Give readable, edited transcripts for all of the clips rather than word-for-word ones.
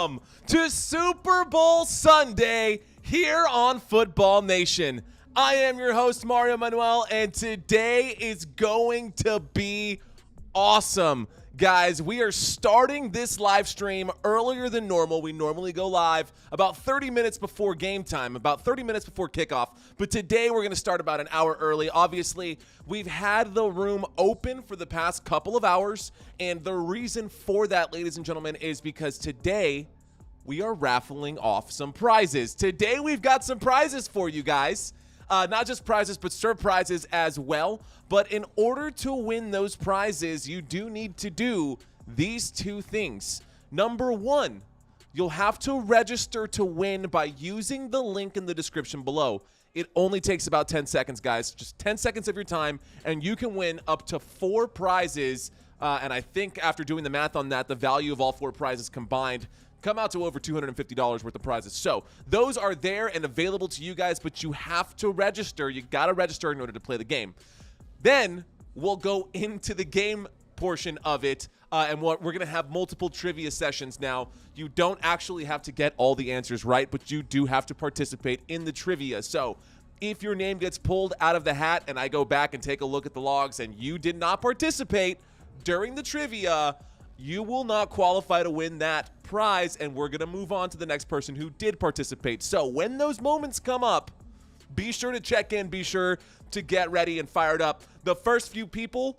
Welcome to Super Bowl Sunday here on Football Nation. I am your host, Mario Manuel, and today is going to be awesome. Guys, we are starting this live stream earlier than normal. We normally go live about 30 minutes before game time, about 30 minutes before kickoff. But today we're going to start about an hour early. Obviously, we've had the room open for the past couple of hours. And the reason for that, ladies and gentlemen, is because today we are raffling off some prizes. Today we've got some prizes for you guys. Not just prizes, but surprises as well. But in order to win those prizes, you do need to do these two things. Number one, you'll have to register to win by using the link in the description below. It only takes about 10 seconds, guys. Just 10 seconds of your time, and you can win up to 4 prizes. And I think after doing the math on that, the value of all 4 prizes combined come out to over $250 worth of prizes. So those are there and available to you guys, but you have to register. You got to register in order to play the game. Then we'll go into the game portion of it, and we're going to have multiple trivia sessions now. You don't actually have to get all the answers right, but you do have to participate in the trivia. So if your name gets pulled out of the hat and I go back and take a look at the logs and you did not participate during the trivia, you will not qualify to win that prize, and we're going to move on to the next person who did participate. So when those moments come up, be sure to check in, be sure to get ready and fired up. The first few people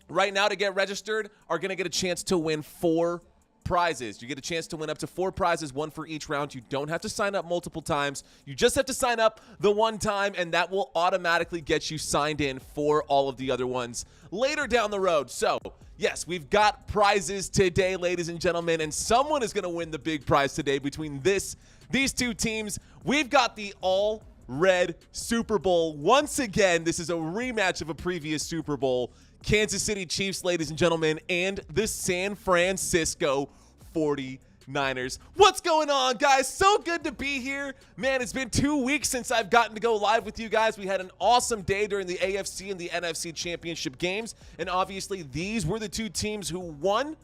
right now to get registered are going to get a chance to win 4 prizes. You get a chance to win up to 4 prizes, 1 for each round. You don't have to sign up multiple times. You just have to sign up the one time, and that will automatically get you signed in for all of the other ones later down the road. So yes, we've got prizes today, ladies and gentlemen, and someone is going to win the big prize today between these two teams. We've got the all-red Super Bowl. Once again, this is a rematch of a previous Super Bowl. Kansas City Chiefs, ladies and gentlemen, and the San Francisco 49ers. What's going on, guys? So good to be here. Man, it's been 2 weeks since I've gotten to go live with you guys. We had an awesome day during the AFC and the NFC championship games, and obviously these were the 2 teams who won.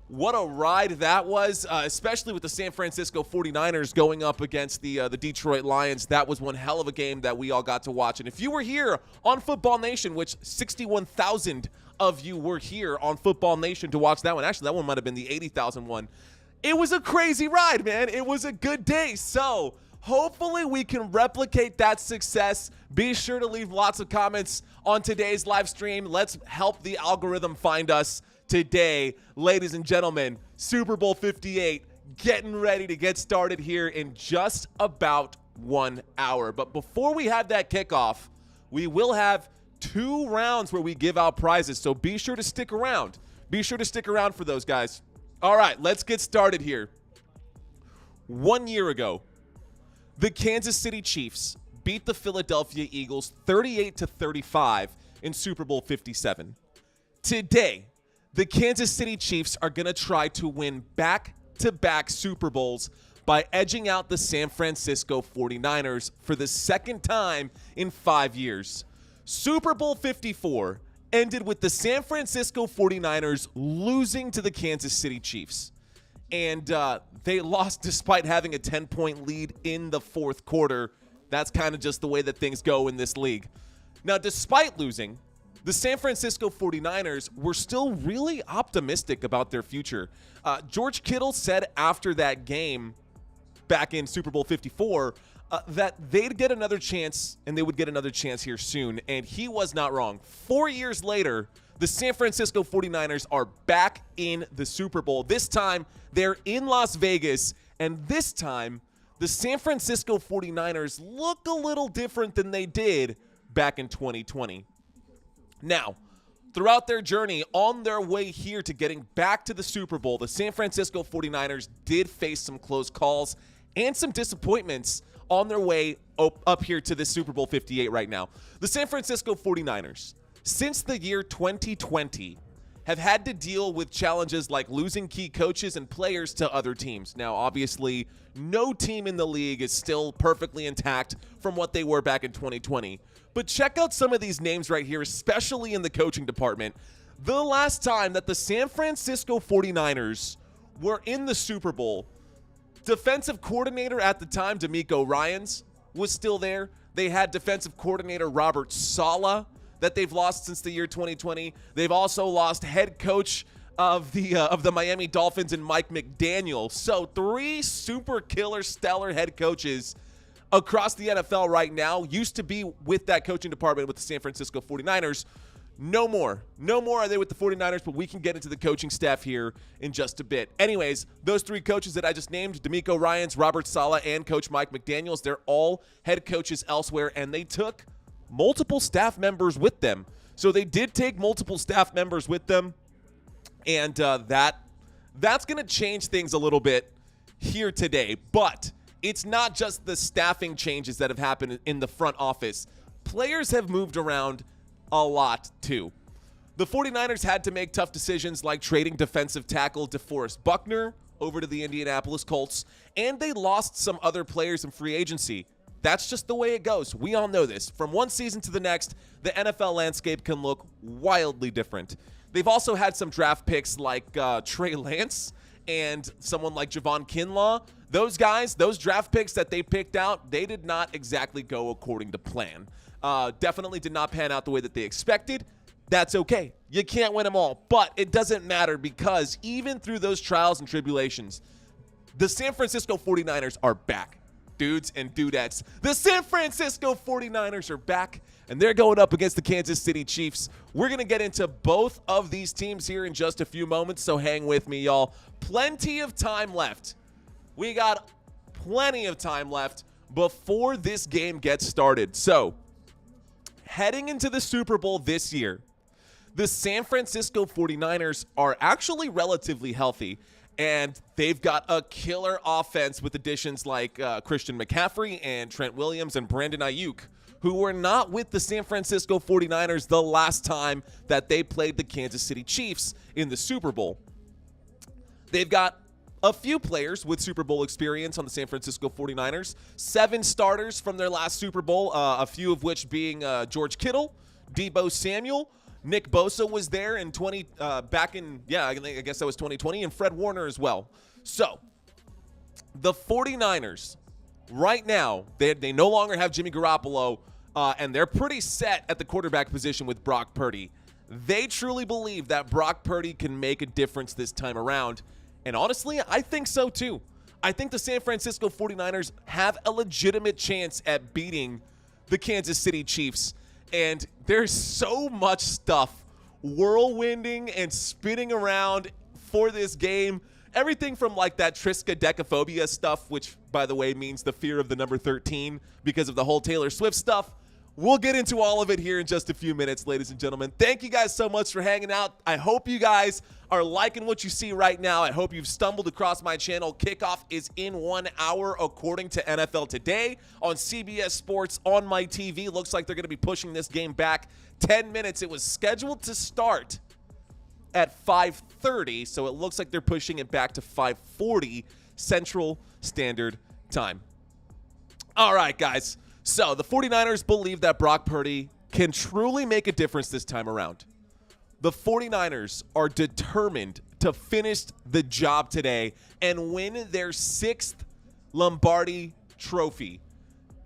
What a ride that was, especially with the San Francisco 49ers going up against the Detroit Lions. That was one hell of a game that we all got to watch. And if you were here on Football Nation, which 61,000 of you were here on Football Nation to watch that one. Actually, that one might have been the 80,000 one. It was a crazy ride, man. It was a good day. So hopefully we can replicate that success. Be sure to leave lots of comments on today's live stream. Let's help the algorithm find us today, ladies and gentlemen. Super Bowl 58 getting ready to get started here in just about 1 hour. But before we have that kickoff, we will have 2 rounds where we give out prizes. So be sure to stick around. Be sure to stick around for those, guys. All right, let's get started here. 1 year ago, the Kansas City Chiefs beat the Philadelphia Eagles 38-35 in Super Bowl 57. Today, the Kansas City Chiefs are going to try to win back-to-back Super Bowls by edging out the San Francisco 49ers for the second time in 5 years. Super Bowl 54 ended with the San Francisco 49ers losing to the Kansas City Chiefs. And they lost despite having a 10-point lead in the fourth quarter. That's kind of just the way that things go in this league. Now, despite losing, the San Francisco 49ers were still really optimistic about their future. George Kittle said after that game back in Super Bowl 54 that they'd get another chance, and they would get another chance here soon, and he was not wrong. 4 years later, the San Francisco 49ers are back in the Super Bowl. This time, they're in Las Vegas, and this time, the San Francisco 49ers look a little different than they did back in 2020. Now, throughout their journey on their way here to getting back to the Super Bowl, the San Francisco 49ers did face some close calls and some disappointments on their way up here to this Super Bowl 58 right now. The San Francisco 49ers, since the year 2020, have had to deal with challenges like losing key coaches and players to other teams. Now, obviously, no team in the league is still perfectly intact from what they were back in 2020. But check out some of these names right here, especially in the coaching department. The last time that the San Francisco 49ers were in the Super Bowl, defensive coordinator at the time, DeMeco Ryans, was still there. They had defensive coordinator Robert Saleh that they've lost since the year 2020. They've also lost head coach of the Miami Dolphins and Mike McDaniel. So 3 super killer stellar head coaches across the NFL right now. Used to be with that coaching department with the San Francisco 49ers. No more are they with the 49ers, but we can get into the coaching staff here in just a bit. Anyways, those 3 coaches that I just named, DeMeco Ryans, Robert Saleh, and Coach Mike McDaniels, they're all head coaches elsewhere, and they took multiple staff members with them. So they did take multiple staff members with them, and that's going to change things a little bit here today. But it's not just the staffing changes that have happened in the front office. Players have moved around a lot too. The 49ers had to make tough decisions like trading defensive tackle DeForest Buckner over to the Indianapolis Colts, and they lost some other players in free agency. That's just the way it goes. We all know this. From one season to the next, the NFL landscape can look wildly different. They've also had some draft picks like Trey Lance and someone like Javon Kinlaw. Those guys, those draft picks that they picked out, they did not exactly go according to plan. Definitely did not pan out the way that they expected. That's okay. You can't win them all. But it doesn't matter because even through those trials and tribulations, the San Francisco 49ers are back. Dudes and dudettes. The San Francisco 49ers are back, and they're going up against the Kansas City Chiefs. We're going to get into both of these teams here in just a few moments, so hang with me, y'all. Plenty of time left. We got plenty of time left before this game gets started. So, heading into the Super Bowl this year, the San Francisco 49ers are actually relatively healthy, and they've got a killer offense with additions like Christian McCaffrey and Trent Williams and Brandon Aiyuk, who were not with the San Francisco 49ers the last time that they played the Kansas City Chiefs in the Super Bowl. They've got a few players with Super Bowl experience on the San Francisco 49ers. 7 starters from their last Super Bowl, a few of which being George Kittle, Deebo Samuel, Nick Bosa was there in I guess that was 2020, and Fred Warner as well. So, the 49ers, right now, they no longer have Jimmy Garoppolo, and they're pretty set at the quarterback position with Brock Purdy. They truly believe that Brock Purdy can make a difference this time around. And honestly, I think so too. I think the San Francisco 49ers have a legitimate chance at beating the Kansas City Chiefs. And there's so much stuff whirlwinding and spinning around for this game. Everything from like that triskaidekaphobia stuff, which, by the way, means the fear of the number 13 because of the whole Taylor Swift stuff. We'll get into all of it here in just a few minutes, ladies and gentlemen. Thank you guys so much for hanging out. I hope you guys are liking what you see right now. I hope you've stumbled across my channel. Kickoff is in 1 hour, according to NFL Today on CBS Sports on my TV. Looks like they're going to be pushing this game back 10 minutes. It was scheduled to start at 5:30, so it looks like they're pushing it back to 5:40 Central Standard Time. All right, guys. So the 49ers believe that Brock Purdy can truly make a difference this time around. The 49ers are determined to finish the job today and win their 6th Lombardi trophy.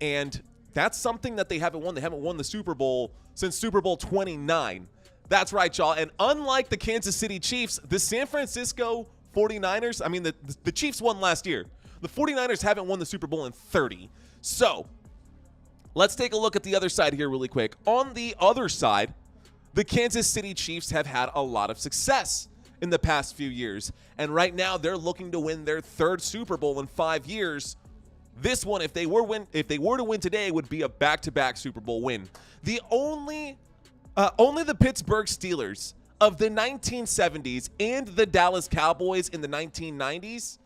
And that's something that they haven't won. They haven't won the Super Bowl since Super Bowl 29. That's right, y'all. And unlike the Kansas City Chiefs, the San Francisco 49ers, I mean, the Chiefs won last year. The 49ers haven't won the Super Bowl in 30. So, let's take a look at the other side here really quick. On the other side, the Kansas City Chiefs have had a lot of success in the past few years. And right now, they're looking to win their 3rd Super Bowl in 5 years. This one, if they were to win today, would be a back-to-back Super Bowl win. The only the Pittsburgh Steelers of the 1970s and the Dallas Cowboys in the 1990s,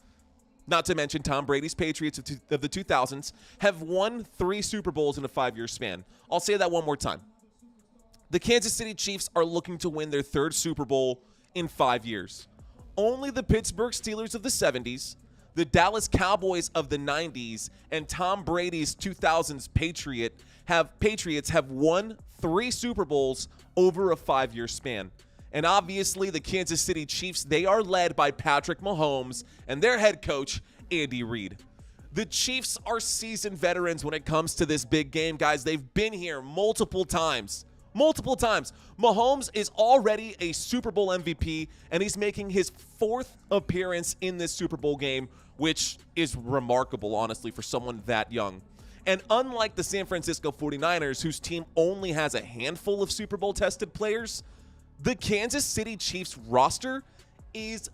not to mention Tom Brady's Patriots of the 2000s, have won 3 Super Bowls in a 5-year span. I'll say that one more time. The Kansas City Chiefs are looking to win their 3rd Super Bowl in 5 years. Only the Pittsburgh Steelers of the 70s, the Dallas Cowboys of the 90s, and Tom Brady's 2000s Patriots have won 3 Super Bowls over a 5-year span. And obviously, the Kansas City Chiefs, they are led by Patrick Mahomes and their head coach, Andy Reid. The Chiefs are seasoned veterans when it comes to this big game, guys. They've been here multiple times. Multiple times. Mahomes is already a Super Bowl MVP, and he's making his 4th appearance in this Super Bowl game, which is remarkable, honestly, for someone that young. And unlike the San Francisco 49ers, whose team only has a handful of Super Bowl tested players, the Kansas City Chiefs roster is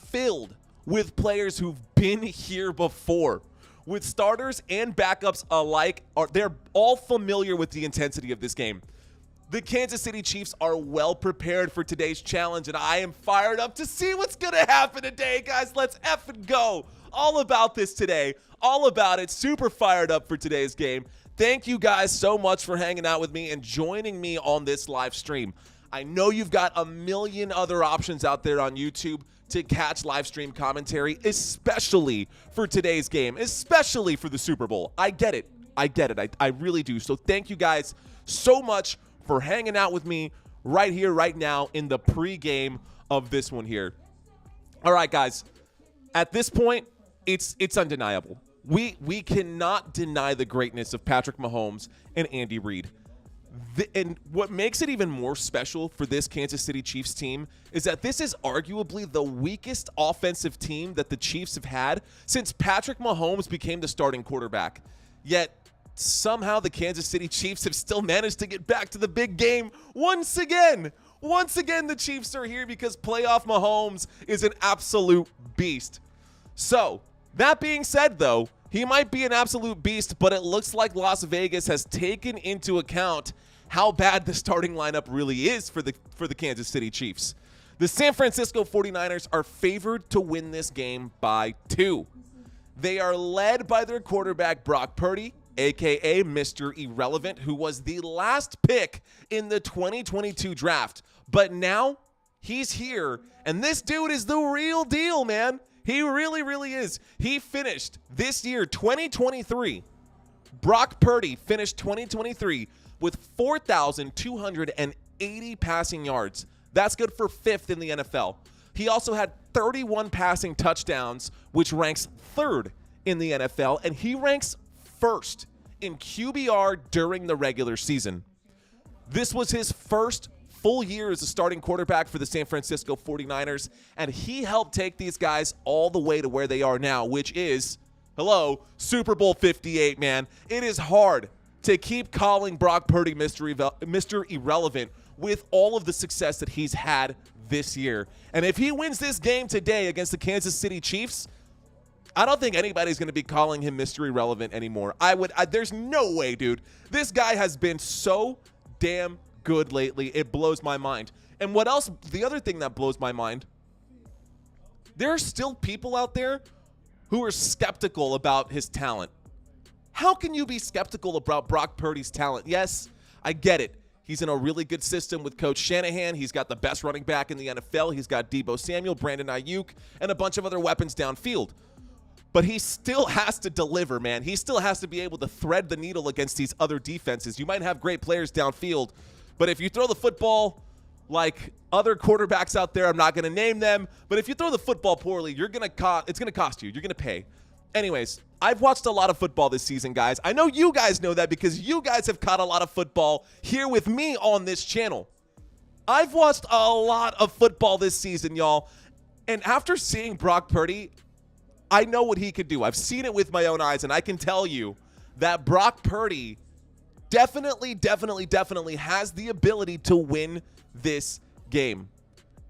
filled with players who've been here before. With starters and backups alike, they're all familiar with the intensity of this game. The Kansas City Chiefs are well prepared for today's challenge, and I am fired up to see what's going to happen today, guys. Let's effing go. All about this today. All about it. Super fired up for today's game. Thank you guys so much for hanging out with me and joining me on this live stream. I know you've got a million other options out there on YouTube to catch live stream commentary, especially for today's game, especially for the Super Bowl. I get it. I really do. So thank you guys so much for hanging out with me right here, right now in the pregame of this one here. All right, guys. At this point, it's undeniable. We cannot deny the greatness of Patrick Mahomes and Andy Reid. And what makes it even more special for this Kansas City Chiefs team is that this is arguably the weakest offensive team that the Chiefs have had since Patrick Mahomes became the starting quarterback. Yet, somehow the Kansas City Chiefs have still managed to get back to the big game once again. Once again, the Chiefs are here because playoff Mahomes is an absolute beast. So, that being said, though, he might be an absolute beast, but it looks like Las Vegas has taken into account how bad the starting lineup really is for the Kansas City Chiefs. The San Francisco 49ers are favored to win this game by 2. They are led by their quarterback, Brock Purdy, a.k.a. Mr. Irrelevant, who was the last pick in the 2022 draft. But now he's here, and this dude is the real deal, man. He really, really is. He finished this year, 2023. Brock Purdy finished 2023 with 4,280 passing yards. That's good for 5th in the NFL. He also had 31 passing touchdowns, which ranks 3rd in the NFL, and he ranks 1st in QBR during the regular season. This was his first full year as a starting quarterback for the San Francisco 49ers, and he helped take these guys all the way to where they are now, which is, Super Bowl 58, man. It is hard to keep calling Brock Purdy Mr. Irrelevant with all of the success that he's had this year. And if he wins this game today against the Kansas City Chiefs, I don't think anybody's going to be calling him Mr. Irrelevant anymore. There's no way, dude. This guy has been so damn good lately. It blows my mind. And what else? The other thing that blows my mind, there are still people out there who are skeptical about his talent. How can you be skeptical about Brock Purdy's talent? Yes, I get it. He's in a really good system with Coach Shanahan. He's got the best running back in the NFL. He's got Deebo Samuel, Brandon Aiyuk, and a bunch of other weapons downfield. But he still has to deliver, man. He still has to be able to thread the needle against these other defenses. You might have great players downfield, but if you throw the football like other quarterbacks out there, I'm not going to name them, but if you throw the football poorly, it's going to cost you. You're going to pay. Anyways, I've watched a lot of football this season, guys. I know you guys know that because you guys have caught a lot of football here with me on this channel. I've watched a lot of football this season, y'all. And after seeing Brock Purdy, I know what he could do. I've seen it with my own eyes, and I can tell you that Brock Purdy definitely has the ability to win this game.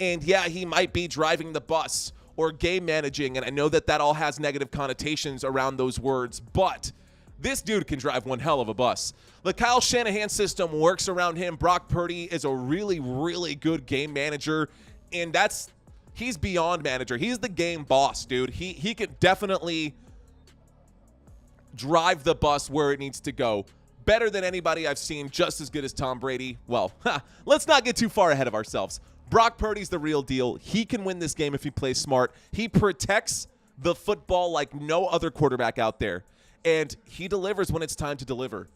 And yeah, he might be driving the bus or game managing, and I know that all has negative connotations around those words, but this dude can drive one hell of a bus. The Kyle Shanahan system works around him. Brock Purdy is a really, really good game manager, and he's beyond manager. He's the game boss, dude. He could definitely drive the bus where it needs to go. Better than anybody I've seen, just as good as Tom Brady. Well, let's not get too far ahead of ourselves. Brock Purdy's the real deal. He can win this game if he plays smart. He protects the football like no other quarterback out there, and he delivers when it's time to deliver.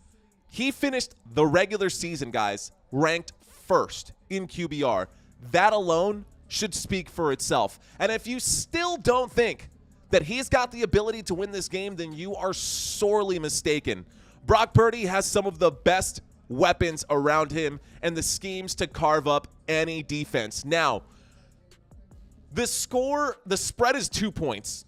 He finished the regular season, guys, ranked 1st in QBR. That alone should speak for itself. And if you still don't think that he's got the ability to win this game, then you are sorely mistaken. Brock Purdy has some of the best weapons around him and the schemes to carve up any defense. Now, the spread is 2 points,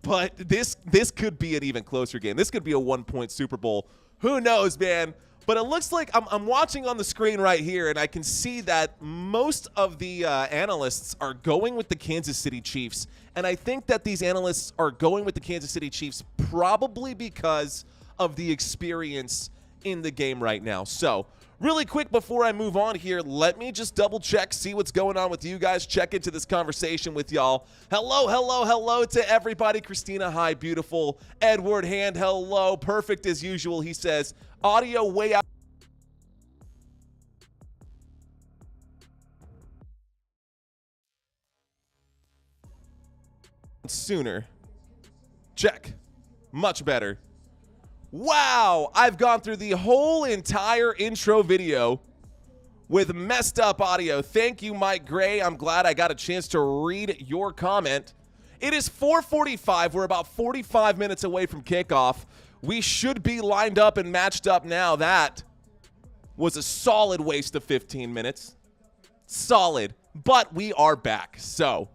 but this could be an even closer game. This could be a 1-point Super Bowl. Who knows, man? But it looks like I'm watching on the screen right here, and I can see that most of the analysts are going with the Kansas City Chiefs. And I think that these analysts are going with the Kansas City Chiefs probably because of the experience in the game right now. So really quick before I move on here, let me just double check, see what's going on with you guys, check into this conversation with y'all. Hello to everybody. Christina, hi, beautiful. Edward Hand, hello. Perfect as usual, he says. Audio way out. Sooner. Check. Much better. Wow, I've gone through the whole entire intro video with messed up audio. Thank you, Mike Gray. I'm glad I got a chance to read your comment. It is 4:45. We're about 45 minutes away from kickoff. We should be lined up and matched up now. That was a solid waste of 15 minutes. Solid. But we are back. So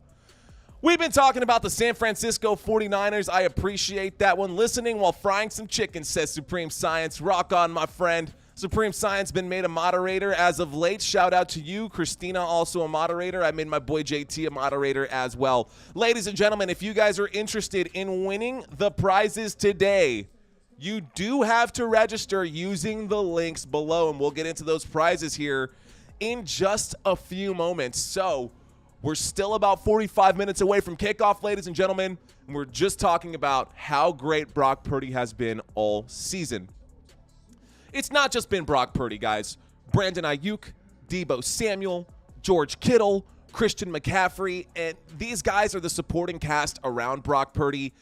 we've been talking about the San Francisco 49ers. I appreciate that one. Listening while frying some chicken, says Supreme Science. Rock on, my friend. Supreme Science been made a moderator as of late. Shout out to you. Christina, also a moderator. I made my boy JT a moderator as well. Ladies and gentlemen, if you guys are interested in winning the prizes today, you do have to register using the links below, and we'll get into those prizes here in just a few moments. So we're still about 45 minutes away from kickoff, ladies and gentlemen, and we're just talking about how great Brock Purdy has been all season. It's not just been Brock Purdy, guys. Brandon Aiyuk, Deebo Samuel, George Kittle, Christian McCaffrey, and these guys are the supporting cast around Brock Purdy.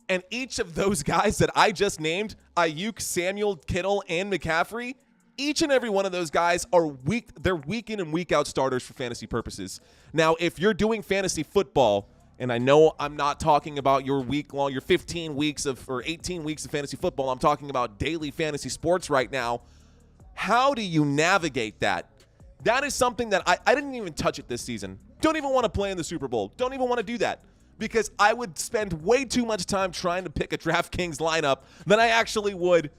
And each of those guys that I just named, Aiyuk, Samuel, Kittle, and McCaffrey, each and every one of those guys are they're week in and week out starters for fantasy purposes. Now, if you're doing fantasy football, and I know I'm not talking about your week-long, your 15 weeks or 18 weeks of fantasy football. I'm talking about daily fantasy sports right now. How do you navigate that? That is something that I didn't even touch it this season. Don't even want to play in the Super Bowl. Don't even want to do that because I would spend way too much time trying to pick a DraftKings lineup than I actually would,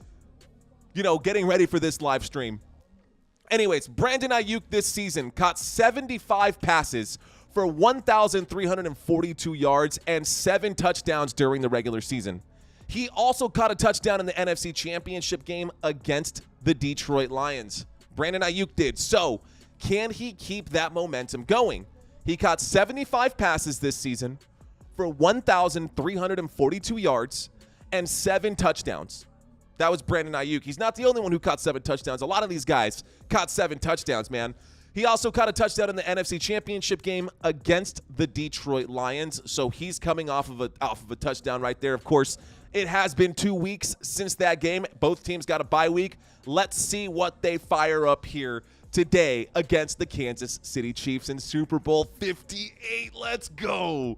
getting ready for this live stream. Anyways, Brandon Aiyuk this season caught 75 passes for 1,342 yards and 7 touchdowns during the regular season. He also caught a touchdown in the NFC Championship game against the Detroit Lions. Brandon Aiyuk did. So, can he keep that momentum going? He caught 75 passes this season for 1,342 yards and 7 touchdowns. That was Brandon Aiyuk. He's not the only one who caught 7 touchdowns. A lot of these guys caught 7 touchdowns, man. He also caught a touchdown in the NFC Championship game against the Detroit Lions, so he's coming off of a touchdown right there. Of course, it has been 2 weeks since that game. Both teams got a bye week. Let's see what they fire up here today against the Kansas City Chiefs in Super Bowl 58. Let's go.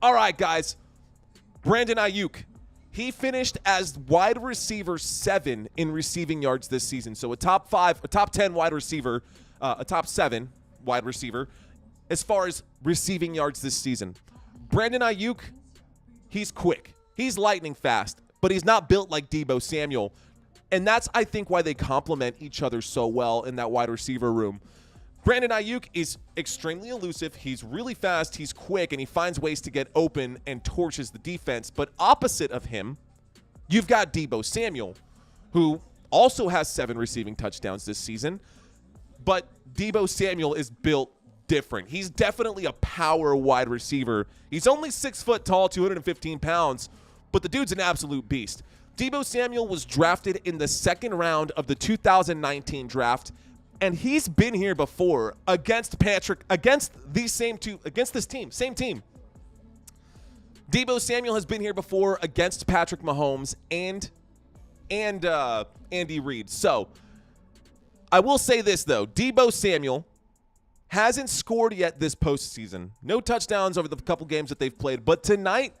All right, guys. Brandon Aiyuk. He finished as wide receiver 7 in receiving yards this season. So a top 10 wide receiver, a top 7 wide receiver as far as receiving yards this season. Brandon Aiyuk, he's quick. He's lightning fast, but he's not built like Deebo Samuel. And that's, I think, why they complement each other so well in that wide receiver room. Brandon Aiyuk is extremely elusive. He's really fast. He's quick, and he finds ways to get open and torches the defense. But opposite of him, you've got Deebo Samuel, who also has 7 receiving touchdowns this season. But Deebo Samuel is built different. He's definitely a power wide receiver. He's only 6 foot tall, 215 pounds, but the dude's an absolute beast. Deebo Samuel was drafted in the 2nd round of the 2019 draft, and he's been here before against this team, same team. Deebo Samuel has been here before against Patrick Mahomes and Andy Reid. So I will say this, though. Deebo Samuel hasn't scored yet this postseason. No touchdowns over the couple games that they've played, but tonight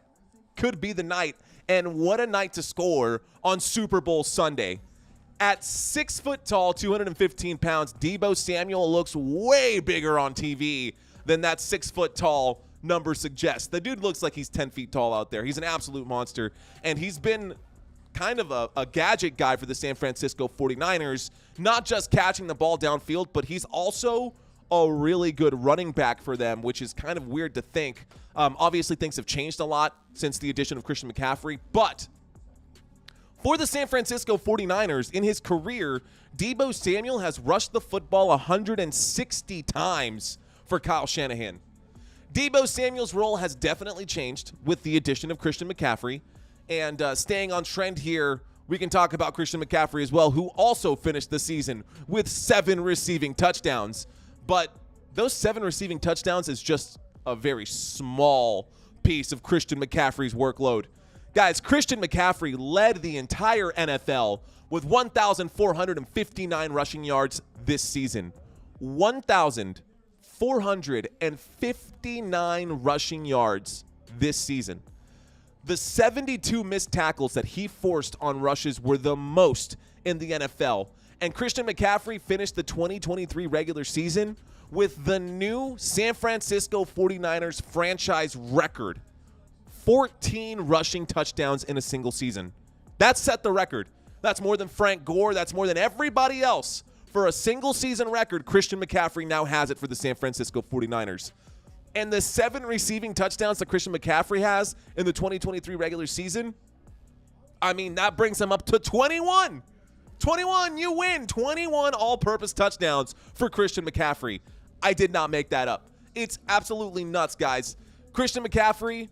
could be the night. And what a night to score on Super Bowl Sunday. At 6 foot tall, 215 pounds, Deebo Samuel looks way bigger on TV than that 6 foot tall number suggests. The dude looks like he's 10 feet tall out there. He's an absolute monster, and he's been kind of a gadget guy for the San Francisco 49ers, not just catching the ball downfield, but he's also a really good running back for them, which is kind of weird to think. Obviously, things have changed a lot since the addition of Christian McCaffrey, but for the San Francisco 49ers, in his career, Deebo Samuel has rushed the football 160 times for Kyle Shanahan. Deebo Samuel's role has definitely changed with the addition of Christian McCaffrey. And staying on trend here, we can talk about Christian McCaffrey as well, who also finished the season with 7 receiving touchdowns. But those 7 receiving touchdowns is just a very small piece of Christian McCaffrey's workload. Guys, Christian McCaffrey led the entire NFL with 1,459 rushing yards this season. 1,459 rushing yards this season. The 72 missed tackles that he forced on rushes were the most in the NFL. And Christian McCaffrey finished the 2023 regular season with the new San Francisco 49ers franchise record. 14 rushing touchdowns in a single season. That set the record. That's more than Frank Gore. That's more than everybody else. For a single season record, Christian McCaffrey now has it for the San Francisco 49ers. And the 7 receiving touchdowns that Christian McCaffrey has in the 2023 regular season, I mean, that brings him up to 21. 21, you win. 21 all-purpose touchdowns for Christian McCaffrey. I did not make that up. It's absolutely nuts, guys. Christian McCaffrey,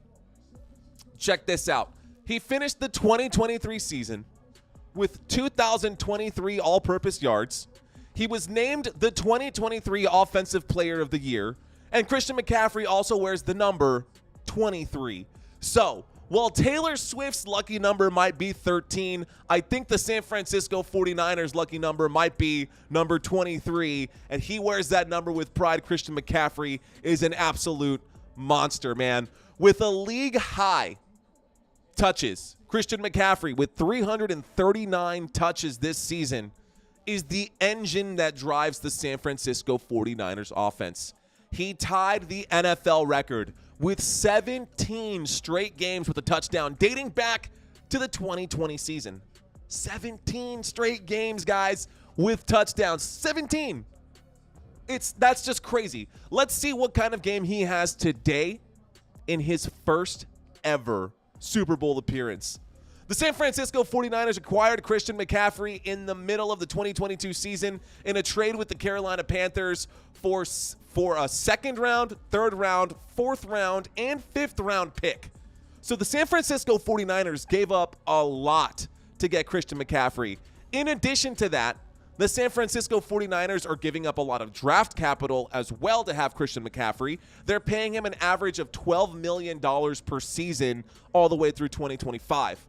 check this out. He finished the 2023 season with 2,023 all-purpose yards. He was named the 2023 Offensive Player of the Year. And Christian McCaffrey also wears the number 23. So, while Taylor Swift's lucky number might be 13, I think the San Francisco 49ers lucky number might be number 23. And he wears that number with pride. Christian McCaffrey is an absolute monster, man. With a league-high touches, Christian McCaffrey with 339 touches this season is the engine that drives the San Francisco 49ers offense. He tied the NFL record with 17 straight games with a touchdown dating back to the 2020 season. 17 straight games, guys, with touchdowns. 17. That's just crazy. Let's see what kind of game he has today in his first ever Super Bowl appearance. The San Francisco 49ers acquired Christian McCaffrey in the middle of the 2022 season in a trade with the Carolina Panthers for a second round, third round, fourth round, and fifth round pick. So the San Francisco 49ers gave up a lot to get Christian McCaffrey. In addition to that, the San Francisco 49ers are giving up a lot of draft capital as well to have Christian McCaffrey. They're paying him an average of $12 million per season all the way through 2025.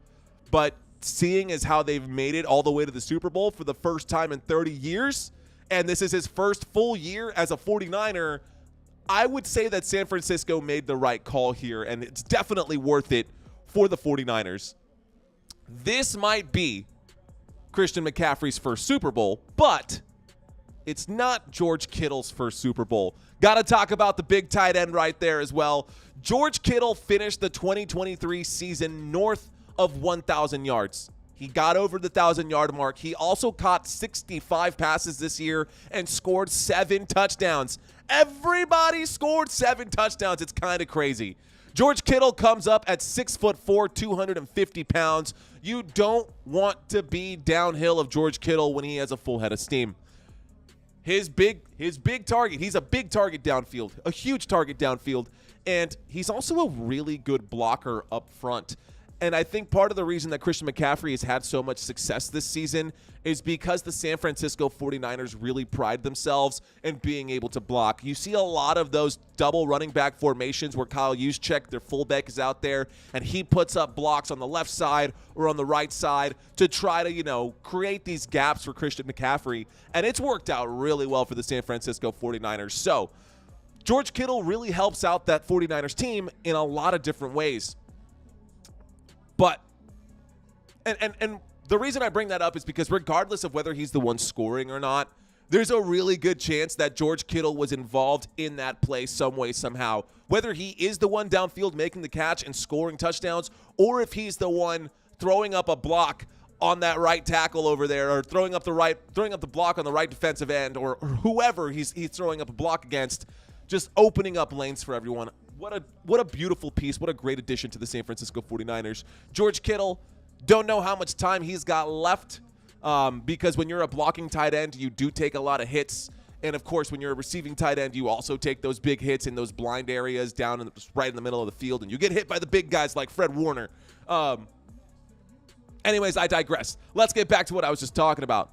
But seeing as how they've made it all the way to the Super Bowl for the first time in 30 years, and this is his first full year as a 49er, I would say that San Francisco made the right call here, and it's definitely worth it for the 49ers. This might be Christian McCaffrey's first Super Bowl, but it's not George Kittle's first Super Bowl. Got to talk about the big tight end right there as well. George Kittle finished the 2023 season north of 1,000 yards. He got over the 1,000-yard mark. He also caught 65 passes this year and scored 7 touchdowns. Everybody scored 7 touchdowns. It's kind of crazy. George Kittle comes up at 6'4", 250 pounds. You don't want to be downhill of George Kittle when he has a full head of steam. His big target. He's a big target downfield, a huge target downfield, and he's also a really good blocker up front. And I think part of the reason that Christian McCaffrey has had so much success this season is because the San Francisco 49ers really pride themselves in being able to block. You see a lot of those double running back formations where Kyle Juszczyk, their fullback, is out there, and he puts up blocks on the left side or on the right side to try to, create these gaps for Christian McCaffrey. And it's worked out really well for the San Francisco 49ers. So George Kittle really helps out that 49ers team in a lot of different ways. But, and the reason I bring that up is because regardless of whether he's the one scoring or not, there's a really good chance that George Kittle was involved in that play some way, somehow. Whether he is the one downfield making the catch and scoring touchdowns, or if he's the one throwing up a block on that right tackle over there, or throwing up the block on the right defensive end, or whoever he's throwing up a block against, just opening up lanes for everyone. What a beautiful piece. What a great addition to the San Francisco 49ers. George Kittle, don't know how much time he's got left because when you're a blocking tight end, you do take a lot of hits. And, of course, when you're a receiving tight end, you also take those big hits in those blind areas down right in the middle of the field. And you get hit by the big guys like Fred Warner. Anyways, I digress. Let's get back to what I was just talking about.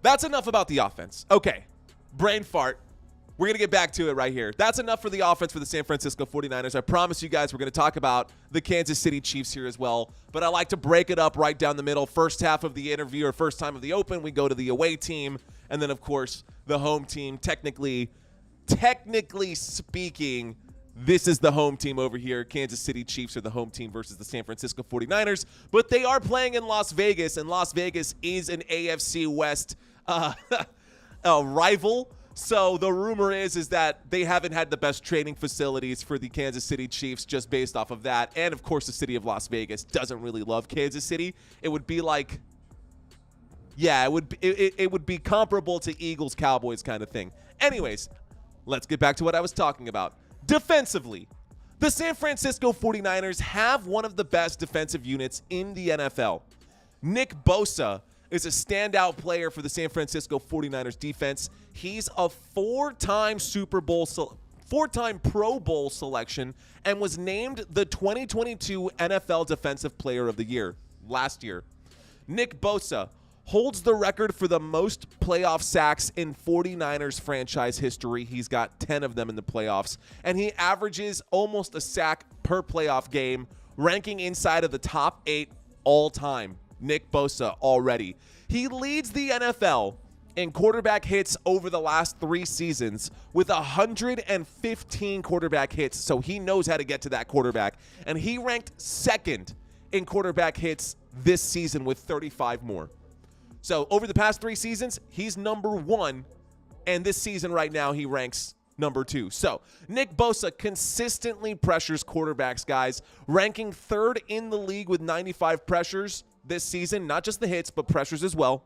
That's enough about the offense. Okay, brain fart. We're going to get back to it right here. That's enough for the offense for the San Francisco 49ers. I promise you guys we're going to talk about the Kansas City Chiefs here as well. But I like to break it up right down the middle. First half of the interview or first time of the open, we go to the away team. And then, of course, the home team. Technically speaking, this is the home team over here. Kansas City Chiefs are the home team versus the San Francisco 49ers. But they are playing in Las Vegas, and Las Vegas is an AFC West rival. So the rumor is that they haven't had the best training facilities for the Kansas City Chiefs just based off of that. And, of course, the city of Las Vegas doesn't really love Kansas City. It would be like, yeah, it would be comparable to Eagles-Cowboys kind of thing. Anyways, let's get back to what I was talking about. Defensively, the San Francisco 49ers have one of the best defensive units in the NFL. Nick Bosa is a standout player for the San Francisco 49ers defense. He's a four-time Pro Bowl selection and was named the 2022 NFL Defensive Player of the Year last year. Nick Bosa holds the record for the most playoff sacks in 49ers franchise history. He's got 10 of them in the playoffs, and he averages almost a sack per playoff game, ranking inside of the top 8 all time. Nick Bosa already. He leads the NFL in quarterback hits over the last 3 seasons with 115 quarterback hits, so he knows how to get to that quarterback. And he ranked second in quarterback hits this season with 35 more. So over the past 3 seasons, he's number 1, and this season right now he ranks number 2. So Nick Bosa consistently pressures quarterbacks, guys, ranking 3rd in the league with 95 pressures this season, not just the hits, but pressures as well.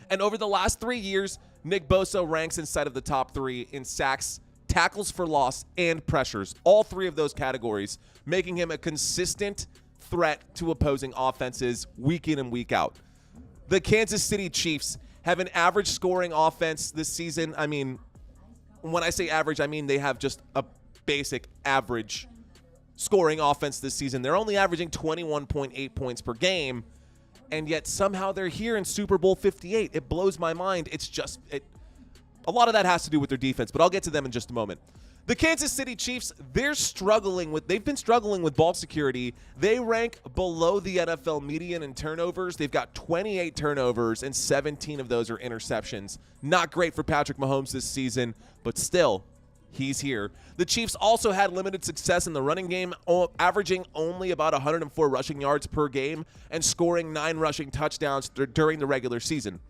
And over the last 3 years, Nick Bosa ranks inside of the top 3 in sacks, tackles for loss, and pressures. All 3 of those categories, making him a consistent threat to opposing offenses week in and week out. The Kansas City Chiefs have an average scoring offense this season. I mean, when I say average, I mean they have just a basic average scoring offense this season. They're only averaging 21.8 points per game, and yet somehow they're here in Super Bowl 58. It blows my mind. It's just a lot of that has to do with their defense, but I'll get to them in just a moment. The Kansas City Chiefs, they've been struggling with ball security. They rank below the NFL median in turnovers. They've got 28 turnovers, and 17 of those are interceptions. Not great for Patrick Mahomes this season, but still, he's here. The Chiefs also had limited success in the running game, averaging only about 104 rushing yards per game and scoring 9 rushing touchdowns during the regular season.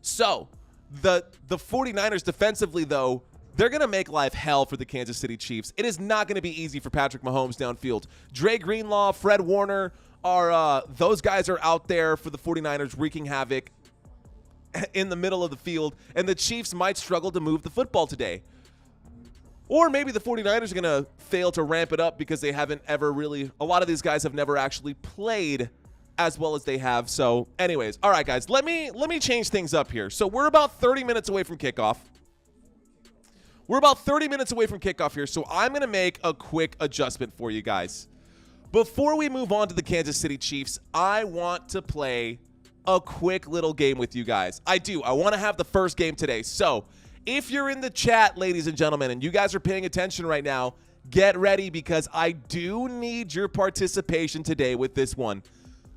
So, the 49ers defensively, though, they're going to make life hell for the Kansas City Chiefs. It is not going to be easy for Patrick Mahomes downfield. Dre Greenlaw, Fred Warner, those guys are out there for the 49ers wreaking havoc in the middle of the field, and the Chiefs might struggle to move the football today. Or maybe the 49ers are going to fail to ramp it up because they haven't ever really – a lot of these guys have never actually played as well as they have. So anyways, all right, guys, let me change things up here. So we're about 30 minutes away from kickoff. We're about 30 minutes away from kickoff here, so I'm going to make a quick adjustment for you guys. Before we move on to the Kansas City Chiefs, I want to play a quick little game with you guys. I want to have the first game today. So if you're in the chat, ladies and gentlemen, and you guys are paying attention right now, get ready because I do need your participation today with this one.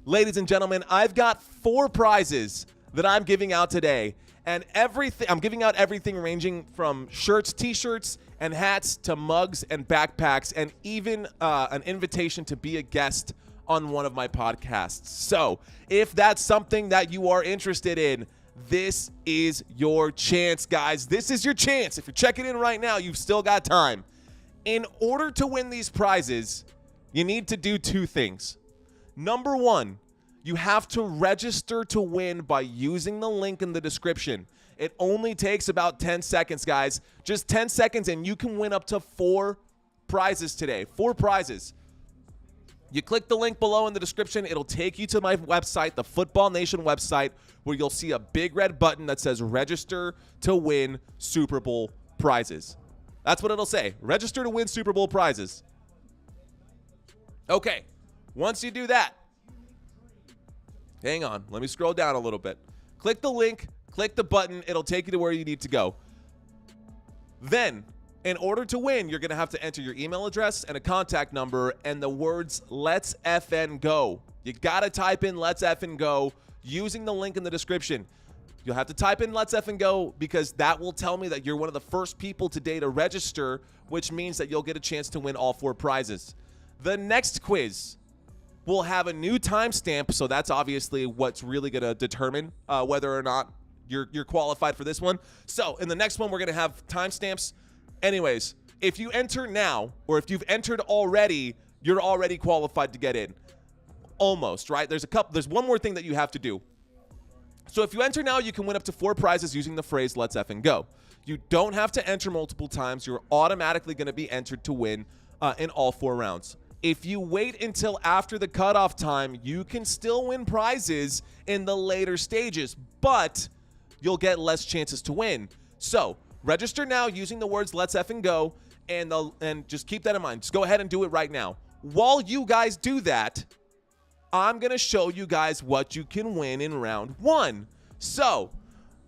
Ladies and gentlemen, I've got 4 prizes that I'm giving out today. And I'm giving out everything ranging from shirts, t-shirts, and hats to mugs and backpacks, and even an invitation to be a guest on one of my podcasts. So if that's something that you are interested in, this is your chance, guys. This is your chance. If you're checking in right now, you've still got time. In order to win these prizes, you need to do 2 things. Number 1, you have to register to win by using the link in the description. It only takes about 10 seconds, guys. Just 10 seconds, and you can win up to 4 prizes today. 4 prizes. You click the link below in the description. It'll take you to my website, the Football Nation website, where you'll see a big red button that says register to win Super Bowl prizes. That's what it'll say. Register to win Super Bowl prizes. Okay. Once you do that, hang on. Let me scroll down a little bit. Click the link. Click the button. It'll take you to where you need to go. Then, in order to win, you're going to have to enter your email address and a contact number and the words "Let's FN Go." You got to type in "Let's FN Go" using the link in the description. You'll have to type in "Let's FN Go" because that will tell me that you're one of the first people today to register, which means that you'll get a chance to win all 4 prizes. The next quiz will have a new timestamp, so that's obviously what's really going to determine whether or not you're qualified for this one. So in the next one, we're going to have timestamps. Anyways, if you enter now, or if you've entered already, you're already qualified to get in. Almost, right? There's one more thing that you have to do. So if you enter now, you can win up to 4 prizes using the phrase "Let's effing go." You don't have to enter multiple times. You're automatically going to be entered to win in all 4 rounds. If you wait until after the cutoff time, you can still win prizes in the later stages, but you'll get less chances to win. So register now using the words "Let's effing go," and just keep that in mind. Just go ahead and do it right now. While you guys do that, I'm going to show you guys what you can win in round 1. So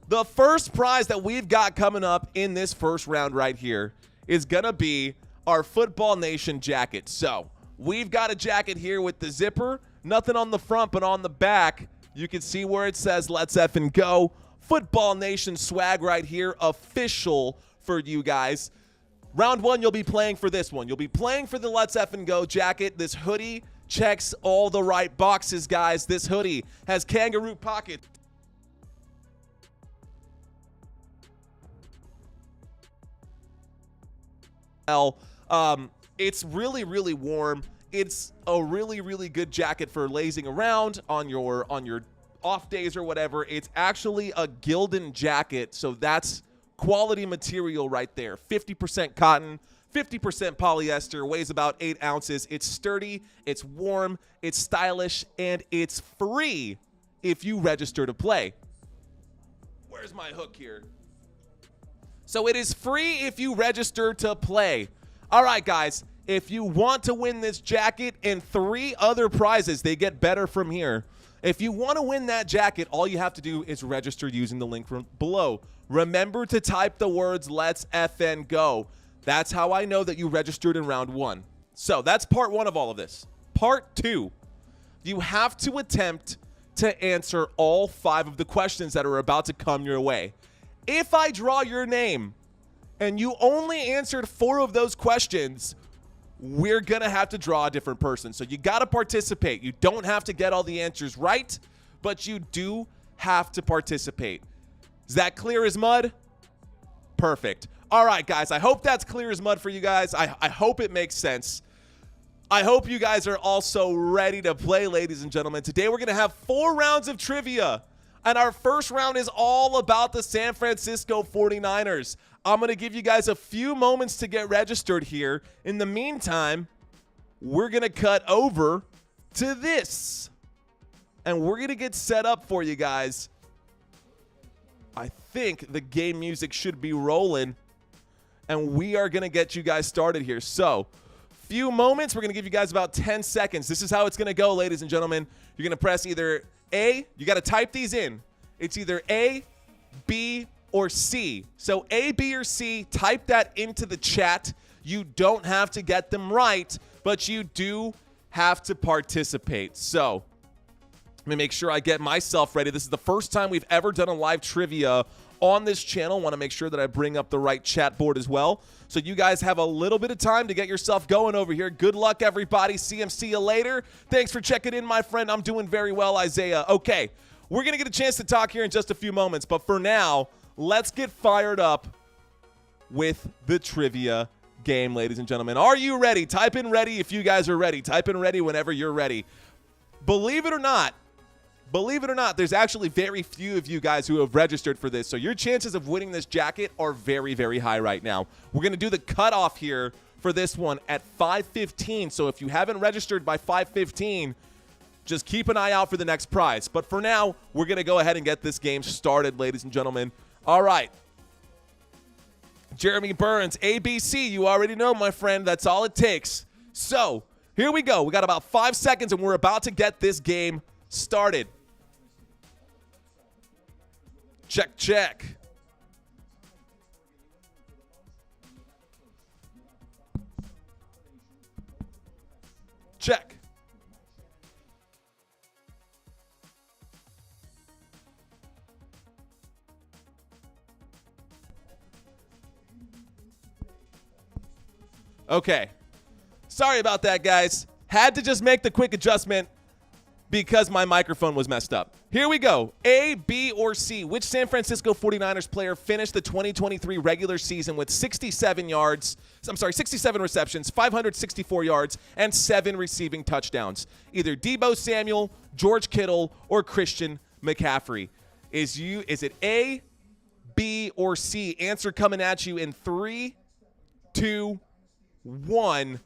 the first prize that we've got coming up in this first round right here is going to be our Football Nation jacket. So we've got a jacket here with the zipper, nothing on the front, but on the back, you can see where it says "Let's effing go." Football Nation swag right here, official for you guys. Round 1, you'll be playing for this one. You'll be playing for the "Let's effing go" jacket. This hoodie checks all the right boxes, guys. This hoodie has kangaroo pockets. It's really, really warm. It's a really, really good jacket for lazing around on your off days or whatever. It's actually a Gildan jacket, so that's quality material right there. 50% cotton, 50% polyester, weighs about 8 ounces. It's sturdy, it's warm, it's stylish, and it's free if you register to play. Where's my hook here? So it is free if you register to play. All right, guys, if you want to win this jacket and 3 other prizes, they get better from here. If you want to win that jacket, all you have to do is register using the link from below. Remember to type the words "Let's FN Go." That's how I know that you registered in round 1. So that's part 1 of all of this. Part 2, you have to attempt to answer all 5 of the questions that are about to come your way. If I draw your name and you only answered 4 of those questions, we're going to have to draw a different person. So you got to participate. You don't have to get all the answers right, but you do have to participate. Is that clear as mud? Perfect. All right, guys, I hope that's clear as mud for you guys. I hope it makes sense. I hope you guys are also ready to play, ladies and gentlemen. Today we're going to have 4 rounds of trivia, and our first round is all about the San Francisco 49ers. I'm going to give you guys a few moments to get registered here. In the meantime, we're going to cut over to this, and we're going to get set up for you guys. I think the game music should be rolling. and we are going to get you guys started here. So, few moments. We're going to give you guys about 10 seconds. This is how it's going to go, ladies and gentlemen. You're going to press either A. You got to type these in. It's either A, B, or C. So A, B, or C, type that into the chat. You don't have to get them right, but you do have to participate. So let me make sure I get myself ready. This is the first time we've ever done a live trivia on this channel. Want to make sure that I bring up the right chat board as well. So you guys have a little bit of time to get yourself going over here. Good luck, everybody. See you later. Thanks for checking in, my friend. I'm doing very well, Isaiah. Okay, we're going to get a chance to talk here in just a few moments. But for now, let's get fired up with the trivia game, ladies and gentlemen. Are you ready? Type in ready if you guys are ready. Type in ready whenever you're ready. Believe it or not, there's actually very few of you guys who have registered for this, so your chances of winning this jacket are very, very high right now. We're going to do the cutoff here for this one at 5:15, so if you haven't registered by 5:15, just keep an eye out for the next prize. But for now, we're going to go ahead and get this game started, ladies and gentlemen. All right. Jeremy Burns, ABC, you already know, my friend. That's all it takes. So here we go. We got about 5 seconds, and we're about to get this game started. Check, check. Check. Okay. Sorry about that, guys. Had to just make the quick adjustment because my microphone was messed up. Here we go. A, B, or C. Which San Francisco 49ers player finished the 2023 regular season with 67 receptions, 564 yards, and 7 receiving touchdowns? Either Deebo Samuel, George Kittle, or Christian McCaffrey. Is it A, B, or C? Answer coming at you in 3, 2, 1.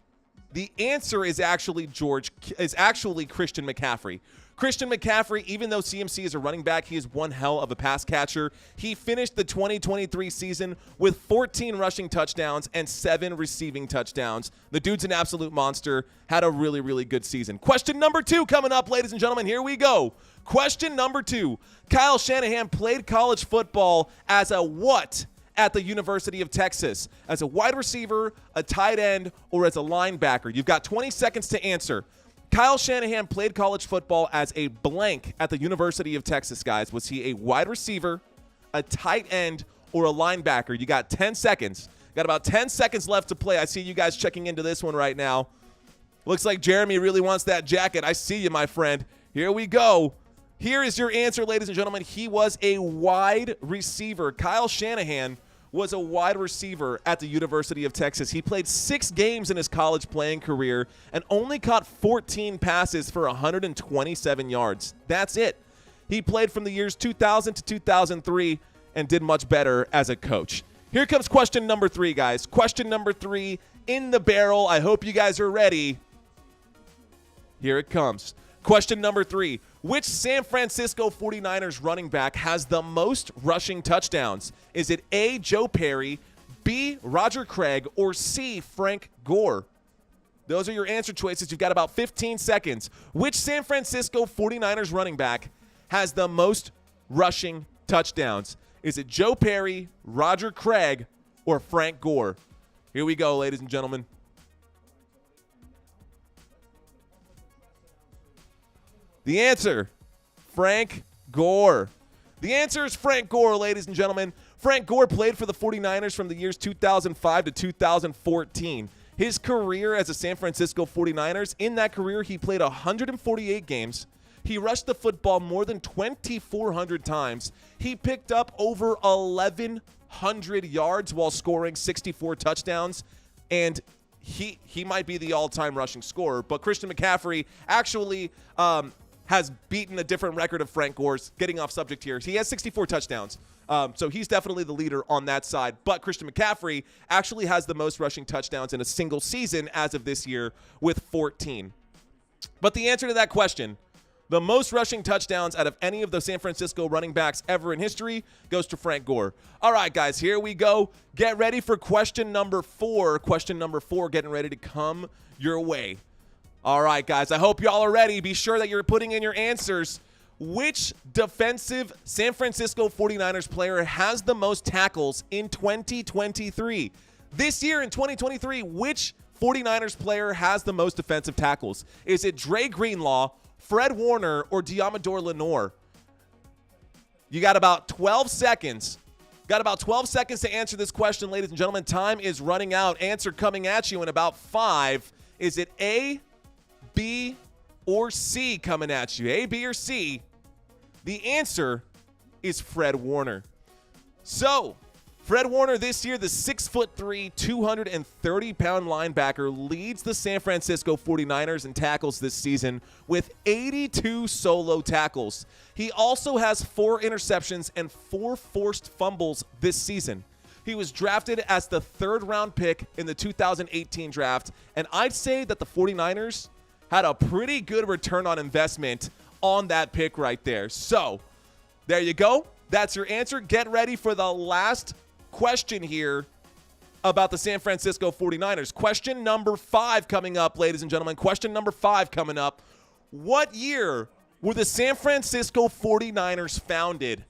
The answer is actually Christian McCaffrey. Christian McCaffrey, even though CMC is a running back, he is one hell of a pass catcher. He finished the 2023 season with 14 rushing touchdowns and 7 receiving touchdowns. The dude's an absolute monster. Had a really, really good season. Question number 2 coming up, ladies and gentlemen. Here we go. Question number 2. Kyle Shanahan played college football as a what at the University of Texas? As a wide receiver, a tight end, or as a linebacker? You've got 20 seconds to answer. Kyle Shanahan played college football as a blank at the University of Texas, guys. Was he a wide receiver, a tight end, or a linebacker? You got 10 seconds. Got about 10 seconds left to play. I see you guys checking into this one right now. Looks like Jeremy really wants that jacket. I see you, my friend. Here we go. Here is your answer, ladies and gentlemen. He was a wide receiver. Kyle Shanahan was a wide receiver at the University of Texas. He played 6 games in his college playing career and only caught 14 passes for 127 yards. That's it. He played from the years 2000 to 2003 and did much better as a coach. Here comes question number 3, guys. Question number 3 in the barrel. I hope you guys are ready. Here it comes. Question number 3. Which San Francisco 49ers running back has the most rushing touchdowns? Is it A, Joe Perry, B, Roger Craig, or C, Frank Gore? Those are your answer choices. You've got about 15 seconds. Which San Francisco 49ers running back has the most rushing touchdowns? Is it Joe Perry, Roger Craig, or Frank Gore? Here we go, ladies and gentlemen. The answer, Frank Gore. The answer is Frank Gore, ladies and gentlemen. Frank Gore played for the 49ers from the years 2005 to 2014. His career as a San Francisco 49ers, in that career, he played 148 games. He rushed the football more than 2,400 times. He picked up over 1,100 yards while scoring 64 touchdowns. And he might be the all-time rushing scorer. But Christian McCaffrey actually has beaten a different record of Frank Gore's. Getting off subject here. He has 64 touchdowns. So he's definitely the leader on that side. But Christian McCaffrey actually has the most rushing touchdowns in a single season as of this year with 14. But the answer to that question, The most rushing touchdowns out of any of the San Francisco running backs ever in history goes to Frank Gore. All right, guys, here we go. Get ready for question number 4. Question number 4 getting ready to come your way. All right, guys, I hope y'all are ready. Be sure that you're putting in your answers. Which defensive San Francisco 49ers player has the most tackles in 2023? This year in 2023, which 49ers player has the most defensive tackles? Is it Dre Greenlaw, Fred Warner, or Diamador Lenore? You got about 12 seconds. Got about 12 seconds to answer this question, ladies and gentlemen. Time is running out. Answer coming at you in about 5. Is it A, B, or C coming at you? A, B, or C? The answer is Fred Warner. So, Fred Warner this year, the 6'3", 230-pound linebacker, leads the San Francisco 49ers in tackles this season with 82 solo tackles. He also has 4 interceptions and 4 forced fumbles this season. He was drafted as the 3rd-round pick in the 2018 draft, and I'd say that the 49ers had a pretty good return on investment on that pick right there. So, there you go. That's your answer. Get ready for the last question here about the San Francisco 49ers. Question number 5 coming up, ladies and gentlemen. Question number 5 coming up. What year were the San Francisco 49ers founded?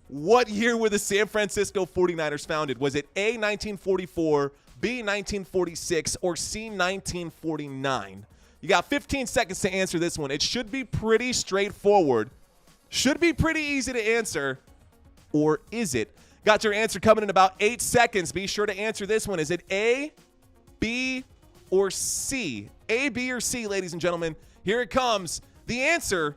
What year were the San Francisco 49ers founded? Was it A, 1944, B, 1946, or C, 1949? You got 15 seconds to answer this one. It should be pretty straightforward. Should be pretty easy to answer. Or is it? Got your answer coming in about 8 seconds. Be sure to answer this one. Is it A, B, or C? A, B, or C, ladies and gentlemen. Here it comes. The answer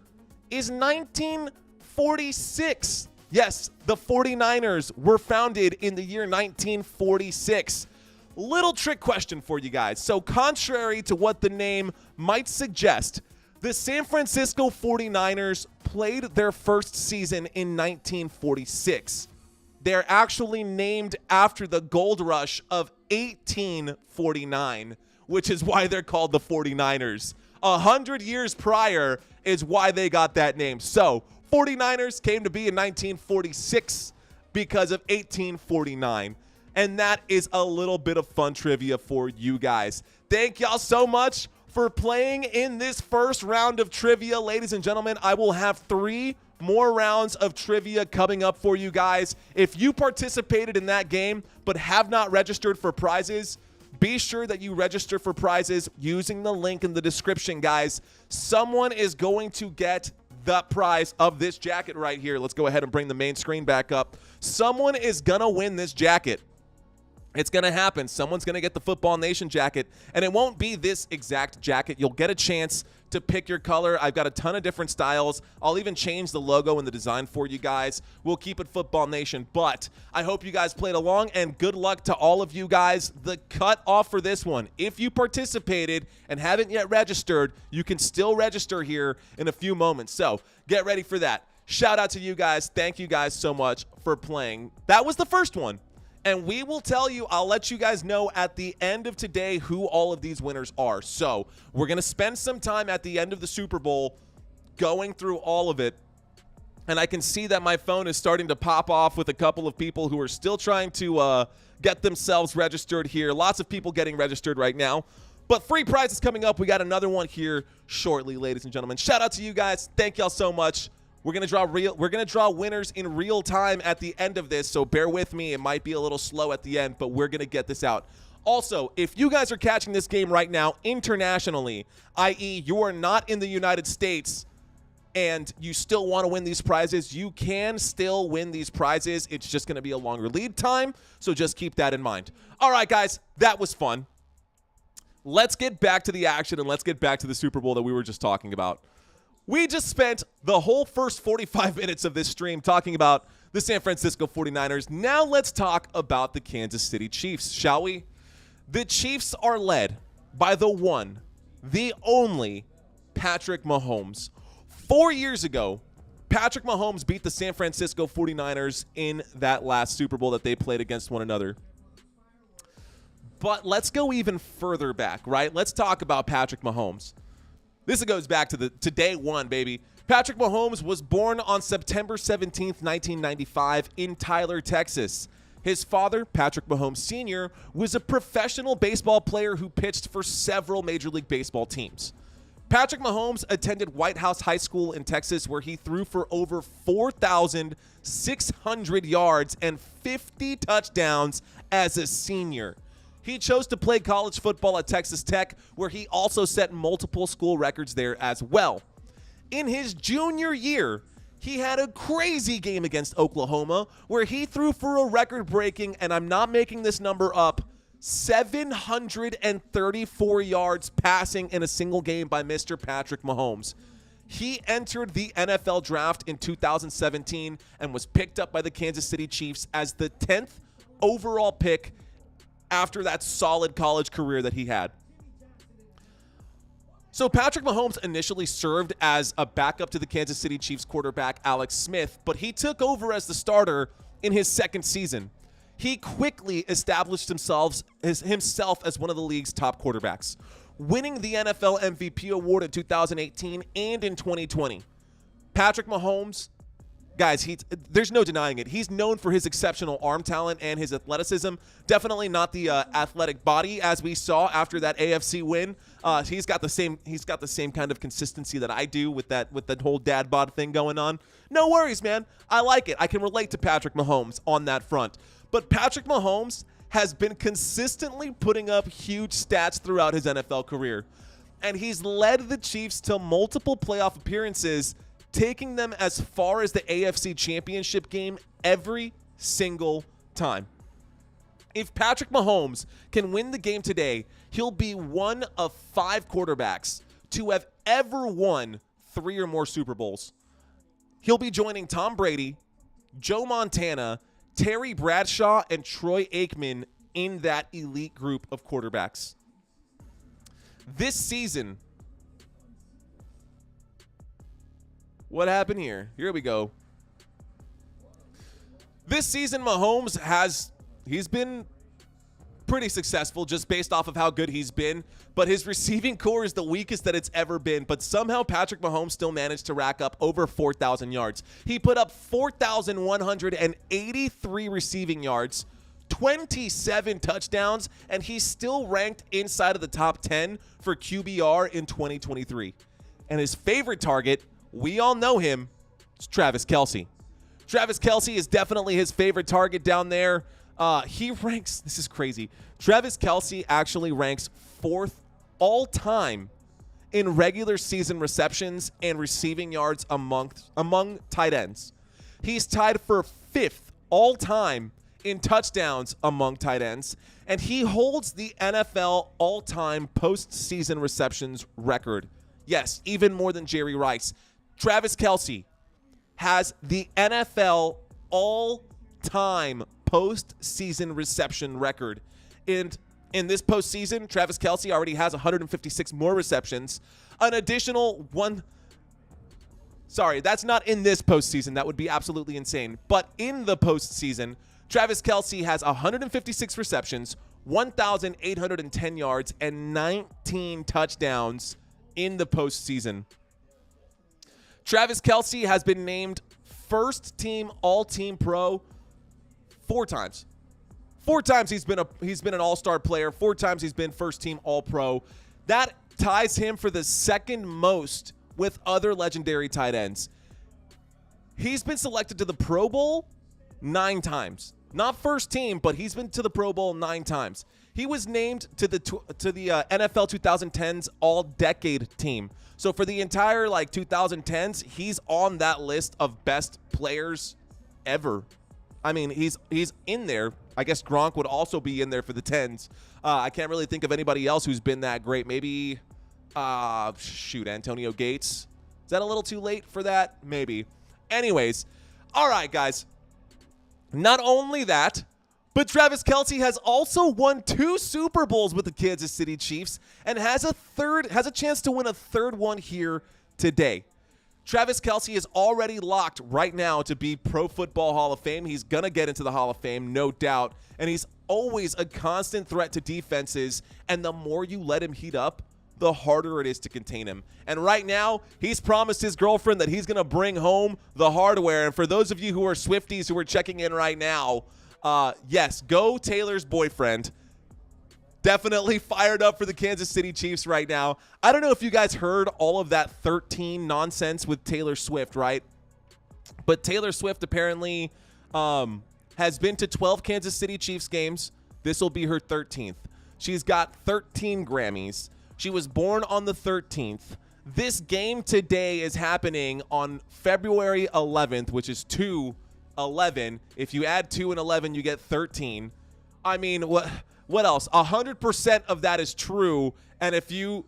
is 1946. Yes, the 49ers were founded in the year 1946. Little trick question for you guys. So contrary to what the name might suggest, the San Francisco 49ers played their first season in 1946. They're actually named after the gold rush of 1849, which is why they're called the 49ers. 100 years prior is why they got that name. So 49ers came to be in 1946 because of 1849. And that is a little bit of fun trivia for you guys. Thank y'all so much for playing in this first round of trivia. Ladies and gentlemen, I will have 3 more rounds of trivia coming up for you guys. If you participated in that game but have not registered for prizes, be sure that you register for prizes using the link in the description, guys. Someone is going to get the prize of this jacket right here. Let's go ahead and bring the main screen back up. Someone is going to win this jacket. It's going to happen. Someone's going to get the Football Nation jacket, and it won't be this exact jacket. You'll get a chance to pick your color. I've got a ton of different styles. I'll even change the logo and the design for you guys. We'll keep it Football Nation, but I hope you guys played along, and good luck to all of you guys. The cutoff for this one, if you participated and haven't yet registered, you can still register here in a few moments, so get ready for that. Shout out to you guys. Thank you guys so much for playing. That was the first one. And we will tell you, I'll let you guys know at the end of today who all of these winners are. So we're going to spend some time at the end of the Super Bowl going through all of it. And I can see that my phone is starting to pop off with a couple of people who are still trying to get themselves registered here. Lots of people getting registered right now. But free prizes coming up. We got another one here shortly, ladies and gentlemen. Shout out to you guys. Thank y'all so much. We're gonna draw winners in real time at the end of this, so bear with me. It might be a little slow at the end, but we're gonna get this out. Also, if you guys are catching this game right now internationally, i.e. you are not in the United States and you still want to win these prizes, you can still win these prizes. It's just gonna be a longer lead time, so just keep that in mind. All right, guys, that was fun. Let's get back to the action and let's get back to the Super Bowl that we were just talking about. We just spent the whole first 45 minutes of this stream talking about the San Francisco 49ers. Now let's talk about the Kansas City Chiefs, shall we? The Chiefs are led by the one, the only Patrick Mahomes. 4 years ago, Patrick Mahomes beat the San Francisco 49ers in that last Super Bowl that they played against one another. But let's go even further back, right? Let's talk about Patrick Mahomes. This goes back to day one, baby. Patrick Mahomes was born on September 17th, 1995 in Tyler, Texas. His father, Patrick Mahomes Sr., was a professional baseball player who pitched for several Major League Baseball teams. Patrick Mahomes attended White House High School in Texas, where he threw for over 4,600 yards and 50 touchdowns as a senior. He chose to play college football at Texas Tech, where he also set multiple school records there as well. In his junior year, he had a crazy game against Oklahoma where he threw for a record-breaking, and I'm not making this number up, 734 yards passing in a single game by Mr. Patrick Mahomes. He entered the NFL draft in 2017 and was picked up by the Kansas City Chiefs as the 10th overall pick after that solid college career that he had. So Patrick Mahomes initially served as a backup to the Kansas City Chiefs quarterback Alex Smith, but he took over as the starter in his second season. He quickly established himself as one of the league's top quarterbacks, winning the NFL MVP award in 2018 and in 2020. Patrick Mahomes, guys, there's no denying it. He's known for his exceptional arm talent and his athleticism. Definitely not the athletic body as we saw after that AFC win. He's got the same kind of consistency that I do with that whole dad bod thing going on. No worries, man. I like it. I can relate to Patrick Mahomes on that front. But Patrick Mahomes has been consistently putting up huge stats throughout his NFL career, and he's led the Chiefs to multiple playoff appearances, taking them as far as the AFC Championship game every single time. If Patrick Mahomes can win the game today, he'll be one of 5 quarterbacks to have ever won 3 or more Super Bowls. He'll be joining Tom Brady, Joe Montana, Terry Bradshaw, and Troy Aikman in that elite group of quarterbacks. This season, what happened here? Here we go. This season, Mahomes he's been pretty successful just based off of how good he's been, but his receiving core is the weakest that it's ever been, but somehow Patrick Mahomes still managed to rack up over 4,000 yards. He put up 4,183 receiving yards, 27 touchdowns, and he's still ranked inside of the top 10 for QBR in 2023. And his favorite target, we all know him, is Travis Kelce. Travis Kelce is definitely his favorite target down there. He ranks, this is crazy, Travis Kelce actually ranks 4th all-time in regular season receptions and receiving yards among tight ends. He's tied for 5th all-time in touchdowns among tight ends, and he holds the NFL all-time postseason receptions record. Yes, even more than Jerry Rice. Travis Kelce has the NFL all-time postseason reception record. And in this postseason, Travis Kelce already has 156 more receptions. An additional one. Sorry, that's not in this postseason. That would be absolutely insane. But in the postseason, Travis Kelce has 156 receptions, 1,810 yards, and 19 touchdowns in the postseason. Travis Kelce has been named first team all-team pro 4 times. 4 times he's been an all-star player. 4 times he's been first team all-pro. That ties him for the second most with other legendary tight ends. He's been selected to the Pro Bowl 9 times. Not first team, but he's been to the Pro Bowl 9 times. He was named to the NFL 2010s All-Decade team. So for the entire 2010s, he's on that list of best players ever. I mean, he's in there. I guess Gronk would also be in there for the 10s. I can't really think of anybody else who's been that great. Maybe, Antonio Gates. Is that a little too late for that? Maybe. Anyways, all right, guys. Not only that, but Travis Kelce has also won 2 Super Bowls with the Kansas City Chiefs and has a chance to win a 3rd one here today. Travis Kelce is already locked right now to be Pro Football Hall of Fame. He's going to get into the Hall of Fame, no doubt. And he's always a constant threat to defenses. And the more you let him heat up, the harder it is to contain him. And right now, he's promised his girlfriend that he's going to bring home the hardware. And for those of you who are Swifties who are checking in right now, yes, go Taylor's boyfriend. Definitely fired up for the Kansas City Chiefs right now. I don't know if you guys heard all of that 13 nonsense with Taylor Swift, right? But Taylor Swift apparently has been to 12 Kansas City Chiefs games. This will be her 13th. She's got 13 Grammys. She was born on the 13th. This game today is happening on February 11th, which is 2/11. If you add 2 and 11, you get 13. I mean, what else? 100% of that is true. And if you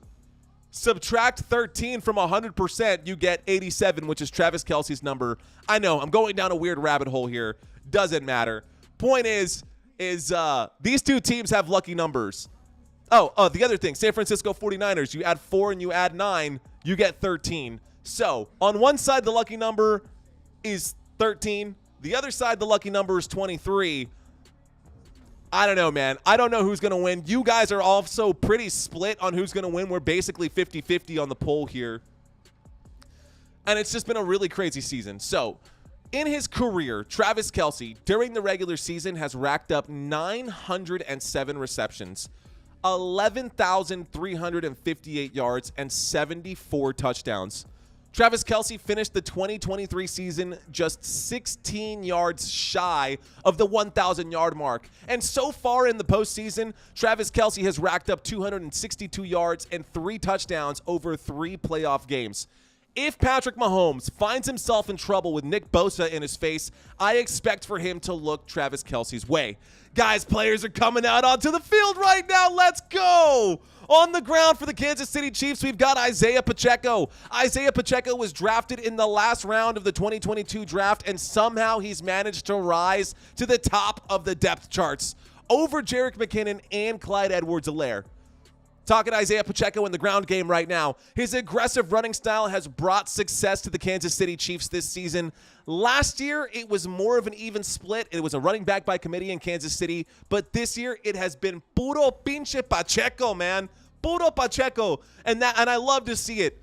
subtract 13 from 100%, you get 87, which is Travis Kelce's number. I know, I'm going down a weird rabbit hole here. Doesn't matter. Point is these two teams have lucky numbers. Oh, the other thing, San Francisco 49ers, you add 4 and you add 9, you get 13. So on one side, the lucky number is 13. The other side, the lucky number is 23. I don't know, man. I don't know who's going to win. You guys are also pretty split on who's going to win. We're basically 50-50 on the poll here. And it's just been a really crazy season. So in his career, Travis Kelce, during the regular season, has racked up 907 receptions, 11,358 yards, and 74 touchdowns. Travis Kelce finished the 2023 season just 16 yards shy of the 1,000-yard mark. And so far in the postseason, Travis Kelce has racked up 262 yards and 3 touchdowns over 3 playoff games. If Patrick Mahomes finds himself in trouble with Nick Bosa in his face, I expect for him to look Travis Kelce's way. Guys, players are coming out onto the field right now. Let's go. On the ground for the Kansas City Chiefs, we've got Isaiah Pacheco. Isaiah Pacheco was drafted in the last round of the 2022 draft, and somehow he's managed to rise to the top of the depth charts over Jerick McKinnon and Clyde Edwards-Helaire. Talking Isaiah Pacheco in the ground game right now. His aggressive running style has brought success to the Kansas City Chiefs this season. Last year, it was more of an even split. It was a running back by committee in Kansas City. But this year, it has been puro pinche Pacheco, man. Puro Pacheco. And I love to see it.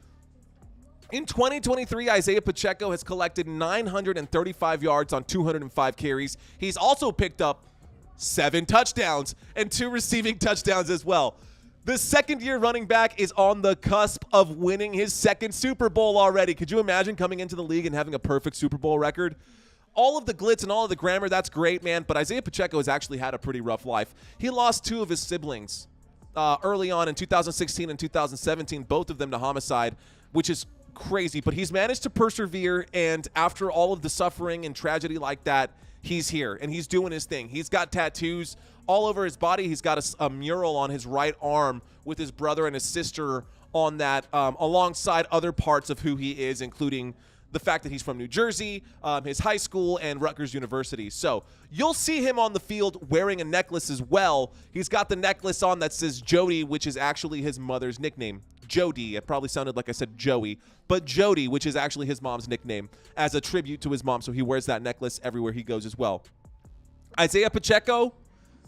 In 2023, Isaiah Pacheco has collected 935 yards on 205 carries. He's also picked up 7 touchdowns and 2 receiving touchdowns as well. The second-year running back is on the cusp of winning his second Super Bowl already. Could you imagine coming into the league and having a perfect Super Bowl record? All of the glitz and all of the grammar, that's great, man, but Isaiah Pacheco has actually had a pretty rough life. He lost 2 of his siblings early on in 2016 and 2017, both of them to homicide, which is crazy. But he's managed to persevere, and after all of the suffering and tragedy like that, he's here, and he's doing his thing. He's got tattoos all over his body. He's got a mural on his right arm with his brother and his sister on that, alongside other parts of who he is, including the fact that he's from New Jersey, his high school, and Rutgers University. So you'll see him on the field wearing a necklace as well. He's got the necklace on that says Jody, which is actually his mother's nickname. Jody. It probably sounded like I said Joey, but Jody, which is actually his mom's nickname, as a tribute to his mom. So he wears that necklace everywhere he goes as well. Isaiah Pacheco,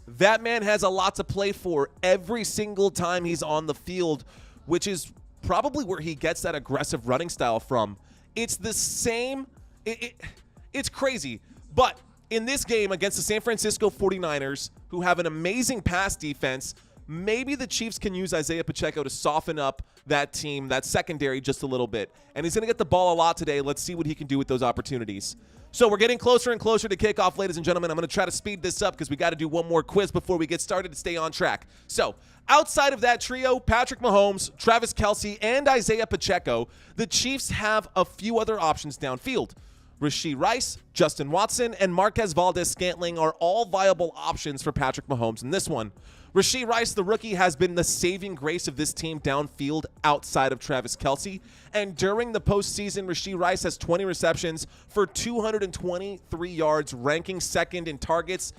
that man has a lot to play for every single time he's on the field, which is probably where he gets that aggressive running style from. It's the same. It's crazy. But in this game against the San Francisco 49ers, who have an amazing pass defense, maybe the Chiefs can use Isaiah Pacheco to soften up that team, that secondary, just a little bit. And he's going to get the ball a lot today. Let's see what he can do with those opportunities. So we're getting closer and closer to kickoff, ladies and gentlemen. I'm going to try to speed this up because we got to do one more quiz before we get started to stay on track. So outside of that trio, Patrick Mahomes, Travis Kelce, and Isaiah Pacheco, the Chiefs have a few other options downfield. Rashee Rice, Justin Watson, and Marquez Valdes-Scantling are all viable options for Patrick Mahomes in this one. Rashee Rice, the rookie, has been the saving grace of this team downfield outside of Travis Kelce. And during the postseason, Rashee Rice has 20 receptions for 223 yards, ranking second in targets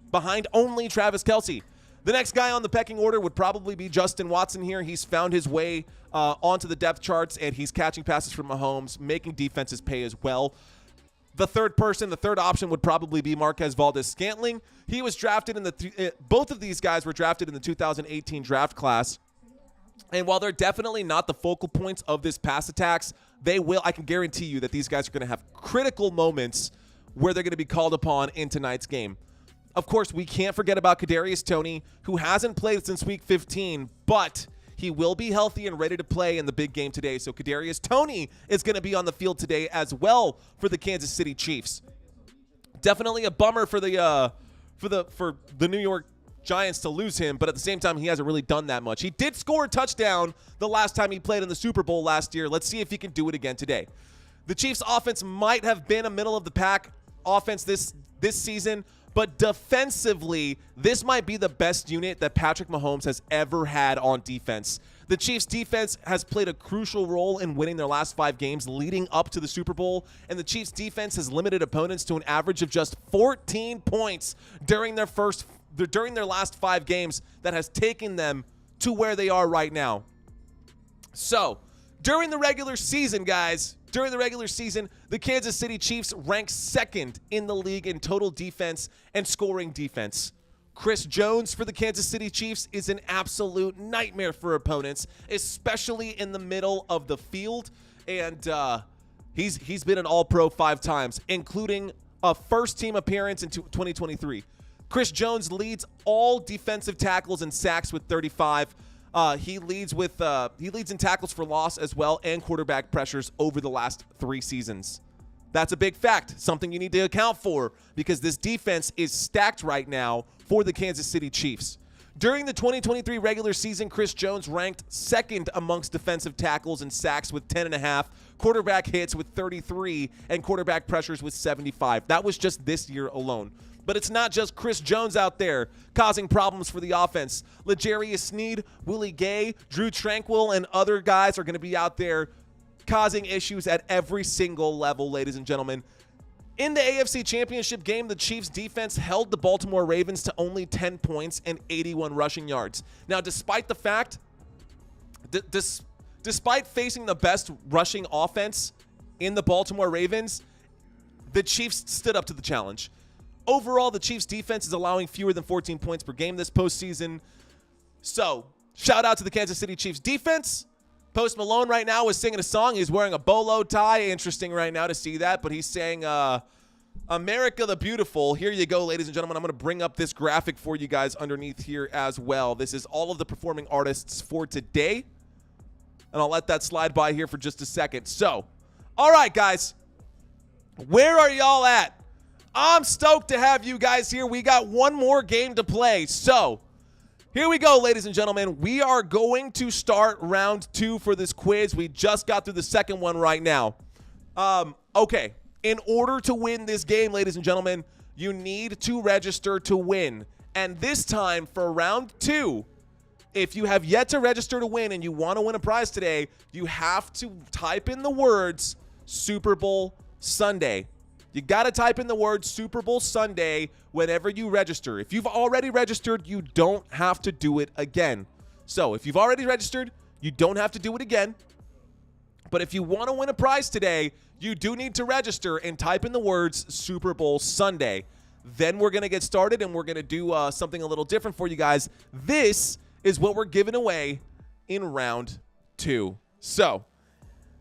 behind only Travis Kelce. The next guy on the pecking order would probably be Justin Watson here. He's found his way onto the depth charts, and he's catching passes from Mahomes, making defenses pay as well. The third option would probably be Marquez Valdes-Scantling. He was drafted in both of these guys were drafted in the 2018 draft class. And while they're definitely not the focal points of this pass attacks, I can guarantee you that these guys are going to have critical moments where they're going to be called upon in tonight's game. Of course, we can't forget about Kadarius Toney, who hasn't played since week 15, but he will be healthy and ready to play in the big game today. So Kadarius Toney is going to be on the field today as well for the Kansas City Chiefs. Definitely a bummer for the New York Giants to lose him, but at the same time, he hasn't really done that much. He did score a touchdown the last time he played in the Super Bowl last year. Let's see if he can do it again today. The Chiefs' offense might have been a middle-of-the-pack offense this season, but defensively, this might be the best unit that Patrick Mahomes has ever had on defense. The Chiefs' defense has played a crucial role in winning their last 5 games leading up to the Super Bowl, and the Chiefs' defense has limited opponents to an average of just 14 points during their last 5 games that has taken them to where they are right now. So, during the regular season, guys, the Kansas City Chiefs ranked 2nd in the league in total defense and scoring defense. Chris Jones for the Kansas City Chiefs is an absolute nightmare for opponents, especially in the middle of the field. And he's been an All-Pro 5 times, including a first-team appearance in 2023. Chris Jones leads all defensive tackles and sacks with 35. He leads in tackles for loss as well and quarterback pressures over the last 3 seasons. That's a big fact, something you need to account for because this defense is stacked right now for the Kansas City Chiefs. During the 2023 regular season, Chris Jones ranked 2nd amongst defensive tackles and sacks with 10.5, quarterback hits with 33, and quarterback pressures with 75. That was just this year alone. But it's not just Chris Jones out there causing problems for the offense. L'Jarius Sneed, Willie Gay, Drew Tranquill, and other guys are going to be out there causing issues at every single level, ladies and gentlemen. In the AFC Championship game, the Chiefs' defense held the Baltimore Ravens to only 10 points and 81 rushing yards. Now, despite the fact, despite facing the best rushing offense in the Baltimore Ravens, the Chiefs stood up to the challenge. Overall, the Chiefs' defense is allowing fewer than 14 points per game this postseason. So, shout out to the Kansas City Chiefs defense. Post Malone right now is singing a song. He's wearing a bolo tie. Interesting right now to see that, but he's saying, America the Beautiful. Here you go, ladies and gentlemen. I'm going to bring up this graphic for you guys underneath here as well. This is all of the performing artists for today, and I'll let that slide by here for just a second. So, all right, guys, where are y'all at? I'm stoked to have you guys here. We got one more game to play. So, here we go, ladies and gentlemen. We are going to start round 2 for this quiz. We just got through the second one right now. Okay. In order to win this game, ladies and gentlemen, you need to register to win. And this time for round 2, if you have yet to register to win and you want to win a prize today, you have to type in the words Super Bowl Sunday. You got to type in the word Super Bowl Sunday whenever you register. If you've already registered, you don't have to do it again. So if you've already registered, you don't have to do it again. But if you want to win a prize today, you do need to register and type in the words Super Bowl Sunday. Then we're going to get started and we're going to do something a little different for you guys. This is what we're giving away in round 2. So,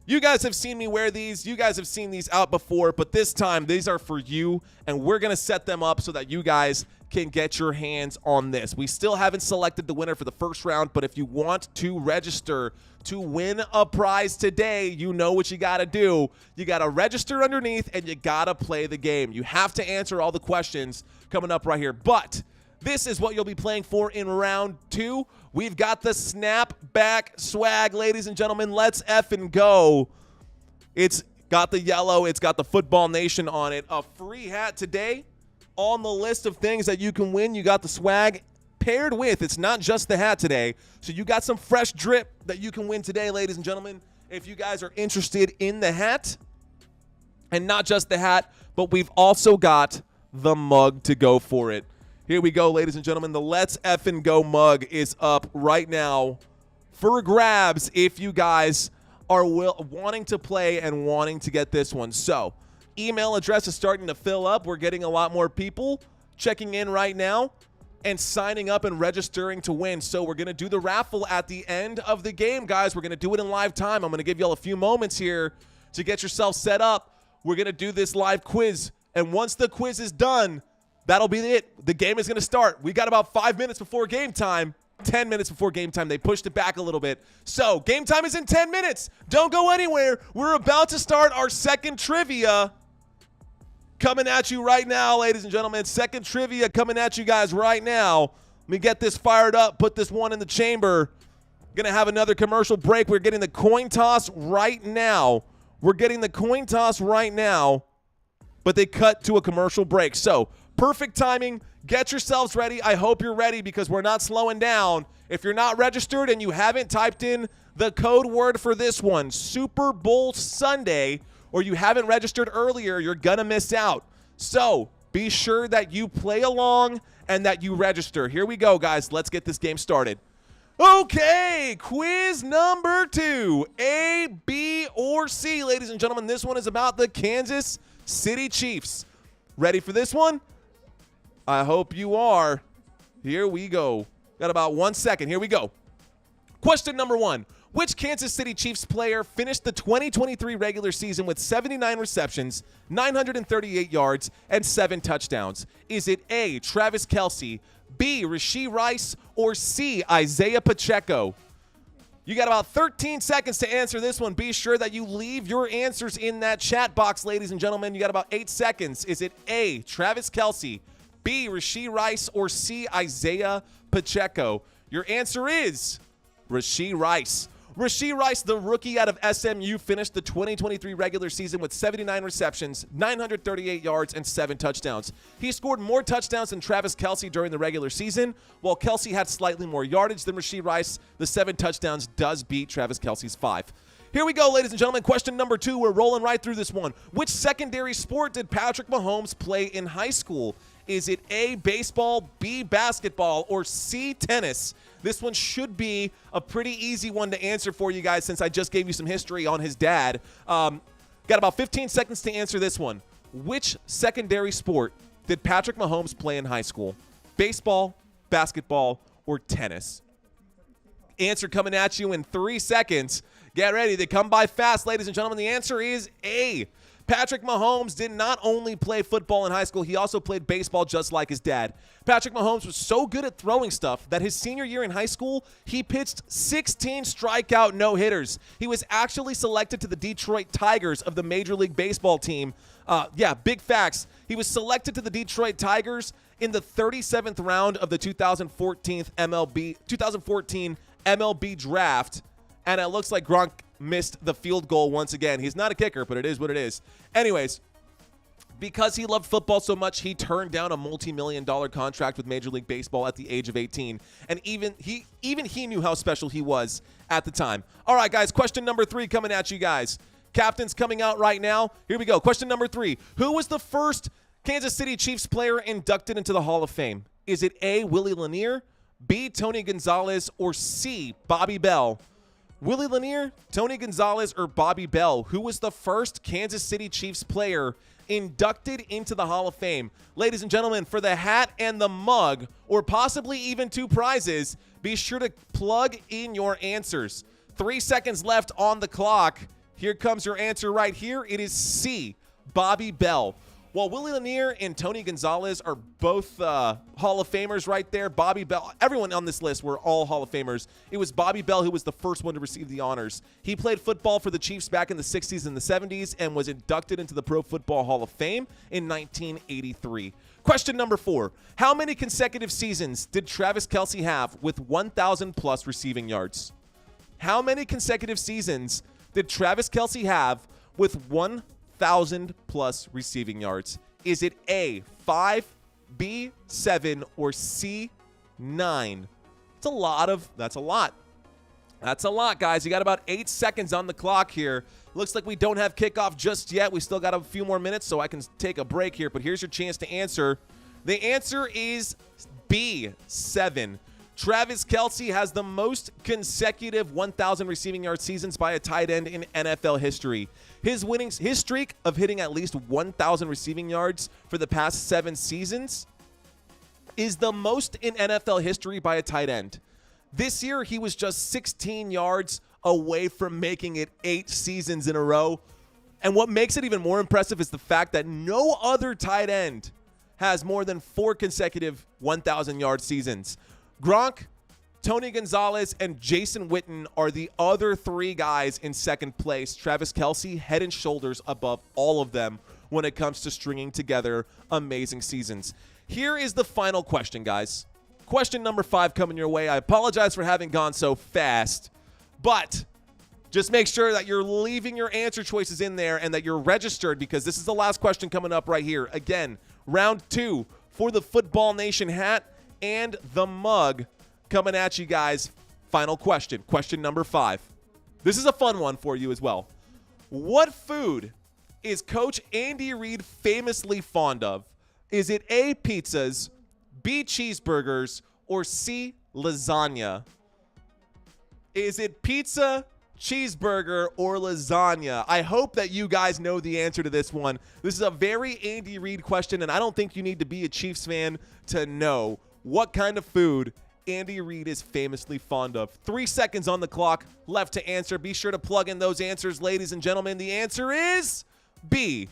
you guys have seen me wear these. You guys have seen these out before, but this time these are for you, and we're going to set them up so that you guys can get your hands on this. We still haven't selected the winner for the first round, but if you want to register to win a prize today, you know what you got to do. You got to register underneath, and you got to play the game. You have to answer all the questions coming up right here, but this is what you'll be playing for in round 2. We've got the snapback swag, ladies and gentlemen. Let's effing go. It's got the yellow. It's got the Football Nation on it. A free hat today on the list of things that you can win. You got the swag paired with. It's not just the hat today. So you got some fresh drip that you can win today, ladies and gentlemen. If you guys are interested in the hat, and not just the hat, but we've also got the mug to go for it. Here we go, ladies and gentlemen. The Let's Effin' Go mug is up right now for grabs if you guys are wanting to play and wanting to get this one. So, email address is starting to fill up. We're getting a lot more people checking in right now. and signing up and registering to win. So we're going to do the raffle at the end of the game, guys. We're going to do it in live time. I'm going to give you all a few moments here to get yourself set up. We're going to do this live quiz. And once the quiz is done, that'll be it. The game is going to start. We got about 5 minutes before game time. 10 minutes before game time. They pushed it back a little bit. So game time is in 10 minutes. Don't go anywhere. We're about to start our second trivia. Coming at you right now, ladies and gentlemen. Second trivia coming at you guys right now. Let me get this fired up. Put this one in the chamber. Going to have another commercial break. We're getting the coin toss right now. We're getting the coin toss right now. But they cut to a commercial break. So perfect timing. Get yourselves ready. I hope you're ready because we're not slowing down. If you're not registered and you haven't typed in the code word for this one, Super Bowl Sunday, or you haven't registered earlier, you're going to miss out. So be sure that you play along and that you register. Here we go, guys. Let's get this game started. Okay, quiz number 2, A, B, or C. Ladies and gentlemen, this one is about the Kansas City Chiefs. Ready for this one? I hope you are. Here we go. Got about 1 second. Here we go. Question number 1. Which Kansas City Chiefs player finished the 2023 regular season with 79 receptions, 938 yards, and 7 touchdowns? Is it A, Travis Kelce, B, Rashee Rice, or C, Isaiah Pacheco? You got about 13 seconds to answer this one. Be sure that you leave your answers in that chat box, ladies and gentlemen. You got about 8 seconds. Is it A, Travis Kelce, B, Rashee Rice, or C, Isaiah Pacheco? Your answer is Rashee Rice. Rashee Rice, the rookie out of SMU, finished the 2023 regular season with 79 receptions, 938 yards, and 7 touchdowns. He scored more touchdowns than Travis Kelce during the regular season. While Kelce had slightly more yardage than Rashee Rice, the 7 touchdowns does beat Travis Kelce's 5. Here we go, ladies and gentlemen. Question number 2. We're rolling right through this one. Which secondary sport did Patrick Mahomes play in high school? Is it A, baseball, B, basketball, or C, tennis? This one should be a pretty easy one to answer for you guys since I just gave you some history on his dad. Got about 15 seconds to answer this one. Which secondary sport did Patrick Mahomes play in high school? Baseball, basketball, or tennis? Answer coming at you in 3 seconds. Get ready. They come by fast, ladies and gentlemen. The answer is A. Patrick Mahomes did not only play football in high school, he also played baseball just like his dad. Patrick Mahomes was so good at throwing stuff that his senior year in high school, he pitched 16 strikeout no-hitters. He was actually selected to the Detroit Tigers of the Major League Baseball team. Big facts. He was selected to the Detroit Tigers in the 37th round of the 2014 MLB draft. And it looks like Gronk missed the field goal once again. He's not a kicker, but it is what it is. Anyways, because he loved football so much, he turned down a multi-million-dollar contract with Major League Baseball at the age of 18. And even he knew how special he was at the time. All right, guys, question number 3 coming at you guys. Captain's coming out right now. Here we go. Question number 3. Who was the first Kansas City Chiefs player inducted into the Hall of Fame? Is it A, Willie Lanier, B, Tony Gonzalez, or C, Bobby Bell? Willie Lanier, Tony Gonzalez, or Bobby Bell? Who was the first Kansas City Chiefs player inducted into the Hall of Fame? Ladies and gentlemen, for the hat and the mug, or possibly even 2 prizes, be sure to plug in your answers. 3 seconds left on the clock. Here comes your answer right here. It is C, Bobby Bell. While Willie Lanier and Tony Gonzalez are both Hall of Famers right there, Bobby Bell, everyone on this list were all Hall of Famers. It was Bobby Bell who was the first one to receive the honors. He played football for the Chiefs back in the 60s and the 70s and was inducted into the Pro Football Hall of Fame in 1983. Question number 4. How many consecutive seasons did Travis Kelce have with 1,000-plus receiving yards? How many consecutive seasons did Travis Kelce have with 1,000-plus receiving yards? Is it A, 5, B, 7, or C, 9? That's a lot. That's a lot, guys. You got about 8 seconds on the clock here. Looks like we don't have kickoff just yet. We still got a few more minutes, so I can take a break here. But here's your chance to answer. The answer is B, 7. Travis Kelce has the most consecutive 1,000 receiving yard seasons by a tight end in NFL history. His streak of hitting at least 1,000 receiving yards for the past 7 seasons is the most in NFL history by a tight end. This year, he was just 16 yards away from making it 8 seasons in a row. And what makes it even more impressive is the fact that no other tight end has more than 4 consecutive 1,000-yard seasons. Gronk, Tony Gonzalez, and Jason Witten are the other 3 guys in second place. Travis Kelce, head and shoulders above all of them when it comes to stringing together amazing seasons. Here is the final question, guys. Question number 5 coming your way. I apologize for having gone so fast, but just make sure that you're leaving your answer choices in there and that you're registered, because this is the last question coming up right here. Again, round 2 for the Football Nation hat and the mug coming at you guys. Final question. Question number 5. This is a fun one for you as well. What food is Coach Andy Reid famously fond of? Is it A, pizzas, B, cheeseburgers, or C, lasagna? Is it pizza, cheeseburger, or lasagna? I hope that you guys know the answer to this one. This is a very Andy Reid question, and I don't think you need to be a Chiefs fan to know what kind of food Andy Reid is famously fond of. 3 seconds on the clock left to answer. Be sure to plug in those answers, ladies and gentlemen. The answer is B,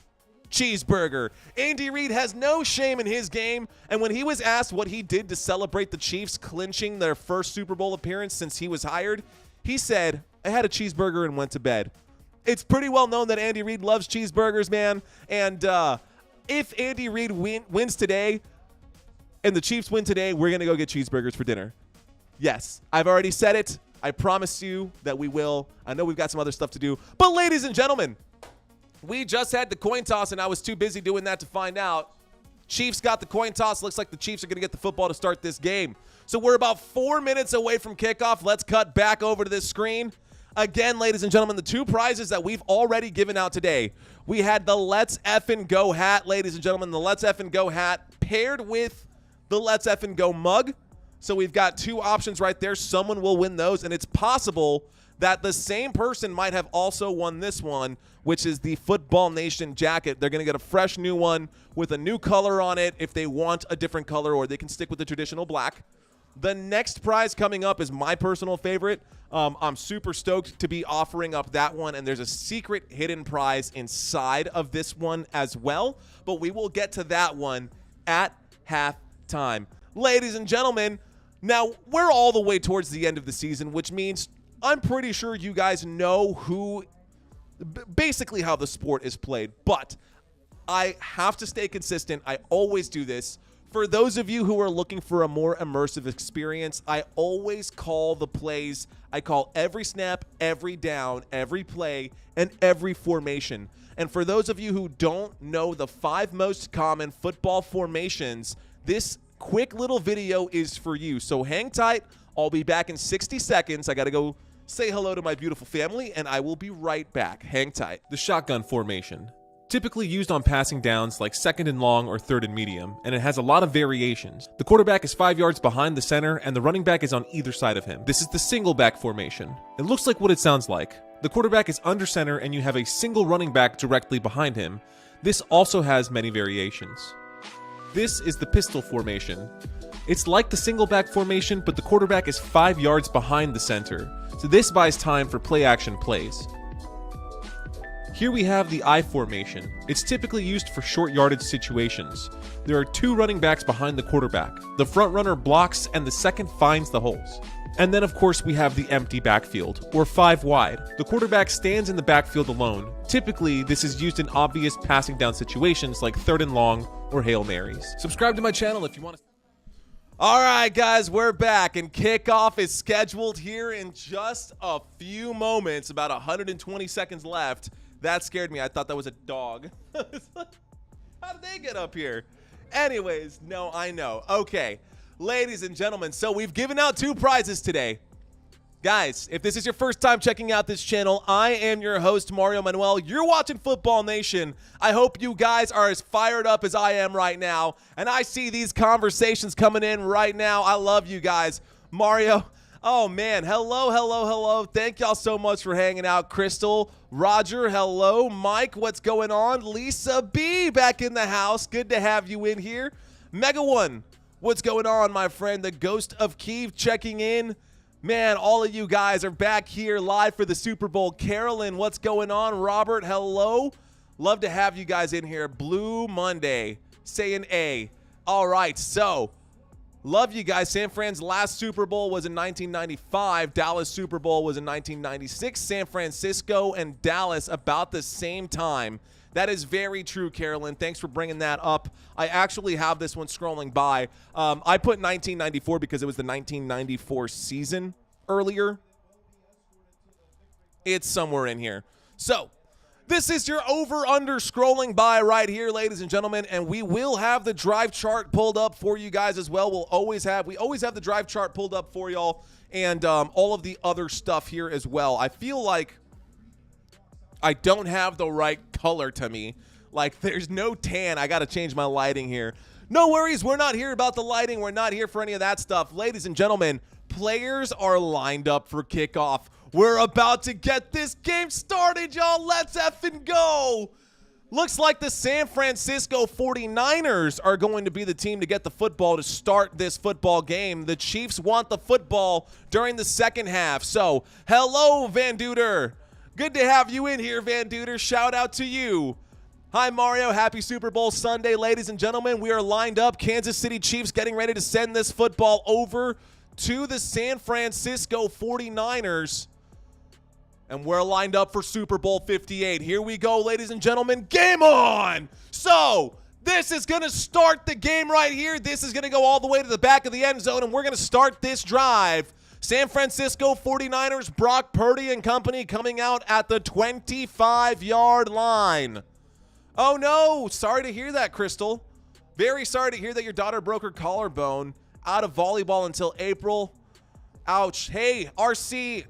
cheeseburger. Andy Reid has no shame in his game, and when he was asked what he did to celebrate the Chiefs clinching their first Super Bowl appearance since he was hired, he said, "I had a cheeseburger and went to bed." It's pretty well known that Andy Reid loves cheeseburgers, man, and if Andy Reid wins today and the Chiefs win today, we're going to go get cheeseburgers for dinner. Yes, I've already said it. I promise you that we will. I know we've got some other stuff to do, but ladies and gentlemen, we just had the coin toss, and I was too busy doing that to find out. Chiefs got the coin toss. Looks like the Chiefs are going to get the football to start this game. So we're about 4 minutes away from kickoff. Let's cut back over to this screen. Again, ladies and gentlemen, the 2 prizes that we've already given out today. We had the Let's Effin' Go hat, ladies and gentlemen. The Let's Effin' Go hat paired with the Let's Effin' Go mug. So we've got 2 options right there. Someone will win those, and it's possible that the same person might have also won this one, which is the Football Nation jacket. They're going to get a fresh new one with a new color on it if they want a different color, or they can stick with the traditional black. The next prize coming up is my personal favorite. I'm super stoked to be offering up that one, and there's a secret hidden prize inside of this one as well, but we will get to that one at halftime. Ladies and gentlemen, now we're all the way towards the end of the season, which means I'm pretty sure you guys know basically how the sport is played, but I have to stay consistent. I always do this. For those of you who are looking for a more immersive experience, I always call the plays. I call every snap, every down, every play, and every formation. And for those of you who don't know the 5 most common football formations, this quick little video is for you. So hang tight. I'll be back in 60 seconds. I got to go say hello to my beautiful family, and I will be right back. Hang tight. The shotgun formation. Typically used on passing downs like 2nd and long or 3rd and medium, and it has a lot of variations. The quarterback is 5 yards behind the center, and the running back is on either side of him. This is the single back formation. It looks like what it sounds like. The quarterback is under center, and you have a single running back directly behind him. This also has many variations. This is the pistol formation. It's like the single back formation, but the quarterback is 5 yards behind the center, so this buys time for play action plays. Here we have the I formation. It's typically used for short yardage situations. There are 2 running backs behind the quarterback. The front runner blocks and the second finds the holes. And then of course we have the empty backfield, or 5 wide. The quarterback stands in the backfield alone. Typically this is used in obvious passing down situations like 3rd and long or Hail Marys. Subscribe to my channel if you want to. All right, guys, we're back, and kickoff is scheduled here in just a few moments, about 120 seconds left. That scared me. I thought that was a dog. How did they get up here? Anyways, no, I know. Okay, ladies and gentlemen, so we've given out 2 prizes today. Guys, if this is your first time checking out this channel, I am your host, Mario Manuel. You're watching Football Nation. I hope you guys are as fired up as I am right now, and I see these conversations coming in right now. I love you guys. Mario, oh man, hello, hello, hello. Thank y'all so much for hanging out. Crystal, Roger, hello. Mike, what's going on? Lisa B back in the house. Good to have you in here. Mega One, What's going on, my friend? The Ghost of Kiev checking in. Man, all of you guys are back here live for the Super Bowl. Carolyn, what's going on? Robert, hello. Love to have you guys in here. Blue Monday, saying A. All right, so love you guys. San Fran's last Super Bowl was in 1995. Dallas Super Bowl was in 1996. San Francisco and Dallas about the same time. That is very true, Carolyn. Thanks for bringing that up. I actually have this one scrolling by. I put 1994 because it was the 1994 season earlier. It's somewhere in here. So this is your over-under scrolling by right here, ladies and gentlemen, and we will have the drive chart pulled up for you guys as well. We always have the drive chart pulled up for y'all, and all of the other stuff here as well. I feel like I don't have the right color to me. Like, there's no tan. I got to change my lighting here. No worries. We're not here about the lighting. We're not here for any of that stuff. Ladies and gentlemen, players are lined up for kickoff. We're about to get this game started, y'all. Let's effing go. Looks like the San Francisco 49ers are going to be the team to get the football to start this football game. The Chiefs want the football during the second half. So, hello, Van Duder. Good to have you in here, Van Duder. Shout out to you. Hi, Mario. Happy Super Bowl Sunday, ladies and gentlemen. We are lined up. Kansas City Chiefs getting ready to send this football over to the San Francisco 49ers. And we're lined up for Super Bowl 58. Here we go, ladies and gentlemen. Game on! So, this is going to start the game right here. This is going to go all the way to the back of the end zone, and we're going to start this drive. San Francisco 49ers, Brock Purdy and company coming out at the 25-yard line. Oh, no. Sorry to hear that, Crystal. Very sorry to hear that your daughter broke her collarbone. Out of volleyball until April. Ouch. Hey, R2RC,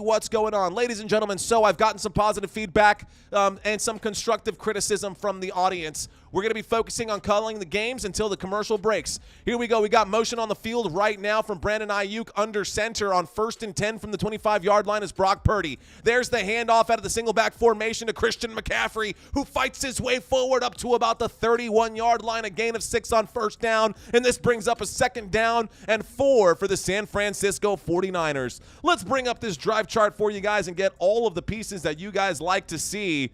what's going on? Ladies and gentlemen, so I've gotten some positive feedback and some constructive criticism from the audience. We're going to be focusing on calling the games until the commercial breaks. Here we go. We got motion on the field right now from Brandon Aiyuk under center on 1st and 10 from the 25-yard line is Brock Purdy. There's the handoff out of the single back formation to Christian McCaffrey, who fights his way forward up to about the 31-yard line, a gain of 6 on first down, and this brings up a 2nd down and 4 for the San Francisco 49ers. Let's bring up this drive chart for you guys and get all of the pieces that you guys like to see.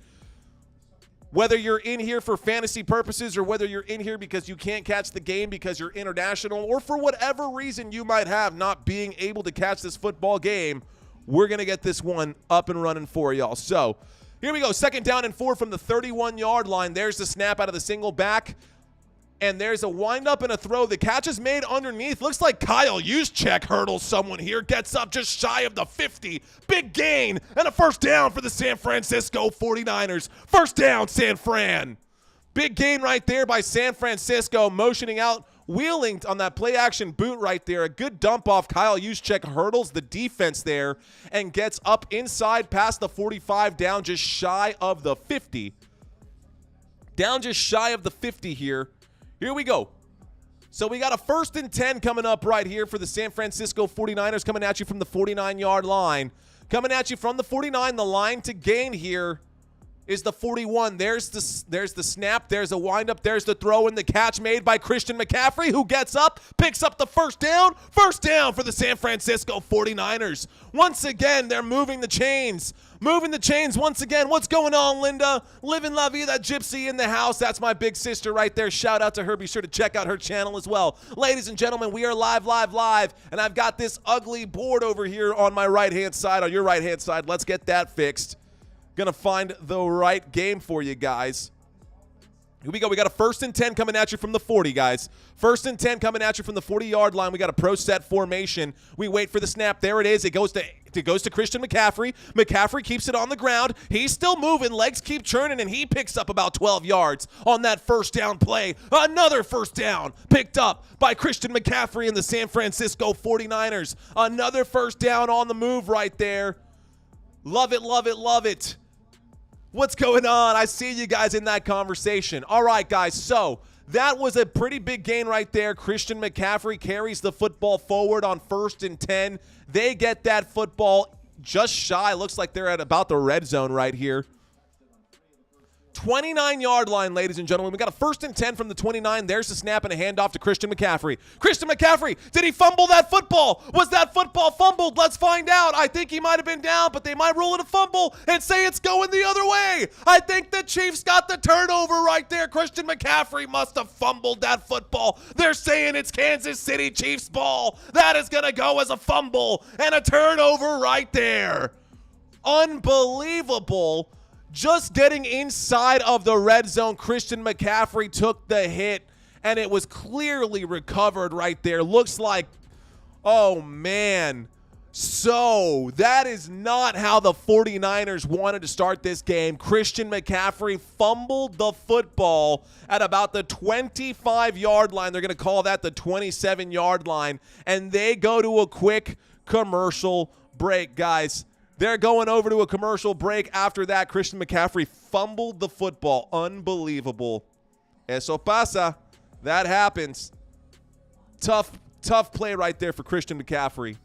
Whether you're in here for fantasy purposes or whether you're in here because you can't catch the game because you're international or for whatever reason you might have not being able to catch this football game, we're going to get this one up and running for y'all. So here we go. 2nd down and 4 from the 31-yard line. There's the snap out of the single back. And there's a windup and a throw. The catch is made underneath. Looks like Kyle Juszczyk hurdles someone here. Gets up just shy of the 50. Big gain and a 1st down for the San Francisco 49ers. 1st down, San Fran. Big gain right there by San Francisco. Motioning out, wheeling on that play action boot right there. A good dump off. Kyle Juszczyk hurdles the defense there and gets up inside past the 45, down just shy of the 50. Down just shy of the 50 here. Here we go. So we got a 1st and 10 coming up right here for the San Francisco 49ers, coming at you from the 49-yard line. Coming at you from the 49, the line to gain here is the 41. There's the snap, there's a windup, there's the throw, and the catch made by Christian McCaffrey, who gets up, picks up the 1st down. 1st down for the San Francisco 49ers. Once again, they're moving the chains. Moving the chains once again. What's going on, Linda? Living La Vida Gypsy in the house. That's my big sister right there. Shout out to her. Be sure to check out her channel as well. Ladies and gentlemen, we are live, and I've got this ugly board over here on my right-hand side, on your right-hand side. Let's get that fixed. Gonna find the right game for you guys. Here we go. We got a 1st and 10 coming at you from the 40, guys. 1st and 10 coming at you from the 40-yard line. We got a pro set formation. We wait for the snap. There it is. It goes to Christian McCaffrey. McCaffrey keeps it on the ground. He's still moving. Legs keep churning, and he picks up about 12 yards on that 1st down play. Another 1st down picked up by Christian McCaffrey and the San Francisco 49ers. Another 1st down on the move right there. Love it, love it, love it. What's going on? I see you guys in that conversation. All right, guys, so that was a pretty big gain right there. Christian McCaffrey carries the football forward on 1st and 10. They get that football just shy. Looks like they're at about the red zone right here. 29-yard line, ladies and gentlemen. We got a 1st and 10 from the 29. There's the snap and a handoff to Christian McCaffrey. Christian McCaffrey, did he fumble that football? Was that football fumbled? Let's find out. I think he might have been down, but they might rule it a fumble and say it's going the other way. I think the Chiefs got the turnover right there. Christian McCaffrey must have fumbled that football. They're saying it's Kansas City Chiefs ball. That is going to go as a fumble and a turnover right there. Unbelievable. Just getting inside of the red zone, Christian McCaffrey took the hit, and it was clearly recovered right there. Looks like, oh, man. So that is not how the 49ers wanted to start this game. Christian McCaffrey fumbled the football at about the 25-yard line. They're going to call that the 27-yard line, and they go to a quick commercial break, guys. They're going over to a commercial break. After that, Christian McCaffrey fumbled the football. Unbelievable. Eso pasa. That happens. Tough play right there for Christian McCaffrey.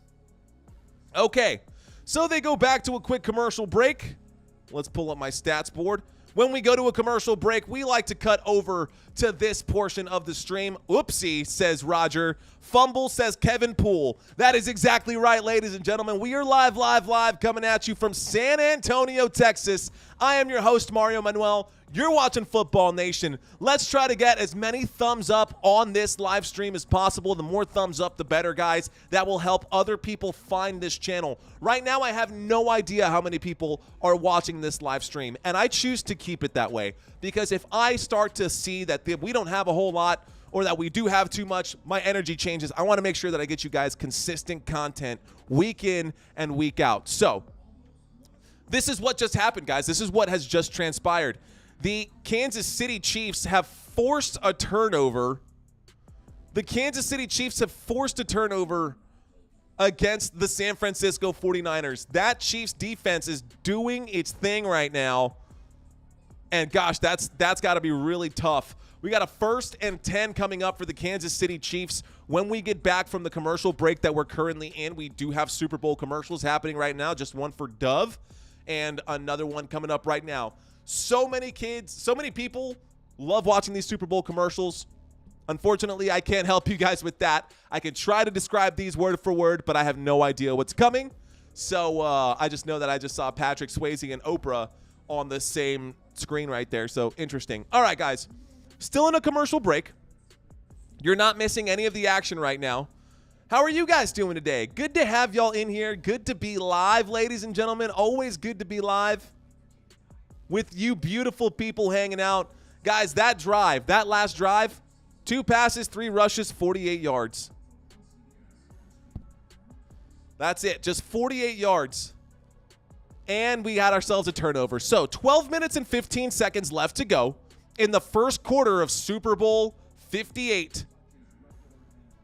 Okay, so they go back to a quick commercial break. Let's pull up my stats board. When we go to a commercial break, we like to cut over to this portion of the stream. Oopsie, says Roger. Fumble, says Kevin Poole. That is exactly right, ladies and gentlemen. We are live, coming at you from San Antonio, Texas. I am your host, Mario Manuel. You're watching Football Nation. Let's try to get as many thumbs up on this live stream as possible. The more thumbs up, the better, guys. That will help other people find this channel. Right now, I have no idea how many people are watching this live stream, and I choose to keep it that way because if I start to see that we don't have a whole lot or that we do have too much, my energy changes. I want to make sure that I get you guys consistent content week in and week out. So this is what just happened, guys. This is what has just transpired. The Kansas City Chiefs have forced a turnover. The Kansas City Chiefs have forced a turnover against the San Francisco 49ers. That Chiefs defense is doing its thing right now. And gosh, that's got to be really tough. We got a 1st and 10 coming up for the Kansas City Chiefs. When we get back from the commercial break that we're currently in, we do have Super Bowl commercials happening right now. Just one for Dove and another one coming up right now. So many kids, so many people love watching these Super Bowl commercials. Unfortunately, I can't help you guys with that. I can try to describe these word for word, but I have no idea what's coming. So I just know that I just saw Patrick Swayze and Oprah on the same screen right there. So interesting. All right, guys. Still in a commercial break. You're not missing any of the action right now. How are you guys doing today? Good to have y'all in here. Good to be live, ladies and gentlemen. Always good to be live with you beautiful people hanging out. Guys, that last drive, 2 passes, 3 rushes, 48 yards. That's it, just 48 yards. And we had ourselves a turnover. So 12 minutes and 15 seconds left to go in the first quarter of Super Bowl 58.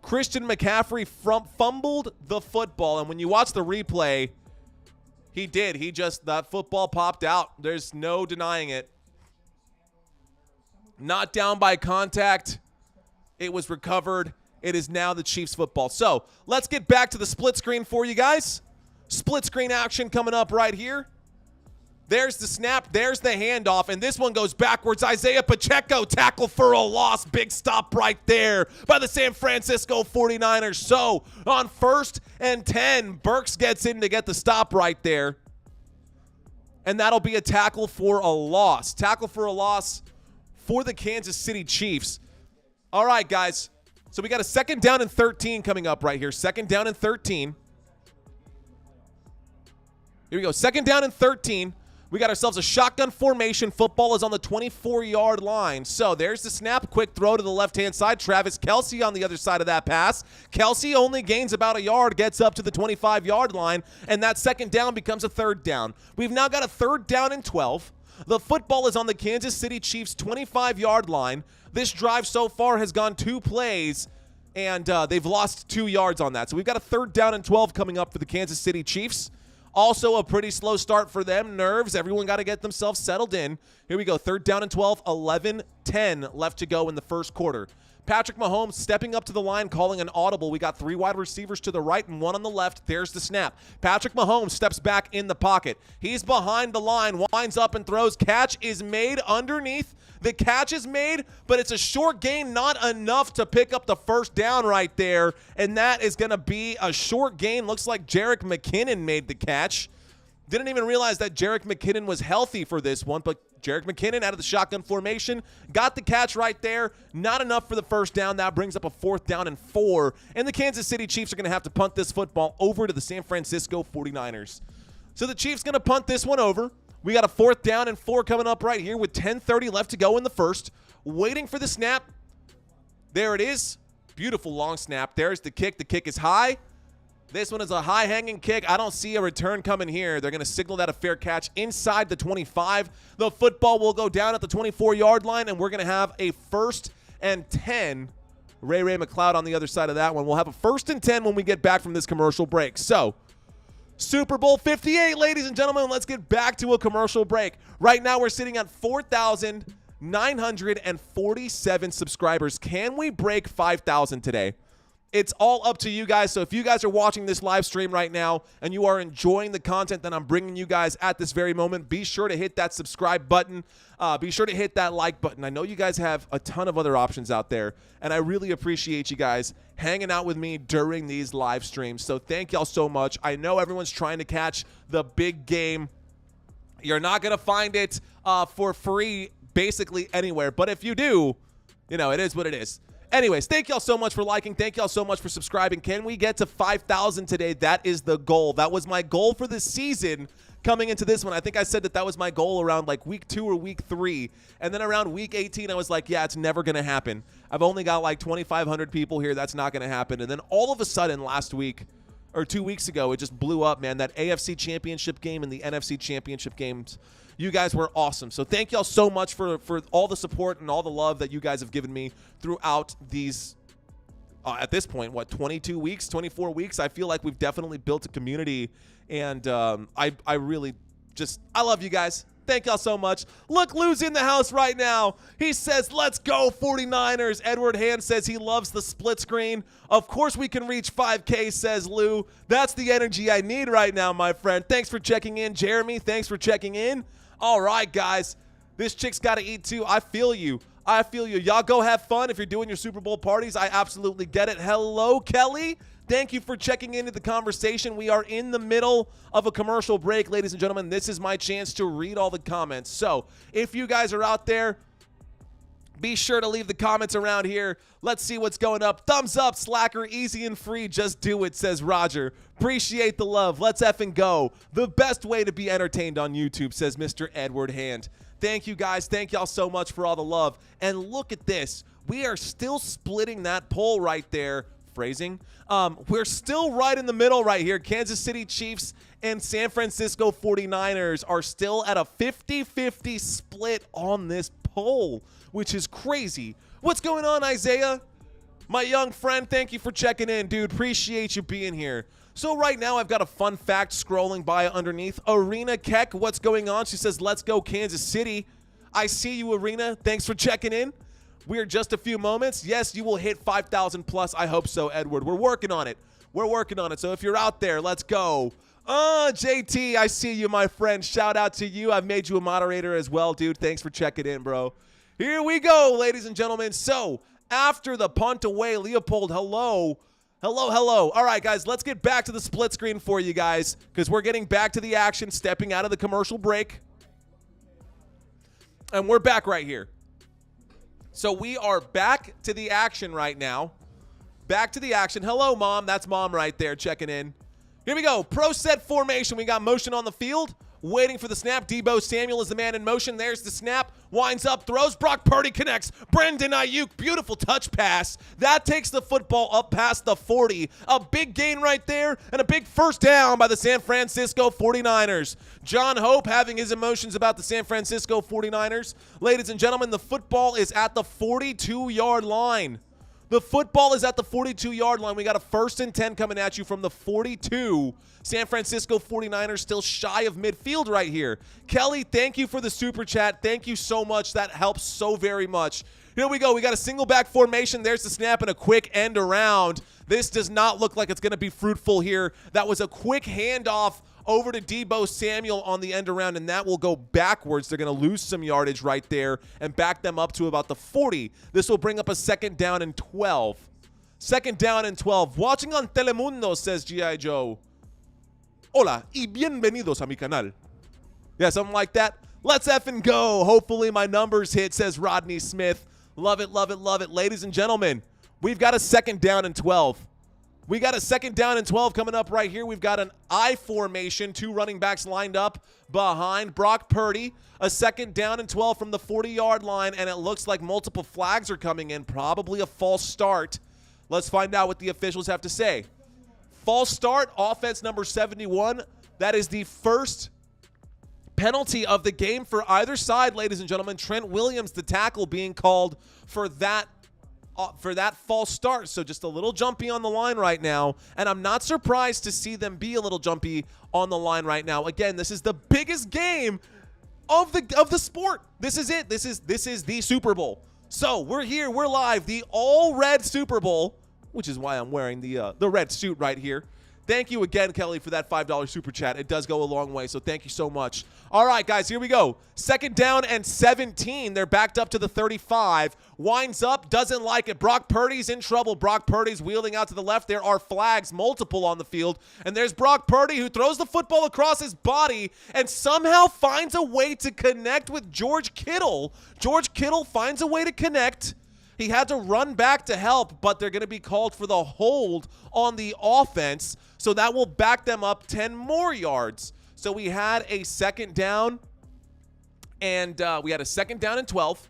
Christian McCaffrey fumbled the football. And when you watch the replay, he did. That football popped out. There's no denying it. Not down by contact. It was recovered. It is now the Chiefs football. So let's get back to the split screen for you guys. Split screen action coming up right here. There's the snap. There's the handoff. And this one goes backwards. Isaiah Pacheco, tackle for a loss. Big stop right there by the San Francisco 49ers. So on 1st and 10, Burks gets in to get the stop right there. And that'll be a tackle for a loss. Tackle for a loss for the Kansas City Chiefs. All right, guys. So we got a 2nd down and 13 coming up right here. 2nd down and 13. Here we go. 2nd down and 13. We got ourselves a shotgun formation. Football is on the 24-yard line. So there's the snap. Quick throw to the left-hand side. Travis Kelce on the other side of that pass. Kelce only gains about a yard, gets up to the 25-yard line, and that 2nd down becomes a 3rd down. We've now got a 3rd down and 12. The football is on the Kansas City Chiefs' 25-yard line. This drive so far has gone 2 plays, and they've lost 2 yards on that. So we've got a 3rd down and 12 coming up for the Kansas City Chiefs. Also a pretty slow start for them. Nerves. Everyone got to get themselves settled in. Here we go. 3rd down and 12. 11-10 10 left to go in the first quarter. Patrick Mahomes stepping up to the line, calling an audible. We got 3 wide receivers to the right and 1 on the left. There's the snap. Patrick Mahomes steps back in the pocket. He's behind the line, winds up and throws. Catch is made underneath. The catch is made, but it's a short gain, not enough to pick up the first down right there. And that is going to be a short gain. Looks like Jerick McKinnon made the catch. Didn't even realize that Jerick McKinnon was healthy for this one, but Jerick McKinnon out of the shotgun formation got the catch right there. Not enough for the first down. That brings up a 4th down and 4. And the Kansas City Chiefs are going to have to punt this football over to the San Francisco 49ers. So the Chiefs going to punt this one over. We got a 4th down and 4 coming up right here with 10:30 left to go in the first. Waiting for the snap. There it is. Beautiful long snap. There's the kick. The kick is high. This one is a high-hanging kick. I don't see a return coming here. They're going to signal that a fair catch inside the 25. The football will go down at the 24-yard line, and we're going to have a 1st and 10. Ray McLeod on the other side of that one. We'll have a 1st and 10 when we get back from this commercial break. So, Super Bowl 58, ladies and gentlemen. Let's get back to a commercial break. Right now, we're sitting at 4,947 subscribers. Can we break 5,000 today? It's all up to you guys. So if you guys are watching this live stream right now and you are enjoying the content that I'm bringing you guys at this very moment, be sure to hit that subscribe button. Be sure to hit that like button. I know you guys have a ton of other options out there, and I really appreciate you guys hanging out with me during these live streams. So thank y'all so much. I know everyone's trying to catch the big game. You're not going to find it for free basically anywhere, but if you do, you know, it is what it is. Anyways, thank y'all so much for liking. Thank y'all so much for subscribing. Can we get to 5,000 today? That is the goal. That was my goal for this season coming into this one. I think I said that was my goal around like week 2 or week 3. And then around week 18, I was like, yeah, it's never going to happen. I've only got like 2,500 people here. That's not going to happen. And then all of a sudden last week or 2 weeks ago, it just blew up, man. That AFC Championship game and the NFC Championship games. You guys were awesome. So thank y'all so much for all the support and all the love that you guys have given me throughout these, at this point, what, 22 weeks, 24 weeks? I feel like we've definitely built a community, and I really just, I love you guys. Thank y'all so much. Look, Lou's in the house right now. He says, let's go 49ers. Edward Hand says he loves the split screen. Of course we can reach 5K, says Lou. That's the energy I need right now, my friend. Thanks for checking in. Jeremy, thanks for checking in. All right, guys. This chick's got to eat too. I feel you. I feel you. Y'all go have fun if you're doing your Super Bowl parties. I absolutely get it. Hello, Kelly. Thank you for checking into the conversation. We are in the middle of a commercial break, ladies and gentlemen. This is my chance to read all the comments. So if you guys are out there, be sure to leave the comments around here. Let's see what's going up. Thumbs up, Slacker. Easy and free. Just do it, says Roger. Appreciate the love. Let's effing go. The best way to be entertained on YouTube, says Mr. Edward Hand. Thank you, guys. Thank y'all so much for all the love. And look at this. We are still splitting that poll right there. Phrasing. We're still right in the middle right here. Kansas City Chiefs and San Francisco 49ers are still at a 50-50 split on this poll, which is crazy. What's going on, Isaiah? My young friend, thank you for checking in, dude. Appreciate you being here. So right now, I've got a fun fact scrolling by underneath. Arena Keck, what's going on? She says, let's go Kansas City. I see you, Arena. Thanks for checking in. We're just a few moments. Yes, you will hit 5,000 plus. I hope so, Edward. We're working on it. We're working on it. So if you're out there, let's go. JT, I see you, my friend. Shout out to you. I've made you a moderator as well, dude. Thanks for checking in, bro. Here we go, ladies and gentlemen. So after the punt away, Leopold, hello. Hello, hello. All right, guys, let's get back to the split screen for you guys because we're getting back to the action, stepping out of the commercial break. And we're back right here. So we are back to the action right now. Back to the action. Hello, Mom. That's Mom right there checking in. Here we go. Pro set formation. We got motion on the field. Waiting for the snap. Deebo Samuel is the man in motion. There's the snap. Winds up. Throws. Brock Purdy connects. Brandon Aiyuk. Beautiful touch pass. That takes the football up past the 40. A big gain right there. And a big first down by the San Francisco 49ers. John Hope having his emotions about the San Francisco 49ers. Ladies and gentlemen, the football is at the 42-yard line. The football is at the 42-yard line. We got a 1st and 10 coming at you from the 42. San Francisco 49ers still shy of midfield right here. Kelly, thank you for the super chat. Thank you so much. That helps so very much. Here we go. We got a single back formation. There's the snap and a quick end around. This does not look like it's going to be fruitful here. That was a quick handoff over to Deebo Samuel on the end around, and that will go backwards. They're going to lose some yardage right there and back them up to about the 40. This will bring up a 2nd down and 12. 2nd down and 12. Watching on Telemundo, says G.I. Joe. Hola y bienvenidos a mi canal. Yeah, something like that. Let's effing go. Hopefully my numbers hit, says Rodney Smith. Love it, love it, love it. Ladies and gentlemen, we've got a 2nd down and 12. We got a 2nd down and 12 coming up right here. We've got an I formation, 2 running backs lined up behind Brock Purdy. A 2nd down and 12 from the 40-yard line, and it looks like multiple flags are coming in, probably a false start. Let's find out what the officials have to say. False start, offense number 71. That is the first penalty of the game for either side, ladies and gentlemen. Trent Williams, the tackle, being called for that false start. So just a little jumpy on the line right now, and I'm not surprised to see them be a little jumpy on the line right now. Again, this is the biggest game of the sport. This is it. This is the Super Bowl. So we're here, we're live, the all-red Super Bowl, which is why I'm wearing the red suit right here. Thank you again, Kelly, for that $5 super chat. It does go a long way, so thank you so much. All right, guys, here we go. 2nd down and 17. They're backed up to the 35. Winds up, doesn't like it. Brock Purdy's in trouble. Brock Purdy's wheeling out to the left. There are flags, multiple on the field. And there's Brock Purdy, who throws the football across his body and somehow finds a way to connect with George Kittle. George Kittle finds a way to connect. He had to run back to help, but they're going to be called for the hold on the offense. So that will back them up 10 more yards. So we had a 2nd down, and we had a 2nd down and 12,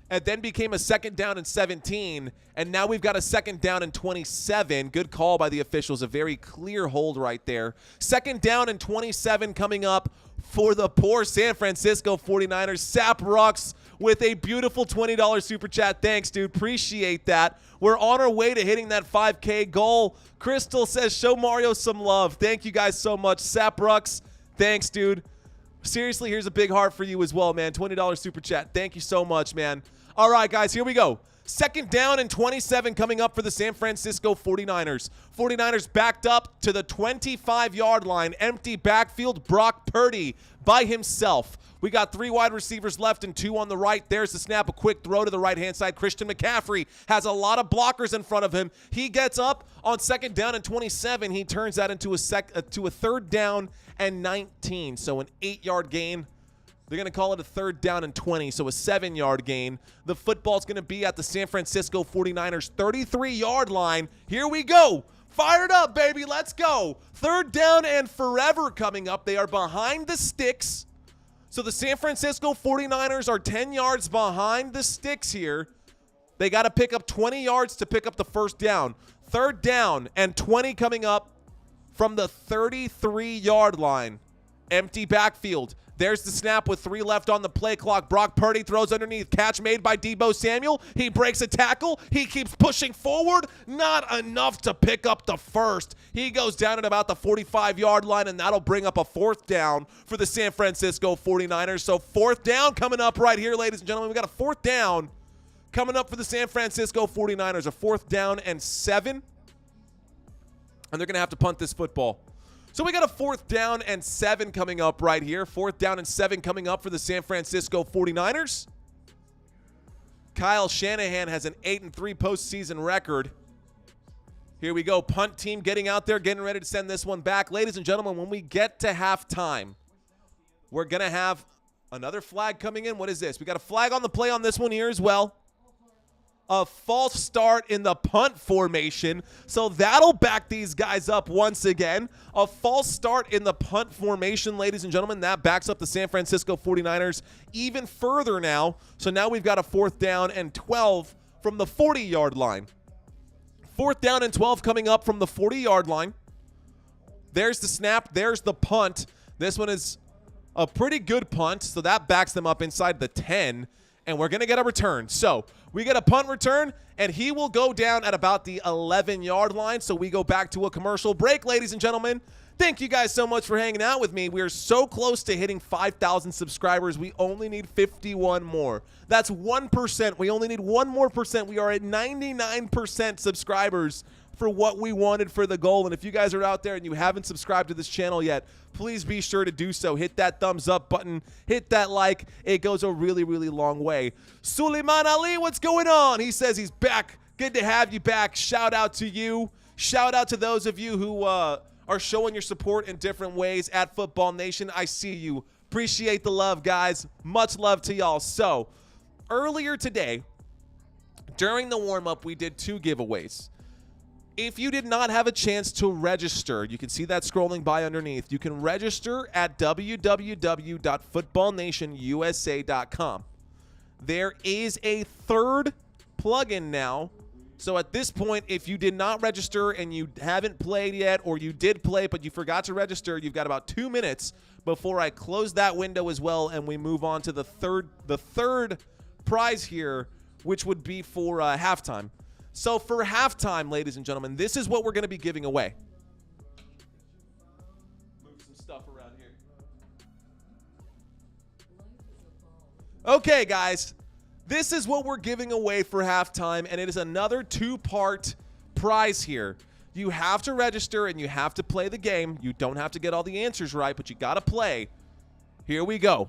and then became a 2nd down and 17, and now we've got a 2nd down and 27. Good call by the officials. A very clear hold right there. 2nd down and 27 coming up for the poor San Francisco 49ers. Sap Rux with a beautiful $20 super chat. Thanks, dude. Appreciate that. We're on our way to hitting that 5K goal. Crystal says, show Mario some love. Thank you guys so much. Sap Rux, thanks, dude. Seriously, here's a big heart for you as well, man. $20 super chat. Thank you so much, man. All right, guys, here we go. 2nd down and 27 coming up for the San Francisco 49ers. 49ers backed up to the 25-yard line. Empty backfield, Brock Purdy by himself. We got 3 wide receivers left and 2 on the right. There's the snap, a quick throw to the right-hand side. Christian McCaffrey has a lot of blockers in front of him. He gets up on 2nd down and 27. He turns that into a 3rd down and 19, so an 8-yard gain. They're going to call it a 3rd down and 20, so a 7-yard gain. The football's going to be at the San Francisco 49ers 33-yard line. Here we go. Fired up, baby. Let's go. 3rd down and forever coming up. They are behind the sticks. So the San Francisco 49ers are 10 yards behind the sticks here. They got to pick up 20 yards to pick up the 1st down. 3rd down and 20 coming up from the 33-yard line. Empty backfield. There's the snap with 3 left on the play clock. Brock Purdy throws underneath. Catch made by Deebo Samuel. He breaks a tackle. He keeps pushing forward. Not enough to pick up the 1st. He goes down at about the 45-yard line, and that'll bring up a 4th down for the San Francisco 49ers. So 4th down coming up right here, ladies and gentlemen. We got a 4th down coming up for the San Francisco 49ers. A 4th down and 7. And they're going to have to punt this football. So we got a 4th down and 7 coming up right here. 4th down and 7 coming up for the San Francisco 49ers. Kyle Shanahan has an 8-3 postseason record. Here we go. Punt team getting out there, getting ready to send this one back. Ladies and gentlemen, when we get to halftime, we're going to have another flag coming in. What is this? We got a flag on the play on this one here as well. A false start in the punt formation. So that'll back these guys up once again. A false start in the punt formation, ladies and gentlemen. That backs up the San Francisco 49ers even further now. So now we've got a 4th down and 12 from the 40-yard line. 4th down and 12 coming up from the 40-yard line. There's the snap. There's the punt. This one is a pretty good punt. So that backs them up inside the 10. and we're going to get a return. So we get a punt return, and he will go down at about the 11-yard line. So we go back to a commercial break, ladies and gentlemen. Thank you guys so much for hanging out with me. We are so close to hitting 5,000 subscribers. We only need 51 more. That's 1%. We only need 1 more percent. We are at 99% subscribers for what we wanted for the goal. And if you guys are out there and you haven't subscribed to this channel yet, please be sure to do so. Hit that thumbs up button. Hit that like. It goes a really, really long way. Suleiman Ali, what's going on? He says he's back. Good to have you back. Shout out to you. Shout out to those of you who are showing your support in different ways at Football Nation. I see you. Appreciate the love, guys. Much love to y'all. So, earlier today, during the warm-up, we did 2 giveaways. If you did not have a chance to register, you can see that scrolling by underneath. You can register at www.footballnationusa.com. There is a 3rd plugin now. So at this point, if you did not register and you haven't played yet, or you did play but you forgot to register, you've got about 2 minutes before I close that window as well, and we move on to the third prize here, which would be for halftime. So for halftime, ladies and gentlemen, this is what we're going to be giving away. Move some stuff around here. Okay, guys. This is what we're giving away for halftime, and it is another 2-part prize here. You have to register, and you have to play the game. You don't have to get all the answers right, but you got to play. Here we go.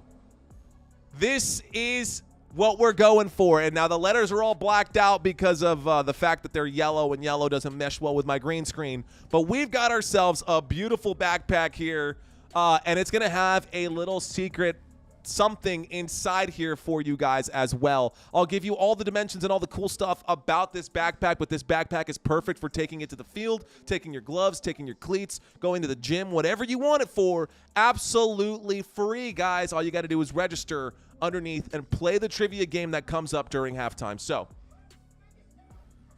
This is what we're going for, and now the letters are all blacked out because of the fact that they're yellow, and yellow doesn't mesh well with my green screen. But we've got ourselves a beautiful backpack here, and it's going to have a little secret something inside here for you guys as well. I'll give you all the dimensions and all the cool stuff about this backpack, but this backpack is perfect for taking it to the field, taking your gloves, taking your cleats, going to the gym, whatever you want it for. Absolutely free, guys. All you got to do is register underneath and play the trivia game that comes up during halftime. So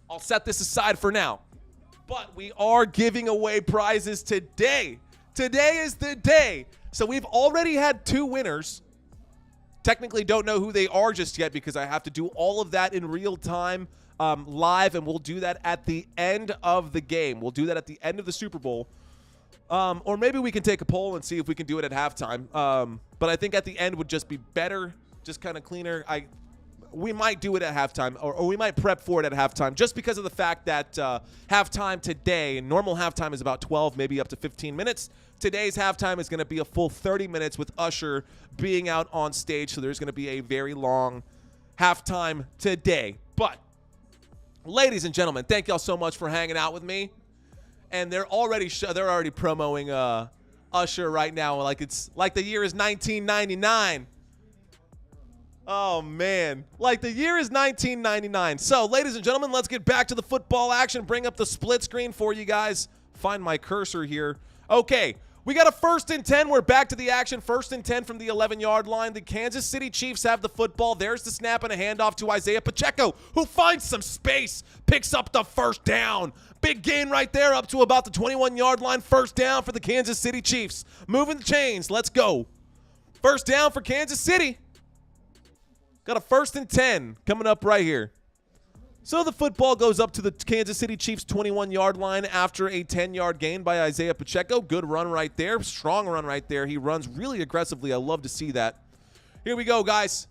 I'll set this aside for now, but we are giving away prizes today. Today is the day. So we've already had 2 winners. Technically don't know who they are just yet because I have to do all of that in real time live, and we'll do that at the end of the game. We'll do that at the end of the Super Bowl. Or maybe we can take a poll and see if we can do it at halftime. But I think at the end would just be better, just kind of cleaner. We might do it at halftime, or we might prep for it at halftime, just because of the fact that halftime today, normal halftime is about 12, maybe up to 15 minutes. Today's halftime is going to be a full 30 minutes with Usher being out on stage, so there's going to be a very long halftime today. But, ladies and gentlemen, thank y'all so much for hanging out with me. And they're already promoting Usher right now, like it's like the year is 1999. Oh, man. Like the year is 1999. So, ladies and gentlemen, let's get back to the football action. Bring up the split screen for you guys. Find my cursor here. Okay, we got a 1st and 10. We're back to the action. 1st and 10 from the 11-yard line. The Kansas City Chiefs have the football. There's the snap and a handoff to Isaiah Pacheco, who finds some space, picks up the 1st down. Big gain right there up to about the 21-yard line. 1st down for the Kansas City Chiefs. Moving the chains. Let's go. 1st down for Kansas City. Got a 1st and 10 coming up right here. So the football goes up to the Kansas City Chiefs 21-yard line after a 10-yard gain by Isaiah Pacheco. Good run right there. Strong run right there. He runs really aggressively. I love to see that. Here we go, guys.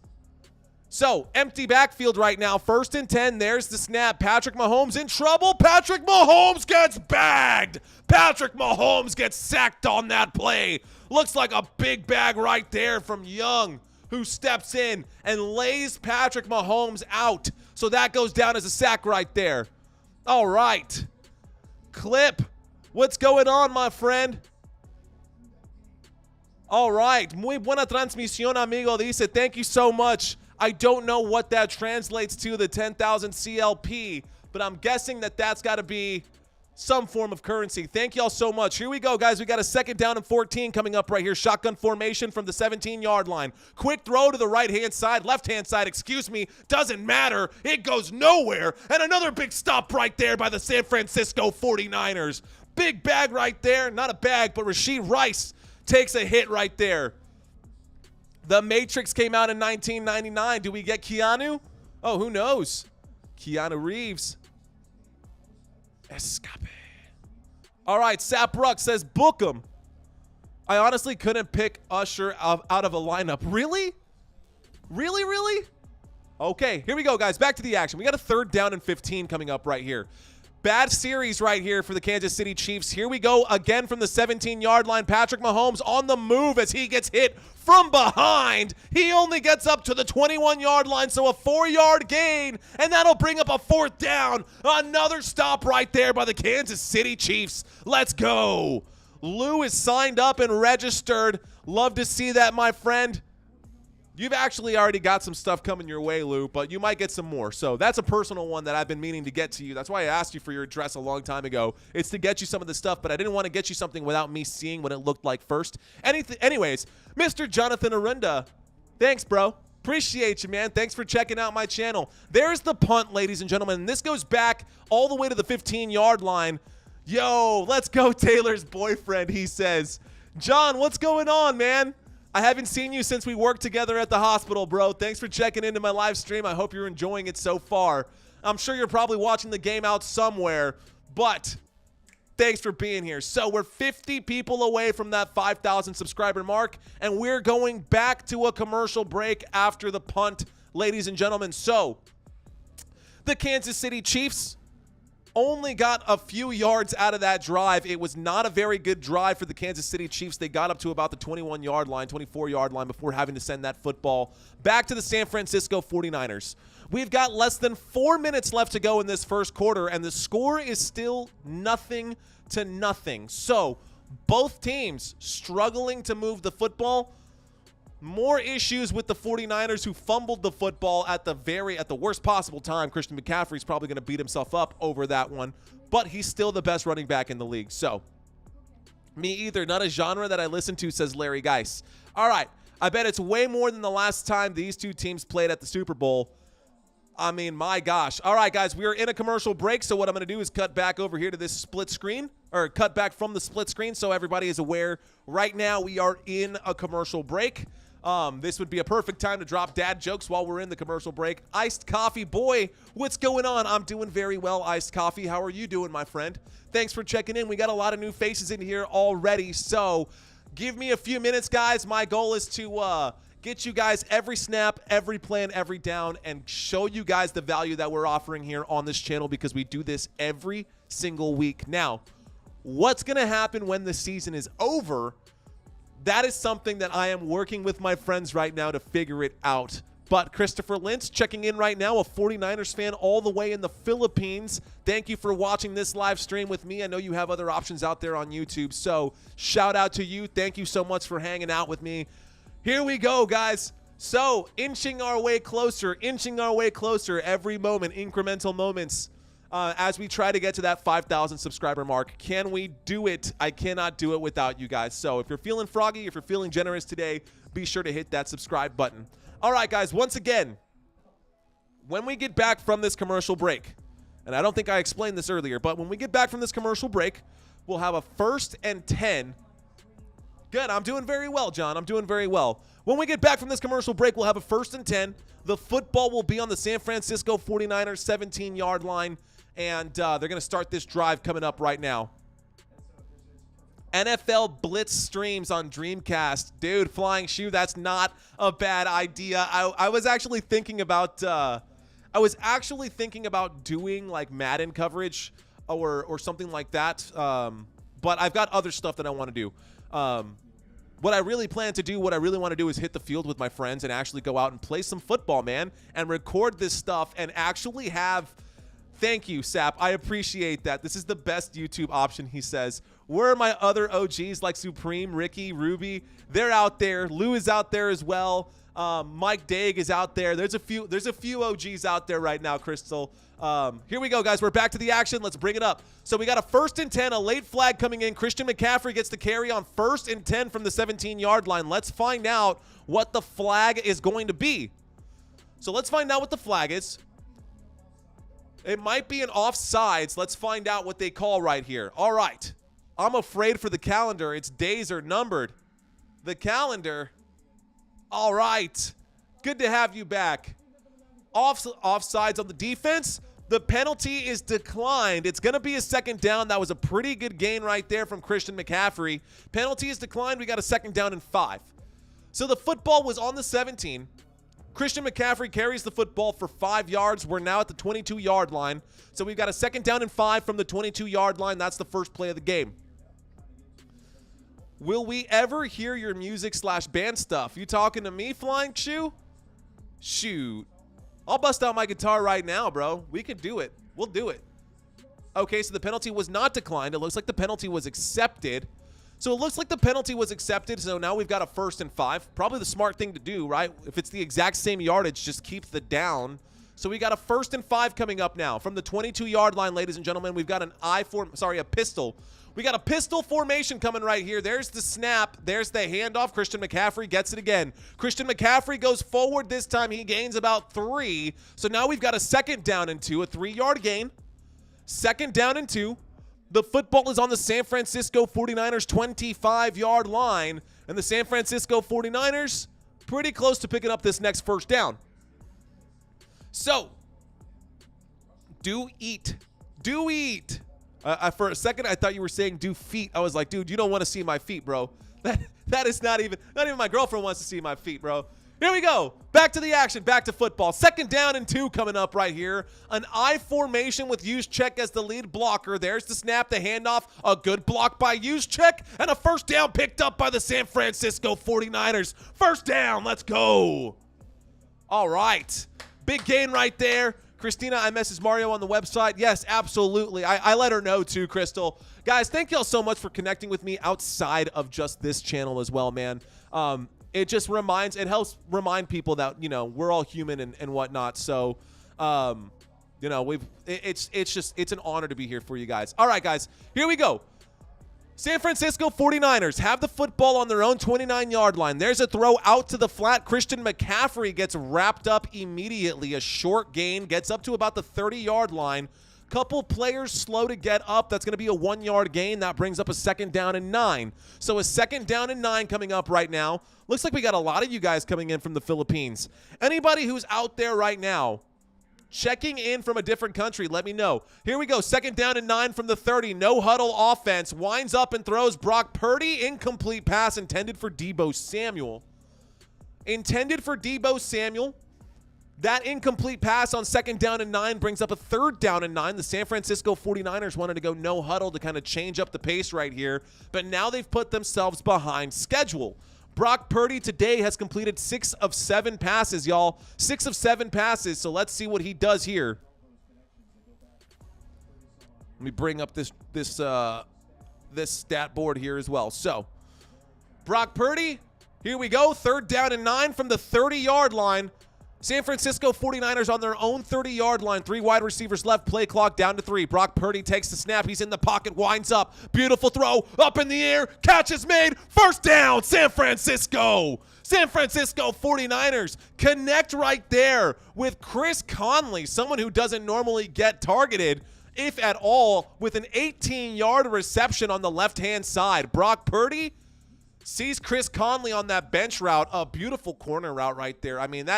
So, empty backfield right now. 1st and 10. There's the snap. Patrick Mahomes in trouble. Patrick Mahomes gets bagged. Patrick Mahomes gets sacked on that play. Looks like a big bag right there from Young, who steps in and lays Patrick Mahomes out. So that goes down as a sack right there. All right. Clip. What's going on, my friend? All right. Muy buena transmisión, amigo. Dice, thank you so much. I don't know what that translates to, the 10,000 CLP, but I'm guessing that that's got to be some form of currency. Thank y'all so much. Here we go, guys. We got a 2nd down and 14 coming up right here. Shotgun formation from the 17-yard line. Quick throw to the right-hand side, left-hand side, excuse me. Doesn't matter. It goes nowhere. And another big stop right there by the San Francisco 49ers. Big bag right there. Not a bag, but Rashee Rice takes a hit right there. The Matrix came out in 1999. Do we get Keanu? Oh, who knows? Keanu Reeves. Escape. All right, Sap Ruck says, book him. I honestly couldn't pick Usher out of a lineup. Really? Really? Okay, here we go, guys. Back to the action. We got a 3rd down and 15 coming up right here. Bad series right here for the Kansas City Chiefs. Here we go again from the 17-yard line. Patrick Mahomes on the move as he gets hit from behind. He only gets up to the 21-yard line, so a 4-yard gain, and that'll bring up a 4th down. Another stop right there by the Kansas City Chiefs. Let's go. Lou is signed up and registered. Love to see that, my friend. You've actually already got some stuff coming your way, Lou, but you might get some more. So that's a personal one that I've been meaning to get to you. That's why I asked you for your address a long time ago. It's to get you some of the stuff, but I didn't want to get you something without me seeing what it looked like first. Anyways, Mr. Jonathan Arunda, thanks, bro. Appreciate you, man. Thanks for checking out my channel. There's the punt, ladies and gentlemen. And this goes back all the way to the 15-yard line. Yo, let's go, Taylor's boyfriend, he says. John, what's going on, man? I haven't seen you since we worked together at the hospital, bro. Thanks for checking into my live stream. I hope you're enjoying it so far. I'm sure you're probably watching the game out somewhere, but thanks for being here. So we're 50 people away from that 5,000 subscriber mark, and we're going back to a commercial break after the punt, ladies and gentlemen. So the Kansas City Chiefs only got a few yards out of that drive. It was not a very good drive for the Kansas City Chiefs. They got up to about the 21-yard line, 24-yard line before having to send that football back to the San Francisco 49ers. We've got less than 4 minutes left to go in this first quarter, and the score is still 0-0. So both teams struggling to move the football. More issues with the 49ers, who fumbled the football at the worst possible time. Christian McCaffrey's probably going to beat himself up over that one, but he's still the best running back in the league. So, me either. Not a genre that I listen to, says Larry Geis. All right, I bet it's way more than the last time these two teams played at the Super Bowl. I mean, my gosh. All right, guys, we are in a commercial break, so what I'm going to do is cut back over here to this split screen, or cut back from the split screen so everybody is aware. Right now, we are in a commercial break. This would be a perfect time to drop dad jokes while we're in the commercial break. Iced Coffee Boy, what's going on? I'm doing very well, Iced Coffee. How are you doing, my friend? Thanks for checking in. We got a lot of new faces in here already, so give me a few minutes, guys. My goal is to get you guys every snap, every play, and every down, and show you guys the value that we're offering here on this channel, because we do this every single week. Now, what's going to happen when the season is over? That is something that I am working with my friends right now to figure it out. But Christopher Lintz checking in right now, a 49ers fan all the way in the Philippines. Thank you for watching this live stream with me. I know you have other options out there on YouTube, so shout out to you. Thank you so much for hanging out with me. Here we go, guys. So inching our way closer every moment, incremental moments. As we try to get to that 5,000 subscriber mark. Can we do it? I cannot do it without you guys. So if you're feeling froggy, if you're feeling generous today, be sure to hit that subscribe button. All right, guys, once again, when we get back from this commercial break, and I don't think I explained this earlier, but when we get back from this commercial break, we'll have a 1st and 10. Good, I'm doing very well, John. I'm doing very well. When we get back from this commercial break, we'll have a 1st and 10. The football will be on the San Francisco 49ers 17-yard line. And they're going to start this drive coming up right now. NFL Blitz streams on Dreamcast. Dude, Flying Shoe, that's not a bad idea. I was actually thinking about doing like Madden coverage or something like that. But I've got other stuff that I want to do. What I really want to do is hit the field with my friends and actually go out and play some football, man, and record this stuff and actually have. Thank you, Sap. I appreciate that. This is the best YouTube option, he says. Where are my other OGs like Supreme, Ricky, Ruby? They're out there. Lou is out there as well. Mike Daig is out there. There's a few OGs out there right now, Crystal. Here we go, guys. We're back to the action. Let's bring it up. So we got a 1st and 10, a late flag coming in. Christian McCaffrey gets the carry on 1st and 10 from the 17-yard line. Let's find out what the flag is going to be. So let's find out what the flag is. It might be an offsides. Let's find out what they call right here. All right. I'm afraid for the calendar. Its days are numbered. The calendar All right. Good to have you back. Offsides on the defense. The penalty is declined. It's going to be a second down. That was a pretty good gain right there from Christian McCaffrey. Penalty is declined. We got a second down and 5. So the football was on the 17. Christian McCaffrey carries the football for 5 yards. We're now at the 22-yard line. So we've got a second down and 5 from the 22-yard line. That's the first play of the game. Will we ever hear your music/band stuff? You talking to me, Flying Shoe? Shoot. I'll bust out my guitar right now, bro. We could do it. We'll do it. Okay, so the penalty was not declined. It looks like the penalty was accepted. So it looks like the penalty was accepted, so now we've got a 1st and 5. Probably the smart thing to do, right? If it's the exact same yardage, just keep the down. So we got a 1st and 5 coming up now. From the 22-yard line, ladies and gentlemen, we've got a pistol. We got a pistol formation coming right here. There's the snap. There's the handoff. Christian McCaffrey gets it again. Christian McCaffrey goes forward this time. He gains about 3. So now we've got a second down and 2, a 3-yard gain. Second down and 2. The football is on the San Francisco 49ers 25-yard line. And the San Francisco 49ers pretty close to picking up this next first down. So, do eat. For a second, I thought you were saying do feet. I was like, dude, you don't want to see my feet, bro. That is not even my girlfriend wants to see my feet, bro. Here we go. Back to the action. Back to football. Second down and 2 coming up right here. An I formation with Juszczyk as the lead blocker. There's the snap, the handoff. A good block by Juszczyk. And a first down picked up by the San Francisco 49ers. First down. Let's go. All right. Big gain right there. Christina, I messaged Mario on the website. Yes, absolutely. I let her know too, Crystal. Guys, thank y'all so much for connecting with me outside of just this channel as well, man. It helps remind people that, we're all human and whatnot. So, it's an honor to be here for you guys. All right, guys, here we go. San Francisco 49ers have the football on their own 29-yard line. There's a throw out to the flat. Christian McCaffrey gets wrapped up immediately. A short gain, gets up to about the 30-yard line. Couple players slow to get up. That's going to be a 1-yard gain. That brings up a second down and 9. So a second down and 9 coming up right now. Looks like we got a lot of you guys coming in from the Philippines. Anybody who's out there right now, checking in from a different country, let me know. Here we go. Second down and 9 from the 30. No huddle offense. Winds up and throws. Brock Purdy. Incomplete pass intended for Deebo Samuel. That incomplete pass on second down and 9 brings up a third down and 9. The San Francisco 49ers wanted to go no huddle to kind of change up the pace right here, but now they've put themselves behind schedule. Brock Purdy today has completed 6 of 7 passes, y'all. 6 of 7 passes, so let's see what he does here. Let me bring up this stat board here as well. So, Brock Purdy, here we go. Third down and 9 from the 30-yard line. San Francisco 49ers on their own 30-yard line. 3 wide receivers left. Play clock down to 3. Brock Purdy takes the snap. He's in the pocket. Winds up. Beautiful throw. Up in the air. Catch is made. First down. San Francisco. San Francisco 49ers connect right there with Chris Conley, someone who doesn't normally get targeted, if at all, with an 18-yard reception on the left-hand side. Brock Purdy sees Chris Conley on that bench route. A beautiful corner route right there. I mean,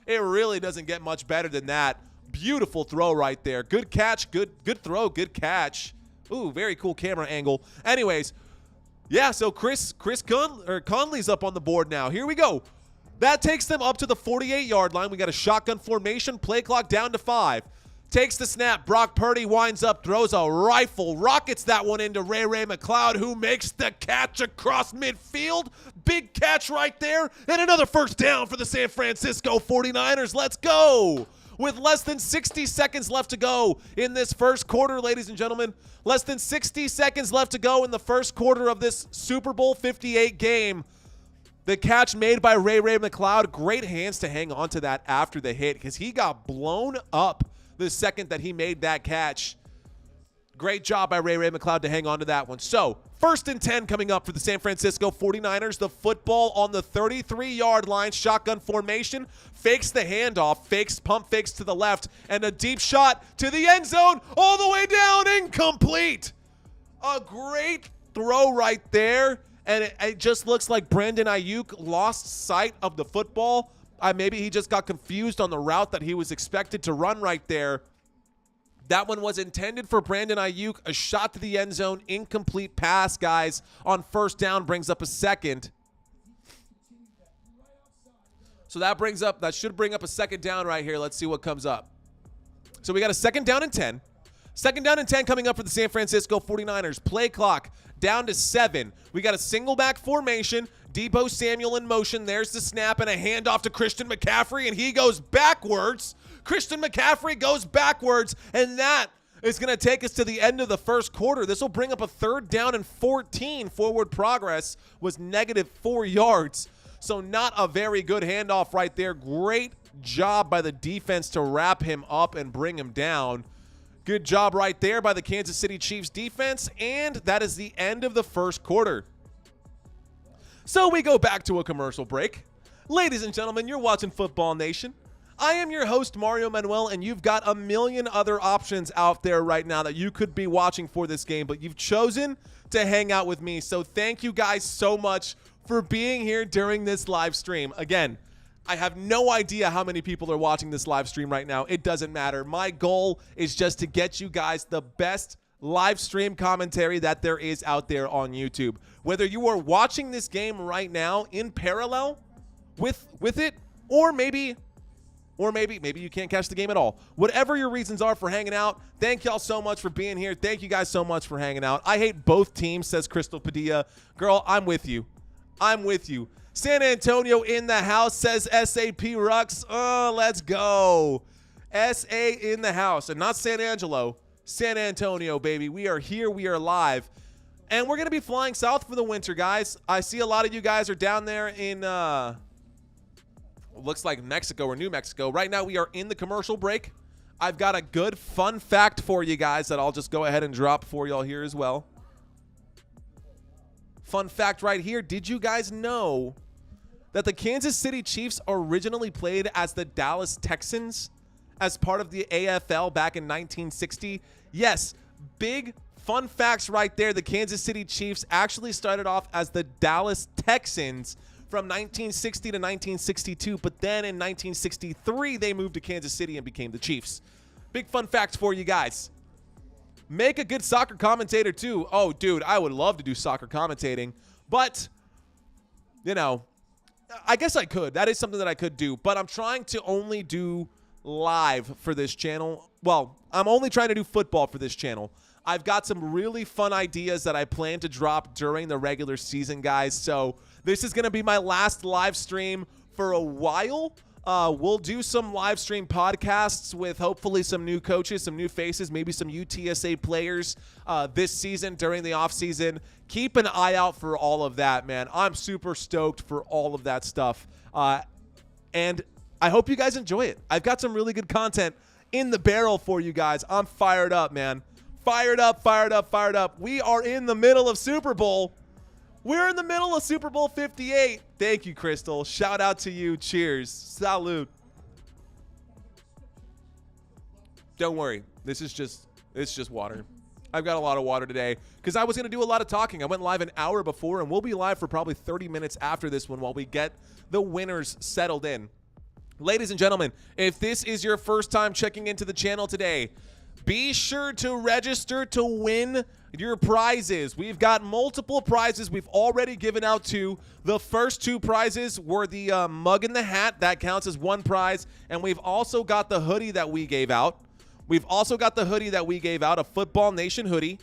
it really doesn't get much better than that. Beautiful throw right there. Good catch, good throw, good catch. Ooh, very cool camera angle. Anyways, yeah, so Chris Conley's up on the board now. Here we go. That takes them up to the 48-yard line. We got a shotgun formation. Play clock down to 5. Takes the snap. Brock Purdy winds up, throws a rifle, rockets that one into Ray McCloud, who makes the catch across midfield. Big catch right there, and another first down for the San Francisco 49ers. Let's go. With less than 60 seconds left to go in this first quarter, ladies and gentlemen. Less than 60 seconds left to go in the first quarter of this Super Bowl 58 game. The catch made by Ray McCloud. Great hands to hang on to that after the hit, because he got blown up the second that he made that catch. Great job by Ray McCloud to hang on to that one. So, first and 10 coming up for the San Francisco 49ers. The football on the 33-yard line. Shotgun formation. Fakes the handoff. Pump fakes to the left. And a deep shot to the end zone. All the way down. Incomplete. A great throw right there. And it just looks like Brandon Aiyuk lost sight of the football. Maybe he just got confused on the route that he was expected to run right there. That one was intended for Brandon Aiyuk. A shot to the end zone. Incomplete pass, guys, on first down brings up a second. So that should bring up a second down right here. Let's see what comes up. So we got a second down and 10. Second down and 10 coming up for the San Francisco 49ers. Play clock down to 7. We got a single back formation. Deebo Samuel in motion. There's the snap and a handoff to Christian McCaffrey, and he goes backwards. Christian McCaffrey goes backwards, and that is going to take us to the end of the first quarter. This will bring up a third down and 14. Forward progress was -4 yards. So not a very good handoff right there. Great job by the defense to wrap him up and bring him down. Good job right there by the Kansas City Chiefs defense, and that is the end of the first quarter. So we go back to a commercial break. Ladies and gentlemen, you're watching Football Nation. I am your host, Mario Manuel, and you've got a million other options out there right now that you could be watching for this game, but you've chosen to hang out with me. So thank you guys so much for being here during this live stream. Again, I have no idea how many people are watching this live stream right now. It doesn't matter. My goal is just to get you guys the best live stream commentary that there is out there on YouTube. Whether you are watching this game right now in parallel with it, or maybe you can't catch the game at all. Whatever your reasons are for hanging out, thank y'all so much for being here. Thank you guys so much for hanging out. I hate both teams, says Crystal Padilla. Girl, I'm with you. I'm with you. San Antonio in the house, says SAP Rux. Oh, let's go. SA in the house, and not San Angelo. San Antonio, baby. We are here. We are live. And we're going to be flying south for the winter, guys. I see a lot of you guys are down there in, looks like Mexico or New Mexico. Right now, we are in the commercial break. I've got a good fun fact for you guys that I'll just go ahead and drop for y'all here as well. Fun fact right here. Did you guys know that the Kansas City Chiefs originally played as the Dallas Texans as part of the AFL back in 1960? Yes, big fun facts right there. The Kansas City Chiefs actually started off as the Dallas Texans from 1960 to 1962, but then in 1963, they moved to Kansas City and became the Chiefs. Big fun facts for you guys. Make a good soccer commentator, too. Oh, dude, I would love to do soccer commentating, but, you know, I guess I could. That is something that I could do, but I'm trying to only do live for this channel. Well, I'm only trying to do football for this channel. I've got some really fun ideas that I plan to drop during the regular season, guys. So this is going to be my last live stream for a while. We'll do some live stream podcasts with hopefully some new coaches, some new faces, maybe some UTSA players this season during the offseason. Keep an eye out for all of that, man. I'm super stoked for all of that stuff. And I hope you guys enjoy it. I've got some really good content in the barrel for you guys. I'm fired up, man. Fired up, fired up, fired up. We are in the middle of Super Bowl. We're in the middle of Super Bowl 58. Thank you, Crystal. Shout out to you. Cheers. Salute. Don't worry. It's just water. I've got a lot of water today because I was going to do a lot of talking. I went live an hour before, and we'll be live for probably 30 minutes after this one while we get the winners settled in. Ladies and gentlemen, if this is your first time checking into the channel today, be sure to register to win your prizes. We've got multiple prizes we've already given out to. The first two prizes were the mug and the hat. That counts as one prize. And we've also got the hoodie that we gave out. A Football Nation hoodie.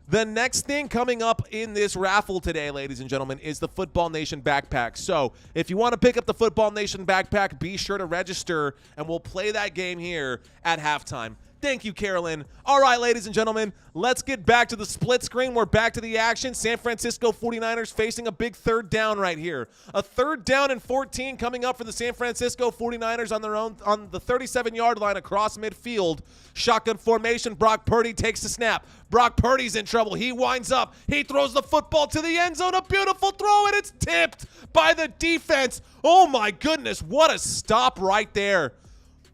The next thing coming up in this raffle today, ladies and gentlemen, is the Football Nation backpack. So if you want to pick up the Football Nation backpack, be sure to register, and we'll play that game here at halftime. Thank you, Carolyn. All right, ladies and gentlemen, let's get back to the split screen. We're back to the action. San Francisco 49ers facing a big third down right here. A third down and 14 coming up for the San Francisco 49ers on their own on the 37-yard line across midfield. Shotgun formation. Brock Purdy takes the snap. Brock Purdy's in trouble. He winds up. He throws the football to the end zone. A beautiful throw, and it's tipped by the defense. Oh, my goodness. What a stop right there.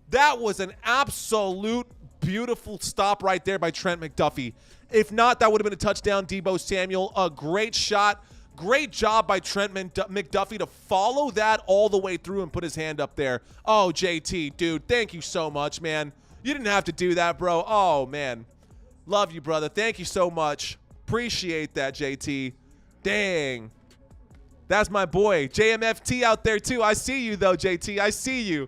That was an absolute beautiful stop right there by Trent McDuffie. If not, that would have been a touchdown. Deebo Samuel, a great shot Great job by Trent McDuffie to follow that all the way through and put his hand up there. Oh, JT, dude, thank you so much, man. You didn't have to do that, bro. Oh, man. Love you, brother. Thank you so much. Appreciate that, JT. Dang. That's my boy. JMFT out there, too. I see you, though, JT. I see you.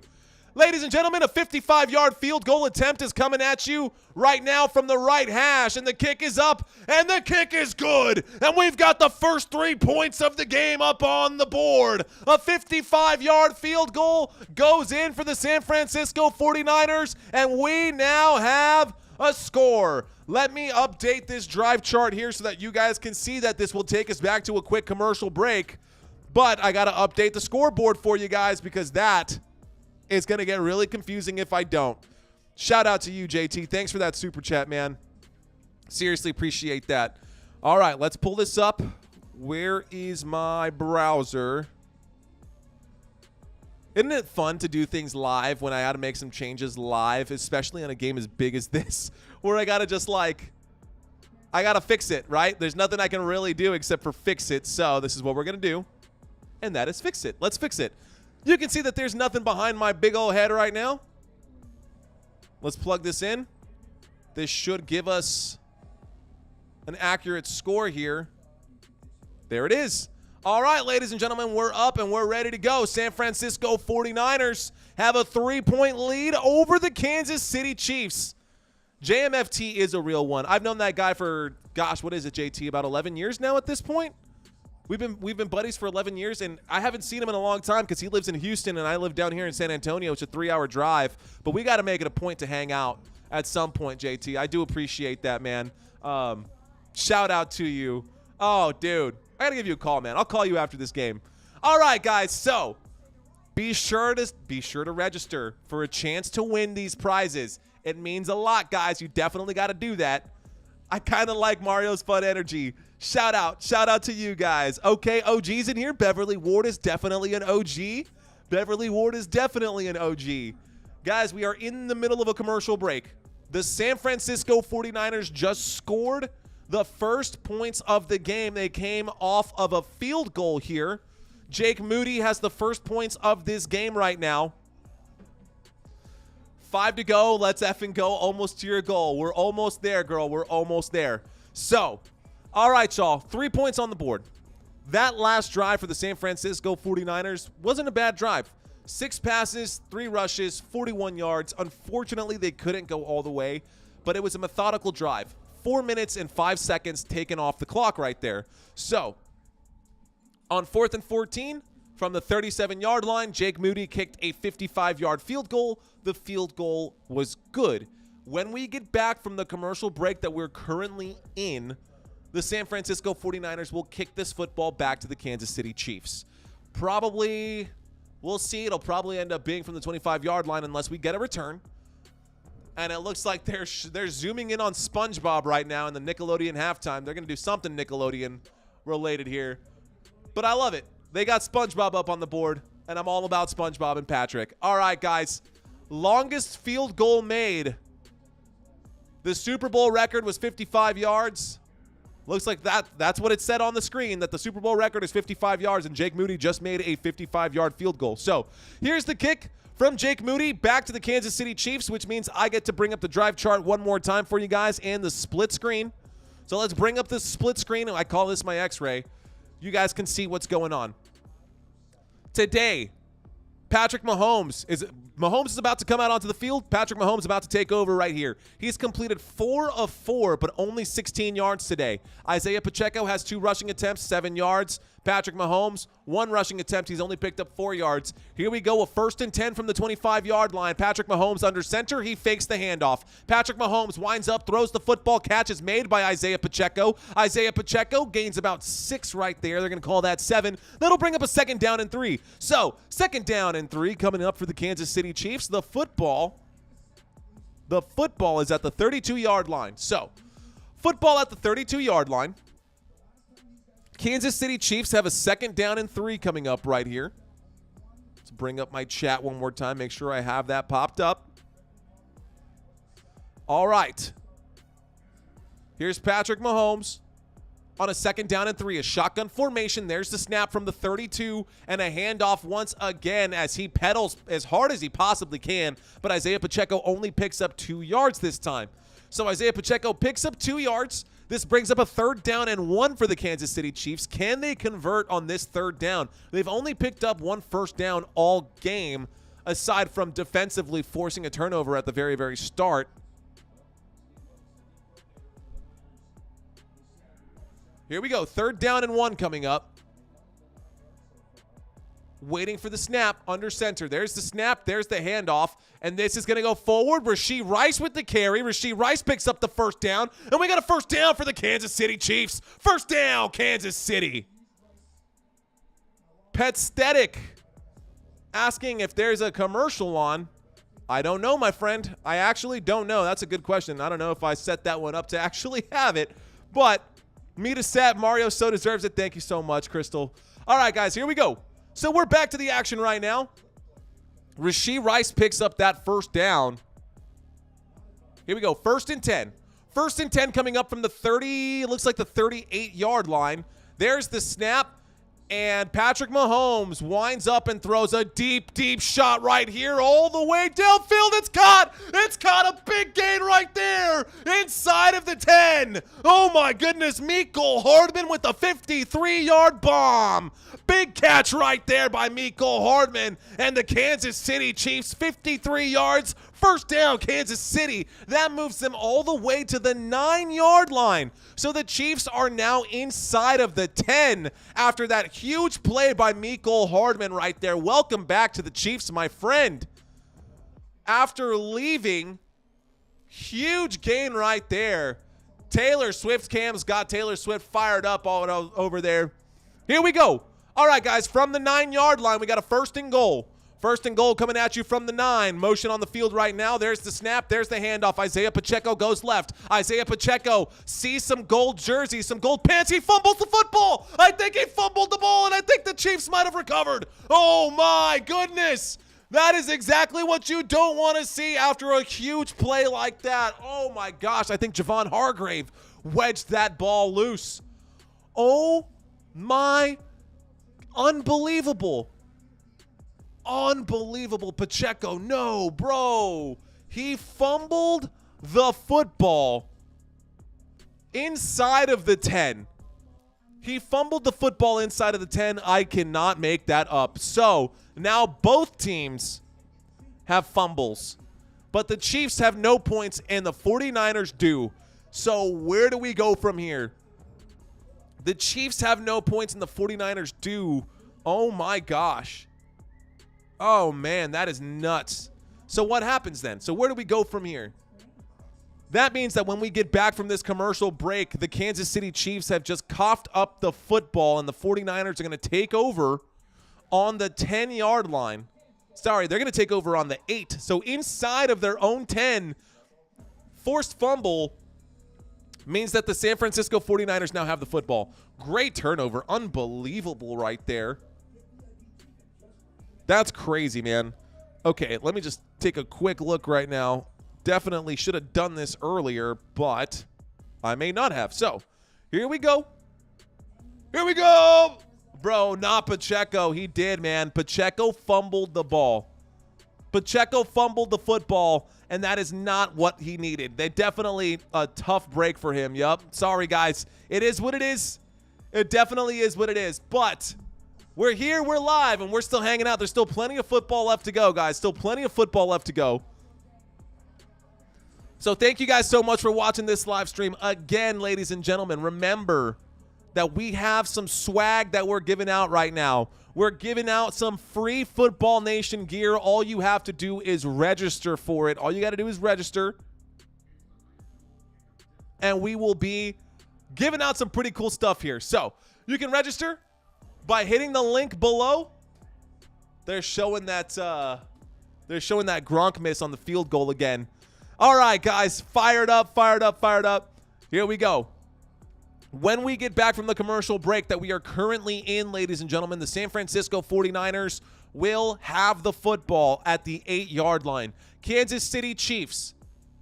Ladies and gentlemen, a 55-yard field goal attempt is coming at you right now from the right hash, and the kick is up, and the kick is good, and we've got the first 3 points of the game up on the board. A 55-yard field goal goes in for the San Francisco 49ers, and we now have a score. Let me update this drive chart here so that you guys can see that this will take us back to a quick commercial break, but I got to update the scoreboard for you guys because that it's going to get really confusing if I don't. Shout out to you, JT. Thanks for that super chat, man. Seriously appreciate that. All right, let's pull this up. Where is my browser? Isn't it fun to do things live when I got to make some changes live, especially on a game as big as this, where I got to just like, I got to fix it, right? There's nothing I can really do except for fix it. So this is what we're going to do, and that is fix it. Let's fix it. You can see that there's nothing behind my big old head right now. Let's plug this in. This should give us an accurate score here. There it is. All right, ladies and gentlemen, we're up and we're ready to go. San Francisco 49ers have a 3-point lead over the Kansas City Chiefs. JMFT is a real one. I've known that guy for, gosh, what is it, JT, about 11 years now at this point? We've been buddies for 11 years, and I haven't seen him in a long time because he lives in Houston and I live down here in San Antonio. It's a 3-hour drive, but we got to make it a point to hang out at some point, JT. I do appreciate that, man. Shout out to you. Oh, dude, I got to give you a call, man. I'll call you after this game. All right, guys, so be sure to register for a chance to win these prizes. It means a lot, guys. You definitely got to do that. I kind of like Mario's fun energy. Shout out to you guys. Okay, OG's in here. Beverly Ward is definitely an OG. Beverly Ward is definitely an OG. Guys, we are in the middle of a commercial break. The San Francisco 49ers just scored the first points of the game. They came off of a field goal here. Jake Moody has the first points of this game right now. 5 to go. Let's effing go almost to your goal. We're almost there, girl. We're almost there. So, all right, y'all. 3 points on the board. That last drive for the San Francisco 49ers wasn't a bad drive. 6 passes, 3 rushes, 41 yards. Unfortunately, they couldn't go all the way, but it was a methodical drive. 4 minutes and 5 seconds taken off the clock right there. So, on 4th and 14, from the 37-yard line, Jake Moody kicked a 55-yard field goal. The field goal was good. When we get back from the commercial break that we're currently in, the San Francisco 49ers will kick this football back to the Kansas City Chiefs. Probably, we'll see. It'll probably end up being from the 25-yard line unless we get a return. And it looks like they're zooming in on SpongeBob right now in the Nickelodeon halftime. They're going to do something Nickelodeon related here. But I love it. They got SpongeBob up on the board, and I'm all about SpongeBob and Patrick. All right, guys. Longest field goal made. The Super Bowl record was 55 yards. Looks like that's what it said on the screen, that the Super Bowl record is 55 yards, and Jake Moody just made a 55-yard field goal. So here's the kick from Jake Moody back to the Kansas City Chiefs, which means I get to bring up the drive chart one more time for you guys and the split screen. So let's bring up this split screen. I call this my X-ray. You guys can see what's going on. Today, Patrick Mahomes is about to come out onto the field. Patrick Mahomes is about to take over right here. He's completed 4 of 4, but only 16 yards today. Isaiah Pacheco has 2 rushing attempts, 7 yards. Patrick Mahomes, 1 rushing attempt. He's only picked up 4 yards. Here we go, a 1st and 10 from the 25-yard line. Patrick Mahomes under center. He fakes the handoff. Patrick Mahomes winds up, throws the football. Catch is made by Isaiah Pacheco. Isaiah Pacheco gains about 6 right there. They're going to call that 7. That'll bring up a 2nd down and 3. So, 2nd down and 3 coming up for the Kansas City Chiefs. The football is at the 32-yard line. So, football at the 32-yard line. Kansas City Chiefs have a 2nd down and 3 coming up right here. Let's bring up my chat one more time. Make sure I have that popped up. All right. Here's Patrick Mahomes. on a 2nd down and 3. A shotgun formation. There's the snap from the 32 and a handoff once again as he pedals as hard as he possibly can. But Isaiah Pacheco only picks up 2 yards this time. So Isaiah Pacheco picks up 2 yards. This brings up a 3rd down and 1 for the Kansas City Chiefs. Can they convert on this 3rd down? They've only picked up 1 first down all game, aside from defensively forcing a turnover at the very, very start. Here we go. 3rd down and 1 coming up. Waiting for the snap under center. There's the snap. There's the handoff. And this is going to go forward. Rashee Rice with the carry. Rashee Rice picks up the 1st down. And we got a 1st down for the Kansas City Chiefs. 1st down, Kansas City. Petstetic asking if there's a commercial on. I don't know, my friend. I actually don't know. That's a good question. I don't know if I set that one up to actually have it. But me to set. Mario so deserves it. Thank you so much, Crystal. All right, guys, here we go. So we're back to the action right now. Rashee Rice picks up that 1st down. Here we go. 1st and 10. 1st and 10 coming up from the 30, looks like the 38-yard line. There's the snap. And Patrick Mahomes winds up and throws a deep, deep shot right here all the way downfield. It's caught. It's caught. A big gain right there inside of the 10. Oh, my goodness. Mecole Hardman with a 53-yard bomb. Big catch right there by Mecole Hardman. And the Kansas City Chiefs, 53 yards. 1st down, Kansas City. That moves them all the way to the 9-yard line. So the Chiefs are now inside of the 10 after that huge play by Mecole Hardman right there. Welcome back to the Chiefs, my friend. After leaving, huge gain right there. Taylor Swift cams got Taylor Swift fired up all over there. Here we go. All right, guys, from the 9-yard line, we got a 1st and goal. 1st and goal coming at you from the 9. Motion on the field right now. There's the snap. There's the handoff. Isaiah Pacheco goes left. Isaiah Pacheco sees some gold jerseys, some gold pants. He fumbles the football. I think he fumbled the ball, and I think the Chiefs might have recovered. Oh, my goodness. That is exactly what you don't want to see after a huge play like that. Oh, my gosh. I think Javon Hargrave wedged that ball loose. Oh, my. Unbelievable. Unbelievable. Pacheco, no, bro. He fumbled the football inside of the 10. He fumbled the football inside of the 10. I cannot make that up. So now both teams have fumbles, but the Chiefs have no points and the 49ers do. So where do we go from here? The Chiefs have no points and the 49ers do. Oh my gosh. Oh, man, that is nuts. So what happens then? So where do we go from here? That means that when we get back from this commercial break, the Kansas City Chiefs have just coughed up the football, and the 49ers are going to take over on the 10-yard line. Sorry, they're going to take over on the 8. So inside of their own 10, forced fumble means that the San Francisco 49ers now have the football. Great turnover. Unbelievable right there. That's crazy, man. Okay, let me just take a quick look right now. Definitely should have done this earlier, but I may not have. So, here we go. Here we go. Bro, not Pacheco. He did, man. Pacheco fumbled the ball. Pacheco fumbled the football, and that is not what he needed. They definitely a tough break for him. Yup. Sorry, guys. It is what it is. It definitely is what it is, but we're here, we're live, and we're still hanging out. There's still plenty of football left to go, guys. Still plenty of football left to go. So thank you guys so much for watching this live stream. Again, ladies and gentlemen, remember that we have some swag that we're giving out right now. We're giving out some free Football Nation gear. All you have to do is register for it. All you got to do is register. And we will be giving out some pretty cool stuff here. So you can register by hitting the link below. They're showing that Gronk miss on the field goal again. All right, guys, fired up, fired up, fired up. Here we go. When we get back from the commercial break that we are currently in, ladies and gentlemen, the San Francisco 49ers will have the football at the 8-yard line. Kansas City Chiefs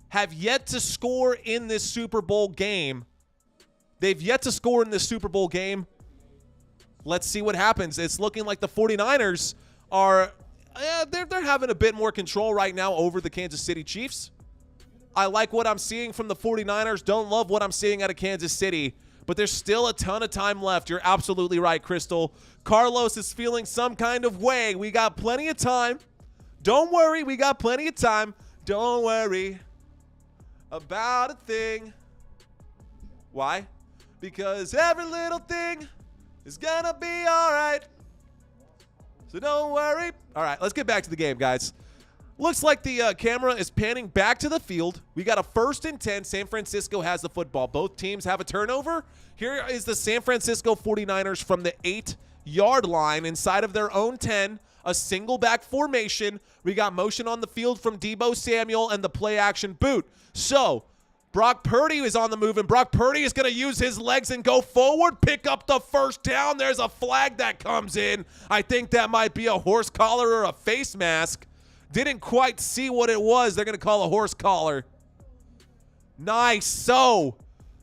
have yet to score in this Super Bowl game, They've yet to score in this Super Bowl game. Let's see what happens. It's looking like the 49ers are they're having a bit more control right now over the Kansas City Chiefs. I like what I'm seeing from the 49ers. Don't love what I'm seeing out of Kansas City. But there's still a ton of time left. You're absolutely right, Crystal. Carlos is feeling some kind of way. We got plenty of time. Don't worry, we got plenty of time. Don't worry about a thing. Why? Because every little thing is gonna be all right. So don't worry. All right, let's get back to the game, guys. Looks like the camera is panning back to the field. We got a 1st and 10. San Francisco has the football. Both teams have a turnover. Here is the San Francisco 49ers from the 8-yard line inside of their own 10. A single back formation. We got motion on the field from Deebo Samuel and the play action boot. So Brock Purdy is on the move, and Brock Purdy is going to use his legs and go forward, pick up the 1st down. There's a flag that comes in. I think that might be a horse collar or a face mask. Didn't quite see what it was. They're going to call a horse collar. Nice. So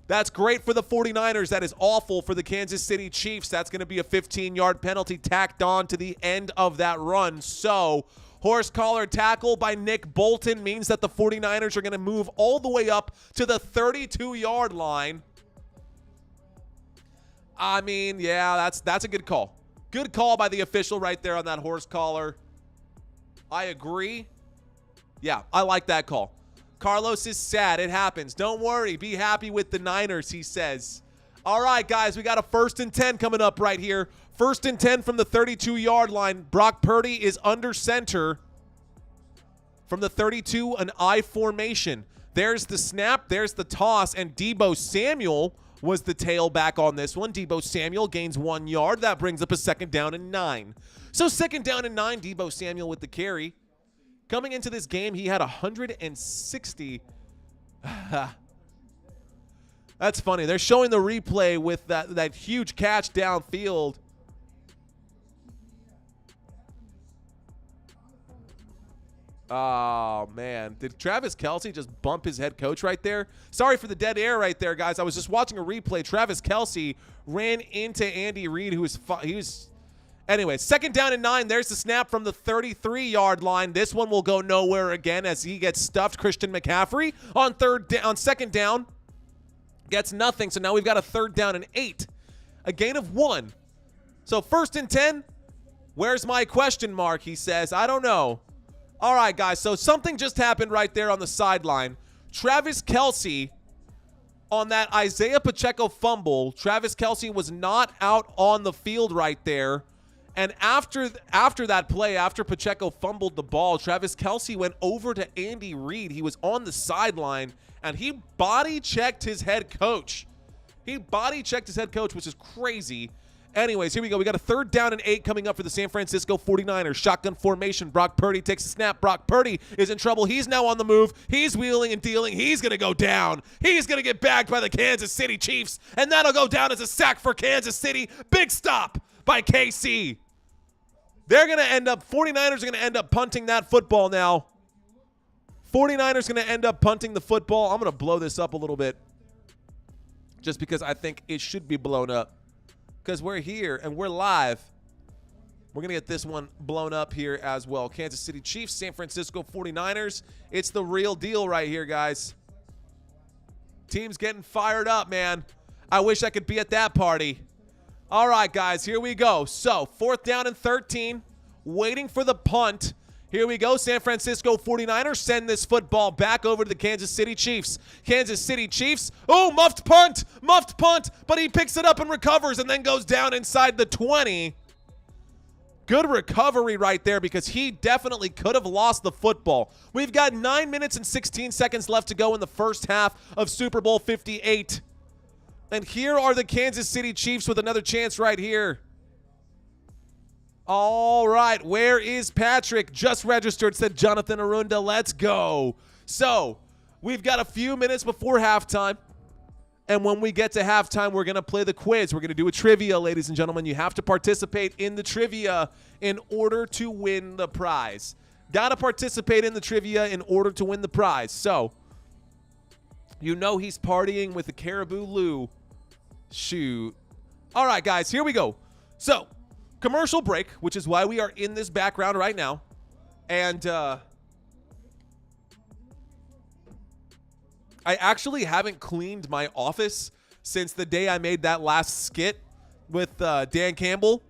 that's great for the 49ers. That is awful for the Kansas City Chiefs. That's going to be a 15-yard penalty tacked on to the end of that run. So horse collar tackle by Nick Bolton means that the 49ers are going to move all the way up to the 32-yard line. I mean, yeah, that's a good call. Good call by the official right there on that horse collar. I agree. Yeah, I like that call. Carlos is sad. It happens. Don't worry. Be happy with the Niners, he says. All right, guys, we got a 1st and 10 coming up right here. 1st and 10 from the 32-yard line. Brock Purdy is under center from the 32, an I formation. There's the snap. There's the toss, and Deebo Samuel was the tailback on this one. Deebo Samuel gains 1 yard. That brings up a 2nd down and 9. So 2nd down and 9, Deebo Samuel with the carry. Coming into this game, he had 160. That's funny. They're showing the replay with that huge catch downfield. Oh, man. Did Travis Kelce just bump his head coach right there? Sorry for the dead air right there, guys. I was just watching a replay. Travis Kelce ran into Andy Reid, who was anyway, 2nd down and 9. There's the snap from the 33-yard line. This one will go nowhere again as he gets stuffed. Christian McCaffrey on 2nd down gets nothing. So now we've got a 3rd down and 8. A gain of 1. So 1st and 10. Where's my question mark? He says. I don't know. All right, guys, so something just happened right there on the sideline. Travis Kelce, on that Isaiah Pacheco fumble, Travis Kelce was not out on the field right there. And after that play, after Pacheco fumbled the ball, Travis Kelce went over to Andy Reid. He was on the sideline, and he body-checked his head coach. He body-checked his head coach, which is crazy. Anyways, here we go. We got a 3rd down and 8 coming up for the San Francisco 49ers. Shotgun formation. Brock Purdy takes a snap. Brock Purdy is in trouble. He's now on the move. He's wheeling and dealing. He's going to go down. He's going to get bagged by the Kansas City Chiefs, and that'll go down as a sack for Kansas City. Big stop by KC. They're going to end up, 49ers are going to end up punting that football now. 49ers going to end up punting the football. I'm going to blow this up a little bit just because I think it should be blown up. Because we're here and we're live. We're going to get this one blown up here as well. Kansas City Chiefs, San Francisco 49ers. It's the real deal right here, guys. Team's getting fired up, man. I wish I could be at that party. All right, guys, here we go. So 4th down and 13. Waiting for the punt. Here we go. San Francisco 49ers send this football back over to the Kansas City Chiefs. Kansas City Chiefs. Oh, muffed punt. Muffed punt. But he picks it up and recovers and then goes down inside the 20. Good recovery right there because he definitely could have lost the football. We've got 9 minutes and 16 seconds left to go in the first half of Super Bowl 58. And here are the Kansas City Chiefs with another chance right here. All right, where is Patrick? Just registered, said Jonathan Arunda. Let's go. So we've got a few minutes before halftime. And when we get to halftime, we're going to play the quiz. We're going to do a trivia, ladies and gentlemen. You have to participate in the trivia in order to win the prize. Got to participate in the trivia in order to win the prize. So, you know he's partying with the Caribou Lou Shoot. All right, guys, here we go. So, commercial break, which is why we are in this background right now. And I actually haven't cleaned my office since the day I made that last skit with Dan Campbell.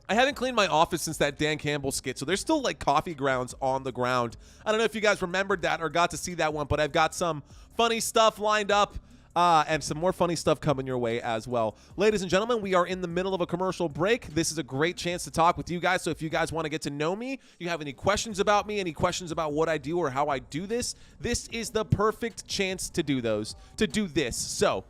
I haven't cleaned my office since that Dan Campbell skit, so there's still like coffee grounds on the ground. I don't know if you guys remembered that or got to see that one, but I've got some funny stuff lined up and some more funny stuff coming your way as well. Ladies and gentlemen, we are in the middle of a commercial break. This is a great chance to talk with you guys, so if you guys want to get to know me, you have any questions about me, any questions about what I do or how I do this, this is the perfect chance to do this. So,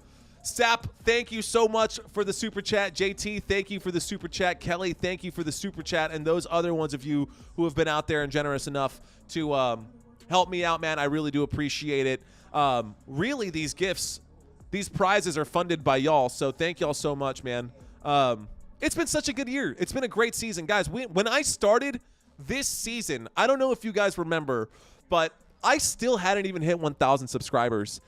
Sap, thank you so much for the super chat. JT, thank you for the super chat. Kelly, thank you for the super chat. And those other ones of you who have been out there and generous enough to help me out, man, I really do appreciate it. Really, these gifts, these prizes are funded by y'all, so thank y'all so much, man. It's been such a good year. It's been a great season. Guys, when I started this season, I don't know if you guys remember, but I still hadn't even hit 1,000 subscribers.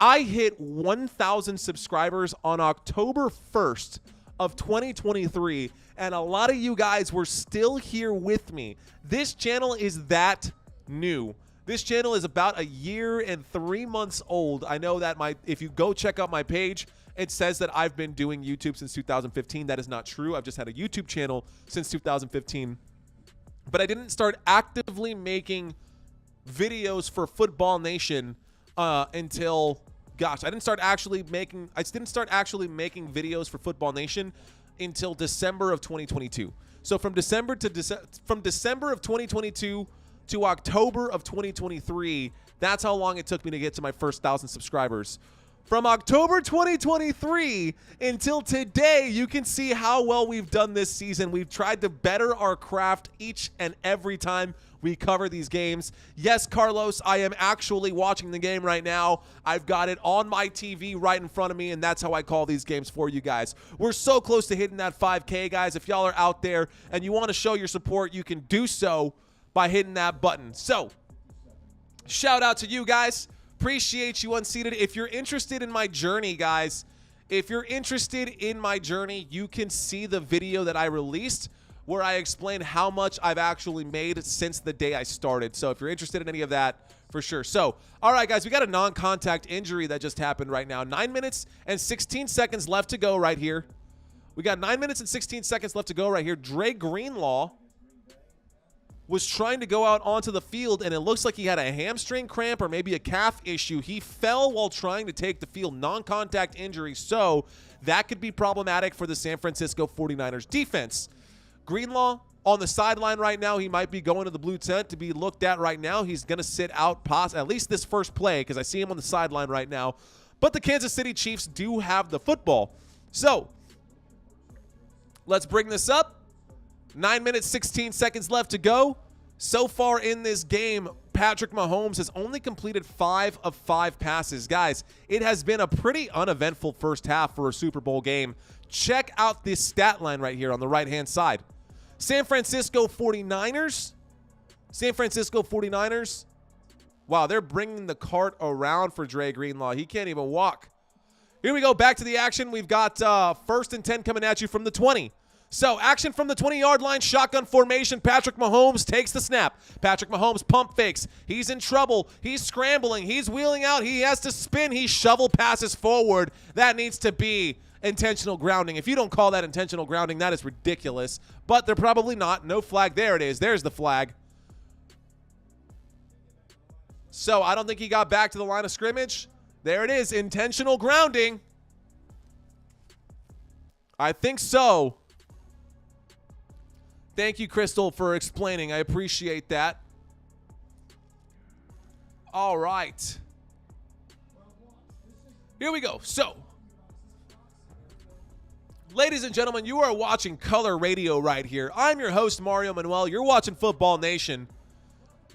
I hit 1,000 subscribers on October 1st of 2023, and a lot of you guys were still here with me. This channel is that new. This channel is about a year and 3 months old. I know that if you go check out my page, it says that I've been doing YouTube since 2015. That is not true. I've just had a YouTube channel since 2015. But I didn't start actively making videos for Football Nation until... Gosh, I didn't start actually making videos for Football Nation until December of 2022. So from December of 2022 to October of 2023, that's how long it took me to get to my first 1,000 subscribers. From October 2023 until today, you can see how well we've done this season. We've tried to better our craft each and every time we cover these games. Yes, Carlos, I am actually watching the game right now. I've got it on my TV right in front of me, and that's how I call these games for you guys. We're so close to hitting that 5K, guys. If y'all are out there and you want to show your support, you can do so by hitting that button. So, shout out to you guys. Appreciate you, Unseated. If you're interested in my journey, guys, if you're interested in my journey, you can see the video that I released where I explain how much I've actually made since the day I started. So if you're interested in any of that, for sure. So, all right, guys, we got a non-contact injury that just happened right now. 9 minutes and 16 seconds left to go right here. We got 9 minutes and 16 seconds left to go right here. Dre Greenlaw was trying to go out onto the field, and it looks like he had a hamstring cramp or maybe a calf issue. He fell while trying to take the field. Non-contact injury, so that could be problematic for the San Francisco 49ers defense. Greenlaw on the sideline right now. He might be going to the blue tent to be looked at right now. He's going to sit out at least this first play because I see him on the sideline right now. But the Kansas City Chiefs do have the football. So let's bring this up. 9 minutes, 16 seconds left to go. So far in this game, Patrick Mahomes has only completed 5 of 5 passes. Guys, it has been a pretty uneventful first half for a Super Bowl game. Check out this stat line right here on the right-hand side. San Francisco 49ers. Wow, they're bringing the cart around for Dre Greenlaw. He can't even walk. Here we go, back to the action. We've got 1st and 10 coming at you from the 20. So, action from the 20-yard line, shotgun formation. Patrick Mahomes takes the snap. Patrick Mahomes pump fakes. He's in trouble. He's scrambling. He's wheeling out. He has to spin. He shovel passes forward. That needs to be intentional grounding. If you don't call that intentional grounding, that is ridiculous. But they're probably not. No flag. There it is. There's the flag. So, I don't think he got back to the line of scrimmage. There it is. Intentional grounding. I think so. Thank you, Crystal, for explaining. I appreciate that. All right. Here we go. So, ladies and gentlemen, you are watching Color Radio right here. I'm your host, Mario Manuel. You're watching Football Nation.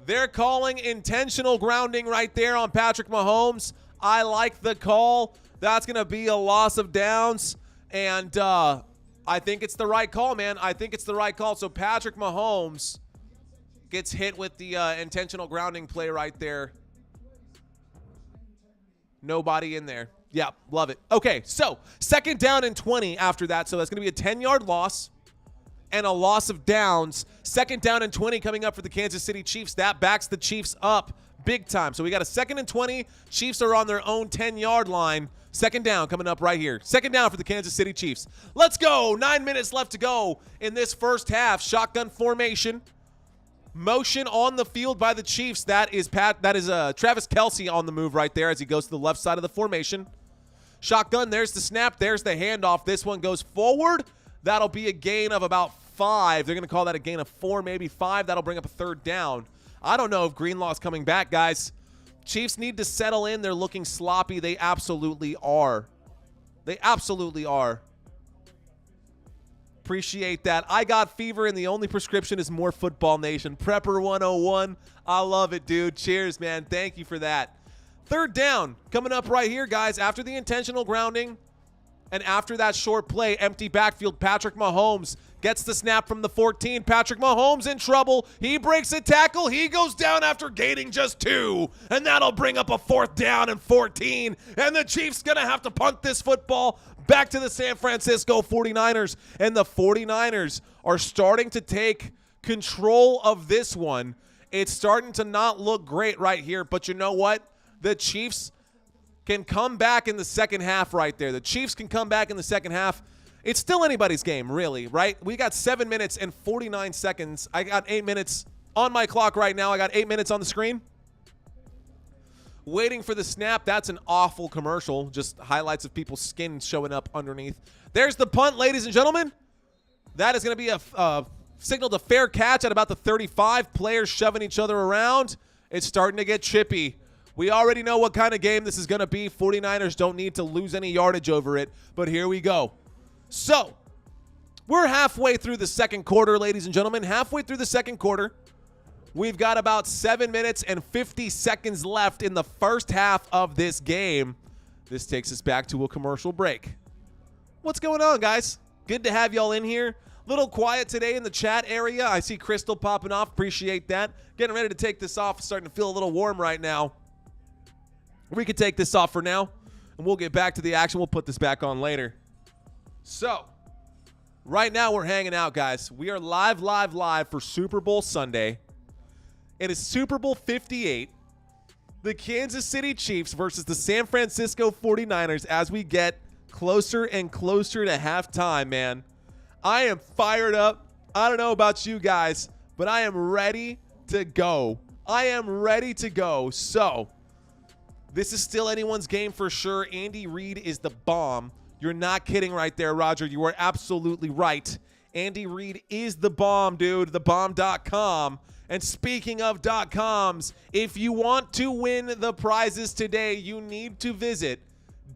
They're calling intentional grounding right there on Patrick Mahomes. I like the call. That's going to be a loss of downs. And I think it's the right call, man. I think it's the right call. So Patrick Mahomes gets hit with the intentional grounding play right there. Nobody in there. Yeah, love it. Okay, so 2nd down and 20 after that. So that's going to be a 10-yard loss and a loss of downs. 2nd down and 20 coming up for the Kansas City Chiefs. That backs the Chiefs up big time. So we got a 2nd and 20. Chiefs are on their own 10-yard line. 2nd down coming up right here. 2nd down for the Kansas City Chiefs. Let's go. 9 minutes left to go in this first half. Shotgun formation. Motion on the field by the Chiefs. That is Travis Kelce on the move right there as he goes to the left side of the formation. Shotgun, there's the snap, there's the handoff. This one goes forward. That'll be a gain of about 5. They're going to call that a gain of 4, maybe 5. That'll bring up a 3rd down. I don't know if Greenlaw's coming back, guys. Chiefs need to settle in. They're looking sloppy. They absolutely are. They absolutely are. Appreciate that. I got fever, and the only prescription is more Football Nation. Prepper 101. I love it, dude. Cheers, man. Thank you for that. 3rd down coming up right here, guys. After the intentional grounding and after that short play, empty backfield, Patrick Mahomes gets the snap from the 14. Patrick Mahomes in trouble. He breaks a tackle. He goes down after gaining just 2. And that'll bring up a 4th down and 14. And the Chiefs going to have to punt this football back to the San Francisco 49ers. And the 49ers are starting to take control of this one. It's starting to not look great right here. But you know what? The Chiefs can come back in the second half right there. The Chiefs can come back in the second half. It's still anybody's game, really, right? We got 7 minutes and 49 seconds. I got 8 minutes on my clock right now. I got 8 minutes on the screen. Waiting for the snap. That's an awful commercial. Just highlights of people's skin showing up underneath. There's the punt, ladies and gentlemen. That is going to be a signal to fair catch at about the 35. Players shoving each other around. It's starting to get chippy. We already know what kind of game this is going to be. 49ers don't need to lose any yardage over it, but here we go. So, we're halfway through the second quarter, ladies and gentlemen. Halfway through the second quarter. We've got about 7 minutes and 50 seconds left in the first half of this game. This takes us back to a commercial break. What's going on, guys? Good to have y'all in here. Little quiet today in the chat area. I see Crystal popping off. Appreciate that. Getting ready to take this off. Starting to feel a little warm right now. We could take this off for now, and we'll get back to the action. We'll put this back on later. So, right now we're hanging out, guys. We are live for Super Bowl Sunday. It is Super Bowl 58. The Kansas City Chiefs versus the San Francisco 49ers as we get closer and closer to halftime, man. I am fired up. I don't know about you guys, but I am ready to go. I am ready to go. So, this is still anyone's game for sure. Andy Reid is the bomb. You're not kidding right there, Roger. You are absolutely right. Andy Reid is the bomb, dude. Thebomb.com. And speaking of .coms, if you want to win the prizes today, you need to visit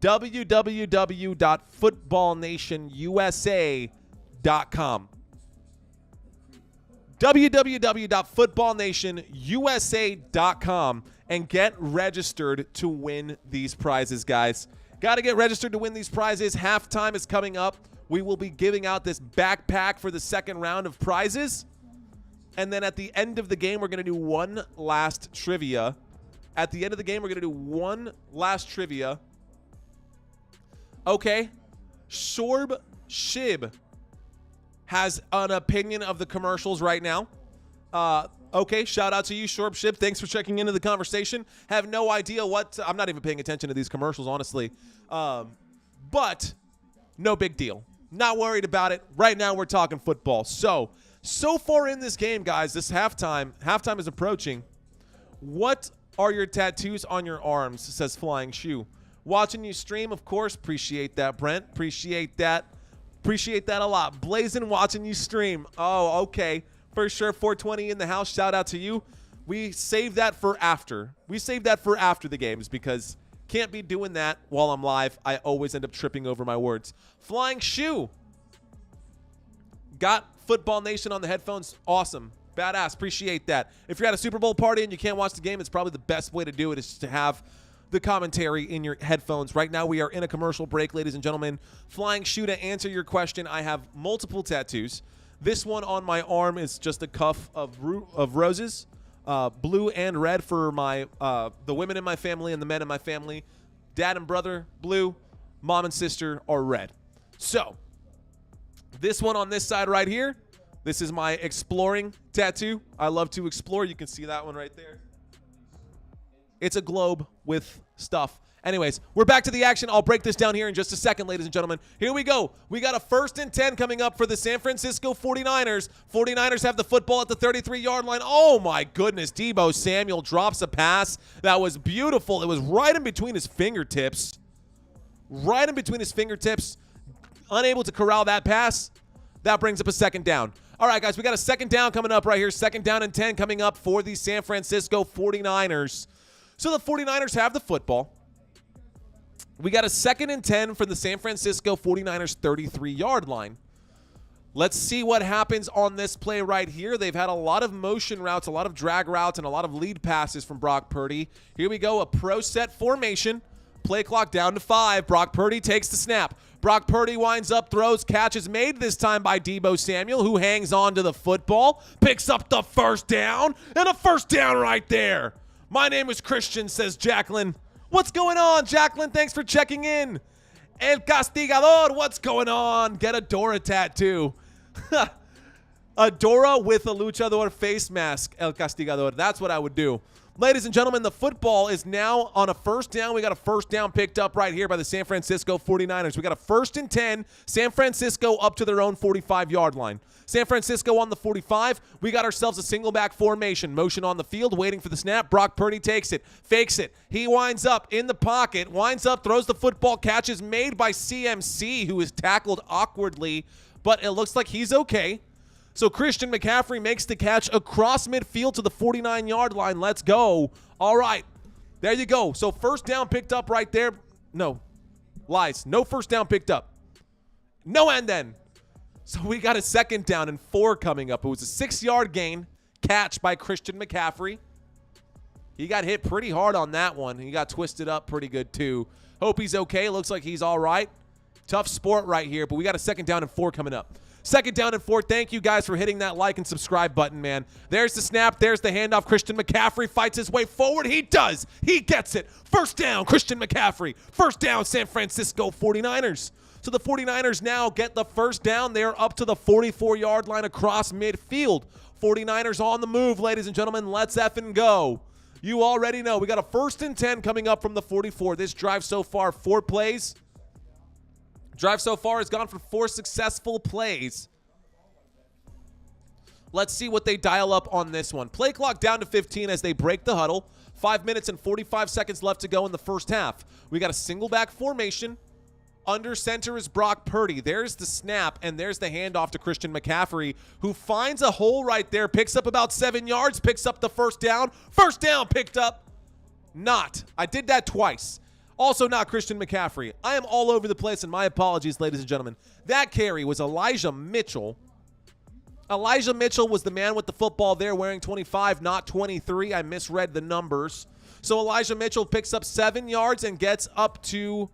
www.footballnationusa.com. www.footballnationusa.com and get registered to win these prizes, guys. Got to get registered to win these prizes. Halftime is coming up. We will be giving out this backpack for the second round of prizes. And then at the end of the game, we're going to do one last trivia. At the end of the game, we're going to do one last trivia. Okay. Shorb Shib has an opinion of the commercials right now. Okay, shout out to you, Shorb Shib. Thanks for checking into the conversation. Have no idea what... I'm not even paying attention to these commercials, honestly. But no big deal. Not worried about it. Right now, we're talking football. So far in this game, guys, this halftime is approaching. What are your tattoos on your arms, says Flying Shoe. Watching you stream, of course. Appreciate that, Brent. Appreciate that. Appreciate that a lot. Blazing watching you stream. Oh, okay. For sure, 420 in the house. Shout out to you. We saved that for after. We saved that for after the games because can't be doing that while I'm live. I always end up tripping over my words. Flying Shoe. Got Football Nation on the headphones. Awesome. Badass. Appreciate that. If you're at a Super Bowl party and you can't watch the game, it's probably the best way to do it is to have the commentary in your headphones. Right now, we are in a commercial break, ladies and gentlemen. Flying Shoe, to answer your question, I have multiple tattoos. This one on my arm is just a cuff of roses, blue and red for my the women in my family and the men in my family. Dad and brother, blue. Mom and sister are red. So, this one on this side right here, this is my exploring tattoo. I love to explore. You can see that one right there. It's a globe with stuff. Anyways, we're back to the action. I'll break this down here in just a second, ladies and gentlemen. Here we go. We got a 1st and 10 coming up for the San Francisco 49ers. 49ers have the football at the 33-yard line. Oh, my goodness. Deebo Samuel drops a pass. That was beautiful. It was right in between his fingertips. Right in between his fingertips. Unable to corral that pass. That brings up a 2nd down. All right, guys, we got a 2nd down coming up right here. 2nd down and 10 coming up for the San Francisco 49ers. So the 49ers have the football. We got a 2nd and 10 from the San Francisco 49ers 33-yard line. Let's see what happens on this play right here. They've had a lot of motion routes, a lot of drag routes, and a lot of lead passes from Brock Purdy. Here we go, a pro set formation. Play clock down to 5. Brock Purdy takes the snap. Brock Purdy winds up, throws, catch is made this time by Deebo Samuel, who hangs on to the football, picks up the 1st down, and a 1st down right there. My name is Christian, says Jacqueline. What's going on, Jacqueline? Thanks for checking in. El Castigador, what's going on? Get a Dora tattoo. A Dora with a luchador face mask, El Castigador. That's what I would do. Ladies and gentlemen, the football is now on a 1st down. We got a 1st down picked up right here by the San Francisco 49ers. We got a 1st and 10. San Francisco up to their own 45-yard line. San Francisco on the 45. We got ourselves a single back formation. Motion on the field, waiting for the snap. Brock Purdy takes it, fakes it. He winds up in the pocket, winds up, throws the football. Catch is made by CMC, who is tackled awkwardly, but it looks like he's okay. So Christian McCaffrey makes the catch across midfield to the 49-yard line. Let's go. All right. There you go. So 1st down picked up right there. No. Lies. No 1st down picked up. No and then. So we got a 2nd down and 4 coming up. It was a 6-yard gain. Catch by Christian McCaffrey. He got hit pretty hard on that one. He got twisted up pretty good too. Hope he's okay. Looks like he's all right. Tough sport right here, but we got a 2nd down and 4 coming up. 2nd down and 4. Thank you guys for hitting that like and subscribe button, man. There's the snap. There's the handoff. Christian McCaffrey fights his way forward. He does. He gets it. 1st down, Christian McCaffrey. 1st down, San Francisco 49ers. So the 49ers now get the 1st down. They're up to the 44-yard line across midfield. 49ers on the move, ladies and gentlemen. Let's effing go. You already know. We got a 1st and 10 coming up from the 44. This drive so far, 4 plays. Drive so far has gone for 4 successful plays. Let's see what they dial up on this one. Play clock down to 15 as they break the huddle. 5 minutes and 45 seconds left to go in the 1st half. We got a single back formation. Under center is Brock Purdy. There's the snap, and there's the handoff to Christian McCaffrey, who finds a hole right there, picks up about 7 yards, picks up the 1st down. 1st down picked up. Not. I did that twice. Also not Christian McCaffrey. I am all over the place, and my apologies, ladies and gentlemen. That carry was Elijah Mitchell. Elijah Mitchell was the man with the football there wearing 25, not 23. I misread the numbers. So Elijah Mitchell picks up 7 yards and gets up to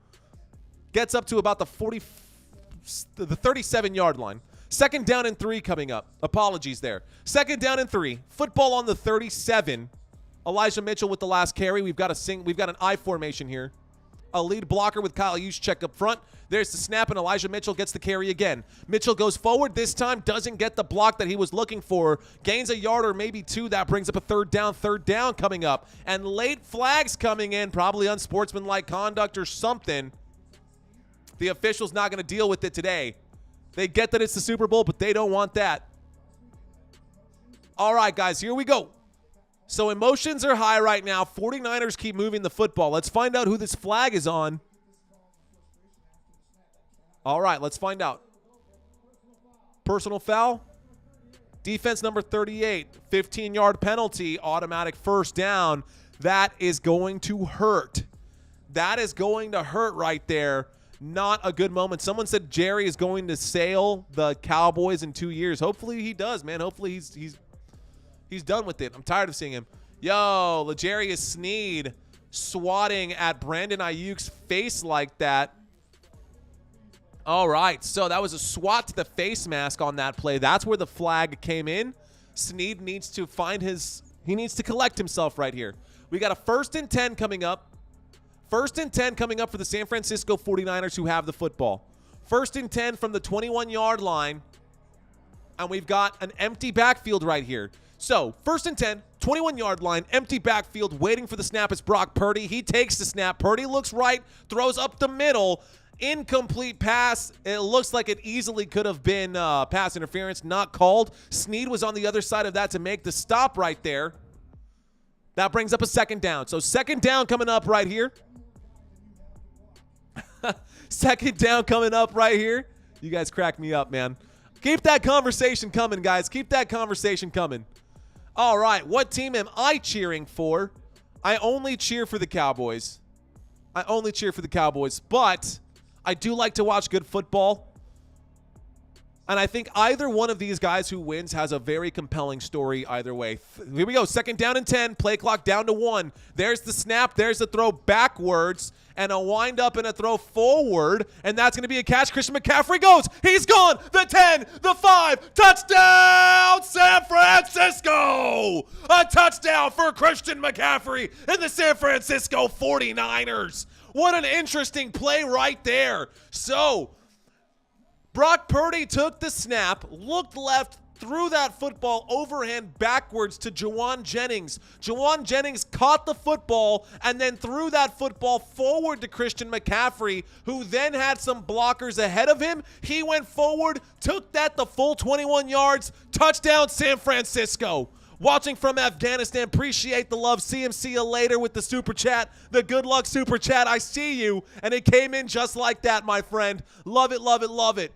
about the 37-yard line. 2nd down and 3 coming up. Apologies there. 2nd down and 3. Football on the 37. Elijah Mitchell with the last carry. We've got an I formation here. A lead blocker with Kyle Juszczyk up front. There's the snap, and Elijah Mitchell gets the carry again. Mitchell goes forward. This time doesn't get the block that he was looking for. Gains a yard or maybe 2. That brings up a 3rd down. 3rd down coming up. And late flags coming in, probably unsportsmanlike conduct or something. The official's not going to deal with it today. They get that it's the Super Bowl, but they don't want that. All right, guys, here we go. So emotions are high right now. 49ers keep moving the football. Let's find out who this flag is on. All right, let's find out. Personal foul. Defense number 38. 15-yard penalty. Automatic 1st down. That is going to hurt. That is going to hurt right there. Not a good moment. Someone said Jerry is going to sail the Cowboys in 2 years. Hopefully he does, man. Hopefully he's done with it. I'm tired of seeing him. Yo, L'Jarius Sneed swatting at Brandon Aiyuk's face like that. All right, so that was a swat to the face mask on that play. That's where the flag came in. Sneed needs to he needs to collect himself right here. We got a 1st and 10 coming up First and 10 coming up for the San Francisco 49ers who have the football. First and 10 from the 21-yard line. And we've got an empty backfield right here. So, first and 10, 21-yard line, empty backfield, waiting for the snap is Brock Purdy. He takes the snap. Purdy looks right, throws up the middle. Incomplete pass. It looks like it easily could have been pass interference, not called. Snead was on the other side of that to make the stop right there. That brings up a second down. So, second down coming up right here. Second down coming up right here. You guys crack me up, man. Keep that conversation coming, guys. Keep that conversation coming. All right, what team am I cheering for? I only cheer for the Cowboys. I only cheer for the Cowboys, but I do like to watch good football. And I think either one of these guys who wins has a very compelling story either way. Here we go. Second down and 10. Play clock down to 1. There's the snap. There's the throw backwards. And a wind up and a throw forward. And that's going to be a catch. Christian McCaffrey goes. He's gone. The 10, the 5. Touchdown, San Francisco. A touchdown for Christian McCaffrey and the San Francisco 49ers. What an interesting play right there. So, Brock Purdy took the snap, looked left, threw that football overhand backwards to Juwan Jennings. Juwan Jennings caught the football and then threw that football forward to Christian McCaffrey, who then had some blockers ahead of him. He went forward, took that the full 21 yards, touchdown San Francisco. Watching from Afghanistan, appreciate the love. See you later with the super chat. The good luck super chat. I see you. And it came in just like that, my friend. Love it, love it, love it.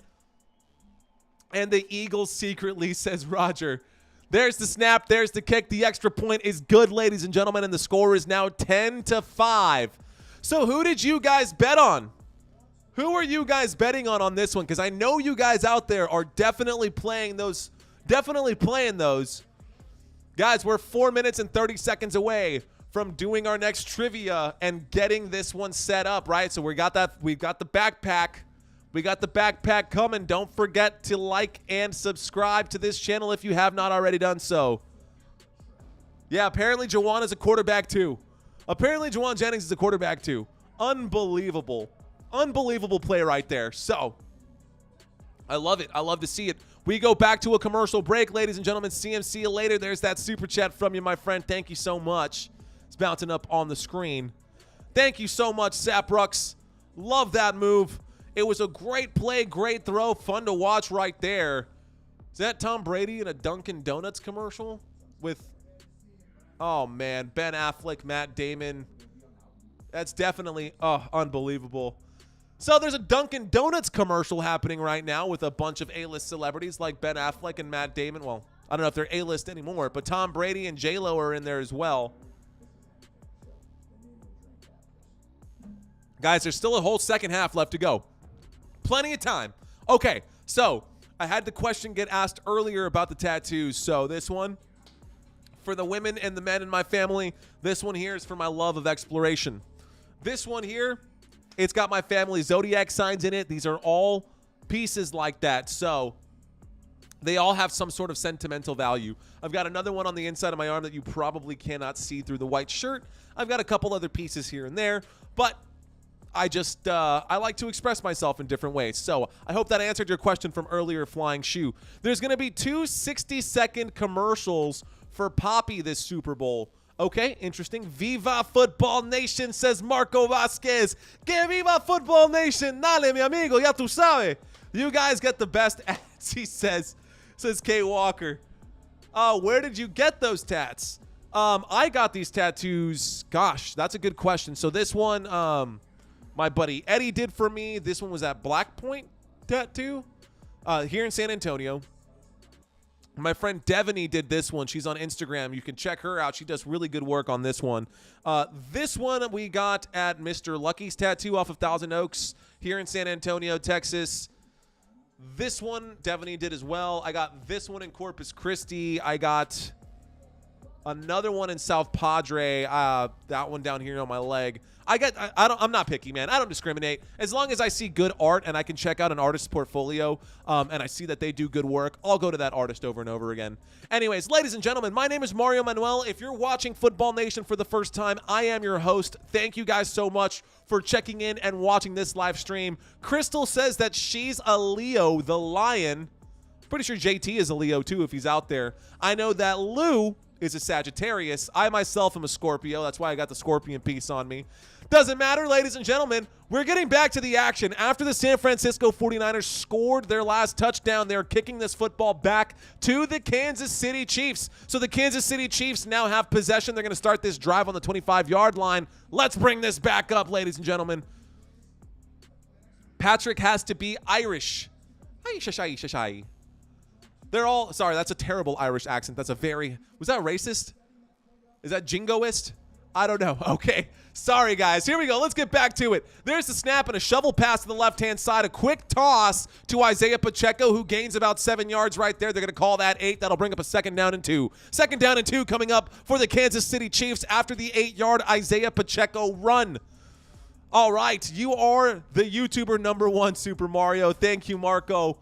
And the Eagles secretly, says Roger. There's the snap. There's the kick. The extra point is good, ladies and gentlemen. And the score is now 10-5. So who did you guys bet on? Who are you guys betting on this one? Because I know you guys out there are definitely playing those. Guys, we're 4 minutes and 30 seconds away from doing our next trivia and getting this one set up, right? So we got that. We've got the backpack. We got the backpack coming. Don't forget to like and subscribe to this channel if you have not already done so. Yeah, apparently Juwan is a quarterback too. Apparently Juwan Jennings is a quarterback too. Unbelievable. Unbelievable play right there. So, I love it. I love to see it. We go back to a commercial break, ladies and gentlemen. See you later. There's that super chat from you, my friend. Thank you so much. It's bouncing up on the screen. Thank you so much, Saprux. Love that move. It was a great play, great throw, fun to watch right there. Is that Tom Brady in a Dunkin' Donuts commercial with, oh man, Ben Affleck, Matt Damon? That's definitely, unbelievable. So there's a Dunkin' Donuts commercial happening right now with a bunch of A-list celebrities like Ben Affleck and Matt Damon. Well, I don't know if they're A-list anymore, but Tom Brady and J-Lo are in there as well. Guys, there's still a whole second half left to go. Plenty of time. Okay, so I had the question get asked earlier about the tattoos. So this one, for the women and the men in my family, this one here is for my love of exploration. This one here, it's got my family zodiac signs in it. These are all pieces like that. So they all have some sort of sentimental value. I've got another one on the inside of my arm that you probably cannot see through the white shirt. I've got a couple other pieces here and there, but I like to express myself in different ways. So I hope that answered your question from earlier, Flying Shoe. There's going to be 2 60-second commercials for Poppy this Super Bowl. Okay, interesting. Viva Football Nation, says Marco Vasquez. Que viva Football Nation. Dale, mi amigo, ya tu sabes. You guys get the best ads, he says Kay Walker. Where did you get those tats? I got these tattoos. Gosh, that's a good question. So this one, my buddy Eddie did for me. This one was at Black Point Tattoo here in San Antonio. My friend Devaney did this one. She's on Instagram. You can check her out. She does really good work on this one. This one we got at Mr. Lucky's Tattoo off of Thousand Oaks here in San Antonio, Texas. This one Devaney did as well. I got this one in Corpus Christi. I got Another one in South Padre. That one down here on my leg. I'm not picky, man. I don't discriminate. As long as I see good art and I can check out an artist's portfolio and I see that they do good work, I'll go to that artist over and over again. Anyways, ladies and gentlemen, my name is Mario Manuel. If you're watching Football Nation for the first time, I am your host. Thank you guys so much for checking in and watching this live stream. Crystal says that she's a Leo, the lion. Pretty sure JT is a Leo too if he's out there. I know that Lou is a Sagittarius. I myself am a Scorpio. That's why I got the scorpion piece on me. Doesn't matter, ladies and gentlemen. We're getting back to the action. After the San Francisco 49ers scored their last touchdown, they're kicking this football back to the Kansas City Chiefs. So the Kansas City Chiefs now have possession. They're going to start this drive on the 25-yard line. Let's bring this back up, ladies and gentlemen. Patrick has to be Irish. They're all, sorry, that's a terrible Irish accent. That's a very, was that racist? Is that jingoist? I don't know. Okay. Sorry, guys. Here we go. Let's get back to it. There's the snap and a shovel pass to the left-hand side. A quick toss to Isaiah Pacheco, who gains about 7 yards right there. They're going to call that 8. That'll bring up a 2nd down and 2. 2nd down and 2 coming up for the Kansas City Chiefs after the 8-yard Isaiah Pacheco run. All right. You are the YouTuber #1, Super Mario. Thank you, Marco.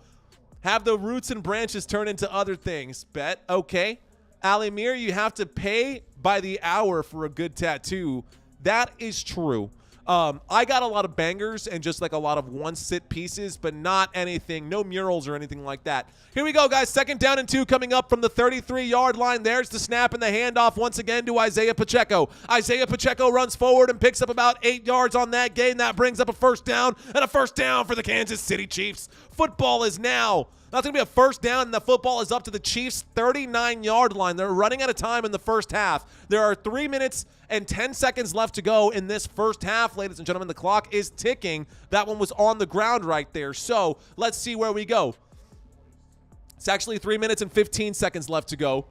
Have the roots and branches turn into other things. Bet. Okay. Alimir, you have to pay by the hour for a good tattoo. That is true. I got a lot of bangers and just like a lot of one-sit pieces, but not anything, no murals or anything like that. Here we go, guys. 2nd down and 2 coming up from the 33-yard line. There's the snap and the handoff once again to Isaiah Pacheco. Isaiah Pacheco runs forward and picks up about 8 yards on that gain. That brings up a 1st down and a 1st down for the Kansas City Chiefs. Football is now, that's going to be a 1st down, and the football is up to the Chiefs' 39-yard line. They're running out of time in the first half. There are 3 minutes and 10 seconds left to go in this first half, ladies and gentlemen. The clock is ticking. That one was on the ground right there. So let's see where we go. It's actually 3 minutes and 15 seconds left to go.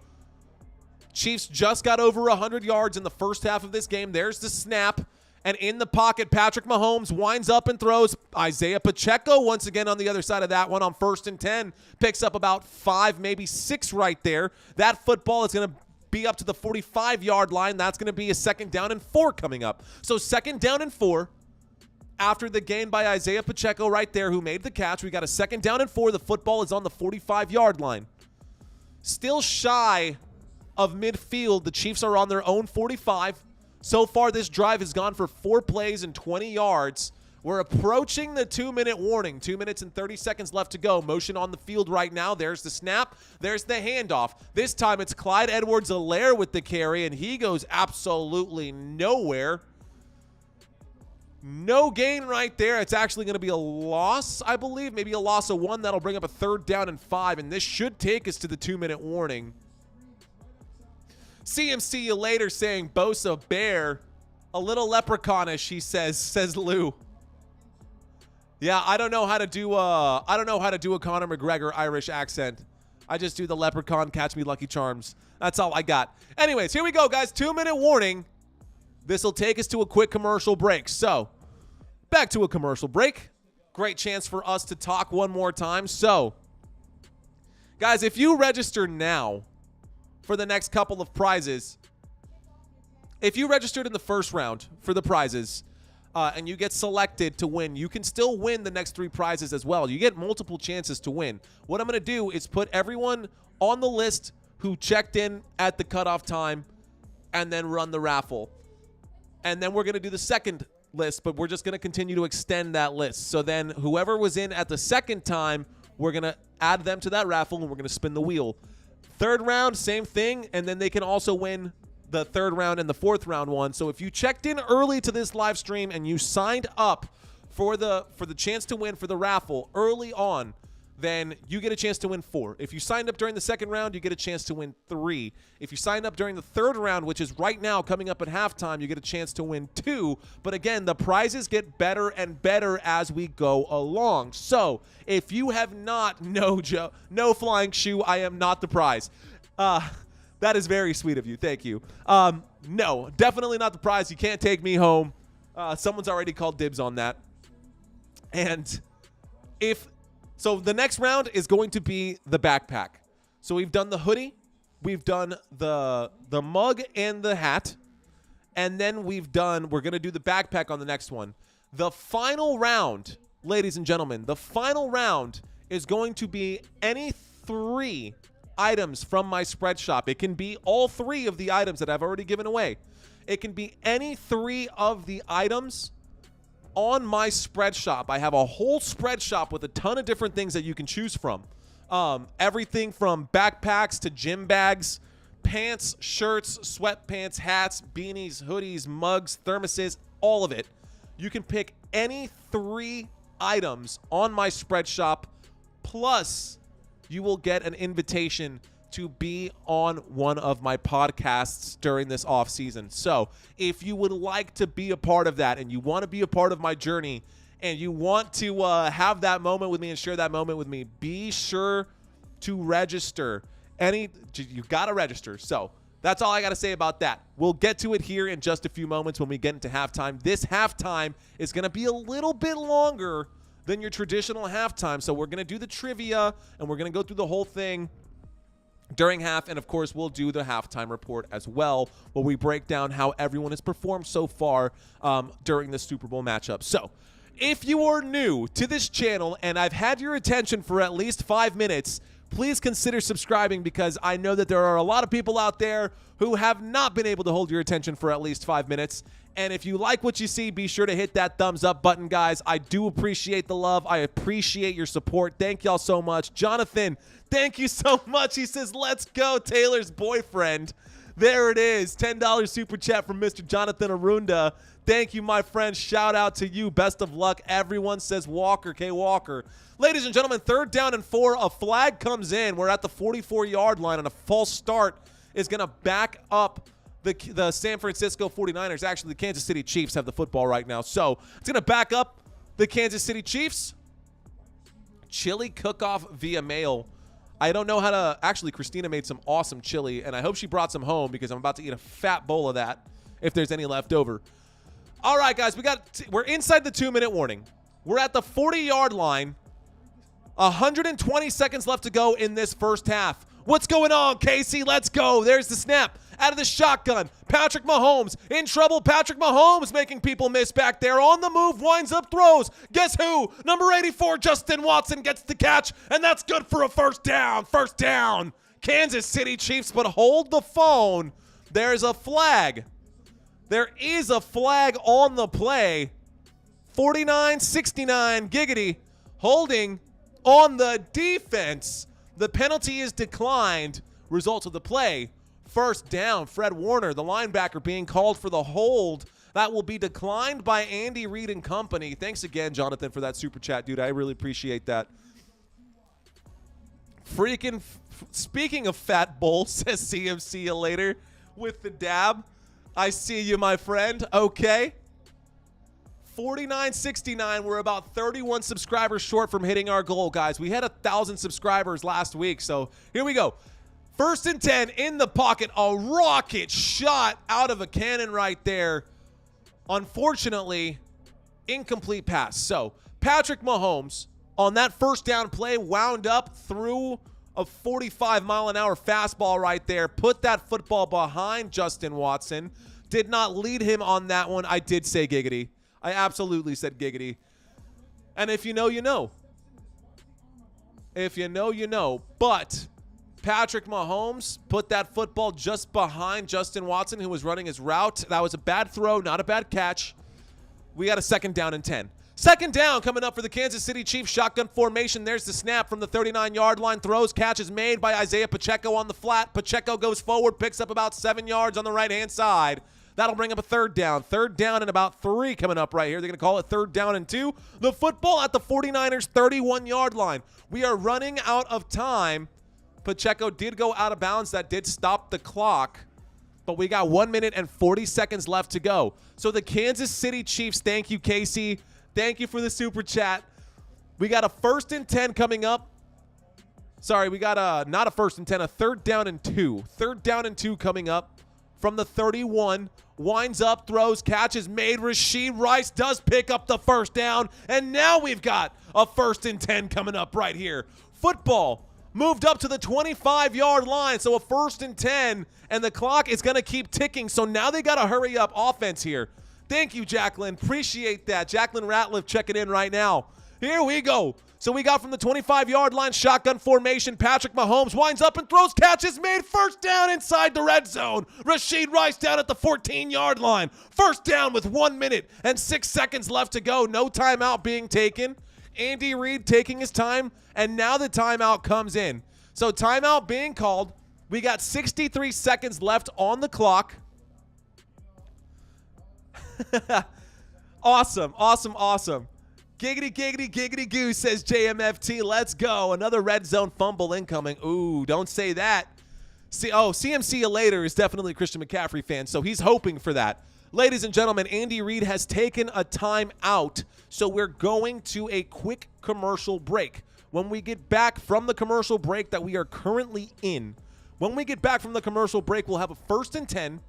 Chiefs just got over 100 yards in the first half of this game. There's the snap. And in the pocket, Patrick Mahomes winds up and throws. Isaiah Pacheco once again on the other side of that one on 1st and 10. Picks up about 5, maybe 6 right there. That football is going to be up to the 45-yard line. That's going to be a 2nd down and 4 coming up. So 2nd down and 4 after the gain by Isaiah Pacheco right there, who made the catch. We got a 2nd down and 4. The football is on the 45-yard line. Still shy of midfield. The Chiefs are on their own 45. So far, this drive has gone for 4 plays and 20 yards. We're approaching the 2-minute warning. 2 minutes and 30 seconds left to go. Motion on the field right now. There's the snap. There's the handoff. This time, it's Clyde Edwards-Helaire with the carry, and he goes absolutely nowhere. No gain right there. It's actually going to be a loss, I believe. Maybe a loss of 1. That'll bring up a 3rd down and 5, and this should take us to the 2-minute warning. CMC you later saying Bosa Bear. A little leprechaunish, he says Lou. Yeah, I don't know how to do a Conor McGregor Irish accent. I just do the leprechaun catch me Lucky Charms. That's all I got. Anyways, here we go, guys. 2-minute warning. This will take us to a quick commercial break. So, back to a commercial break. Great chance for us to talk one more time. So, guys, if you register now for the next couple of prizes, if you registered in the first round for the prizes and you get selected to win, you can still win the next 3 prizes as well. You get multiple chances to win. What I'm going to do is put everyone on the list who checked in at the cutoff time and then run the raffle. And then we're going to do the second list, but we're just going to continue to extend that list. So then whoever was in at the second time, we're going to add them to that raffle and we're going to spin the wheel. 3rd round, same thing, and then they can also win the 3rd round and the 4th round one. So if you checked in early to this live stream and you signed up for the chance to win for the raffle early on, then you get a chance to win 4. If you signed up during the 2nd round, you get a chance to win 3. If you signed up during the 3rd round, which is right now coming up at halftime, you get a chance to win 2. But again, the prizes get better and better as we go along. So if you have not, no flying shoe, I am not the prize. That is very sweet of you. Thank you. No, definitely not the prize. You can't take me home. Someone's already called dibs on that. And so the next round is going to be the backpack. So we've done the hoodie, we've done the mug and the hat, and then we're going to do the backpack on the next one. The final round, ladies and gentlemen, the final round is going to be any 3 items from my spread shop. It can be all 3 of the items that I've already given away. It can be any 3 of the items on my spread shop. I have a whole spread shop with a ton of different things that you can choose from. Everything from backpacks to gym bags, pants, shirts, sweatpants, hats, beanies, hoodies, mugs, thermoses, all of it. You can pick any 3 items on my spread shop, plus you will get an invitation to be on one of my podcasts during this off season. So if you would like to be a part of that and you want to be a part of my journey and you want to have that moment with me and share that moment with me, be sure to register. You got to register. So that's all I got to say about that. We'll get to it here in just a few moments when we get into halftime. This halftime is going to be a little bit longer than your traditional halftime. So we're going to do the trivia and we're going to go through the whole thing during half. And of course, we'll do the halftime report as well, where we break down how everyone has performed so far during the Super Bowl matchup. So if you are new to this channel and I've had your attention for at least 5 minutes, please consider subscribing, because I know that there are a lot of people out there who have not been able to hold your attention for at least 5 minutes. And if you like what you see, be sure to hit that thumbs up button, guys. I do appreciate the love. I appreciate your support. Thank y'all so much. Jonathan, thank you so much. He says, let's go, Taylor's boyfriend. There it is. $10 super chat from Mr. Jonathan Arunda. Thank you, my friend. Shout out to you. Best of luck. Everyone says Walker, K. Walker. Ladies and gentlemen, 3rd down and 4. A flag comes in. We're at the 44-yard line, and a false start is going to back up the San Francisco 49ers. Actually, the Kansas City Chiefs have the football right now. So it's going to back up the Kansas City Chiefs. Chili cook-off via mail. I don't know how to – actually, Christina made some awesome chili, and I hope she brought some home, because I'm about to eat a fat bowl of that if there's any left over. All right, guys, we're inside the 2-minute warning. We're at the 40-yard line. 120 seconds left to go in this first half. What's going on, Casey? Let's go. There's the snap. Out of the shotgun. Patrick Mahomes in trouble. Patrick Mahomes making people miss back there. On the move, winds up, throws. Guess who? Number 84, Justin Watson, gets the catch, and that's good for a first down. First down. Kansas City Chiefs, but hold the phone. There's a flag. There is a flag on the play. 49-69, giggity, holding on the defense. The penalty is declined. Results of the play. First down, Fred Warner, the linebacker, being called for the hold. That will be declined by Andy Reid and company. Thanks again, Jonathan, for that super chat, dude. I really appreciate that. Speaking of Fat Bull, says CM, see you later with the dab. I see you, my friend. Okay. 49-69. We're about 31 subscribers short from hitting our goal, guys. We had 1,000 subscribers last week, so here we go. 1st and 10 in the pocket. A rocket shot out of a cannon right there. Unfortunately, incomplete pass. So Patrick Mahomes on that first down play wound up through a 45-mile-an-hour fastball right there. Put that football behind Justin Watson. Did not lead him on that one. I did say giggity. I absolutely said giggity. And if you know, you know. If you know, you know. But Patrick Mahomes put that football just behind Justin Watson, who was running his route. That was a bad throw, not a bad catch. We got a 2nd down and 10. 2nd down coming up for the Kansas City Chiefs. Shotgun formation. There's the snap from the 39-yard line. Throws, catches made by Isaiah Pacheco on the flat. Pacheco goes forward, picks up about 7 yards on the right-hand side. That'll bring up a 3rd down. 3rd down and about 3 coming up right here. They're going to call it 3rd down and 2. The football at the 49ers 31-yard line. We are running out of time. Pacheco did go out of bounds. That did stop the clock. But we got 1 minute and 40 seconds left to go. So the Kansas City Chiefs, thank you, Casey. Thank you for the super chat. We got a 1st and 10 coming up. Sorry, we got not a 1st and 10, a 3rd down and 2. 3rd down and 2 coming up from the 31. Winds up, throws, catches made. Rashee Rice does pick up the 1st down. And now we've got a 1st and 10 coming up right here. Football moved up to the 25-yard line. So a 1st and 10, and the clock is going to keep ticking. So now they got to hurry up offense here. Thank you, Jacqueline. Appreciate that. Jacqueline Ratliff checking in right now. Here we go. So we got from the 25-yard line, shotgun formation. Patrick Mahomes winds up and throws, catches made, 1st down inside the red zone. Rashid Rice down at the 14-yard line. 1st down with 1 minute and 6 seconds left to go. No timeout being taken. Andy Reid taking his time, and now the timeout comes in. So timeout being called. We got 63 seconds left on the clock. Awesome, awesome, awesome. Giggity, giggity, giggity goo, says JMFT. Let's go. Another red zone fumble incoming. Ooh, don't say that. CMC you later is definitely a Christian McCaffrey fan, so he's hoping for that. Ladies and gentlemen, Andy Reid has taken a timeout, so we're going to a quick commercial break. When we get back from the commercial break that we are currently in, we'll have a 1st and 10.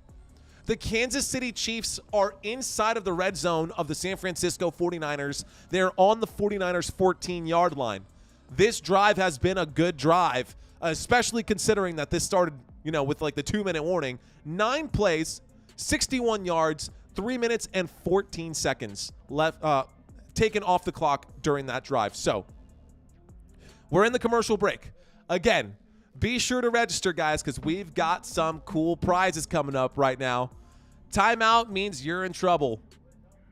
The Kansas City Chiefs are inside of the red zone of the San Francisco 49ers. They're on the 49ers' 14-yard line. This drive has been a good drive, especially considering that this started, with like the 2-minute warning. 9 plays, 61 yards, 3 minutes and 14 seconds left, taken off the clock during that drive. So we're in the commercial break. Again, be sure to register, guys, because we've got some cool prizes coming up right now. Timeout means you're in trouble.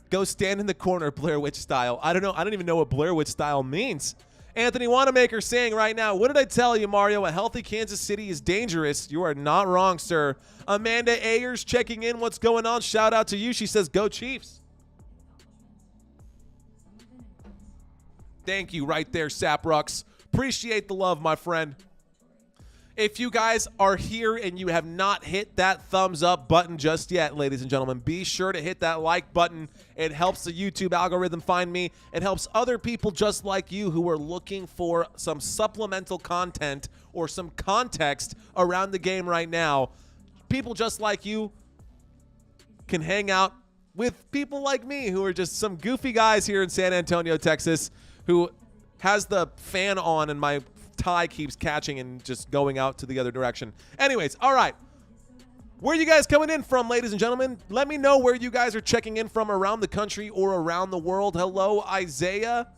Go stand in the corner, Blair Witch style. I don't know. I don't even know what Blair Witch style means. Anthony Wanamaker saying right now, what did I tell you, Mario? A healthy Kansas City is dangerous. You are not wrong, sir. Amanda Ayers checking in. What's going on? Shout out to you. She says, go Chiefs. Thank you right there, Saprux. Appreciate the love, my friend. If you guys are here and you have not hit that thumbs up button just yet, ladies and gentlemen, be sure to hit that like button. It helps the YouTube algorithm find me. It helps other people just like you who are looking for some supplemental content or some context around the game right now. People just like you can hang out with people like me who are just some goofy guys here in San Antonio, Texas, who has the fan on and my tie keeps catching and just going out to the other direction. Anyways, all right. Where are you guys coming in from, ladies and gentlemen? Let me know where you guys are checking in from around the country or around the world. Hello, Isaiah.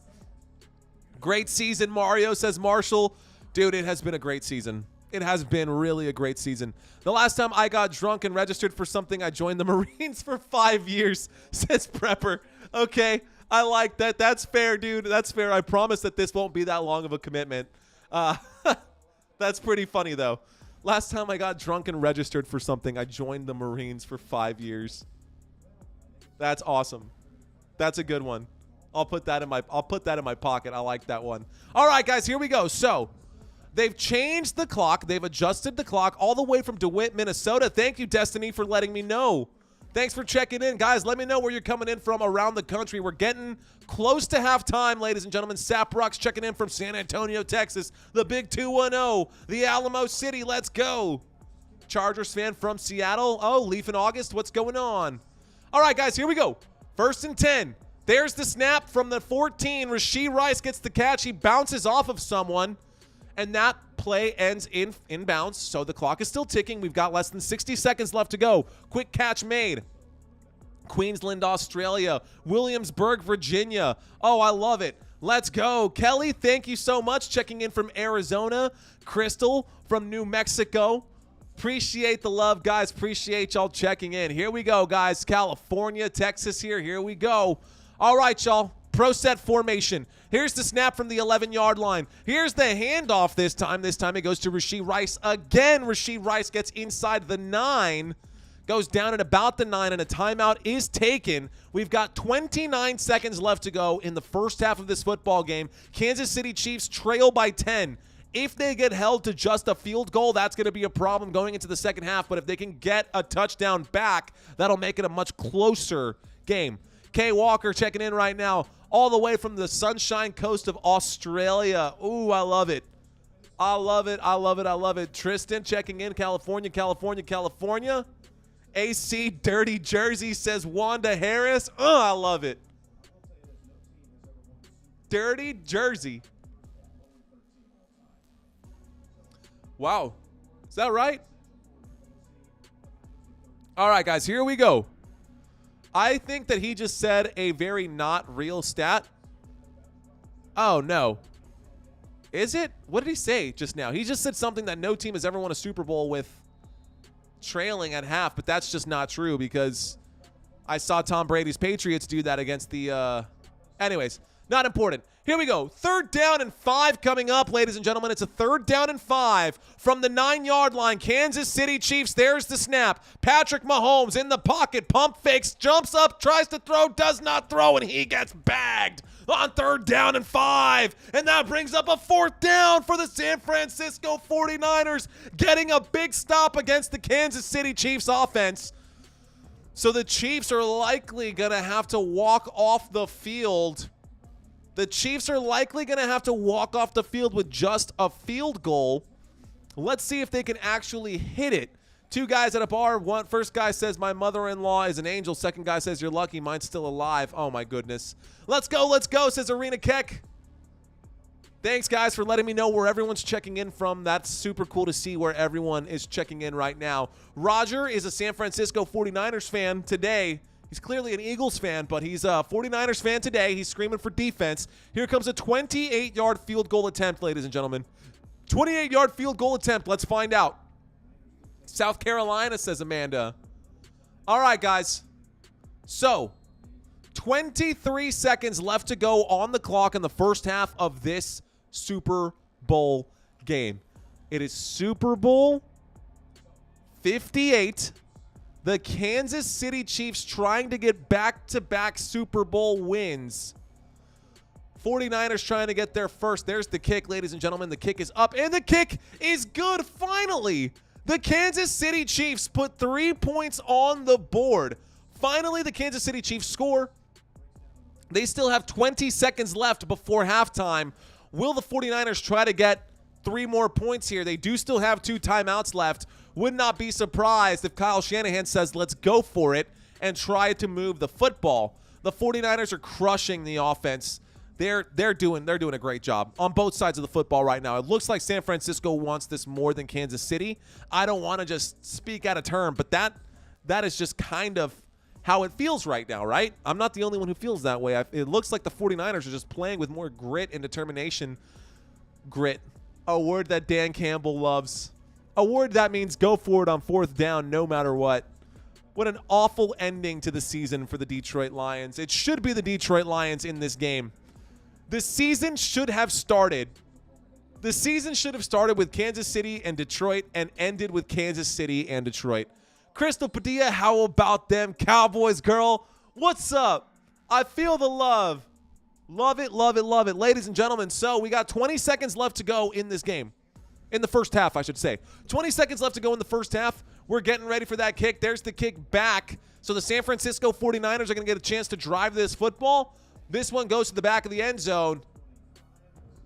Great season, Mario, says Marshall. Dude, it has been a great season. It has been really a great season. The last time I got drunk and registered for something, I joined the Marines for 5 years, says Prepper. Okay, I like that. That's fair, dude. That's fair. I promise that this won't be that long of a commitment. That's pretty funny, though. Last time I got drunk and registered for something, I joined the Marines for 5 years. That's awesome. That's a good one. I'll put that in my pocket. I like that one. All right, guys, here we go. So they've changed the clock. They've adjusted the clock all the way from DeWitt, Minnesota. Thank you, Destiny, for letting me know. Thanks for checking in, guys. Let me know where you're coming in from around the country. We're getting close to halftime, ladies and gentlemen. Saprock's checking in from San Antonio, Texas. The Big 210, the Alamo City. Let's go. Chargers fan from Seattle. Oh, Leaf in August. What's going on? All right, guys, here we go. 1st and 10. There's the snap from the 14. Rashee Rice gets the catch. He bounces off of someone, and that play ends in bounds, so the clock is still ticking. We've got less than 60 seconds left to go. Quick catch made. Queensland, Australia. Williamsburg, Virginia. Oh, I love it. Let's go. Kelly, thank you so much. Checking in from Arizona. Crystal from New Mexico. Appreciate the love, guys. Appreciate y'all checking in. Here we go, guys. California, Texas here. Here we go. All right, y'all. Pro set formation. Here's the snap from the 11-yard line. Here's the handoff this time. This time it goes to Rashee Rice. Again, Rashee Rice gets inside the 9. Goes down at about the 9, and a timeout is taken. We've got 29 seconds left to go in the first half of this football game. Kansas City Chiefs trail by 10. If they get held to just a field goal, that's going to be a problem going into the second half. But if they can get a touchdown back, that'll make it a much closer game. Kay Walker checking in right now, all the way from the Sunshine Coast of Australia. Ooh, I love it. I love it. I love it. I love it. Tristan checking in, California, California, California. AC Dirty Jersey, says Wanda Harris. Oh, I love it. Dirty Jersey. Wow. Is that right? All right, guys, here we go. I think that he just said a very not real stat. Oh, no. Is it? What did he say just now? He just said something that no team has ever won a Super Bowl with trailing at half, but that's just not true because I saw Tom Brady's Patriots do that against the anyways, not important. Here we go. 3rd down and 5 coming up, ladies and gentlemen. It's a 3rd down and 5 from the 9-yard line. Kansas City Chiefs. There's the snap. Patrick Mahomes in the pocket. Pump fakes. Jumps up. Tries to throw. Does not throw. And he gets bagged on 3rd down and 5. And that brings up a 4th down for the San Francisco 49ers. Getting a big stop against the Kansas City Chiefs offense. So the Chiefs are likely going to have to walk off the field. The Chiefs are likely going to have to walk off the field with just a field goal. Let's see if they can actually hit it. 2 guys at a bar. First guy says, my mother-in-law is an angel. Second guy says, you're lucky. Mine's still alive. Oh, my goodness. Let's go, says Arena Keck. Thanks, guys, for letting me know where everyone's checking in from. That's super cool to see where everyone is checking in right now. Roger is a San Francisco 49ers fan today. He's clearly an Eagles fan, but he's a 49ers fan today. He's screaming for defense. Here comes a 28-yard field goal attempt, ladies and gentlemen. 28-yard field goal attempt. Let's find out. South Carolina, says Amanda. All right, guys. So, 23 seconds left to go on the clock in the first half of this Super Bowl game. It is Super Bowl 58. The Kansas City Chiefs trying to get back-to-back Super Bowl wins. 49ers trying to get there first. There's the kick, ladies and gentlemen. The kick is up, and the kick is good. Finally, the Kansas City Chiefs put 3 points on the board. Finally, the Kansas City Chiefs score. They still have 20 seconds left before halftime. Will the 49ers try to get 3 more points here? They do still have 2 timeouts left. Would not be surprised if Kyle Shanahan says, let's go for it and try to move the football. The 49ers are crushing the offense. They're doing a great job on both sides of the football right now. It looks like San Francisco wants this more than Kansas City. I don't want to just speak out of turn, but that is just kind of how it feels right now, right? I'm not the only one who feels that way. It looks like the 49ers are just playing with more grit and determination. Grit, a word that Dan Campbell loves. A word that means go for it on 4th down no matter what. What an awful ending to the season for the Detroit Lions. It should be the Detroit Lions in this game. The season should have started. The season should have started with Kansas City and Detroit and ended with Kansas City and Detroit. Crystal Padilla, how about them Cowboys, girl? What's up? I feel the love. Love it, love it, love it. Ladies and gentlemen, so we got 20 seconds left to go in this game. In the first half, I should say. 20 seconds left to go in the first half. We're getting ready for that kick. There's the kick back. So the San Francisco 49ers are going to get a chance to drive this football. This one goes to the back of the end zone.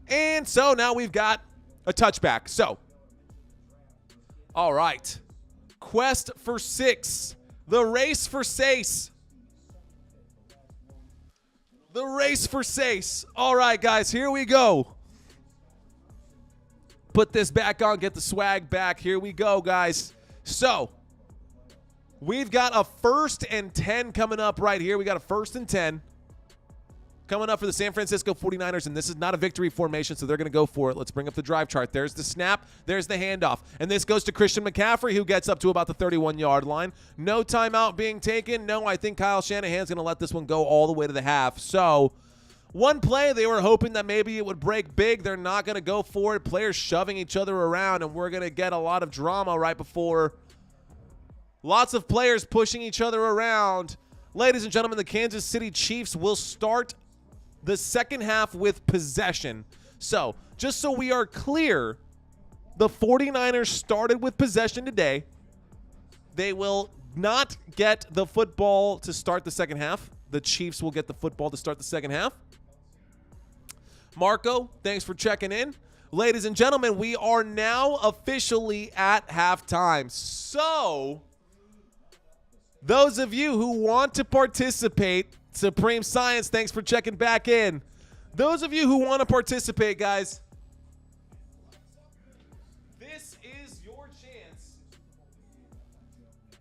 And so now we've got a touchback. So, all right. Quest for 6. The race for Sace. The race for Sace. All right, guys, here we go. Put this back on, get the swag back. Here we go, guys. So, we've got a 1st and 10 coming up right here. We got a 1st and 10 coming up for the San Francisco 49ers, and this is not a victory formation, so they're going to go for it. Let's bring up the drive chart. There's the snap. There's the handoff. And this goes to Christian McCaffrey, who gets up to about the 31-yard line. No timeout being taken. No, I think Kyle Shanahan's going to let this one go all the way to the half. So, one play, they were hoping that maybe it would break big. They're not going to go for it. Players shoving each other around, and we're going to get a lot of drama right before. Lots of players pushing each other around. Ladies and gentlemen, the Kansas City Chiefs will start the second half with possession. So, just so we are clear, the 49ers started with possession today. They will not get the football to start the second half. The Chiefs will get the football to start the second half. Marco, thanks for checking in. Ladies and gentlemen, we are now officially at halftime. So, those of you who want to participate, Supreme Science, thanks for checking back in. Those of you who want to participate, guys, this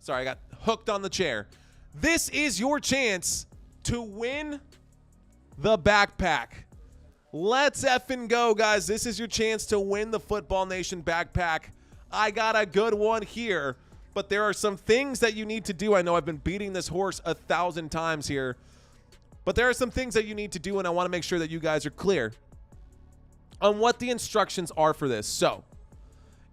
Sorry, I got hooked on the chair. This is your chance to win the backpack. Let's effing go, guys. This is your chance to win the Football Nation backpack. I got a good one here, but there are some things that you need to do. I know I've been beating this horse 1,000 times here, but there are some things that you need to do, and I want to make sure that you guys are clear on what the instructions are for this. So,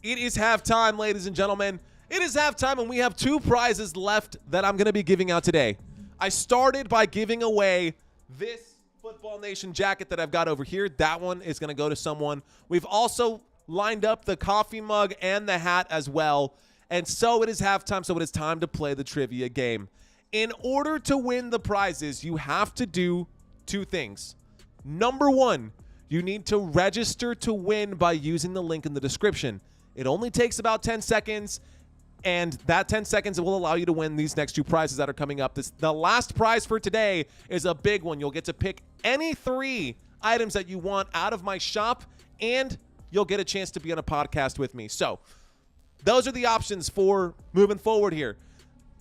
it is halftime, ladies and gentlemen. It is halftime, and we have 2 prizes left that I'm going to be giving out today. I started by giving away this Football Nation jacket that I've got over here. That one is going to go to someone. We've also lined up the coffee mug and the hat as well. And so it is halftime, so it is time to play the trivia game. In order to win the prizes, you have to do 2 things. Number 1, you need to register to win by using the link in the description. It only takes about 10 seconds, and that 10 seconds will allow you to win these next 2 prizes that are coming up. The last prize for today is a big one. You'll get to pick any 3 items that you want out of my shop, and you'll get a chance to be on a podcast with me. So those are the options for moving forward here.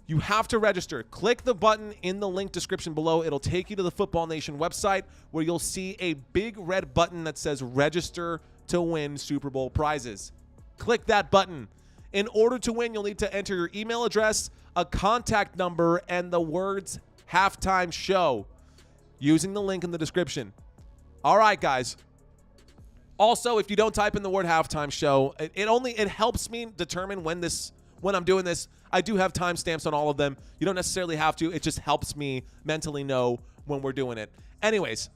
You have to register. Click the button in the link description below. It'll take you to the Football Nation website where you'll see a big red button that says register to win Super Bowl prizes. Click that button. In order to win, you'll need to enter your email address, a contact number, and the words halftime show using the link in the description. All right, guys. Also, if you don't type in the word halftime show, it helps me determine when I'm doing this. I do have timestamps on all of them. You don't necessarily have to. It just helps me mentally know when we're doing it. Anyways,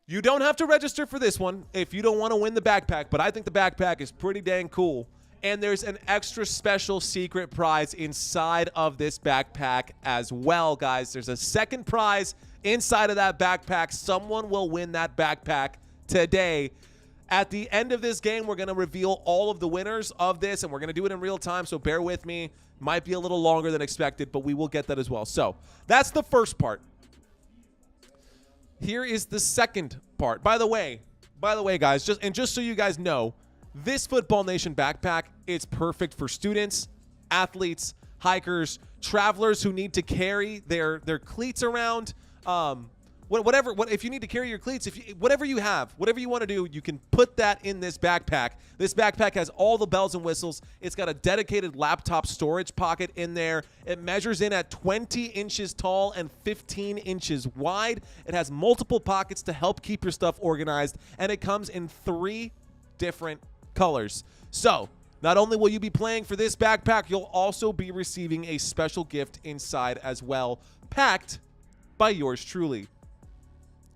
you don't have to register for this one if you don't want to win the backpack, but I think the backpack is pretty dang cool. And there's an extra special secret prize inside of this backpack as well, guys. There's a second prize inside of that backpack. Someone will win that backpack today. At the end of this game, we're going to reveal all of the winners of this, and we're going to do it in real time, so bear with me. Might be a little longer than expected, but we will get that as well. So that's the first part. Here is the second part. By the way, guys, just so you guys know, this Football Nation backpack is perfect for students, athletes, hikers, travelers who need to carry their cleats around. If you need to carry your cleats, whatever you want to do, you can put that in this backpack. This backpack has all the bells and whistles. It's got a dedicated laptop storage pocket in there. It measures in at 20 inches tall and 15 inches wide. It has multiple pockets to help keep your stuff organized, and it comes in 3 different colors. So not only will you be playing for this backpack, you'll also be receiving a special gift inside as well, packed by yours truly.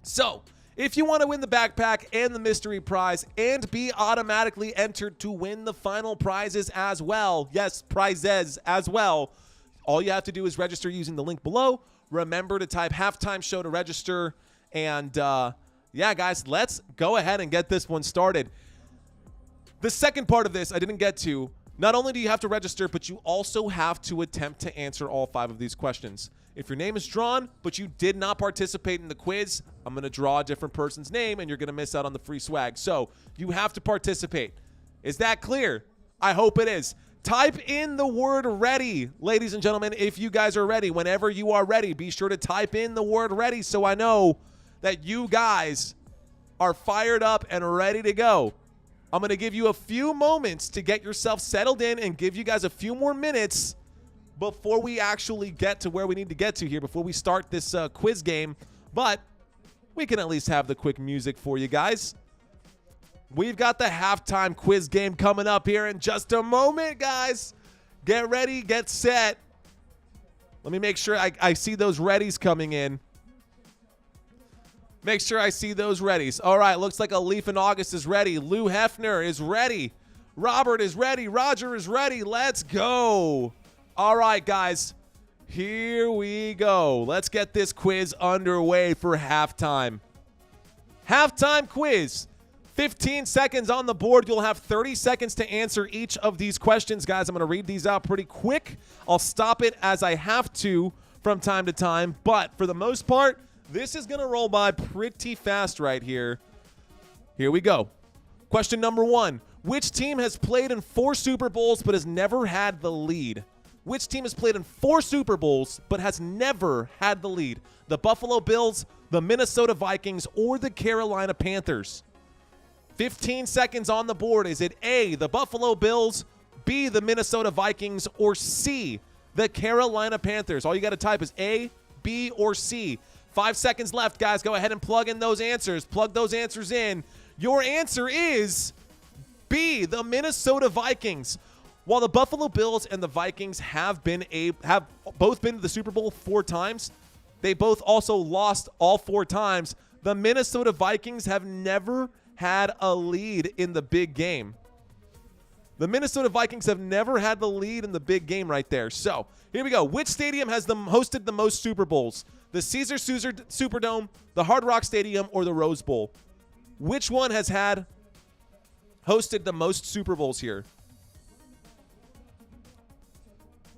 So if you want to win the backpack and the mystery prize and be automatically entered to win the final prizes as well, yes, prizes as well, all you have to do is register using the link below. Remember to type halftime show to register. And yeah, guys, let's go ahead and get this one started. The second part of this I didn't get to. Not only do you have to register, but you also have to attempt to answer all 5 of these questions. If your name is drawn, but you did not participate in the quiz, I'm going to draw a different person's name, and you're going to miss out on the free swag. So you have to participate. Is that clear? I hope it is. Type in the word ready, ladies and gentlemen, if you guys are ready. Whenever you are ready, be sure to type in the word ready so I know that you guys are fired up and ready to go. I'm going to give you a few moments to get yourself settled in and give you guys a few more minutes before we actually get to where we need to get to here, before we start this quiz game. But we can at least have the quick music for you guys. We've got the halftime quiz game coming up here in just a moment, guys. Get ready, get set. Let me make sure I see those readies coming in. Make sure I see those readies. All right, looks like a Leaf in August is ready. Lou Hefner is ready. Robert is ready. Roger is ready. Let's go. All right, guys, here we go. Let's get this quiz underway for halftime. Halftime quiz. 15 seconds on the board. You'll have 30 seconds to answer each of these questions, guys. I'm going to read these out pretty quick. I'll stop it as I have to from time to time, but for the most part, this is going to roll by pretty fast right here. Here we go. Question number 1. Which team has played in 4 Super Bowls but has never had the lead? Which team has played in 4 Super Bowls but has never had the lead? The Buffalo Bills, the Minnesota Vikings, or the Carolina Panthers? 15 seconds on the board. Is it A, the Buffalo Bills, B, the Minnesota Vikings, or C, the Carolina Panthers? All you got to type is A, B, or C. 5 seconds left, guys. Go ahead and plug in those answers. Plug those answers in. Your answer is B, the Minnesota Vikings. While the Buffalo Bills and the Vikings have both been to the Super Bowl 4 times, they both also lost all 4 times. The Minnesota Vikings have never had a lead in the big game. The Minnesota Vikings have never had the lead in the big game right there. So, here we go. Which stadium has hosted the most Super Bowls? The Caesars Superdome, the Hard Rock Stadium, or the Rose Bowl? Which one has hosted the most Super Bowls here?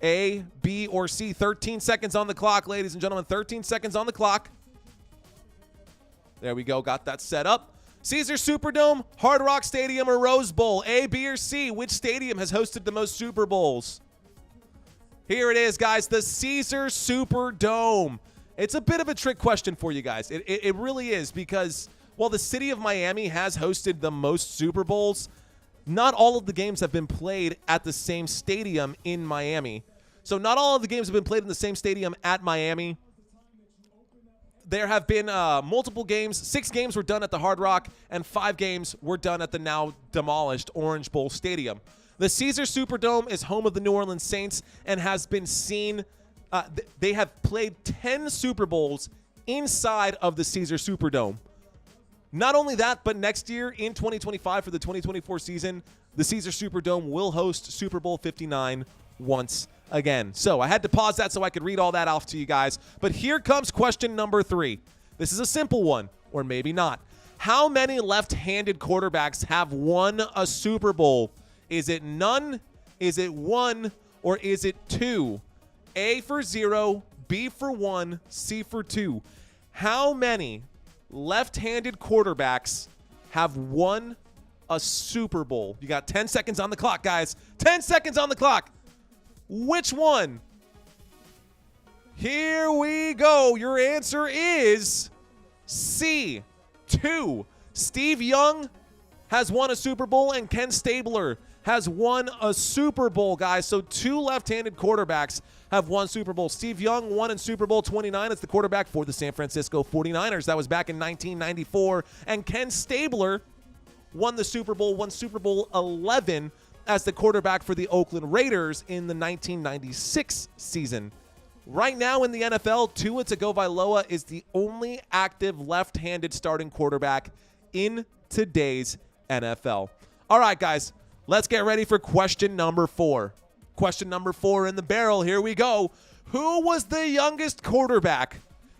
A, B, or C? 13 seconds on the clock, ladies and gentlemen. 13 seconds on the clock. There we go. Got that set up. Caesars Superdome, Hard Rock Stadium, or Rose Bowl? A, B, or C? Which stadium has hosted the most Super Bowls? Here it is, guys. The Caesars Superdome. It's a bit of a trick question for you guys. It really is, because while the city of Miami has hosted the most Super Bowls, not all of the games have been played at the same stadium in Miami. So not all of the games have been played in the same stadium at Miami. There have been multiple games. 6 games were done at the Hard Rock, and 5 games were done at the now demolished Orange Bowl Stadium. The Caesars Superdome is home of the New Orleans Saints and has been seen. They have played 10 Super Bowls inside of the Caesars Superdome. Not only that, but next year in 2025 for the 2024 season, the Caesars Superdome will host Super Bowl 59 once again. So I had to pause that so I could read all that off to you guys. But here comes question number 3. This is a simple one, or maybe not. How many left-handed quarterbacks have won a Super Bowl? Is it none? Is it 1? Or is it 2? A for 0, B for 1, C for 2. How many left-handed quarterbacks have won a Super Bowl? You got 10 seconds on the clock, guys. 10 seconds on the clock. Which one? Here we go. Your answer is C, 2. Steve Young has won a Super Bowl, and Ken Stabler has won a Super Bowl, guys. So 2 left-handed quarterbacks have won Super Bowl. Steve Young won in Super Bowl 29 as the quarterback for the San Francisco 49ers. That was back in 1994. And Ken Stabler won Super Bowl 11 as the quarterback for the Oakland Raiders in the 1996 season. Right now in the NFL, Tua Tagovailoa is the only active left-handed starting quarterback in today's NFL. All right, guys, let's get ready for question number 4. Question number 4 in the barrel. Here we go. Who was the youngest quarterback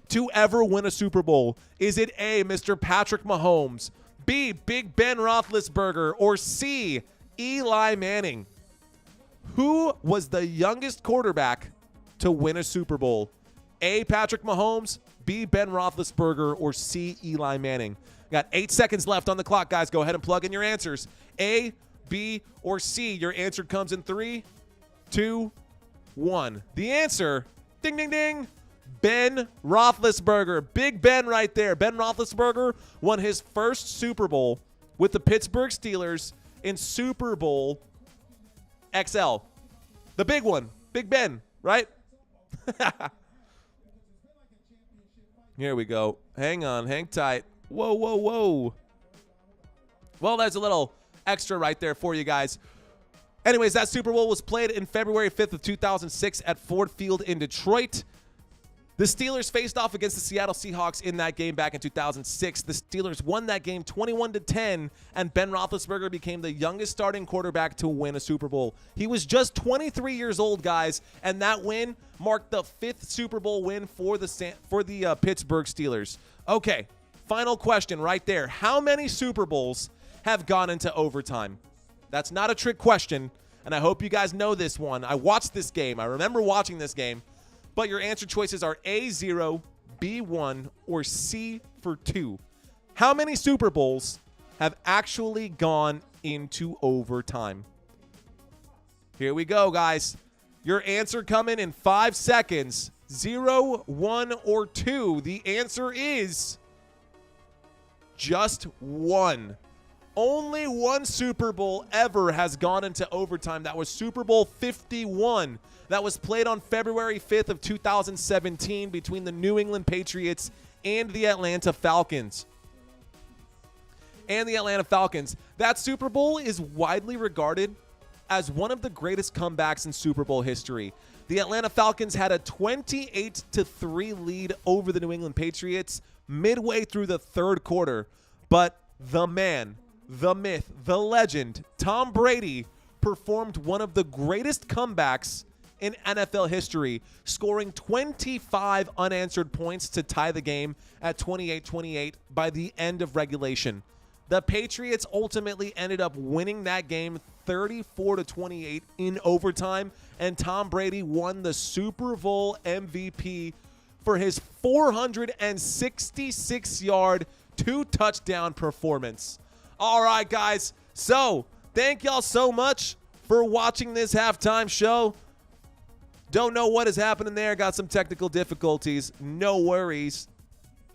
to ever win a Super Bowl? Is it A, Mr. Patrick Mahomes, B, Big Ben Roethlisberger, or C, Eli Manning? Who was the youngest quarterback to win a Super Bowl? A, Patrick Mahomes, B, Ben Roethlisberger, or C, Eli Manning? Got 8 seconds left on the clock, guys. Go ahead and plug in your answers. A, B, or C. Your answer comes in 3, 2, 1. The answer, ding, ding, ding, Ben Roethlisberger. Big Ben right there. Ben Roethlisberger won his first Super Bowl with the Pittsburgh Steelers in Super Bowl XL. The big one. Big Ben, right? Here we go. Hang on. Hang tight. Whoa, whoa, whoa. Well, there's a little extra right there for you guys. Anyways, that Super Bowl was played in February 5th of 2006 at Ford Field in Detroit. The Steelers faced off against the Seattle Seahawks in that game back in 2006. The Steelers won that game 21-10, and Ben Roethlisberger became the youngest starting quarterback to win a Super Bowl. He was just 23 years old, guys, and that win marked the 5th Super Bowl win for the Pittsburgh Steelers. Okay, final question right there. How many Super Bowls have gone into overtime? That's not a trick question, and I hope you guys know this one. I watched this game. I remember watching this game. But your answer choices are A, 0, B, 1, or C for 2. How many Super Bowls have actually gone into overtime? Here we go, guys. Your answer coming in 5 seconds. 0, 1, or 2. The answer is just 1. Only one Super Bowl ever has gone into overtime. That was Super Bowl 51. That was played on February 5th of 2017 between the New England Patriots and the Atlanta Falcons. That Super Bowl is widely regarded as one of the greatest comebacks in Super Bowl history. The Atlanta Falcons had a 28-3 lead over the New England Patriots midway through the third quarter. But the man, the myth, the legend, Tom Brady performed one of the greatest comebacks in NFL history, scoring 25 unanswered points to tie the game at 28-28 by the end of regulation. The Patriots ultimately ended up winning that game 34-28 in overtime, and Tom Brady won the Super Bowl MVP for his 466-yard, 2-touchdown performance. All right, guys. So, thank y'all so much for watching this halftime show. Don't know what is happening there. Got some technical difficulties. No worries.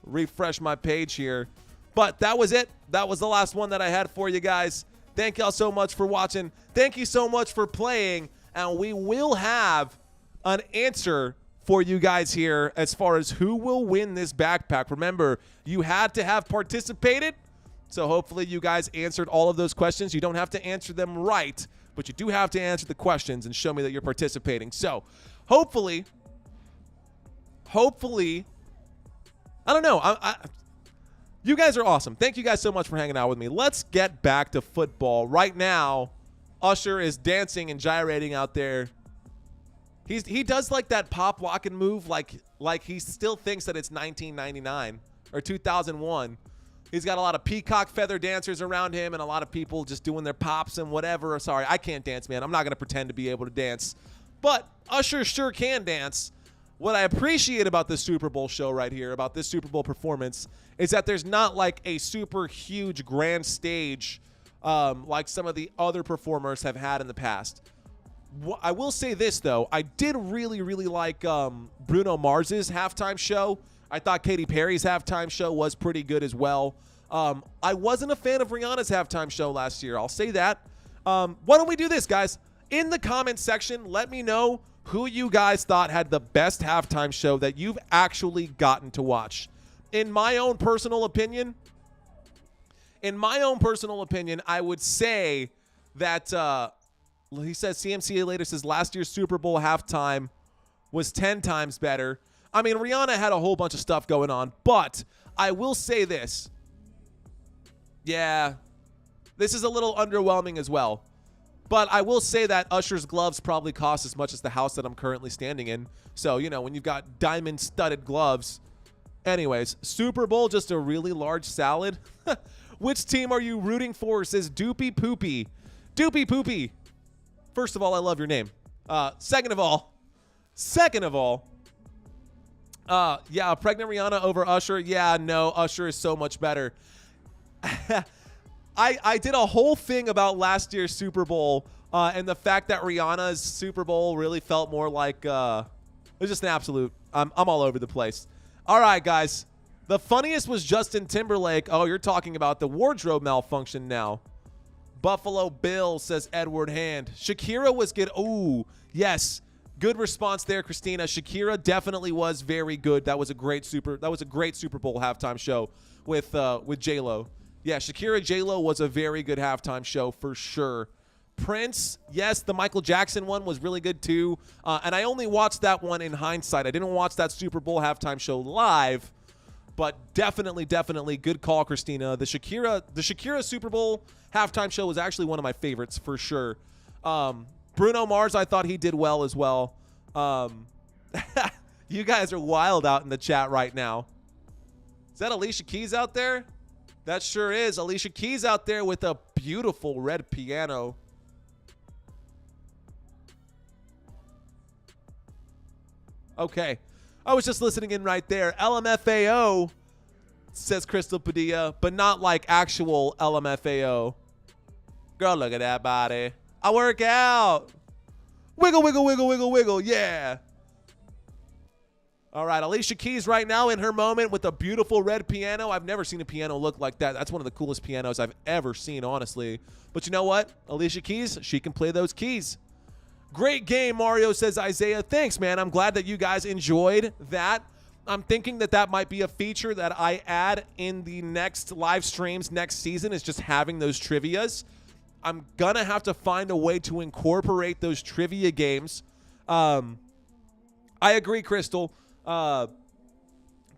Refresh my page here. But that was it. That was the last one that I had for you guys. Thank y'all so much for watching. Thank you so much for playing. And we will have an answer for you guys here as far as who will win this backpack. Remember, you had to have participated. So hopefully you guys answered all of those questions. You don't have to answer them right, but you do have to answer the questions and show me that you're participating. So hopefully, I don't know. You guys are awesome. Thank you guys so much for hanging out with me. Let's get back to football. Right now, Usher is dancing and gyrating out there. He does like that pop locking move like he still thinks that it's 1999 or 2001. He's got a lot of peacock feather dancers around him and a lot of people just doing their pops and whatever. Sorry, I can't dance, man. I'm not going to pretend to be able to dance. But Usher sure can dance. What I appreciate about this Super Bowl show right here, about this Super Bowl performance, is that there's not like a super huge grand stage like some of the other performers have had in the past. I will say this, though. I did really, really like Bruno Mars's halftime show. I thought Katy Perry's halftime show was pretty good as well. I wasn't a fan of Rihanna's halftime show last year. I'll say that. Why don't we do this, guys? In the comments section, let me know who you guys thought had the best halftime show that you've actually gotten to watch. In my own personal opinion, I would say that he says CMCA later says last year's Super Bowl halftime was 10 times better. I mean, Rihanna had a whole bunch of stuff going on, but I will say this. Yeah, this is a little underwhelming as well. But I will say that Usher's gloves probably cost as much as the house that I'm currently standing in. So, you know, when you've got diamond-studded gloves. Anyways, Super Bowl, just a really large salad. Which team are you rooting for, says Doopy Poopy. Doopy Poopy. First of all, I love your name. Second of all, yeah, pregnant Rihanna over Usher. Yeah, no, Usher is so much better. I did a whole thing about last year's Super Bowl and the fact that Rihanna's Super Bowl really felt more like it was just an absolute. I'm all over the place. All right, guys. The funniest was Justin Timberlake. Oh, you're talking about the wardrobe malfunction now. Buffalo Bill, says Edward Hand. Shakira was good. Ooh, yes. Good response there, Christina. Shakira definitely was very good. That was a great Super Bowl halftime show with J-Lo. Yeah, Shakira J-Lo was a very good halftime show for sure. Prince, yes, the Michael Jackson one was really good too. And I only watched that one in hindsight. I didn't watch that Super Bowl halftime show live, but definitely good call, Christina. The Shakira Super Bowl halftime show was actually one of my favorites for sure. Bruno Mars, I thought he did well as well. You guys are wild out in the chat right now. Is that Alicia Keys out there? That sure is. Alicia Keys out there with a beautiful red piano. Okay. I was just listening in right there. LMFAO, says Crystal Padilla, but not like actual LMFAO. Girl, look at that body. I work out. Wiggle, wiggle, wiggle, wiggle, wiggle. Yeah. All right, Alicia Keys right now in her moment with a beautiful red piano. I've never seen a piano look like that. That's one of the coolest pianos I've ever seen, honestly. But you know what? Alicia Keys, she can play those keys. Great game, Mario, says Isaiah. Thanks, man. I'm glad that you guys enjoyed that. I'm thinking that that might be a feature that I add in the next live streams next season, is just having those trivias. I'm going to have to find a way to incorporate those trivia games. I agree, Crystal. But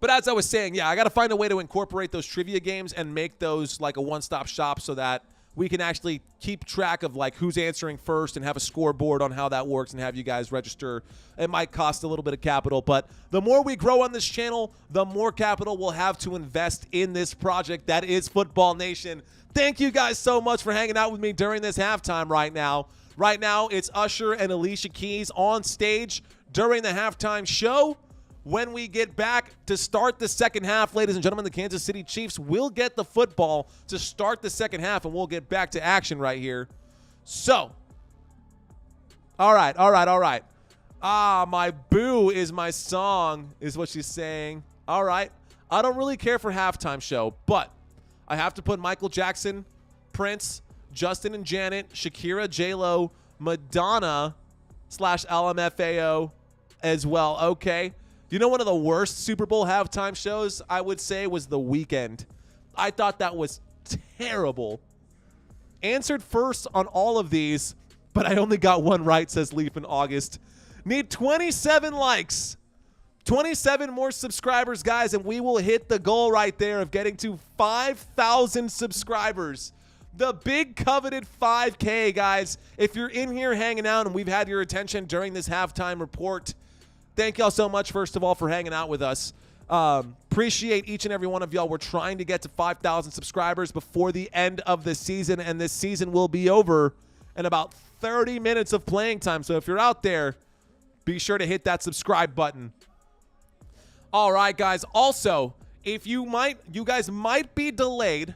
as I was saying, yeah, I got to find a way to incorporate those trivia games and make those like a one-stop shop so that we can actually keep track of like who's answering first and have a scoreboard on how that works and have you guys register. It might cost a little bit of capital, but the more we grow on this channel, the more capital we'll have to invest in this project that is Football Nation. Thank you guys so much for hanging out with me during this halftime right now. Right now, it's Usher and Alicia Keys on stage during the halftime show. When we get back to start the second half, ladies and gentlemen, the Kansas City Chiefs will get the football to start the second half, and we'll get back to action right here. So, all right. My boo is my song, is what she's saying. All right. I don't really care for halftime show, but I have to put Michael Jackson, Prince, Justin and Janet, Shakira, J-Lo, Madonna / LMFAO as well. Okay. You know, one of the worst Super Bowl halftime shows, I would say, was The Weeknd. I thought that was terrible. Answered first on all of these, but I only got one right, says Leaf in August. Need 27 likes. 27 more subscribers, guys, and we will hit the goal right there of getting to 5,000 subscribers. The big coveted 5K, guys. If you're in here hanging out and we've had your attention during this halftime report, thank y'all so much, first of all, for hanging out with us. Appreciate each and every one of y'all. We're trying to get to 5,000 subscribers before the end of the season, and this season will be over in about 30 minutes of playing time. So if you're out there, be sure to hit that subscribe button. All right, guys. Also, if you guys might be delayed.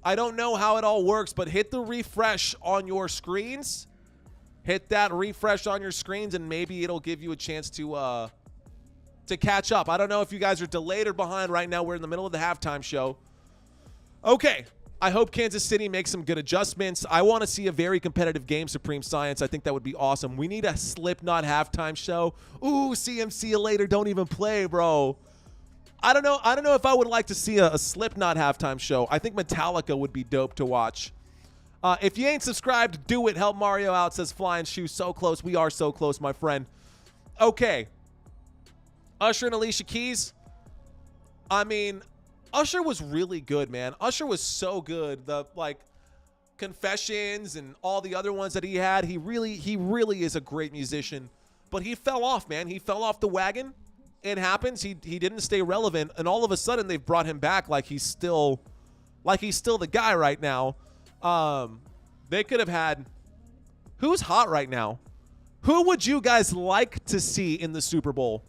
I don't know how it all works, but hit the refresh on your screens. Hit that refresh on your screens, and maybe it'll give you a chance to catch up. I don't know if you guys are delayed or behind right now. We're in the middle of the halftime show. Okay. I hope Kansas City makes some good adjustments. I want to see a very competitive game, Supreme Science. I think that would be awesome. We need a Slipknot halftime show. Ooh, CMC you later. Don't even play, bro. I don't know if I would like to see a Slipknot halftime show. I think Metallica would be dope to watch. If you ain't subscribed, do it. Help Mario out, says Flying Shoe. So close. We are so close, my friend. Okay. Usher and Alicia Keys. I mean, Usher was really good, man. Usher was so good. The, like, Confessions and all the other ones that he had, he really is a great musician. But he fell off, man. He fell off the wagon. It happens. He didn't stay relevant, and all of a sudden they've brought him back like he's still the guy right now. They could have had, who's hot right now? Who would you guys like to see in the Super Bowl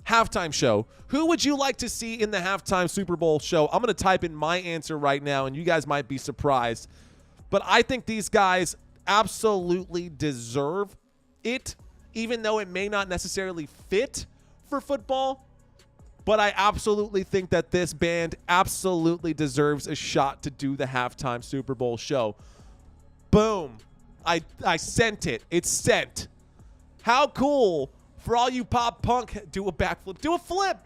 halftime show? Who would you like to see in the halftime Super Bowl show? I'm going to type in my answer right now, and you guys might be surprised. But I think these guys absolutely deserve it, even though it may not necessarily fit for football. But I absolutely think that this band absolutely deserves a shot to do the halftime Super Bowl show. Boom. I sent it. It's sent. How cool. For all you pop punk, do a backflip. Do a flip.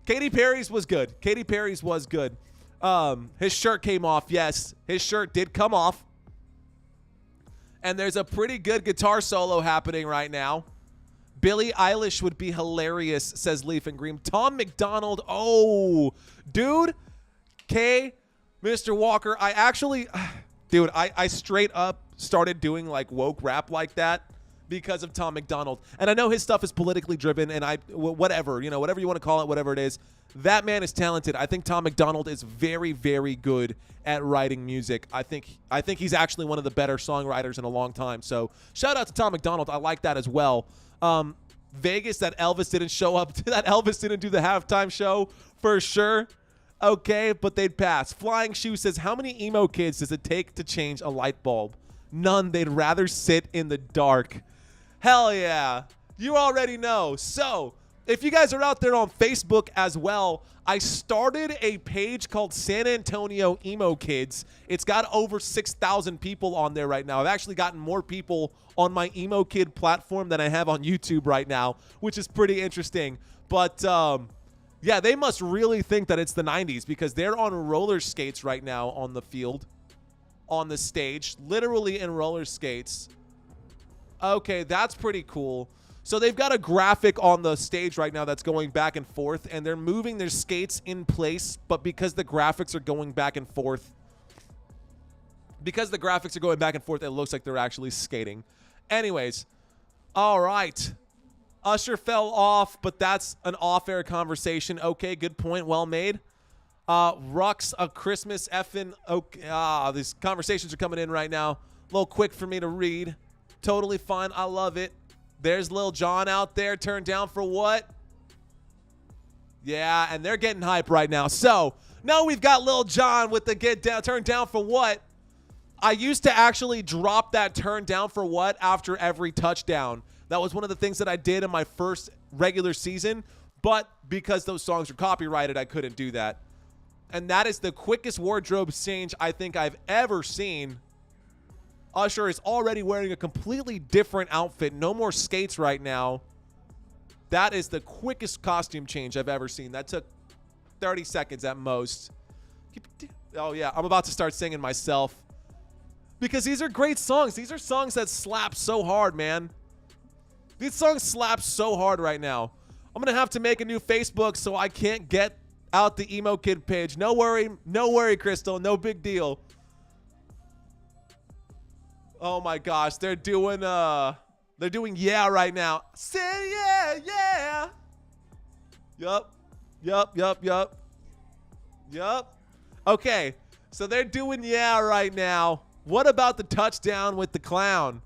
Katy Perry's was good. Katy Perry's was good. His shirt came off. Yes, his shirt did come off. And there's a pretty good guitar solo happening right now. Billie Eilish would be hilarious, says Leaf and Green. Tom McDonald. Oh, dude. Mr. Walker. I actually, dude, I straight up started doing like woke rap like that because of Tom McDonald. And I know his stuff is politically driven, and whatever you want to call it, whatever it is. That man is talented. I think Tom McDonald is very, very good at writing music. I think he's actually one of the better songwriters in a long time. So shout out to Tom McDonald. I like that as well. Vegas, that Elvis didn't show up. That Elvis didn't do the halftime show for sure. Okay, but they'd pass. Flying Shoe says, how many emo kids does it take to change a light bulb? None. They'd rather sit in the dark. Hell yeah. You already know. So, if you guys are out there on Facebook as well, I started a page called San Antonio Emo Kids. It's got over 6,000 people on there right now. I've actually gotten more people on my Emo Kid platform than I have on YouTube right now, which is pretty interesting. But, yeah, they must really think that it's the 90s because they're on roller skates right now on the field, on the stage, literally in roller skates. Okay, that's pretty cool. So they've got a graphic on the stage right now that's going back and forth, and they're moving their skates in place, but because the graphics are going back and forth, it looks like they're actually skating. Anyways, all right. Usher fell off, but that's an off-air conversation. Okay, good point. Well made. Rux, a Christmas effing. Okay, these conversations are coming in right now. A little quick for me to read. Totally fine. I love it. There's Lil Jon out there. Turned down for what? Yeah, and they're getting hype right now. So, now we've got Lil Jon with the turned down for what? I used to actually drop that turned down for what after every touchdown. That was one of the things that I did in my first regular season. But because those songs are copyrighted, I couldn't do that. And that is the quickest wardrobe change I think I've ever seen. Usher is already wearing a completely different outfit. No more skates right now. That is the quickest costume change I've ever seen. That took 30 seconds at most. Oh, yeah. I'm about to start singing myself. Because these are great songs. These are songs that slap so hard, man. These songs slap so hard right now. I'm going to have to make a new Facebook so I can't get out the Emo Kid page. No worry, Crystal. No big deal. Oh my gosh, they're doing yeah right now. Say yeah. Yup. Okay, so they're doing yeah right now. What about the touchdown with the clown?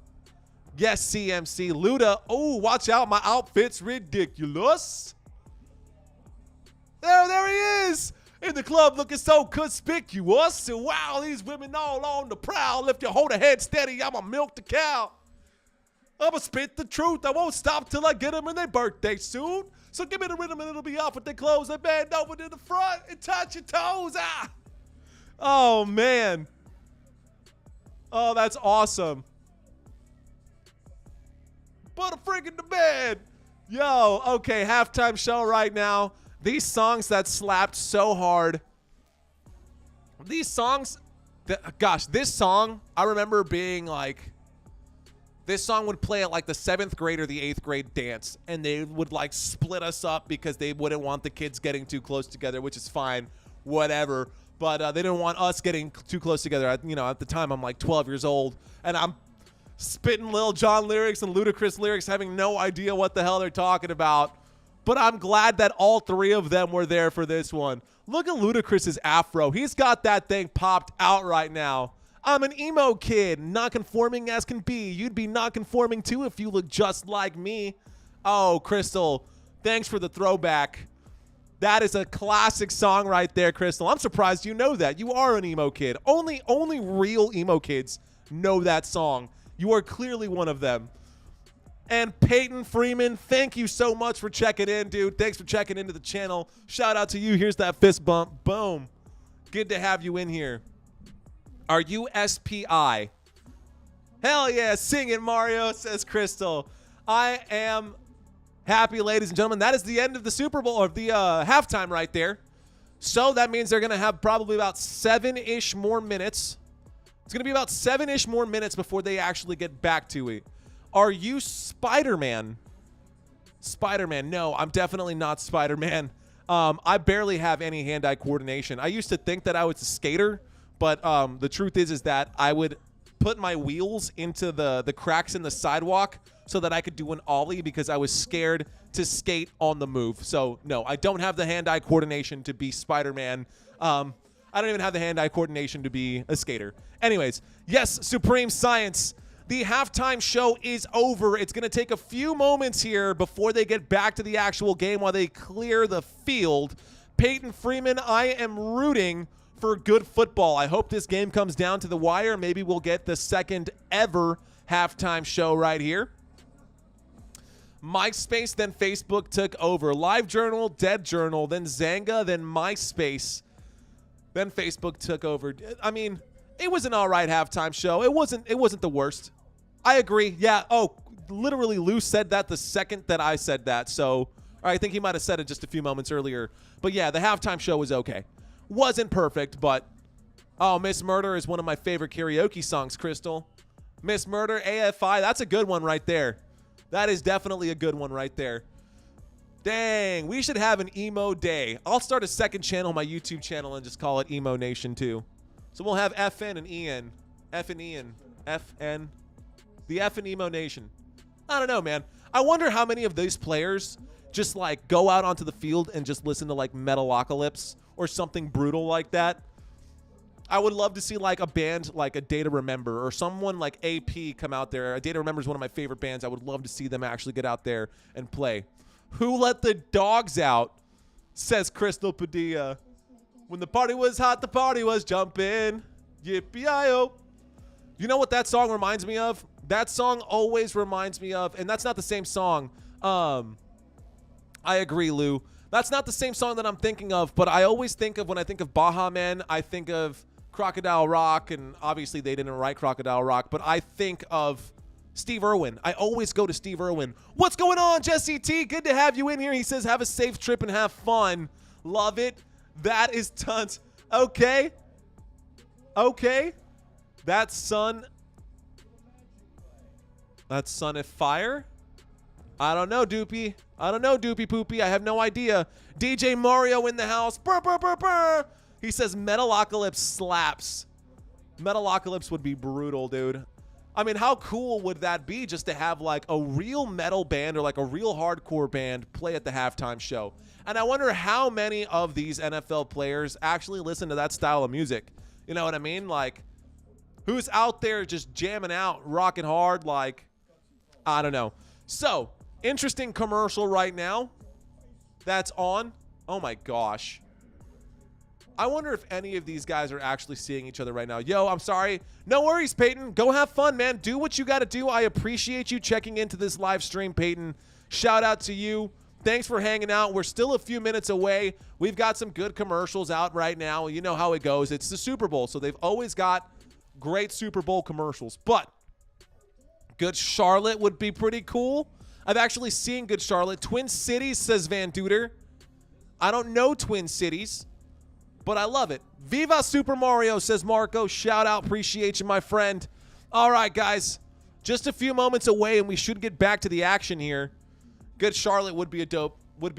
Yes, CMC. Luda. Oh, watch out, my outfit's ridiculous. There he is. In the club looking so conspicuous. Wow, these women all on the prowl. If you hold a head steady, I'ma milk the cow. I'ma spit the truth. I won't stop till I get them in their birthday soon. So give me the rhythm and it'll be off with their clothes. They bend over to the front and touch your toes. Ah. Oh, man. Oh, that's awesome. Put a freak in the bed. Yo, okay, halftime show right now. These songs that slapped so hard. These songs, gosh, this song, I remember being like, this song would play at like the 7th grade or the 8th grade dance, and they would like split us up because they wouldn't want the kids getting too close together, which is fine, whatever. But they didn't want us getting too close together. At the time, I'm like 12 years old, and I'm spitting Lil Jon lyrics and Ludacris lyrics, having no idea what the hell they're talking about. But I'm glad that all three of them were there for this one. Look at Ludacris's afro. He's got that thing popped out right now. I'm an emo kid, not conforming as can be. You'd be not conforming too if you look just like me. Oh, Crystal, thanks for the throwback. That is a classic song right there, Crystal. I'm surprised you know that. You are an emo kid. Only real emo kids know that song. You are clearly one of them. And Peyton Freeman, thank you so much for checking in, dude. Thanks for checking into the channel. Shout out to you. Here's that fist bump. Boom. Good to have you in here. Are you SPI? Hell yeah. Sing it, Mario, says Crystal. I am happy, ladies and gentlemen. That is the end of the Super Bowl, or the halftime right there. So that means they're going to have probably about 7-ish more minutes. It's going to be about 7-ish more minutes before they actually get back to it. Are you Spider-Man? Spider-Man. No, I'm definitely not Spider-Man. I barely have any hand-eye coordination. I used to think that I was a skater, but the truth is that I would put my wheels into the cracks in the sidewalk so that I could do an ollie because I was scared to skate on the move. So, no, I don't have the hand-eye coordination to be Spider-Man. I don't even have the hand-eye coordination to be a skater. Anyways, yes, Supreme Science. The halftime show is over. It's going to take a few moments here before they get back to the actual game while they clear the field. Peyton Freeman, I am rooting for good football. I hope this game comes down to the wire. Maybe we'll get the second ever halftime show right here. MySpace, then Facebook took over. LiveJournal, DeadJournal, then Zanga, then MySpace, then Facebook took over. I mean, it was an all right halftime show. It wasn't the worst. I agree. Yeah. Oh, literally, Lou said that the second that I said that. So I think he might have said it just a few moments earlier. But yeah, the halftime show was okay. Wasn't perfect, but oh, Miss Murder is one of my favorite karaoke songs, Crystal. Miss Murder, AFI, that's a good one right there. That is definitely a good one right there. Dang, we should have an emo day. I'll start a second channel on my YouTube channel and just call it Emo Nation too. So we'll have FN and Ian. F and Ian. FN. The F and Emo Nation. I don't know, man. I wonder how many of these players just like go out onto the field and just listen to like Metalocalypse or something brutal like that. I would love to see like a band like A Day to Remember or someone like AP come out there. A Day to Remember is one of my favorite bands. I would love to see them actually get out there and play. Who let the dogs out? Says Crystal Padilla. When the party was hot, the party was jumping. Yippee-I-O. You know what that song reminds me of? That song always reminds me of, and that's not the same song. I agree, Lou. That's not the same song that I'm thinking of, but I always think of, when I think of Baha Men, I think of Crocodile Rock, and obviously they didn't write Crocodile Rock, but I think of Steve Irwin. I always go to Steve Irwin. What's going on, Jesse T? Good to have you in here. He says, have a safe trip and have fun. Love it. That is tons. Okay. Okay. That's Son of Fire? I don't know, Doopy. I don't know, Doopy Poopy. I have no idea. DJ Mario in the house. Brr, brr, brr, brr. He says Metalocalypse slaps. Metalocalypse would be brutal, dude. I mean, how cool would that be just to have like a real metal band or like a real hardcore band play at the halftime show? And I wonder how many of these NFL players actually listen to that style of music. You know what I mean? Like, who's out there just jamming out, rocking hard? Like, I don't know. So, interesting commercial right now that's on. Oh my gosh. I wonder if any of these guys are actually seeing each other right now. Yo, I'm sorry. No worries, Peyton. Go have fun, man. Do what you got to do. I appreciate you checking into this live stream, Peyton. Shout out to you. Thanks for hanging out. We're still a few minutes away. We've got some good commercials out right now. You know how it goes. It's the Super Bowl, so they've always got great Super Bowl commercials. But Good Charlotte would be pretty cool. I've actually seen Good Charlotte. Twin Cities, says Van Duder. I don't know Twin Cities, but I love it. Viva Super Mario, says Marco. Shout out. Appreciate you, my friend. All right, guys. Just a few moments away, and we should get back to the action here. Good Charlotte would be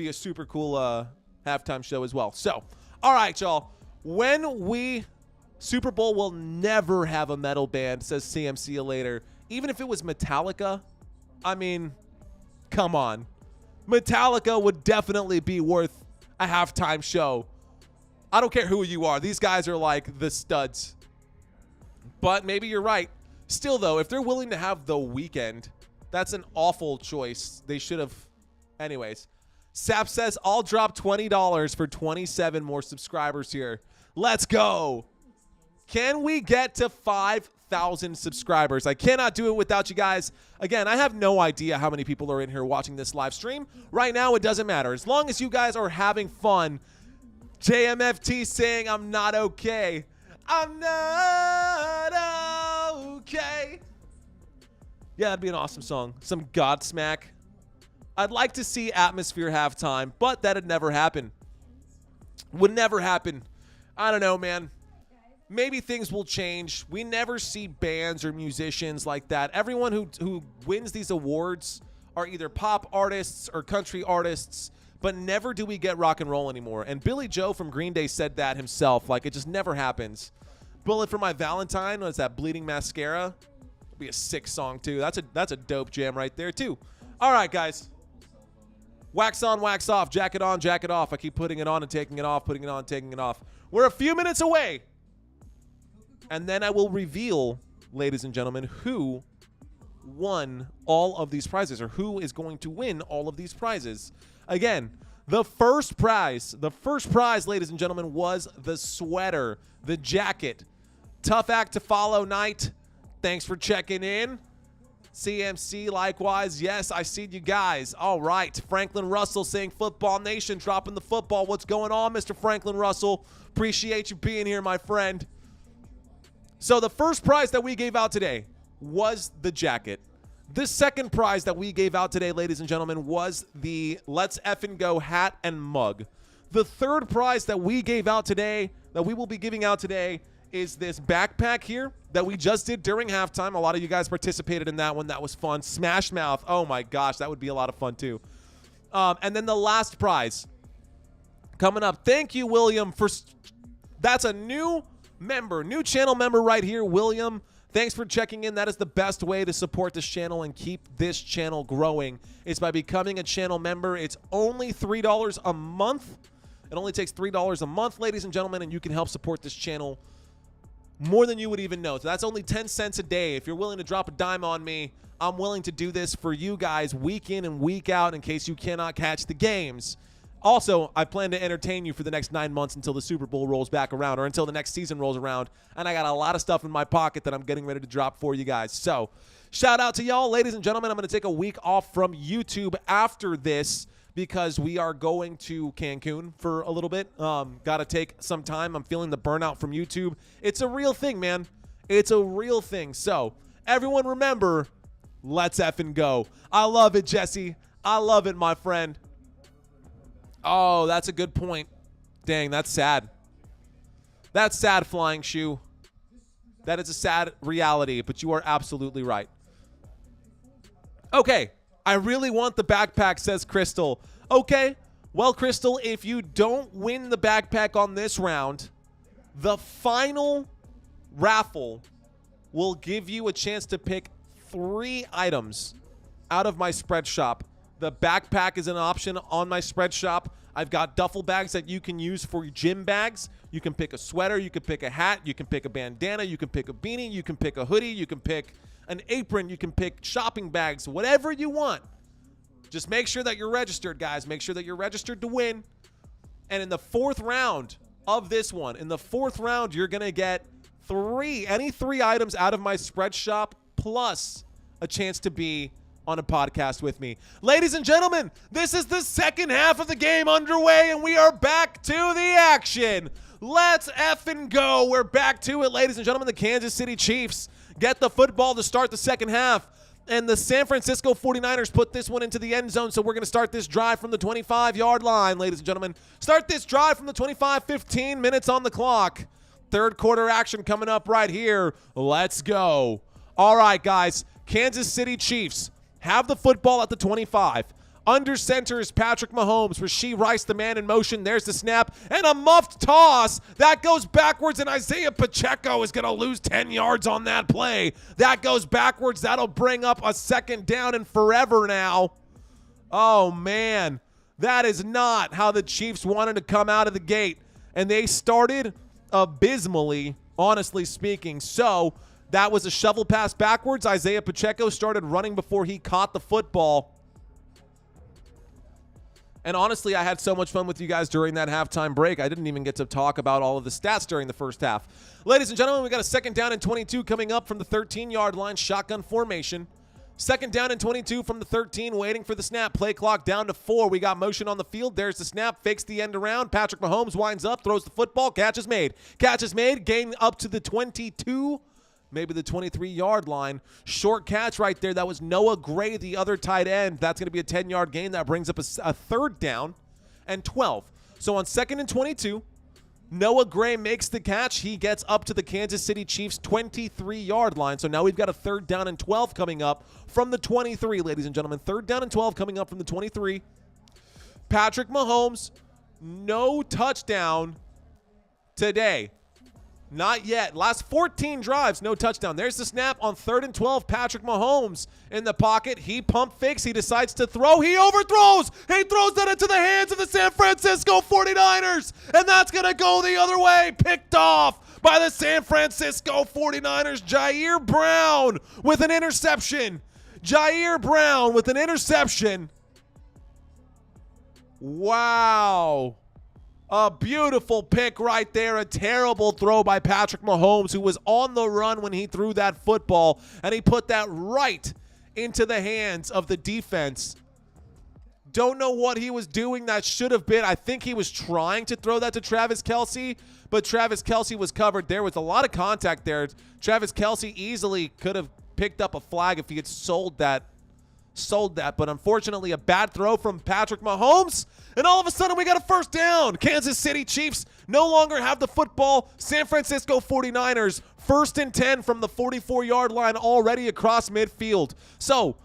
a super cool halftime show as well. So, all right, y'all. Super Bowl will never have a metal band, says CMC later. Even if it was Metallica, I mean, come on. Metallica would definitely be worth a halftime show. I don't care who you are. These guys are like the studs. But maybe you're right. Still, though, if they're willing to have The Weeknd, that's an awful choice. They should have. Anyways, Sap says, I'll drop $20 for 27 more subscribers here. Let's go. Can we get to 5,000 subscribers? I cannot do it without you guys. Again, I have no idea how many people are in here watching this live stream. Right now, it doesn't matter. As long as you guys are having fun. JMFT saying I'm not okay. I'm not okay. Yeah, that'd be an awesome song. Some Godsmack. I'd like to see Atmosphere halftime, but that'd never happen. Would never happen. I don't know, man. Maybe things will change. We never see bands or musicians like that. Everyone who wins these awards are either pop artists or country artists, but never do we get rock and roll anymore. And Billy Joe from Green Day said that himself. Like, it just never happens. Bullet for My Valentine was that Bleeding Mascara. It'll be a sick song, too. That's a dope jam right there, too. All right, guys. Wax on, wax off. Jacket on, jacket off. I keep putting it on and taking it off, putting it on, taking it off. We're a few minutes away. And then I will reveal, ladies and gentlemen, who won all of these prizes or who is going to win all of these prizes. Again, The first prize, ladies and gentlemen, was the sweater, the jacket. Tough act to follow, Knight. Thanks for checking in. CMC, likewise. Yes, I see you guys. All right. Franklin Russell saying Football Nation, dropping the football. What's going on, Mr. Franklin Russell? Appreciate you being here, my friend. So the first prize that we gave out today was the jacket. The second prize that we gave out today, ladies and gentlemen, was the Let's Effin' Go hat and mug. The third prize that we gave out today, that we will be giving out today, is this backpack here that we just did during halftime. A lot of you guys participated in that one. That was fun. Smash Mouth. Oh, my gosh. That would be a lot of fun, too. And then the last prize coming up. Thank you, William. That's a new member, new channel member right here, William. Thanks for checking in. That is the best way to support this channel and keep this channel growing is by becoming a channel member. It's only $3 a month. It only takes $3 a month, ladies and gentlemen, and you can help support this channel more than you would even know. So that's only 10 cents a day. If you're willing to drop a dime on me, I'm willing to do this for you guys week in and week out in case you cannot catch the games. Also, I plan to entertain you for the next 9 months until the Super Bowl rolls back around or until the next season rolls around. And I got a lot of stuff in my pocket that I'm getting ready to drop for you guys. So shout out to y'all. Ladies and gentlemen, I'm going to take a week off from YouTube after this because we are going to Cancun for a little bit. Got to take some time. I'm feeling the burnout from YouTube. It's a real thing, man. It's a real thing. So everyone remember, let's effing go. I love it, Jesse. I love it, my friend. Oh, that's a good point. Dang, that's sad. That's sad, Flying Shoe. That is a sad reality, but you are absolutely right. Okay, I really want the backpack, says Crystal. Okay, well, Crystal, if you don't win the backpack on this round, the final raffle will give you a chance to pick 3 items out of my spread shop. The backpack is an option on my spread shop. I've got duffel bags that you can use for gym bags. You can pick a sweater. You can pick a hat. You can pick a bandana. You can pick a beanie. You can pick a hoodie. You can pick an apron. You can pick shopping bags, whatever you want. Just make sure that you're registered, guys. Make sure that you're registered to win. And in the 4th round of this one, you're going to get any 3 items out of my spread shop plus a chance to be on a podcast with me. Ladies and gentlemen, this is the second half of the game underway, and we are back to the action. Let's effing go. We're back to it, ladies and gentlemen. The Kansas City Chiefs get the football to start the second half, and the San Francisco 49ers put this one into the end zone, so we're going to start this drive from the 25-yard line, ladies and gentlemen. Start this drive from the 25, 15 minutes on the clock. Third quarter action coming up right here. Let's go. All right, guys. Kansas City Chiefs have the football at the 25. Under center is Patrick Mahomes. Rashee Rice, the man in motion. There's the snap. And a muffed toss. That goes backwards, and Isaiah Pacheco is going to lose 10 yards on that play. That goes backwards. That'll bring up a second down and forever now. Oh, man. That is not how the Chiefs wanted to come out of the gate. And they started abysmally, honestly speaking. So that was a shovel pass backwards. Isaiah Pacheco started running before he caught the football. And honestly, I had so much fun with you guys during that halftime break. I didn't even get to talk about all of the stats during the first half. Ladies and gentlemen, we got a second down and 22 coming up from the 13-yard line, shotgun formation. Second down and 22 from the 13, waiting for the snap. Play clock down to 4. We got motion on the field. There's the snap, fakes the end around. Patrick Mahomes winds up, throws the football. Catch is made. Catch is made. Gain up to the 22. Maybe the 23-yard line. Short catch right there. That was Noah Gray, the other tight end. That's going to be a 10-yard gain. That brings up a third down and 12. So on second and 22, Noah Gray makes the catch. He gets up to the Kansas City Chiefs 23-yard line. So now we've got a third down and 12 coming up from the 23, ladies and gentlemen. Third down and 12 coming up from the 23. Patrick Mahomes, no touchdown today. Not yet. Last 14 drives, no touchdown. There's the snap on third and 12. Patrick Mahomes in the pocket. He pump fakes. He decides to throw. He overthrows. He throws that into the hands of the San Francisco 49ers. And that's going to go the other way. Picked off by the San Francisco 49ers. Jair Brown with an interception. Jair Brown with an interception. Wow. A beautiful pick right there. A terrible throw by Patrick Mahomes, who was on the run when he threw that football, and he put that right into the hands of the defense. Don't know what he was doing. That should have been, I think he was trying to throw that to Travis Kelce, but Travis Kelce was covered. There was a lot of contact there. Travis Kelce easily could have picked up a flag if he had sold that, but unfortunately a bad throw from Patrick Mahomes, and all of a sudden we got a first down. Kansas City Chiefs no longer have the football. San Francisco 49ers, 1st and 10 from the 44-yard line, already across midfield. So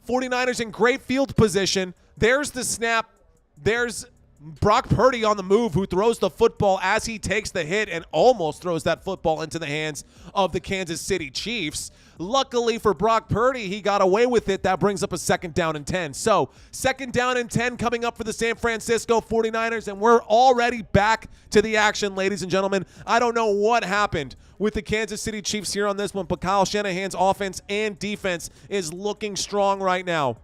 49ers in great field position. There's the snap. There's Brock Purdy on the move, who throws the football as he takes the hit and almost throws that football into the hands of the Kansas City Chiefs. Luckily for Brock Purdy, he got away with it. That brings up a 2nd down and 10. So 2nd down and 10 coming up for the San Francisco 49ers, and we're already back to the action, ladies and gentlemen. I don't know what happened with the Kansas City Chiefs here on this one, but Kyle Shanahan's offense and defense is looking strong right now.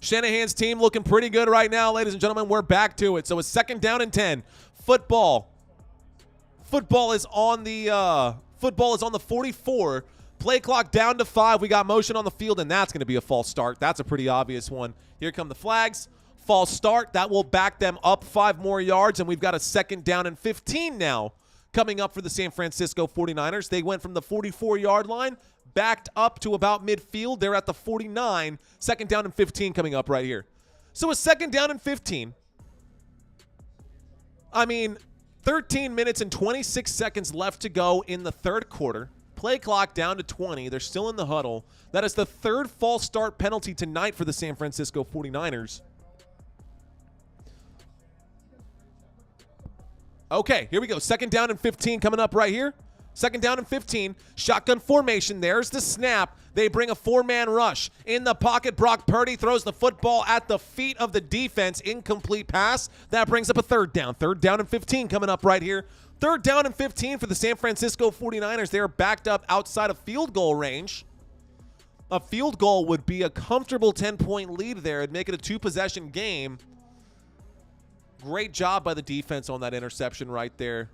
Shanahan's team looking pretty good right now, ladies and gentlemen. We're back to it. So it's 2nd down and 10. Football is on the 44. Play clock down to 5. We got motion on the field, and that's going to be a false start. That's a pretty obvious one. Here come the flags. False start. That will back them up 5 more yards, and we've got a 2nd down and 15 now coming up for the San Francisco 49ers. They went from the 44-yard line backed up to about midfield. They're at the 49. 2nd down and 15 coming up right here. So a 2nd down and 15. I mean, 13 minutes and 26 seconds left to go in the 3rd quarter. Play clock down to 20. They're still in the huddle. That is the 3rd false start penalty tonight for the San Francisco 49ers. Okay, here we go. 2nd down and 15 coming up right here. 2nd down and 15. Shotgun formation. There's the snap. They bring a 4-man rush. In the pocket, Brock Purdy throws the football at the feet of the defense. Incomplete pass. That brings up a 3rd down. 3rd down and 15 coming up right here. 3rd down and 15 for the San Francisco 49ers. They are backed up outside of field goal range. A field goal would be a comfortable 10-point lead there. It'd make it a 2-possession game. Great job by the defense on that interception right there.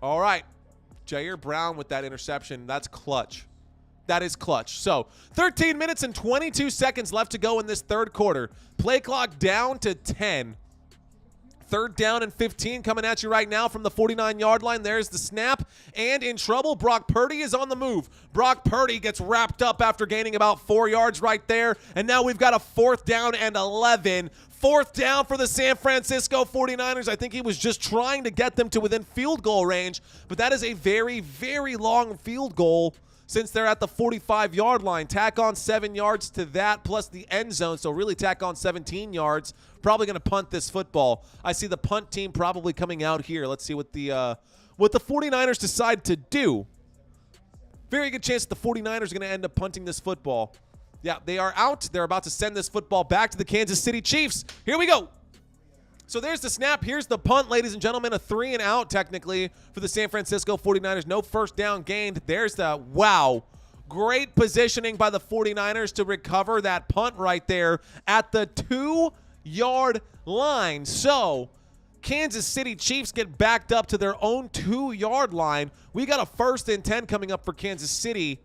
All right. Jair Brown with that interception. That's clutch. That is clutch. So 13 minutes and 22 seconds left to go in this 3rd quarter. Play clock down to 10. 3rd down and 15 coming at you right now from the 49-yard line. There's the snap, and in trouble. Brock Purdy is on the move. Brock Purdy gets wrapped up after gaining about 4 yards right there, and now we've got a 4th down and 11. 4th down for the San Francisco 49ers. I think he was just trying to get them to within field goal range, but that is a very, very long field goal since they're at the 45-yard line. Tack on 7 yards to that plus the end zone, so really tack on 17 yards. Probably going to punt this football. I see the punt team probably coming out here. Let's see what the 49ers decide to do. Very good chance the 49ers are going to end up punting this football. Yeah, they are out. They're about to send this football back to the Kansas City Chiefs. Here we go. So there's the snap. Here's the punt, ladies and gentlemen. A 3 and out, technically, for the San Francisco 49ers. No first down gained. There's the, wow. Great positioning by the 49ers to recover that punt right there at the 2-yard line. So Kansas City Chiefs get backed up to their own 2-yard line. We got a 1st and 10 coming up for Kansas City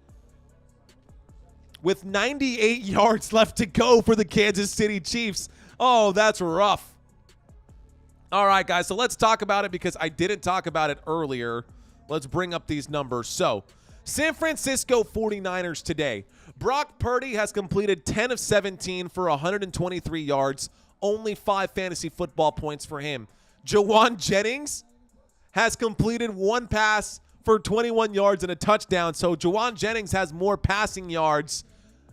with 98 yards left to go for the Kansas City Chiefs. Oh, that's rough. All right, guys, so let's talk about it because I didn't talk about it earlier. Let's bring up these numbers. So, San Francisco 49ers today. Brock Purdy has completed 10 of 17 for 123 yards, only 5 fantasy football points for him. Jawan Jennings has completed 1 pass for 21 yards and a touchdown. So, Jawan Jennings has more passing yards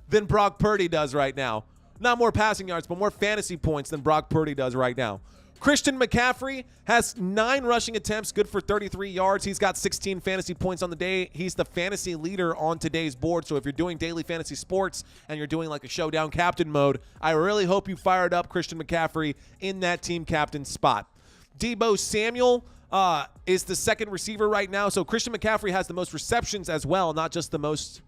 than Brock Purdy does right now. Not more passing yards, but more fantasy points than Brock Purdy does right now. Christian McCaffrey has 9 rushing attempts, good for 33 yards. He's got 16 fantasy points on the day. He's the fantasy leader on today's board. So if you're doing daily fantasy sports and you're doing like a showdown captain mode, I really hope you fired up Christian McCaffrey in that team captain spot. Deebo Samuel is the 2nd receiver right now. So Christian McCaffrey has the most receptions as well, not just the most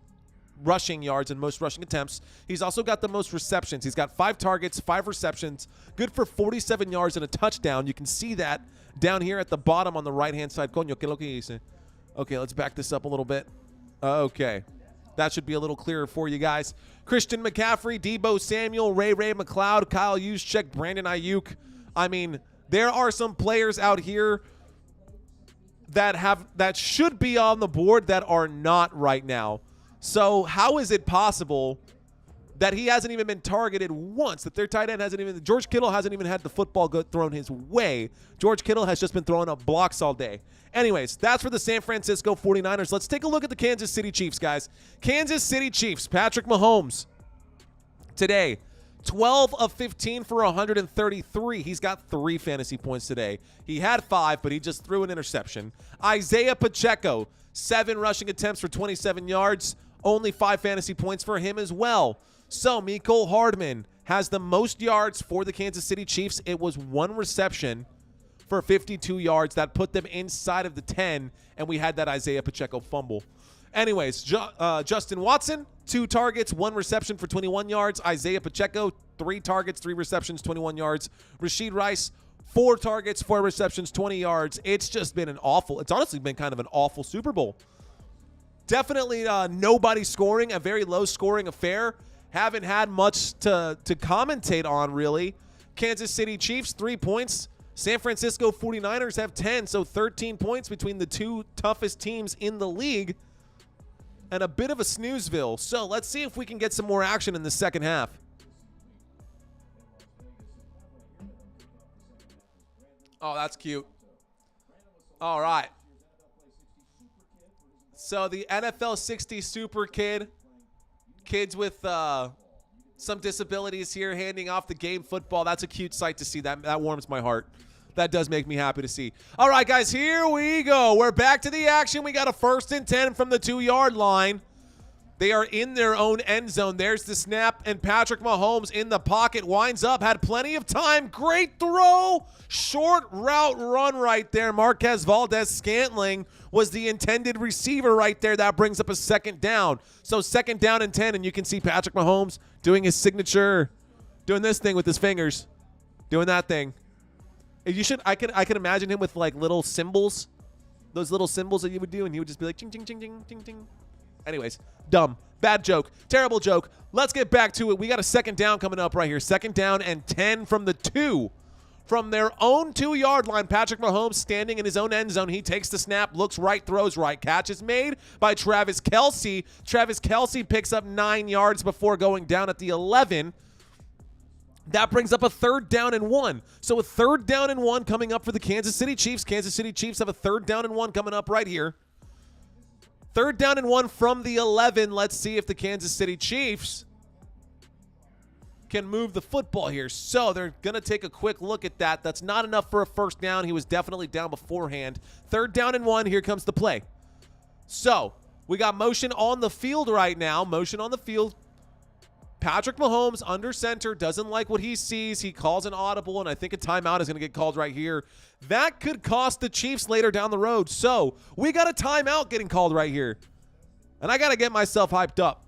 rushing yards and most rushing attempts. He's also got the most receptions. He's got 5 targets, 5 receptions, good for 47 yards and a touchdown. You can see that down here at the bottom on the right-hand side. Coño, ¿qué lo que hice? Okay, let's back this up a little bit. Okay. That should be a little clearer for you guys. Christian McCaffrey, Deebo Samuel, Ray McLeod, Kyle Juszczyk, Brandon Aiyuk. I mean, there are some players out here that should be on the board that are not right now. So how is it possible that he hasn't even been targeted once, that their tight end hasn't even, George Kittle hasn't even had the football thrown his way. George Kittle has just been throwing up blocks all day. Anyways, that's for the San Francisco 49ers. Let's take a look at the Kansas City Chiefs, guys. Kansas City Chiefs, Patrick Mahomes today, 12 of 15 for 133. He's got 3 fantasy points today. He had 5, but he just threw an interception. Isaiah Pacheco, 7 rushing attempts for 27 yards. Only 5 fantasy points for him as well. So Mecole Hardman has the most yards for the Kansas City Chiefs. It was 1 reception for 52 yards. That put them inside of the 10, and we had that Isaiah Pacheco fumble. Anyways, Justin Watson, 2 targets, 1 reception for 21 yards. Isaiah Pacheco, 3 targets, 3 receptions, 21 yards. Rashid Rice, 4 targets, 4 receptions, 20 yards. It's just been it's honestly been kind of an awful Super Bowl. Definitely nobody scoring, a very low-scoring affair. Haven't had much to commentate on, really. Kansas City Chiefs, 3 points. San Francisco 49ers have 10, so 13 points between the 2 toughest teams in the league. And a bit of a snoozeville. So let's see if we can get some more action in the second half. Oh, that's cute. All right. So the NFL 60 Super Kid. Kids with some disabilities here handing off the game football. That's a cute sight to see. That warms my heart. That does make me happy to see. All right, guys, here we go. We're back to the action. We got a 1st and 10 from the 2-yard line. They are in their own end zone. There's the snap, and Patrick Mahomes in the pocket winds up, had plenty of time. Great throw. Short route run right there. Marquez Valdes-Scantling was the intended receiver right there. That brings up a 2nd down. So 2nd down and 10, and you can see Patrick Mahomes doing his signature, doing this thing with his fingers, doing that thing. I could imagine him with like little symbols, those little symbols that you would do, and he would just be like ching ching ching ching ching ching. Anyways, dumb, bad joke, terrible joke. Let's get back to it. We got a 2nd down coming up right here. 2nd down and 10 from the 2. From their own 2-yard line, Patrick Mahomes standing in his own end zone. He takes the snap, looks right, throws right. Catch is made by Travis Kelce. Travis Kelce picks up 9 yards before going down at the 11. That brings up a 3rd down and 1. So a 3rd down and 1 coming up for the Kansas City Chiefs. Kansas City Chiefs have a 3rd down and 1 coming up right here. 3rd down and 1 from the 11. Let's see if the Kansas City Chiefs can move the football here. So they're going to take a quick look at that. That's not enough for a 1st down. He was definitely down beforehand. 3rd down and 1. Here comes the play. So we got motion on the field right now. Motion on the field. Patrick Mahomes under center, doesn't like what he sees. He calls an audible, and I think a timeout is going to get called right here. That could cost the Chiefs later down the road. So we got a timeout getting called right here. And I got to get myself hyped up,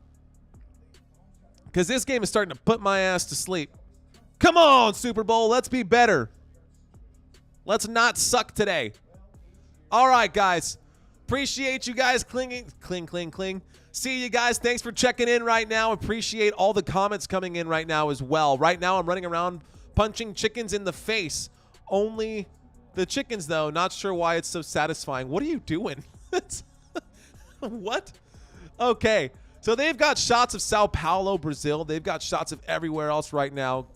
because this game is starting to put my ass to sleep. Come on, Super Bowl. Let's be better. Let's not suck today. All right, guys. Appreciate you guys clinging. Cling. See you guys. Thanks for checking in right now. Appreciate all the comments coming in right now as well. Right now, I'm running around punching chickens in the face. Only the chickens, though. Not sure why it's so satisfying. What are you doing? What? Okay. So they've got shots of Sao Paulo, Brazil. They've got shots of everywhere else right now.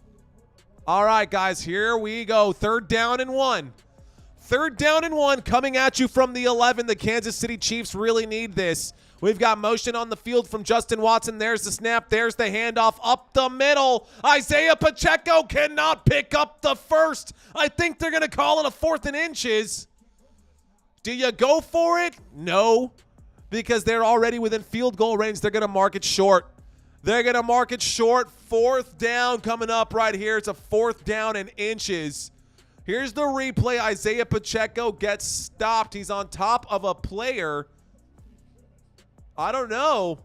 All right, guys. Here we go. 3rd down and 1. 3rd down and 1 coming at you from the 11. The Kansas City Chiefs really need this. We've got motion on the field from Justin Watson. There's the snap. There's the handoff up the middle. Isaiah Pacheco cannot pick up the 1st. I think they're going to call it a 4th and inches. Do you go for it? No, because they're already within field goal range. They're going to mark it short. They're going to mark it short. 4th down coming up right here. It's a 4th down and inches. Here's the replay. Isaiah Pacheco gets stopped. He's on top of a player. I don't know.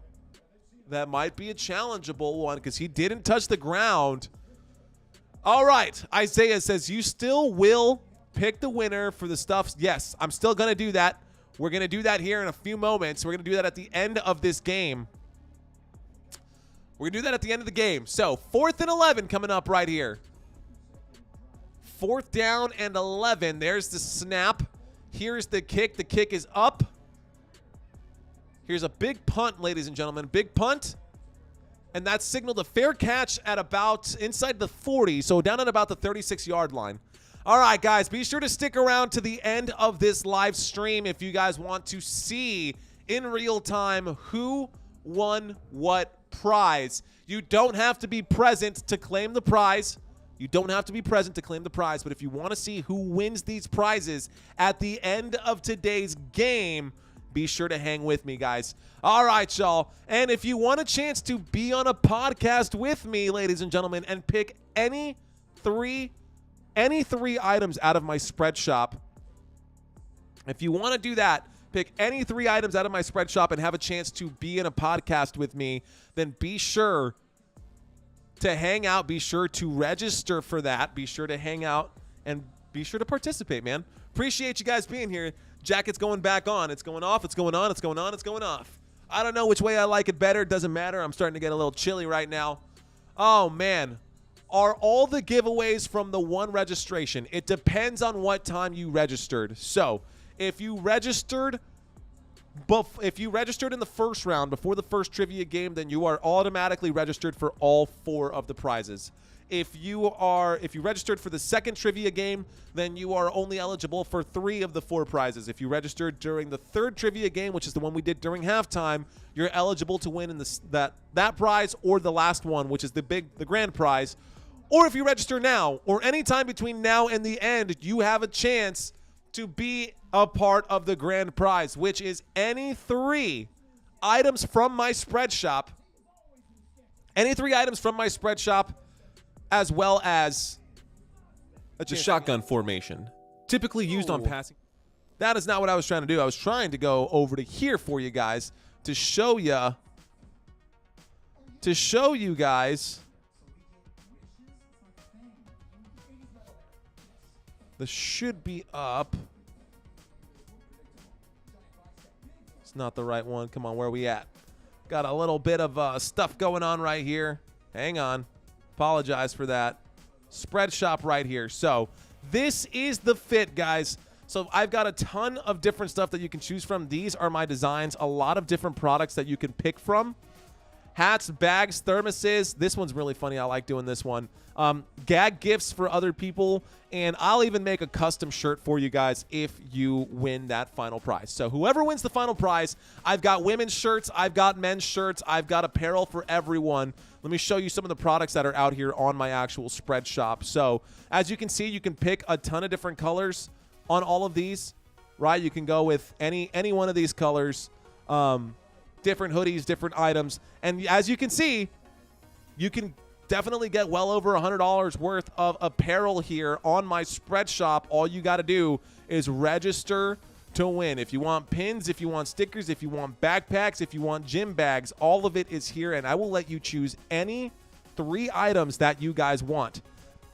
that might be a challengeable one because he didn't touch the ground. All right. Isaiah says, you still will pick the winner for the stuff. Yes, I'm still going to do that. We're going to do that here in a few moments. We're going to do that at the end of this game. We're going to do that at the end of the game. So 4th and 11 coming up right here. 4th down and 11. There's the snap. Here's the kick. The kick is up. Here's a big punt, ladies and gentlemen. Big punt. And that's signaled a fair catch at about inside the 40. So down at about the 36-yard line. All right, guys, be sure to stick around to the end of this live stream if you guys want to see in real time who won what prize. You don't have to be present to claim the prize. You don't have to be present to claim the prize, but if you want to see who wins these prizes at the end of today's game, be sure to hang with me, guys. All right, y'all. And if you want a chance to be on a podcast with me, ladies and gentlemen, and pick any three items out of my spread shop, if you want to do that, pick any 3 items out of my spread shop and have a chance to be in a podcast with me, then be sure to hang out. Be sure to register for that. Be sure to hang out and be sure to participate, man. Appreciate you guys being here. Jacket's going back on. It's going off. It's going on. It's going on. It's going off. I don't know which way I like it better. It doesn't matter. I'm starting to get a little chilly right now. Oh, man. Are all the giveaways from the one registration? It depends on what time you registered. So if you registered in the first round before the first trivia game, then you are automatically registered for all 4 of the prizes. If you registered for the second trivia game, then you are only eligible for 3 of the 4 prizes. If you registered during the third trivia game, which is the one we did during halftime, you're eligible to win in that prize or the last one, which is the grand prize. Or if you register now or anytime between now and the end, you have a chance to be a part of the grand prize, which is any 3 items from my spread shop. Any 3 items from my spread shop, as well as a shotgun formation, typically used on passing. That is not what I was trying to do. I was trying to go over to here for you guys to show you guys this should be up. It's not the right one. Come on, where are we at? Got a little bit of stuff going on right here. Hang on. Apologize for that. Spread shop right here. So this is the fit, guys. So I've got a ton of different stuff that you can choose from. These are my designs. A lot of different products that you can pick from. Hats, bags, thermoses. This one's really funny. I like doing this one. Gag gifts for other people. And I'll even make a custom shirt for you guys if you win that final prize. So whoever wins the final prize, I've got women's shirts. I've got men's shirts. I've got apparel for everyone. Let me show you some of the products that are out here on my actual spread shop. So as you can see, you can pick a ton of different colors on all of these, right? You can go with any one of these colors, different hoodies, different items. And as you can see, you can definitely get well over $100 worth of apparel here on my spread shop. All you got to do is register to win. If you want pins, if you want stickers, if you want backpacks, if you want gym bags, all of it is here, and I will let you choose any 3 items that you guys want.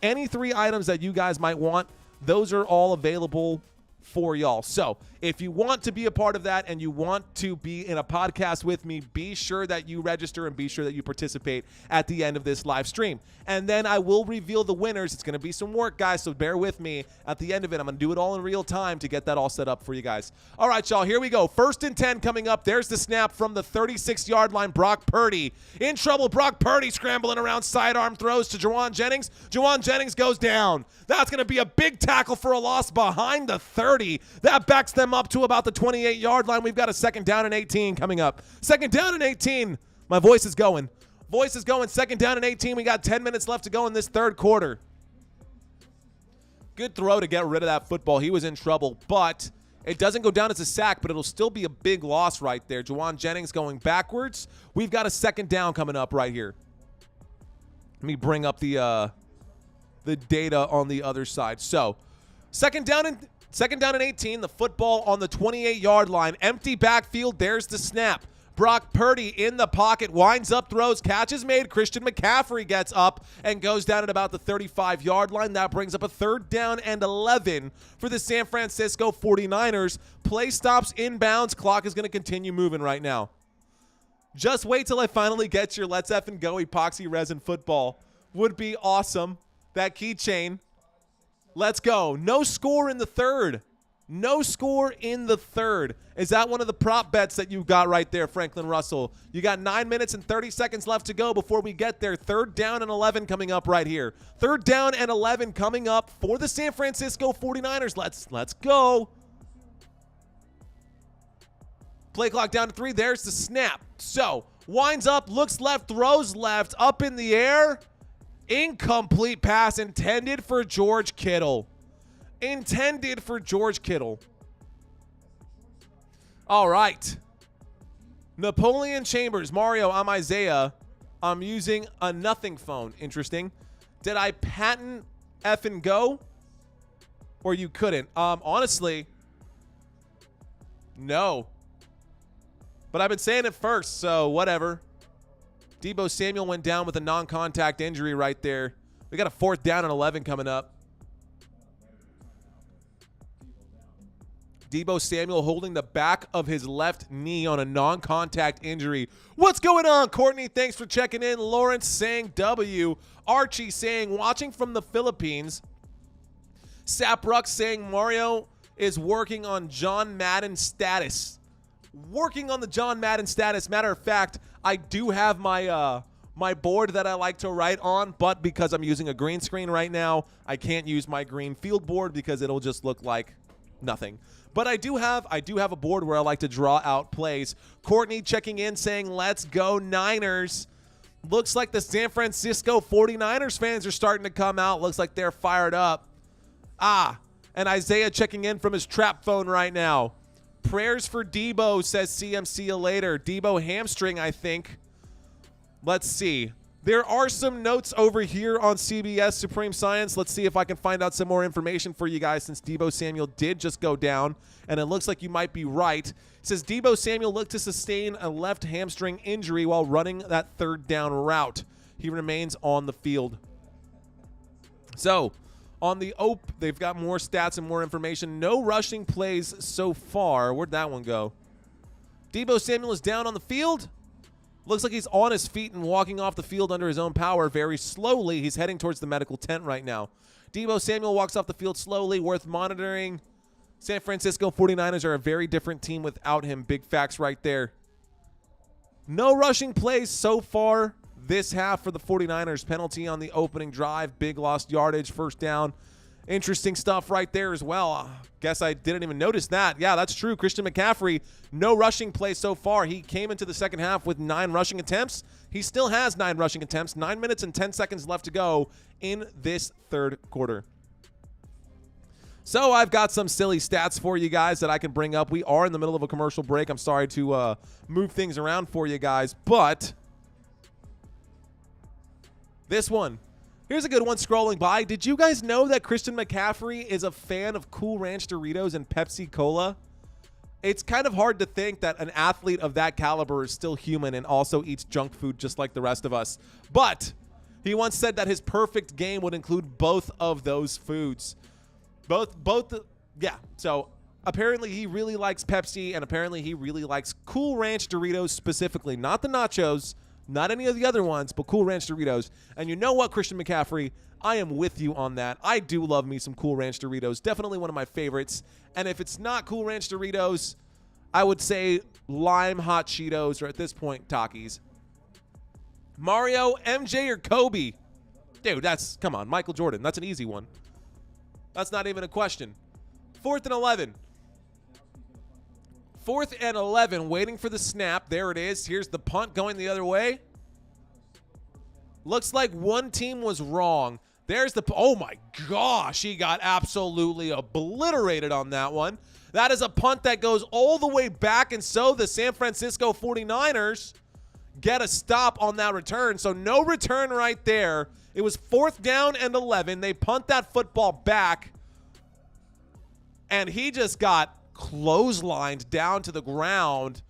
Any 3 items that you guys might want, those are all available for y'all. So if you want to be a part of that and you want to be in a podcast with me, be sure that you register and be sure that you participate at the end of this live stream. And then I will reveal the winners. It's going to be some work, guys, so bear with me. At the end of it, I'm going to do it all in real time to get that all set up for you guys. All right, y'all, here we go. 1st and 10 coming up. There's the snap from the 36-yard line. Brock Purdy in trouble. Brock Purdy scrambling around, sidearm throws to Juwan Jennings. Juwan Jennings goes down. That's going to be a big tackle for a loss behind the 30. That backs them up to about the 28-yard line. We've got a 2nd down and 18 coming up. 2nd down and 18. My voice is going. Voice is going. 2nd down and 18. We got 10 minutes left to go in this 3rd quarter. Good throw to get rid of that football. He was in trouble, but it doesn't go down as a sack, but it'll still be a big loss right there. Juwan Jennings going backwards. We've got a 2nd down coming up right here. Let me bring up the data on the other side. So, 2nd down and 18, the football on the 28-yard line. Empty backfield, there's the snap. Brock Purdy in the pocket, winds up, throws, catch is made. Christian McCaffrey gets up and goes down at about the 35-yard line. That brings up a 3rd down and 11 for the San Francisco 49ers. Play stops inbounds. Clock is going to continue moving right now. Just wait till I finally get your Let's Effing Go epoxy resin football. Would be awesome. That keychain. Let's go. No score in the 3rd. No score in the 3rd. Is that one of the prop bets that you got right there, Franklin Russell? You got 9 minutes and 30 seconds left to go before we get there. 3rd down and 11 coming up right here. 3rd down and 11 coming up for the San Francisco 49ers. Let's go. Play clock down to 3. There's the snap. So, winds up, looks left, throws left, up in the air. Incomplete pass intended for George Kittle. Intended for George Kittle. All right. Napoleon Chambers. Mario, I'm Isaiah. I'm using a nothing phone. Interesting. Did I patent effing go? Or you couldn't? Honestly, no. But I've been saying it first, so whatever. Deebo Samuel went down with a non-contact injury right there. We got a 4th down and 11 coming up. Deebo Samuel holding the back of his left knee on a non-contact injury. What's going on, Courtney? Thanks for checking in. Lawrence saying W. Archie saying watching from the Philippines. Sapruck saying Mario is working on John Madden status. Working on the John Madden status. Matter of fact, I do have my my board that I like to write on, but because I'm using a green screen right now, I can't use my green field board because it'll just look like nothing. But I do have a board where I like to draw out plays. Courtney checking in saying, let's go Niners. Looks like the San Francisco 49ers fans are starting to come out. Looks like they're fired up. And Isaiah checking in from his trap phone right now. Prayers for Deebo, says CMC later. Deebo hamstring, I think. Let's see. There are some notes over here on CBS Supreme Science. Let's see if I can find out some more information for you guys since Deebo Samuel did just go down, and it looks like you might be right. It says Deebo Samuel looked to sustain a left hamstring injury while running that 3rd down route. He remains on the field. So, on the they've got more stats and more information. No rushing plays so far. Where'd that one go? Deebo Samuel is down on the field. Looks like he's on his feet and walking off the field under his own power very slowly. He's heading towards the medical tent right now. Deebo Samuel walks off the field slowly, worth monitoring. San Francisco 49ers are a very different team without him. Big facts right there. No rushing plays so far this half for the 49ers. Penalty on the opening drive. Big lost yardage, 1st down. Interesting stuff right there as well. Guess I didn't even notice that. Yeah, that's true. Christian McCaffrey, no rushing play so far. He came into the second half with 9 rushing attempts. He still has 9 rushing attempts. 9 minutes and 10 seconds left to go in this 3rd quarter. So I've got some silly stats for you guys that I can bring up. We are in the middle of a commercial break. I'm sorry to move things around for you guys, but this one. Here's a good one scrolling by. Did you guys know that Christian McCaffrey is a fan of Cool Ranch Doritos and Pepsi Cola? It's kind of hard to think that an athlete of that caliber is still human and also eats junk food just like the rest of us. But he once said that his perfect game would include both of those foods. Yeah. So apparently he really likes Pepsi, and apparently he really likes Cool Ranch Doritos specifically. Not the nachos, not any of the other ones, but Cool Ranch Doritos. And you know what, Christian McCaffrey? I am with you on that. I do love me some Cool Ranch Doritos. Definitely one of my favorites. And if it's not Cool Ranch Doritos, I would say Lime Hot Cheetos, or at this point, Takis. Mario, MJ, or Kobe? Dude, come on, Michael Jordan. That's an easy one. That's not even a question. 4th and 11. 4th and 11, waiting for the snap. There it is. Here's the punt going the other way. Looks like one team was wrong. There's the, oh my gosh, he got absolutely obliterated on that one. That is a punt that goes all the way back, and so the San Francisco 49ers get a stop on that return. So no return right there. It was 4th down and 11. They punt that football back, and he just got clotheslined down to the ground.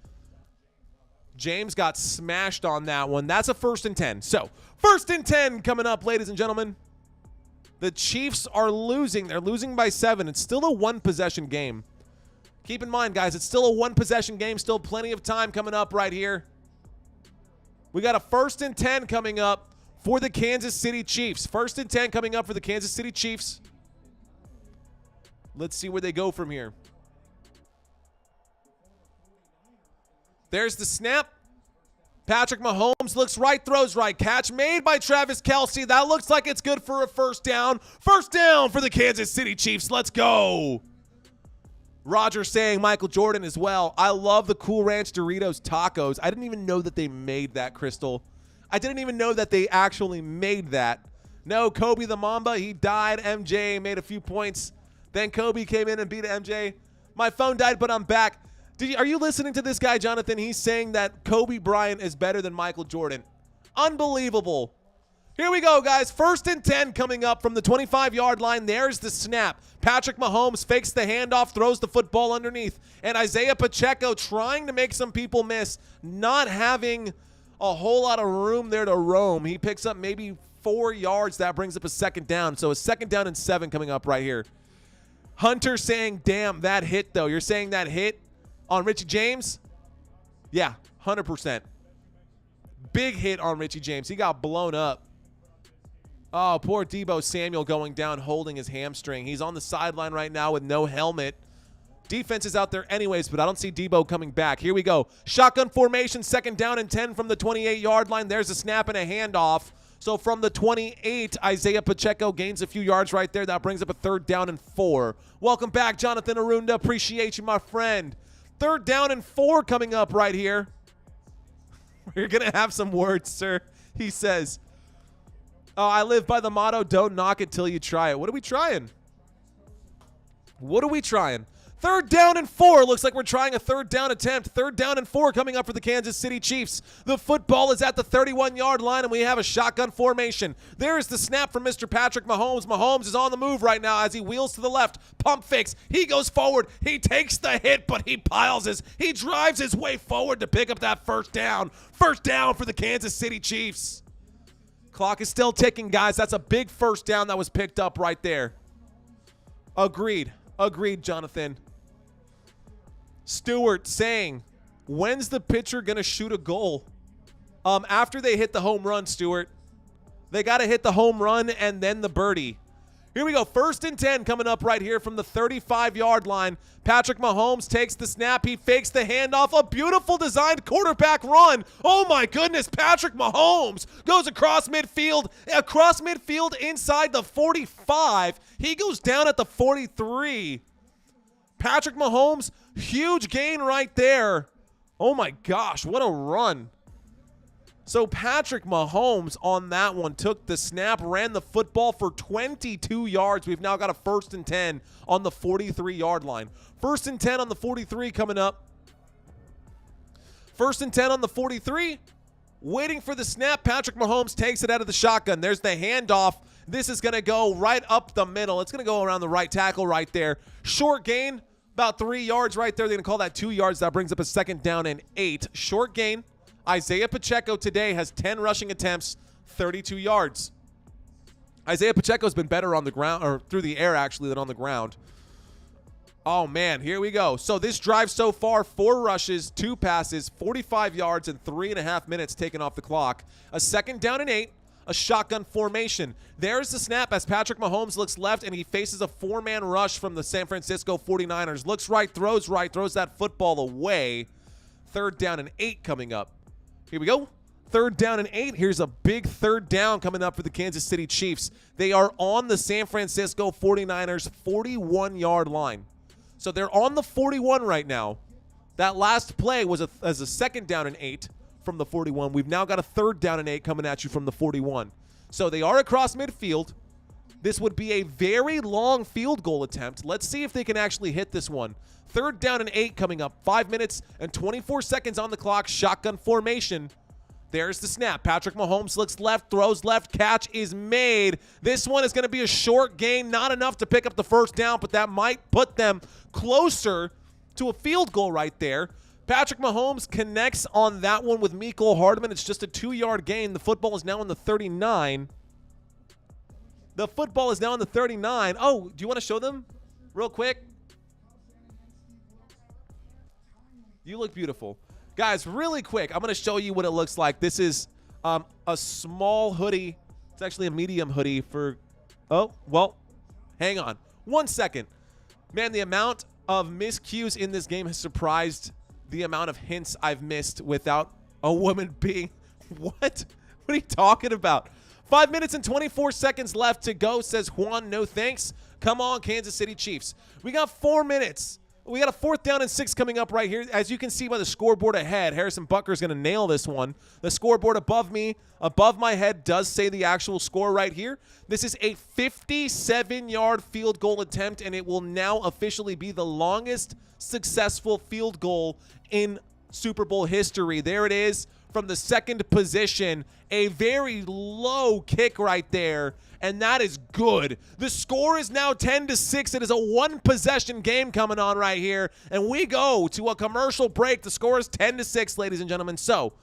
James got smashed on that one. That's a 1st and 10. So, 1st and 10 coming up, ladies and gentlemen. The Chiefs are losing. They're losing by 7. It's still a 1-possession game. Keep in mind, guys, it's still a 1-possession game. Still plenty of time coming up right here. We got a 1st and 10 coming up for the Kansas City Chiefs. 1st and 10 coming up for the Kansas City Chiefs. Let's see where they go from here. There's the snap. Patrick Mahomes looks right, throws right. Catch made by Travis Kelce. That looks like it's good for a 1st down. 1st down for the Kansas City Chiefs. Let's go. Roger saying Michael Jordan as well. I love the Cool Ranch Doritos tacos. I didn't even know that they made that, Crystal. I didn't even know that they actually made that. No, Kobe the Mamba, he died. MJ made a few points. Then Kobe came in and beat MJ. My phone died, but I'm back. Are you listening to this guy, Jonathan? He's saying that Kobe Bryant is better than Michael Jordan. Unbelievable. Here we go, guys. 1st and 10 coming up from the 25-yard line. There's the snap. Patrick Mahomes fakes the handoff, throws the football underneath. And Isaiah Pacheco trying to make some people miss, not having a whole lot of room there to roam. He picks up maybe 4 yards. That brings up a 2nd down. So a 2nd down and 7 coming up right here. Hunter saying, damn, that hit, though. You're saying that hit on Richie James? Yeah, 100%. Big hit on Richie James. He got blown up. Oh, poor Deebo Samuel going down, holding his hamstring. He's on the sideline right now with no helmet. Defense is out there anyways, but I don't see Deebo coming back. Here we go. Shotgun formation, 2nd down and 10 from the 28-yard line. There's a snap and a handoff. So from the 28, Isaiah Pacheco gains a few yards right there. That brings up a 3rd down and 4. Welcome back, Jonathan Arunda. Appreciate you, my friend. 3rd down and 4 coming up right here. We're going to have some words, sir, he says. I live by the motto, don't knock it till you try it. What are we trying? What are we trying? 3rd down and 4. Looks like we're trying a 3rd down attempt. 3rd down and 4 coming up for the Kansas City Chiefs. The football is at the 31-yard line, and we have a shotgun formation. There's the snap from Mr. Patrick Mahomes. Mahomes is on the move right now as he wheels to the left. Pump fakes. He goes forward. He takes the hit, but he he drives his way forward to pick up that 1st down. 1st down for the Kansas City Chiefs. Clock is still ticking, guys. That's a big 1st down that was picked up right there. Agreed. Agreed, Jonathan. Stewart saying, when's the pitcher going to shoot a goal? After they hit the home run, Stewart. They got to hit the home run and then the birdie. Here we go. 1st and 10 coming up right here from the 35-yard line. Patrick Mahomes takes the snap. He fakes the handoff. A beautiful designed quarterback run. Oh, my goodness. Patrick Mahomes goes across midfield inside the 45. He goes down at the 43. Patrick Mahomes, huge gain right there. Oh, my gosh. What a run. So Patrick Mahomes on that one took the snap, ran the football for 22 yards. We've now got a 1st and 10 on the 43-yard line. 1st and 10 on the 43 coming up. 1st and 10 on the 43. Waiting for the snap. Patrick Mahomes takes it out of the shotgun. There's the handoff. This is going to go right up the middle. It's going to go around the right tackle right there. Short gain, about 3 yards right there. They're going to call that 2 yards. That brings up a 2nd down and 8. Short gain. Isaiah Pacheco today has 10 rushing attempts, 32 yards. Isaiah Pacheco's been better on the ground, or through the air actually, than on the ground. Oh, man, here we go. So this drive so far, 4 rushes, 2 passes, 45 yards, and 3.5 minutes taken off the clock. A 2nd down and 8, a shotgun formation. There's the snap as Patrick Mahomes looks left, and he faces a 4-man rush from the San Francisco 49ers. Looks right, throws that football away. 3rd down and 8 coming up. Here we go. 3rd down and 8. Here's a big 3rd down coming up for the Kansas City Chiefs. They are on the San Francisco 49ers 41-yard line. So they're on the 41 right now. That last play was as a 2nd down and 8 from the 41. We've now got a 3rd down and 8 coming at you from the 41. So they are across midfield. This would be a very long field goal attempt. Let's see if they can actually hit this one. 3rd down and 8 coming up. 5 minutes and 24 seconds on the clock. Shotgun formation. There's the snap. Patrick Mahomes looks left, throws left. Catch is made. This one is going to be a short gain. Not enough to pick up the 1st down, but that might put them closer to a field goal right there. Patrick Mahomes connects on that one with Mecole Hardman. It's just a 2-yard gain. The football is now on the 39. The football is now on the 39. Oh, do you want to show them real quick? You look beautiful. Guys, really quick, I'm going to show you what it looks like. This is a small hoodie. It's actually a medium hoodie for, oh, well, hang on. 1 second. Man, the amount of miscues in this game has surprised the amount of hints I've missed without a woman being, what? What are you talking about? 5 minutes and 24 seconds left to go, says Juan, no thanks. Come on, Kansas City Chiefs. We got 4 minutes. We got a 4th down and 6 coming up right here. As you can see by the scoreboard ahead, Harrison Butker is going to nail this one. The scoreboard above me, above my head, does say the actual score right here. This is a 57-yard field goal attempt, and it will now officially be the longest successful field goal in Super Bowl history. There it is from the second position. A very low kick right there, and that is good. The score is now 10-6. It is a 1-possession game coming on right here, and we go to a commercial break. The score is 10-6, ladies and gentlemen. So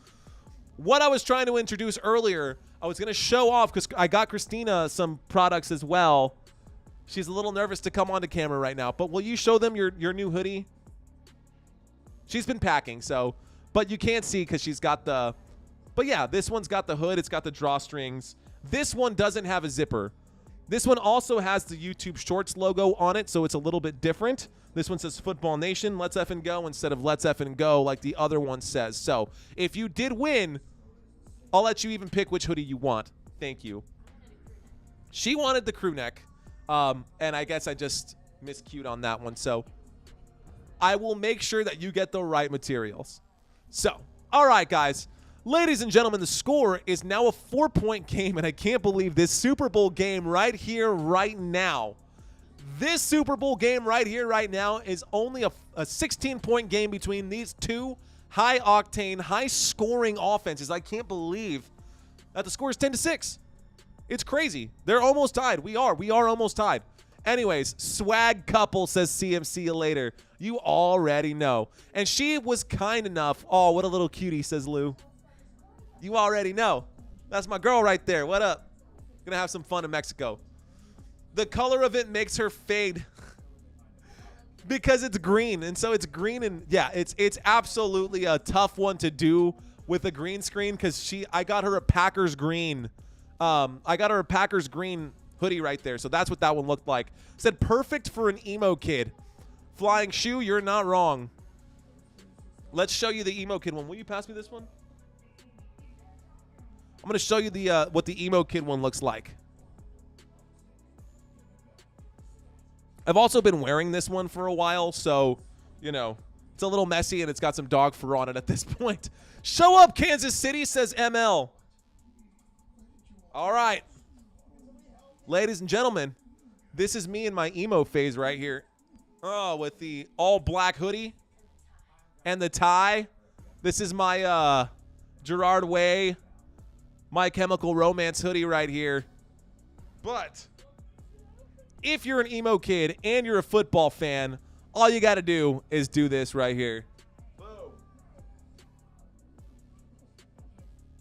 what I was trying to introduce earlier, I was going to show off because I got Christina some products as well. She's a little nervous to come onto camera right now, but will you show them your new hoodie? She's been packing, so, but you can't see because she's got the, but yeah, this one's got the hood. It's got the drawstrings. This one doesn't have a zipper. This one also has the YouTube Shorts logo on it, so it's a little bit different. This one says Football Nation, Let's Effing Go, instead of Let's Effing Go like the other one says. So if you did win, I'll let you even pick which hoodie you want. Thank you. She wanted the crew neck, and I guess I just miscued on that one. So I will make sure that you get the right materials. So, all right, guys. Ladies and gentlemen, the score is now a 4-point game, and I can't believe this Super Bowl game right here, right now. This Super Bowl game right here, right now is only a 16-point game between these two high-octane, high-scoring offenses. I can't believe that the score is 10-6. It's crazy. They're almost tied. We are almost tied. Anyways, swag couple, says CM. See you later. You already know. And she was kind enough. Oh, what a little cutie, says Lou. You already know. That's my girl right there. What up? Gonna have some fun in Mexico. The color of it makes her fade because it's green. And so it's green, and yeah, it's absolutely a tough one to do with a green screen because I got her a Packers green. I got her a Packers green hoodie right there. So that's what that one looked like. Said perfect for an emo kid. Flying shoe, you're not wrong. Let's show you the emo kid one. Will you pass me this one? I'm going to show you the what the emo kid one looks like. I've also been wearing this one for a while, so, you know, it's a little messy and it's got some dog fur on it at this point. Show up, Kansas City, says ML. All right. Ladies and gentlemen, this is me in my emo phase right here. Oh, with the all-black hoodie and the tie. This is my Gerard Way My Chemical Romance hoodie right here. But if you're an emo kid and you're a football fan, all you got to do is do this right here. Boom.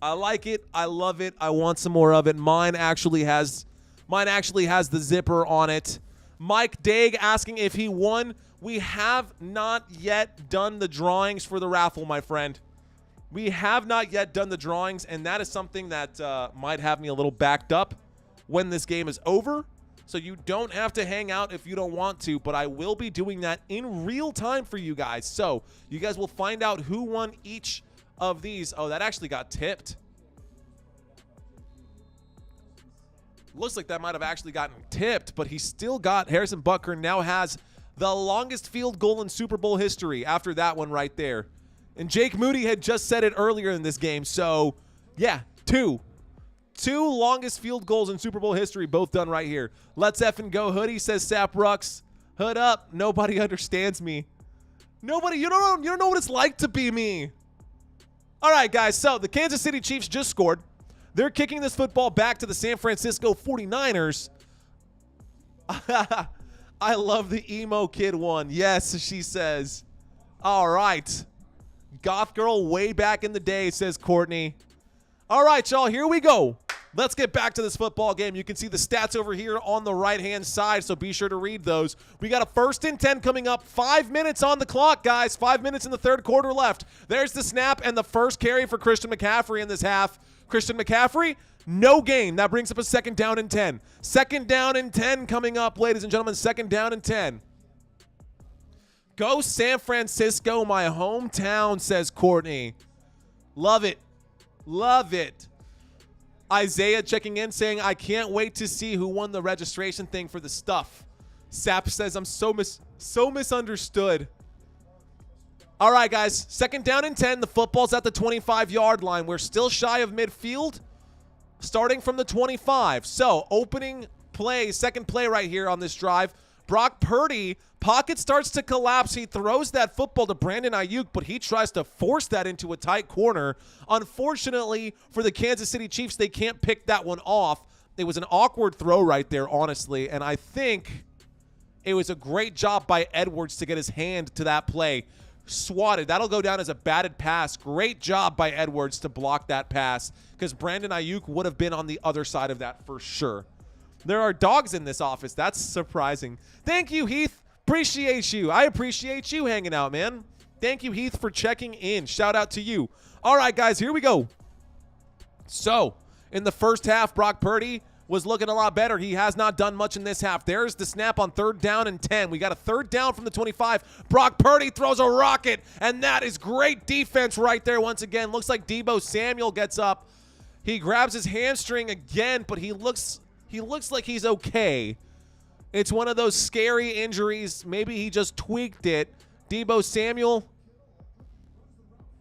I like it. I love it. I want some more of it. Mine actually has the zipper on it. Mike Daig asking if he won. We have not yet done the drawings for the raffle, my friend. We have not yet done the drawings, and that is something that might have me a little backed up when this game is over. So you don't have to hang out if you don't want to, but I will be doing that in real time for you guys. So you guys will find out who won each of these. Oh, that actually got tipped. Looks like that might have actually gotten tipped, but he still got, Harrison Butker now has the longest field goal in Super Bowl history after that one right there. And Jake Moody had just said it earlier in this game. So, yeah, two longest field goals in Super Bowl history, both done right here. Let's effing go hoodie, says Sap Rux. Hood up. Nobody understands me. Nobody, you don't know what it's like to be me. All right, guys, so the Kansas City Chiefs just scored. They're kicking this football back to the San Francisco 49ers. I love the emo kid one. Yes, she says. All right. Goth girl way back in the day, says Courtney. All right, y'all, here we go. Let's get back to this football game. You can see the stats over here on the right-hand side, so be sure to read those. We got a 1st and 10 coming up. 5 minutes on the clock, guys. 5 minutes in the third quarter left. There's the snap and the first carry for Christian McCaffrey in this half. Christian McCaffrey, no gain. That brings up a 2nd down and 10. 2nd down and 10 coming up, ladies and gentlemen. 2nd down and 10. Go San Francisco, my hometown, says Courtney. Love it. Love it. Isaiah checking in saying, I can't wait to see who won the registration thing for the stuff. Sap says, I'm so misunderstood. All right, guys. 2nd down and 10. The football's at the 25-yard line. We're still shy of midfield, starting from the 25. So, opening play, 2nd play right here on this drive. Brock Purdy, pocket starts to collapse. He throws that football to Brandon Aiyuk, but he tries to force that into a tight corner. Unfortunately for the Kansas City Chiefs, they can't pick that one off. It was an awkward throw right there, honestly, and I think it was a great job by Edwards to get his hand to that play. Swatted. That'll go down as a batted pass. Great job by Edwards to block that pass because Brandon Aiyuk would have been on the other side of that for sure. There are dogs in this office. That's surprising. Thank you, Heath. Appreciate you. I appreciate you hanging out, man. Thank you, Heath, for checking in. Shout out to you. All right, guys, here we go. So, in the first half, Brock Purdy was looking a lot better. He has not done much in this half. There's the snap on 3rd down and 10. We got a 3rd down from the 25. Brock Purdy throws a rocket, and that is great defense right there once again. Looks like Deebo Samuel gets up. He grabs his hamstring again, but he looks like he's okay. It's one of those scary injuries. Maybe he just tweaked it. Deebo Samuel,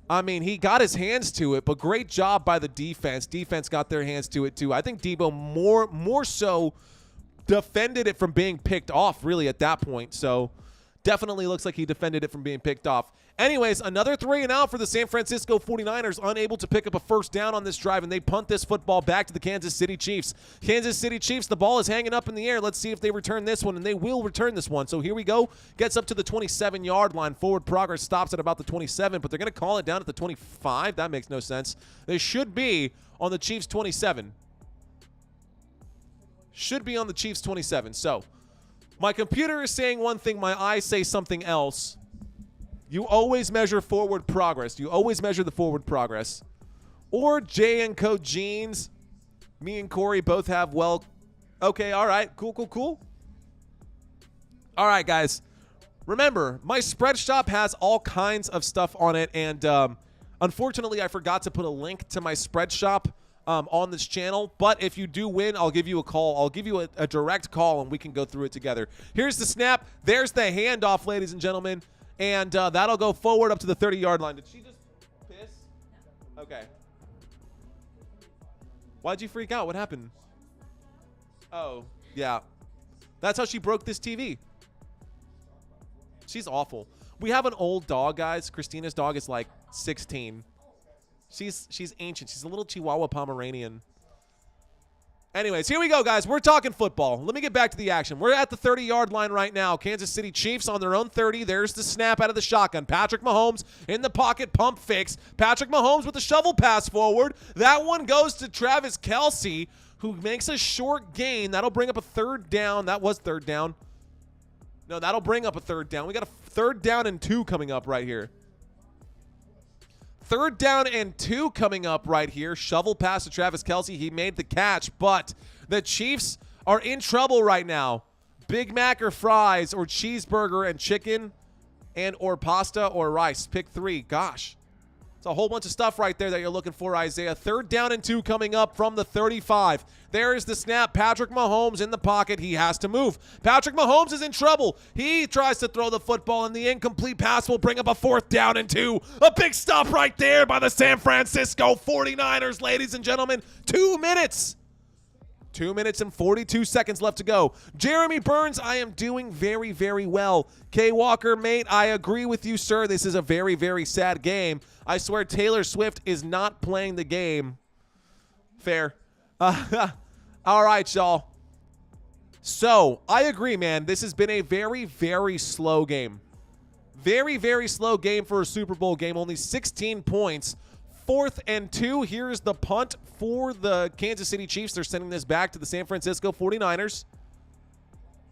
I mean, he got his hands to it, but great job by the defense. Defense got their hands to it too. I think Deebo more so defended it from being picked off really at that point. So definitely looks like he defended it from being picked off. Anyways, another 3 and out for the San Francisco 49ers, unable to pick up a 1st down on this drive, and they punt this football back to the Kansas City Chiefs. Kansas City Chiefs, the ball is hanging up in the air. Let's see if they return this one, and they will return this one. So here we go. Gets up to the 27-yard line. Forward progress stops at about the 27, but they're going to call it down at the 25. That makes no sense. They should be on the Chiefs' 27. Should be on the Chiefs' 27. So my computer is saying one thing. My eyes say something else. You always measure forward progress. You always measure the forward progress. Or Jay and Co. Jeans. Me and Corey both have, well, okay, all right. Cool. All right, guys. Remember, my spread shop has all kinds of stuff on it, and unfortunately, I forgot to put a link to my spread shop on this channel. But if you do win, I'll give you a call. I'll give you a direct call, and we can go through it together. Here's the snap. There's the handoff, ladies and gentlemen. And that'll go forward up to the 30-yard line. Did she just piss? Okay. Why'd you freak out? What happened? Oh, yeah. That's how she broke this TV. She's awful. We have an old dog, guys. Christina's dog is like 16. She's ancient. She's a little Chihuahua Pomeranian. Anyways, here we go, guys. We're talking football. Let me get back to the action. We're at the 30-yard line right now. Kansas City Chiefs on their own 30. There's the snap out of the shotgun. Patrick Mahomes in the pocket, pump fakes. Patrick Mahomes with the shovel pass forward. That one goes to Travis Kelce, who makes a short gain. That'll bring up a 3rd down. That was 3rd down. No, that'll bring up a 3rd down. We got a 3rd down and 2 coming up right here. 3rd down and 2 coming up right here. Shovel pass to Travis Kelce. He made the catch, but the Chiefs are in trouble right now. Big Mac or fries or cheeseburger and chicken and or pasta or rice. Pick 3. Gosh. It's a whole bunch of stuff right there that you're looking for, Isaiah. 3rd down and 2 coming up from the 35. There is the snap. Patrick Mahomes in the pocket. He has to move. Patrick Mahomes is in trouble. He tries to throw the football, and the incomplete pass will bring up a 4th down and 2. A big stop right there by the San Francisco 49ers, ladies and gentlemen. 2 minutes. 2 minutes and 42 seconds left to go. Jeremy Burns, I am doing very, very well. K. Walker, mate, I agree with you, sir. This is a very, very sad game. I swear Taylor Swift is not playing the game. Fair. All right, y'all. So, I agree, man. This has been a very, very slow game. Very, very slow game for a Super Bowl game. Only 16 points. 4th and 2. Here's the punt for the Kansas City Chiefs. They're sending this back to the San Francisco 49ers.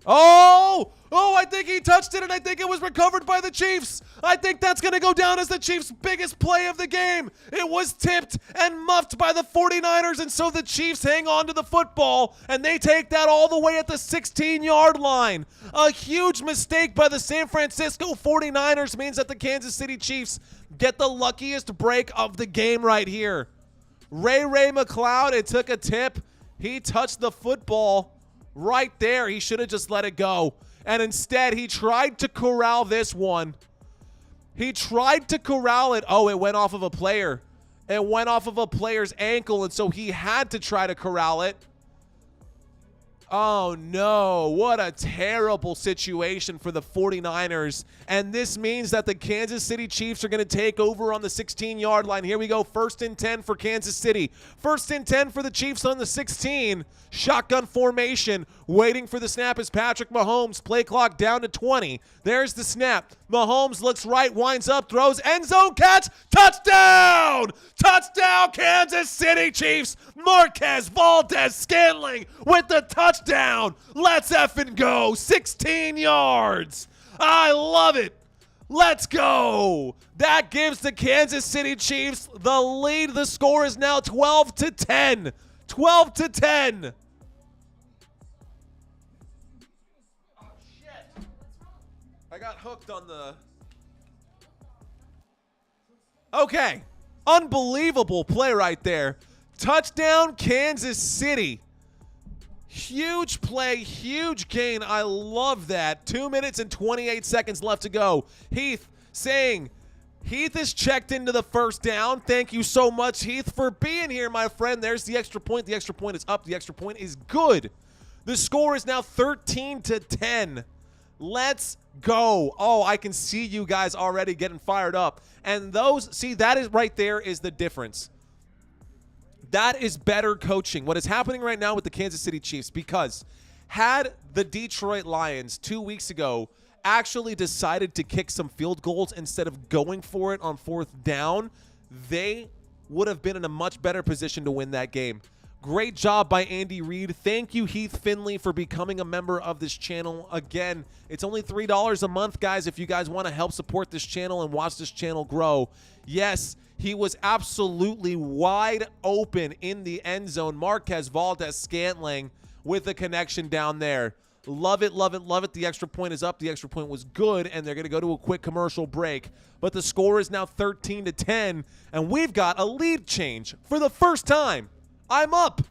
Oh, I think he touched it, and I think it was recovered by the Chiefs. I think that's going to go down as the Chiefs' biggest play of the game. It was tipped and muffed by the 49ers, and so the Chiefs hang on to the football, and they take that all the way at the 16-yard line. A huge mistake by the San Francisco 49ers means that the Kansas City Chiefs get the luckiest break of the game right here. Ray McCloud, it took a tip. He touched the football right there. He should have just let it go. And instead, he tried to corral this one. He tried to corral it. Oh, it went off of a player. It went off of a player's ankle, and so he had to try to corral it. Oh, no. What a terrible situation for the 49ers. And this means that the Kansas City Chiefs are going to take over on the 16-yard line. Here we go. 1st and 10 for Kansas City. 1st and 10 for the Chiefs on the 16. Shotgun formation. Waiting for the snap is Patrick Mahomes. Play clock down to 20. There's the snap. Mahomes looks right, winds up, throws, end zone catch. Touchdown! Touchdown, Kansas City Chiefs. Marquez Valdez-Scantling with the touchdown. Let's effing go. 16 yards. I love it. Let's go. That gives the Kansas City Chiefs the lead. The score is now 12-10. 12-10. Oh, shit. I got hooked on the... Okay. Unbelievable play right there. Touchdown, Kansas City. Huge play, huge gain. I love that. 2 minutes and 28 seconds left to go. Heath saying, Heath is checked into the first down. Thank you so much, Heath, for being here, my friend. There's the extra point. The extra point is up. The extra point is good. The score is now 13-10. Let's go. Oh, I can see you guys already getting fired up. And those, see, that is right there is the difference. That is better coaching. What is happening right now with the Kansas City Chiefs, because had the Detroit Lions 2 weeks ago actually decided to kick some field goals instead of going for it on 4th down, they would have been in a much better position to win that game. Great job by Andy Reid. Thank you, Heath Finley, for becoming a member of this channel. Again, it's only $3 a month, guys, if you guys want to help support this channel and watch this channel grow. Yes, he was absolutely wide open in the end zone. Marquez Valdez-Scantling with the connection down there. Love it, love it, love it. The extra point is up. The extra point was good, and they're going to go to a quick commercial break. But the score is now 13-10, and we've got a lead change for the first time. I'm up.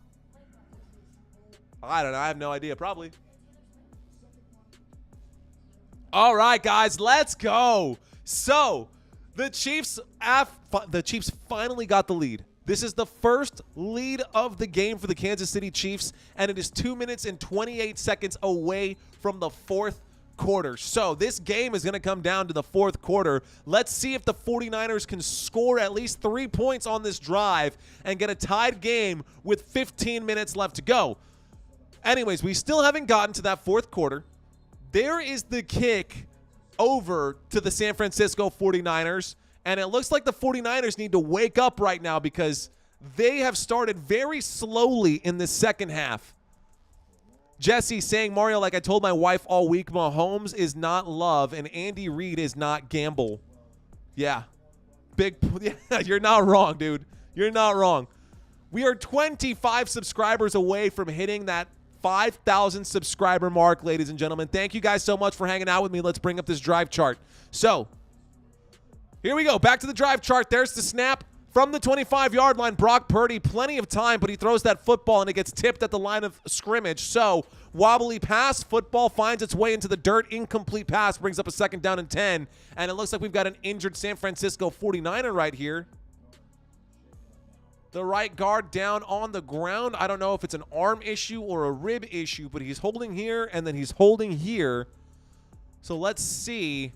I don't know. I have no idea. Probably. All right, guys, let's go. So the Chiefs finally got the lead. This is the first lead of the game for the Kansas City Chiefs, and it is 2 minutes and 28 seconds away from the 4th quarter. So this game is going to come down to the 4th quarter. Let's see if the 49ers can score at least 3 points on this drive and get a tied game with 15 minutes left to go. Anyways, we still haven't gotten to that 4th quarter. There is the kick over to the San Francisco 49ers, and it looks like the 49ers need to wake up right now because they have started very slowly in the second half. Jesse saying, Mario, like I told my wife all week, Mahomes is not love and Andy Reid is not gamble. Yeah. Yeah, you're not wrong, dude. You're not wrong. We are 25 subscribers away from hitting that 5,000 subscriber mark, ladies and gentlemen. Thank you guys so much for hanging out with me. Let's bring up this drive chart. So, here we go. Back to the drive chart. There's the snap. From the 25-yard line, Brock Purdy, plenty of time, but he throws that football and it gets tipped at the line of scrimmage. So, wobbly pass, football finds its way into the dirt, incomplete pass, brings up a 2nd down and 10. And it looks like we've got an injured San Francisco 49er right here. The right guard down on the ground. I don't know if it's an arm issue or a rib issue, but he's holding here and then he's holding here. So, let's see.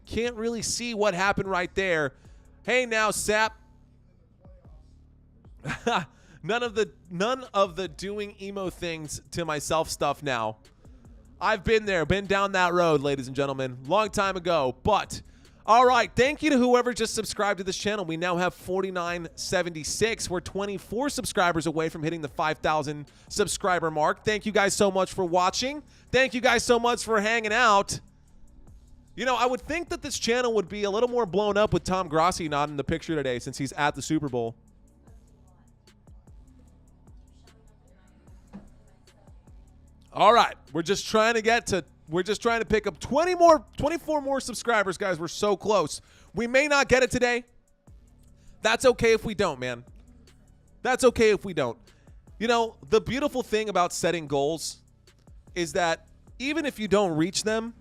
Can't really see what happened right there. Hey now, Sap. none of the doing emo things to myself stuff now. I've been there, been down that road, ladies and gentlemen, long time ago. But all right, thank you to whoever just subscribed to this channel. We now have 4976. We're 24 subscribers away from hitting the 5,000 subscriber mark. Thank you guys so much for watching. Thank you guys so much for hanging out. You know, I would think that this channel would be a little more blown up with Tom Grossi not in the picture today since he's at the Super Bowl. All right, we're just trying to pick up 24 more subscribers, guys. We're so close. We may not get it today. That's okay if we don't, man. That's okay if we don't. You know, the beautiful thing about setting goals is that even if you don't reach them,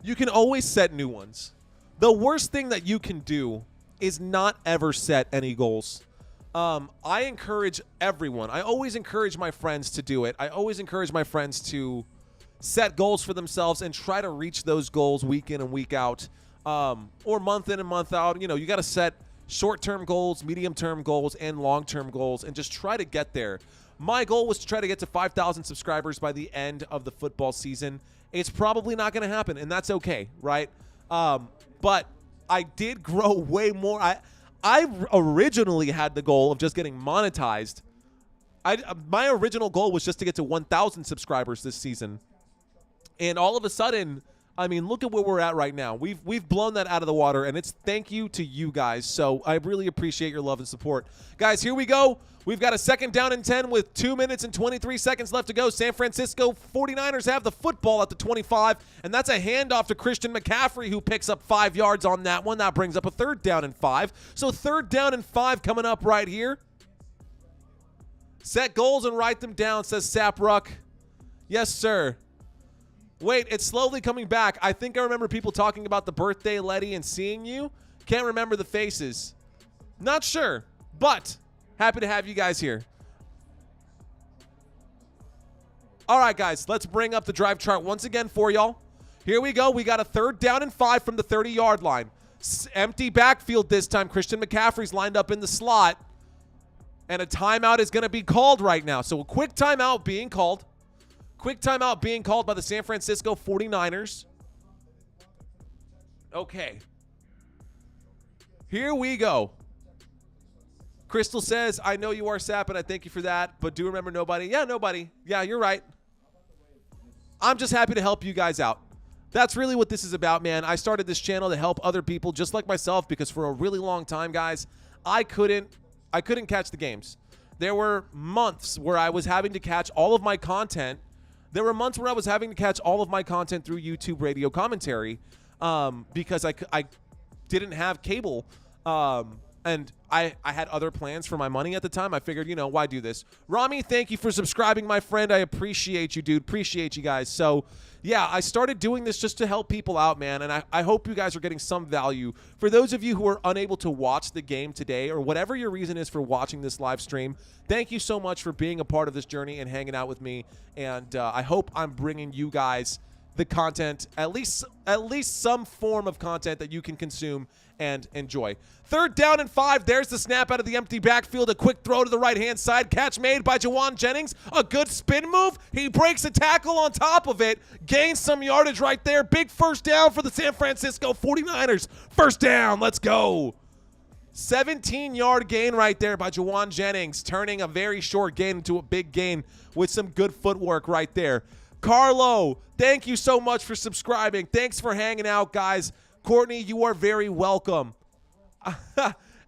you can always set new ones. The worst thing that you can do is not ever set any goals. I encourage everyone. I always encourage my friends to do it. I always encourage my friends to set goals for themselves and try to reach those goals week in and week out, or month in and month out. You know, you got to set short-term goals, medium-term goals, and long-term goals, and just try to get there. My goal was to try to get to 5,000 subscribers by the end of the football season. It's probably not going to happen, and that's okay, right? But I did grow way more. I originally had the goal of just getting monetized. My original goal was just to get to 1,000 subscribers this season. And all of a sudden, I mean, look at where we're at right now. We've blown that out of the water, and it's thank you to you guys. So I really appreciate your love and support. Guys, here we go. We've got a 2nd down and 10 with 2 minutes and 23 seconds left to go. San Francisco 49ers have the football at the 25, and that's a handoff to Christian McCaffrey, who picks up 5 yards on that one. That brings up a 3rd down and 5. So 3rd down and 5 coming up right here. Set goals and write them down, says Sapruck. Yes, sir. Wait, it's slowly coming back. I think I remember people talking about the birthday, Letty, and seeing you. Can't remember the faces. Not sure, but happy to have you guys here. All right, guys, let's bring up the drive chart once again for y'all. Here we go. We got a 3rd down and 5 from the 30-yard line. Empty backfield this time. Christian McCaffrey's lined up in the slot, and a timeout is going to be called right now. So a quick timeout being called. Quick timeout being called by the San Francisco 49ers. Okay. Here we go. Crystal says, I know you are Sap, and I thank you for that, but do remember nobody. Yeah, nobody. Yeah, you're right. I'm just happy to help you guys out. That's really what this is about, man. I started this channel to help other people just like myself because for a really long time, guys, I couldn't catch the games. There were months where I was having to catch all of my content. There were months where I was having to catch all of my content through YouTube radio commentary because I didn't have cable. And I had other plans for my money at the time. I figured, you know, why do this? Rami, thank you for subscribing, my friend. I appreciate you, dude. Appreciate you guys. So, yeah, I started doing this just to help people out, man, and I hope you guys are getting some value. For those of you who are unable to watch the game today or whatever your reason is for watching this live stream, thank you so much for being a part of this journey and hanging out with me, and I hope I'm bringing you guys the content, at least some form of content that you can consume and enjoy. 3rd down and 5. There's the snap out of the empty backfield. A quick throw to the right-hand side. Catch made by Jawan Jennings. A good spin move. He breaks a tackle on top of it. Gains some yardage right there. Big 1st down for the San Francisco 49ers. 1st down. Let's go. 17-yard gain right there by Jawan Jennings, turning a very short gain into a big gain with some good footwork right there. Carlo, thank you so much for subscribing. Thanks for hanging out, guys. Courtney, you are very welcome.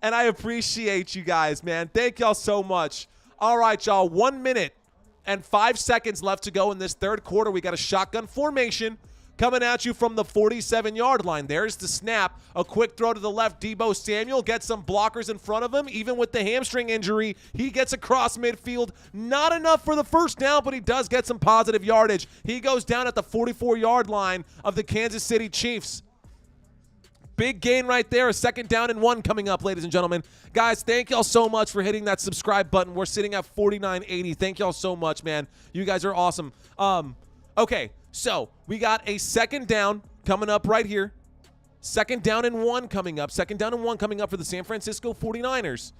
And I appreciate you guys, man. Thank y'all so much. All right, y'all. 1 minute and 5 seconds left to go in this 3rd quarter. We got a shotgun formation coming at you from the 47-yard line. There's the snap. A quick throw to the left. Deebo Samuel gets some blockers in front of him. Even with the hamstring injury, he gets across midfield. Not enough for the 1st down, but he does get some positive yardage. He goes down at the 44-yard line of the Kansas City Chiefs. Big gain right there. A 2nd down and 1 coming up, ladies and gentlemen. Guys, thank y'all so much for hitting that subscribe button. We're sitting at 4980. Thank y'all so much, man. You guys are awesome. Okay, so we got a 2nd down coming up right here. 2nd down and 1 coming up. 2nd down and 1 coming up for the San Francisco 49ers.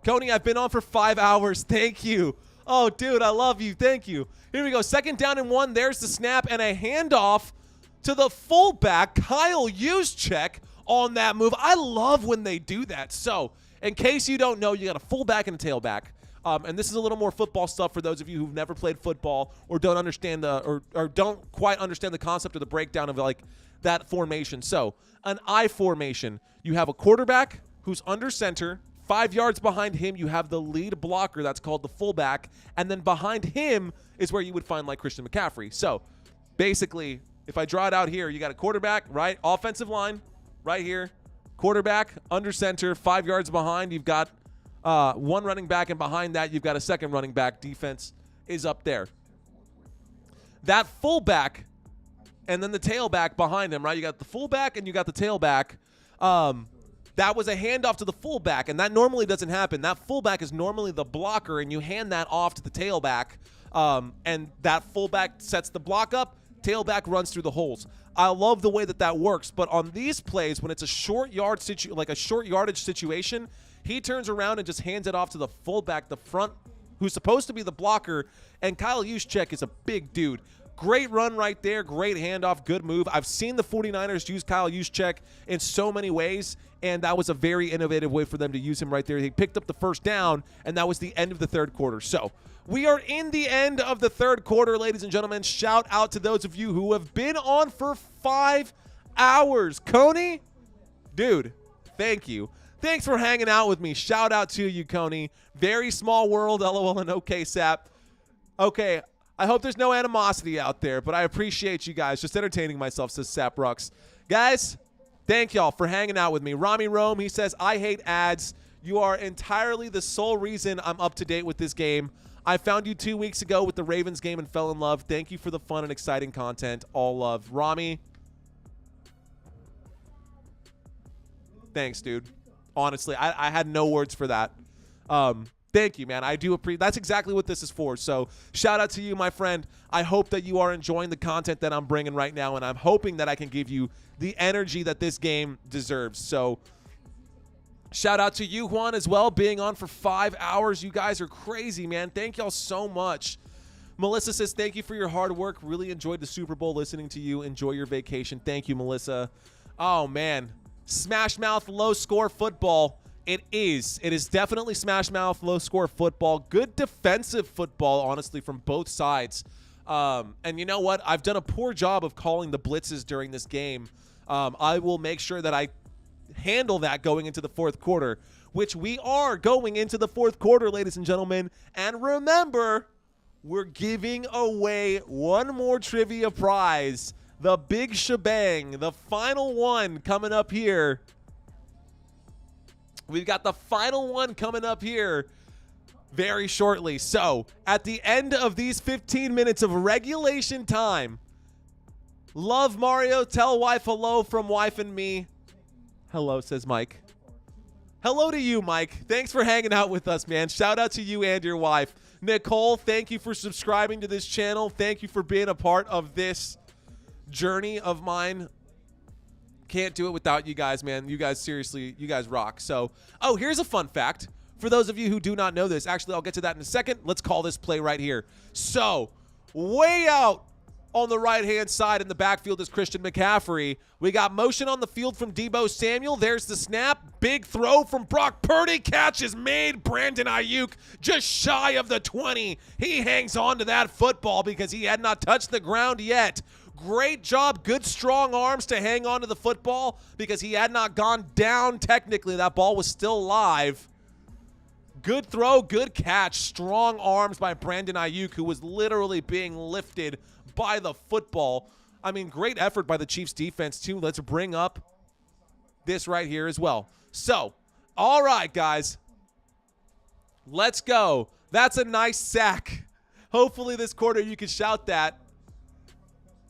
Coney, I've been on for 5 hours. Thank you. Oh, dude, I love you. Thank you. Here we go. 2nd down and 1. There's the snap and a handoff to the fullback, Kyle Juszczyk, on that move. I love when they do that. So, in case you don't know, you got a fullback and a tailback. And this is a little more football stuff for those of you who've never played football or don't understand or don't quite understand the concept of the breakdown of like that formation. So, an I formation, you have a quarterback who's under center. 5 yards behind him, you have the lead blocker. That's called the fullback. And then behind him is where you would find like Christian McCaffrey. So, basically, if I draw it out here, you got a quarterback, right? Offensive line, right here. Quarterback, under center, 5 yards behind. You've got one running back, and behind that, you've got a second running back. Defense is up there. That fullback, and then the tailback behind him, right? You got the fullback and you got the tailback. That was a handoff to the fullback, and that normally doesn't happen. That fullback is normally the blocker, and you hand that off to the tailback, and that fullback sets the block up. Tailback runs through the holes. I love the way that works, but on these plays, when it's a short yardage situation, he turns around and just hands it off to the fullback, the front, who's supposed to be the blocker, and Kyle Juszczyk is a big dude. Great run right there, great handoff, good move. I've seen the 49ers use Kyle Juszczyk in so many ways, and that was a very innovative way for them to use him right there. He picked up the 1st down, and that was the end of the 3rd quarter. So we are in the end of the 3rd quarter, ladies and gentlemen. Shout out to those of you who have been on for 5 hours. Coney, dude, thank you. Thanks for hanging out with me. Shout out to you, Coney. Very small world, LOL and OK Sap. Okay, I hope there's no animosity out there, but I appreciate you guys. Just entertaining myself, says Sap Rux. Guys, thank y'all for hanging out with me. Rami Rome, he says, I hate ads. You are entirely the sole reason I'm up to date with this game. I found you 2 weeks ago with the Ravens game and fell in love. Thank you for the fun and exciting content. All love. Rami, thanks, dude. Honestly, I had no words for that. Thank you, man. I do appreciate. That's exactly what this is for. So shout out to you, my friend. I hope that you are enjoying the content that I'm bringing right now, and I'm hoping that I can give you the energy that this game deserves. So shout out to you, Juan, as well, being on for 5 hours. You guys are crazy, man. Thank y'all so much. Melissa says, thank you for your hard work. Really enjoyed the Super Bowl listening to you. Enjoy your vacation. Thank you, Melissa. Oh, man. Smash Mouth low score football. It is. It is definitely smash mouth, low score football. Good defensive football, honestly, from both sides. And you know what? I've done a poor job of calling the blitzes during this game. I will make sure that I handle that going into the 4th quarter, which we are going into the 4th quarter, ladies and gentlemen. And remember, we're giving away one more trivia prize. The big shebang, the final one coming up here. We've got the final one coming up here very shortly. So, at the end of these 15 minutes of regulation time, love Mario, tell wife hello from wife and me. Hello, says Mike. Hello to you, Mike. Thanks for hanging out with us, man. Shout out to you and your wife. Nicole, thank you for subscribing to this channel. Thank you for being a part of this journey of mine. Can't do it without you guys, man. You guys, seriously, you guys rock. So, oh, here's a fun fact. For those of you who do not know this, actually, I'll get to that in a second. Let's call this play right here. So, way out on the right-hand side in the backfield is Christian McCaffrey. We got motion on the field from Deebo Samuel. There's the snap. Big throw from Brock Purdy. Catch is made. Brandon Aiyuk just shy of the 20. He hangs on to that football because he had not touched the ground yet. Great job. Good, strong arms to hang on to the football because he had not gone down technically. That ball was still live. Good throw, good catch. Strong arms by Brandon Aiyuk, who was literally being lifted by the football. I mean, great effort by the Chiefs defense, too. Let's bring up this right here as well. So, all right, guys. Let's go. That's a nice sack. Hopefully this quarter you can shout that.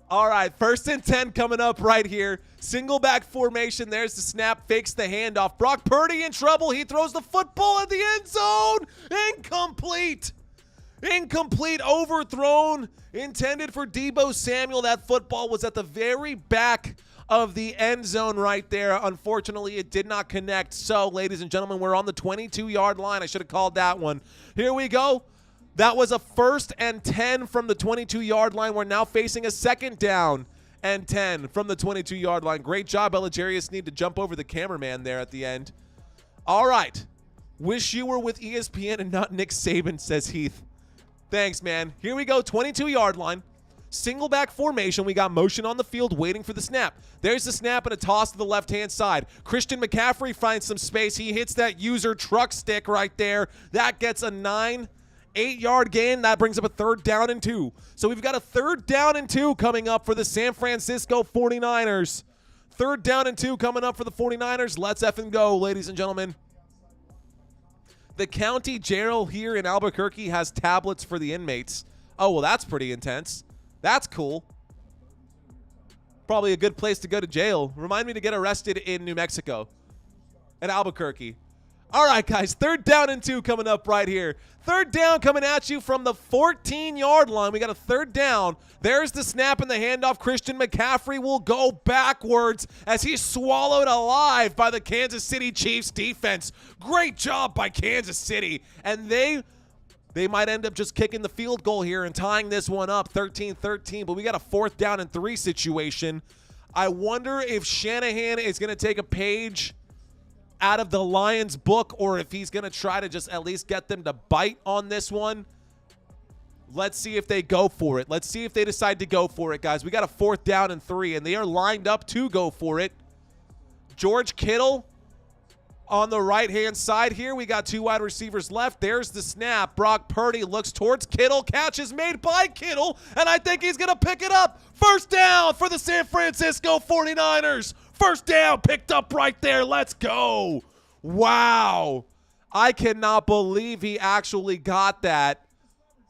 All right, 1st and 10 coming up right here. Single back formation. There's the snap. Fakes the handoff. Brock Purdy in trouble. He throws the football at the end zone. Incomplete. Incomplete. Overthrown. Intended for Deebo Samuel. That football was at the very back of the end zone right there. Unfortunately, it did not connect. So, ladies and gentlemen, we're on the 22-yard line. I should have called that one. Here we go. That was a 1st and 10 from the 22-yard line. We're now facing a 2nd down and 10 from the 22-yard line. Great job, Elagarius. Need to jump over the cameraman there at the end. All right. Wish you were with ESPN and not Nick Saban, says Heath. Thanks, man. Here we go, 22-yard line. Single back formation. We got motion on the field waiting for the snap. There's the snap and a toss to the left-hand side. Christian McCaffrey finds some space. He hits that user truck stick right there. That gets a 8-yard gain. That brings up a 3rd down and 2. So we've got a 3rd down and 2 coming up for the San Francisco 49ers. 3rd down and 2 coming up for the 49ers. Let's effing go, ladies and gentlemen. The county jail here in Albuquerque has tablets for the inmates. Oh, well, that's pretty intense. That's cool. Probably a good place to go to jail. Remind me to get arrested in New Mexico at Albuquerque. All right, guys, 3rd down and 2 coming up right here. 3rd down coming at you from the 14-yard line. We got a 3rd down. There's the snap and the handoff. Christian McCaffrey will go backwards as he's swallowed alive by the Kansas City Chiefs defense. Great job by Kansas City. And they might end up just kicking the field goal here and tying this one up 13-13. But we got a 4th down and 3 situation. I wonder if Shanahan is going to take a page out of the Lions book or if he's going to try to just at least get them to bite on this one. Let's see if they go for it. Let's see if they decide to go for it, guys. We got a 4th down and 3, and they are lined up to go for it. George Kittle on the right-hand side here. We got 2 wide receivers left. There's the snap. Brock Purdy looks towards Kittle. Catch is made by Kittle, and I think he's going to pick it up. 1st down for the San Francisco 49ers. 1st down picked up right there. Let's go. Wow. I cannot believe he actually got that.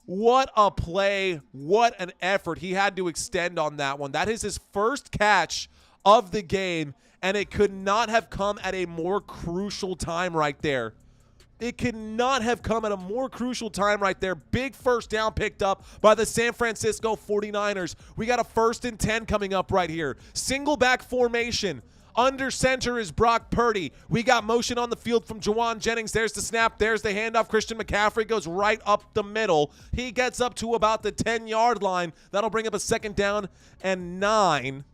What a play. What an effort. He had to extend on that one. That is his first catch of the game, and it could not have come at a more crucial time right there. It could not have come at a more crucial time right there. Big 1st down picked up by the San Francisco 49ers. We got a 1st and 10 coming up right here. Single back formation. Under center is Brock Purdy. We got motion on the field from Jawan Jennings. There's the snap. There's the handoff. Christian McCaffrey goes right up the middle. He gets up to about the 10-yard line. That'll bring up a 2nd down and 9.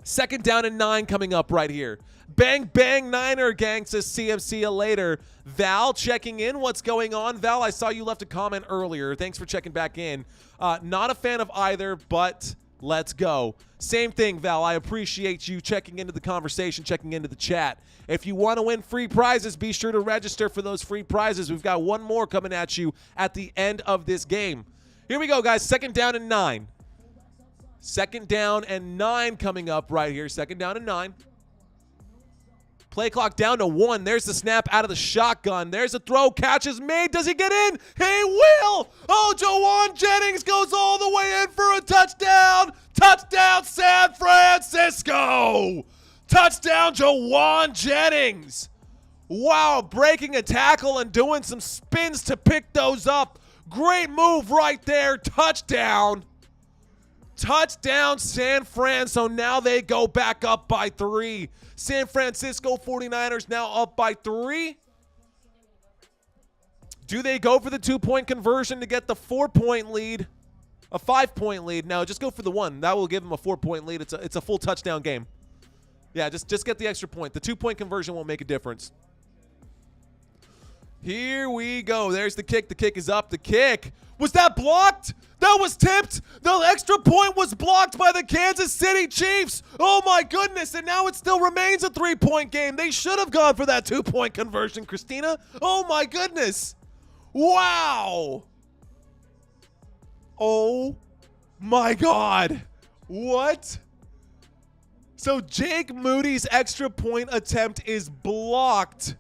2nd down and 9 coming up right here. Bang, bang, Niner gang, says CMC later. Val checking in. What's going on? Val, I saw you left a comment earlier. Thanks for checking back in. Not a fan of either, but let's go. Same thing, Val. I appreciate you checking into the conversation, checking into the chat. If you want to win free prizes, be sure to register for those free prizes. We've got one more coming at you at the end of this game. Here we go, guys. 2nd down and 9. 2nd down and 9 coming up right here. 2nd down and 9. Play clock down to 1. There's the snap out of the shotgun. There's a throw. Catch is made. Does he get in? He will. Oh, Jawan Jennings goes all the way in for a touchdown. Touchdown, San Francisco. Touchdown, Jawan Jennings. Wow, breaking a tackle and doing some spins to pick those up. Great move right there. Touchdown. Touchdown, San Fran. So now they go back up by 3. San Francisco 49ers now up by 3. Do they go for the 2-point conversion to get the 4-point lead? A 5-point lead? No, just go for the 1. That will give them a 4-point lead. It's a full touchdown game. Yeah, just get the extra point. The 2-point conversion won't make a difference. Here we go. There's the kick. The kick is up. The kick. Was that blocked? That was tipped. The extra point was blocked by the Kansas City Chiefs. Oh, my goodness. And now it still remains a 3-point game. They should have gone for that 2-point conversion, Christina. Oh, my goodness. Wow. Oh, my God. What? So Jake Moody's extra point attempt is blocked.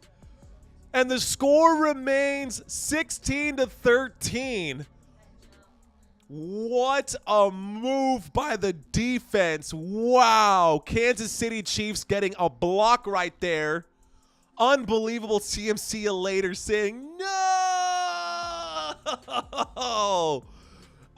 And the score remains 16-13. What a move by the defense. Wow. Kansas City Chiefs getting a block right there. Unbelievable. CMC later saying, no!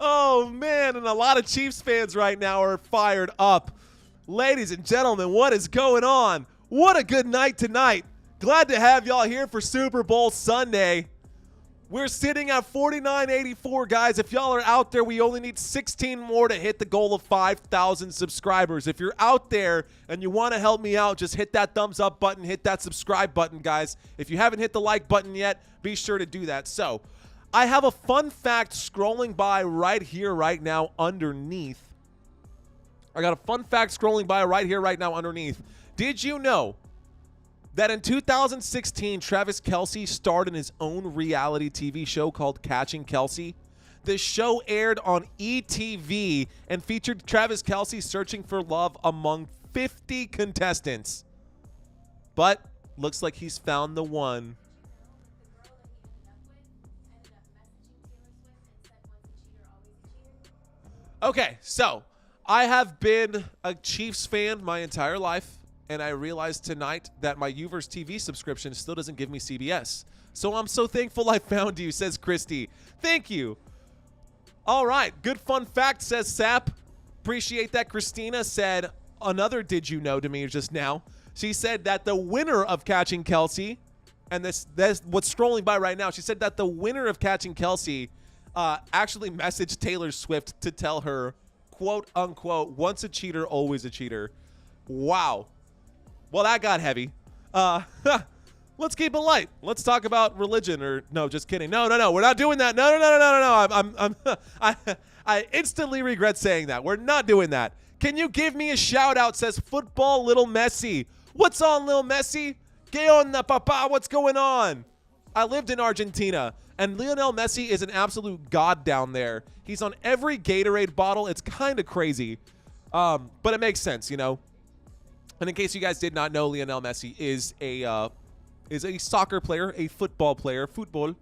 Oh, man. And a lot of Chiefs fans right now are fired up. Ladies and gentlemen, what is going on? What a good night tonight. Glad to have y'all here for Super Bowl Sunday. We're sitting at 4984, guys. If y'all are out there, we only need 16 more to hit the goal of 5,000 subscribers. If you're out there and you want to help me out, just hit that thumbs up button, hit that subscribe button, guys. If you haven't hit the like button yet, be sure to do that. So, I have a fun fact scrolling by right here, right now, underneath. I got a fun fact scrolling by right here, right now, underneath. Did you know that in 2016, Travis Kelce starred in his own reality TV show called Catching Kelce? The show aired on ETV and featured Travis Kelce searching for love among 50 contestants. But looks like he's found the one. Okay, so I have been a Chiefs fan my entire life. And I realized tonight that my Uverse TV subscription still doesn't give me CBS. So I'm so thankful I found you, says Christy. Thank you. All right. Good fun fact, says Sap. Appreciate that. Christina said another did you know to me just now. She said that the winner of Catching Kelce, and that's what's scrolling by right now. She said that the winner of Catching Kelce actually messaged Taylor Swift to tell her, quote unquote, once a cheater, always a cheater. Wow. Well, that got heavy. Let's keep it light. Let's talk about religion, or no, just kidding. No, we're not doing that. No. I instantly regret saying that. We're not doing that. Can you give me a shout out? Says Football Little Messi. What's on, Little Messi? ¿Qué onda, papa? What's going on? I lived in Argentina, and Lionel Messi is an absolute god down there. He's on every Gatorade bottle. It's kind of crazy, but it makes sense, you know. And in case you guys did not know, Lionel Messi is a soccer player, a football player, fútbol,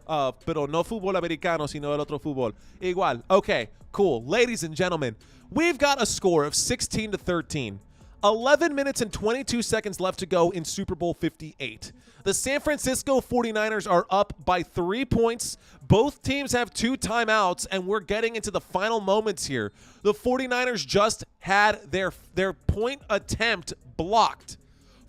pero no fútbol americano, sino el otro fútbol. Igual. Okay, cool. Ladies and gentlemen, we've got a score of 16-13. 11 minutes and 22 seconds left to go in Super Bowl 58. The San Francisco 49ers are up by 3 points. Both teams have 2 timeouts, and we're getting into the final moments here. The 49ers just had their point attempt blocked.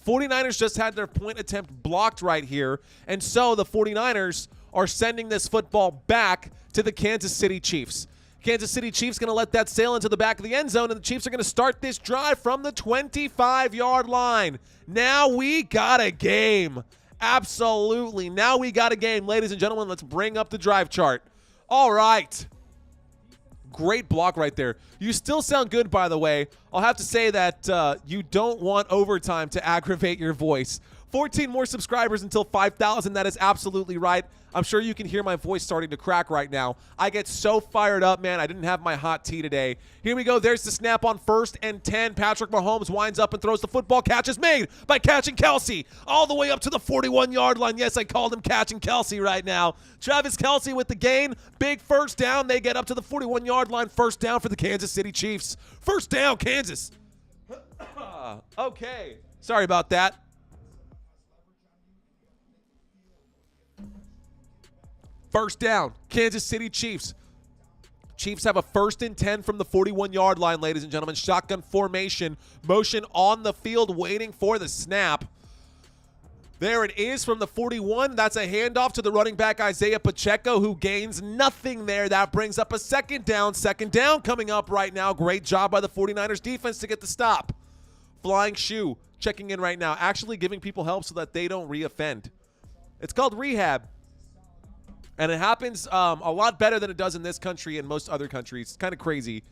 49ers just had their point attempt blocked right here, and so the 49ers are sending this football back to the Kansas City Chiefs. Kansas City Chiefs going to let that sail into the back of the end zone, and the Chiefs are going to start this drive from the 25-yard line. Now we got a game. Absolutely. Now we got a game. Ladies and gentlemen, let's bring up the drive chart. All right. Great block right there. You still sound good, by the way. I'll have to say that you don't want overtime to aggravate your voice. 14 more subscribers until 5,000. That is absolutely right. I'm sure you can hear my voice starting to crack right now. I get so fired up, man. I didn't have my hot tea today. Here we go. There's the snap on 1st and 10. Patrick Mahomes winds up and throws the football. Catch is made by Catching Kelce all the way up to the 41-yard line. Yes, I called him Catching Kelce right now. Travis Kelce with the gain. Big first down. They get up to the 41-yard line. First down for the Kansas City Chiefs. First down, Kansas. Okay. Sorry about that. First down, Kansas City Chiefs. Chiefs have a 1st and 10 from the 41-yard line, ladies and gentlemen. Shotgun formation, motion on the field, waiting for the snap. There it is from the 41. That's a handoff to the running back, Isaiah Pacheco, who gains nothing there. That brings up a second down. Second down coming up right now. Great job by the 49ers defense to get the stop. Flying shoe checking in right now, actually giving people help so that they don't reoffend. It's called rehab. And it happens a lot better than it does in this country and most other countries. It's kind of crazy.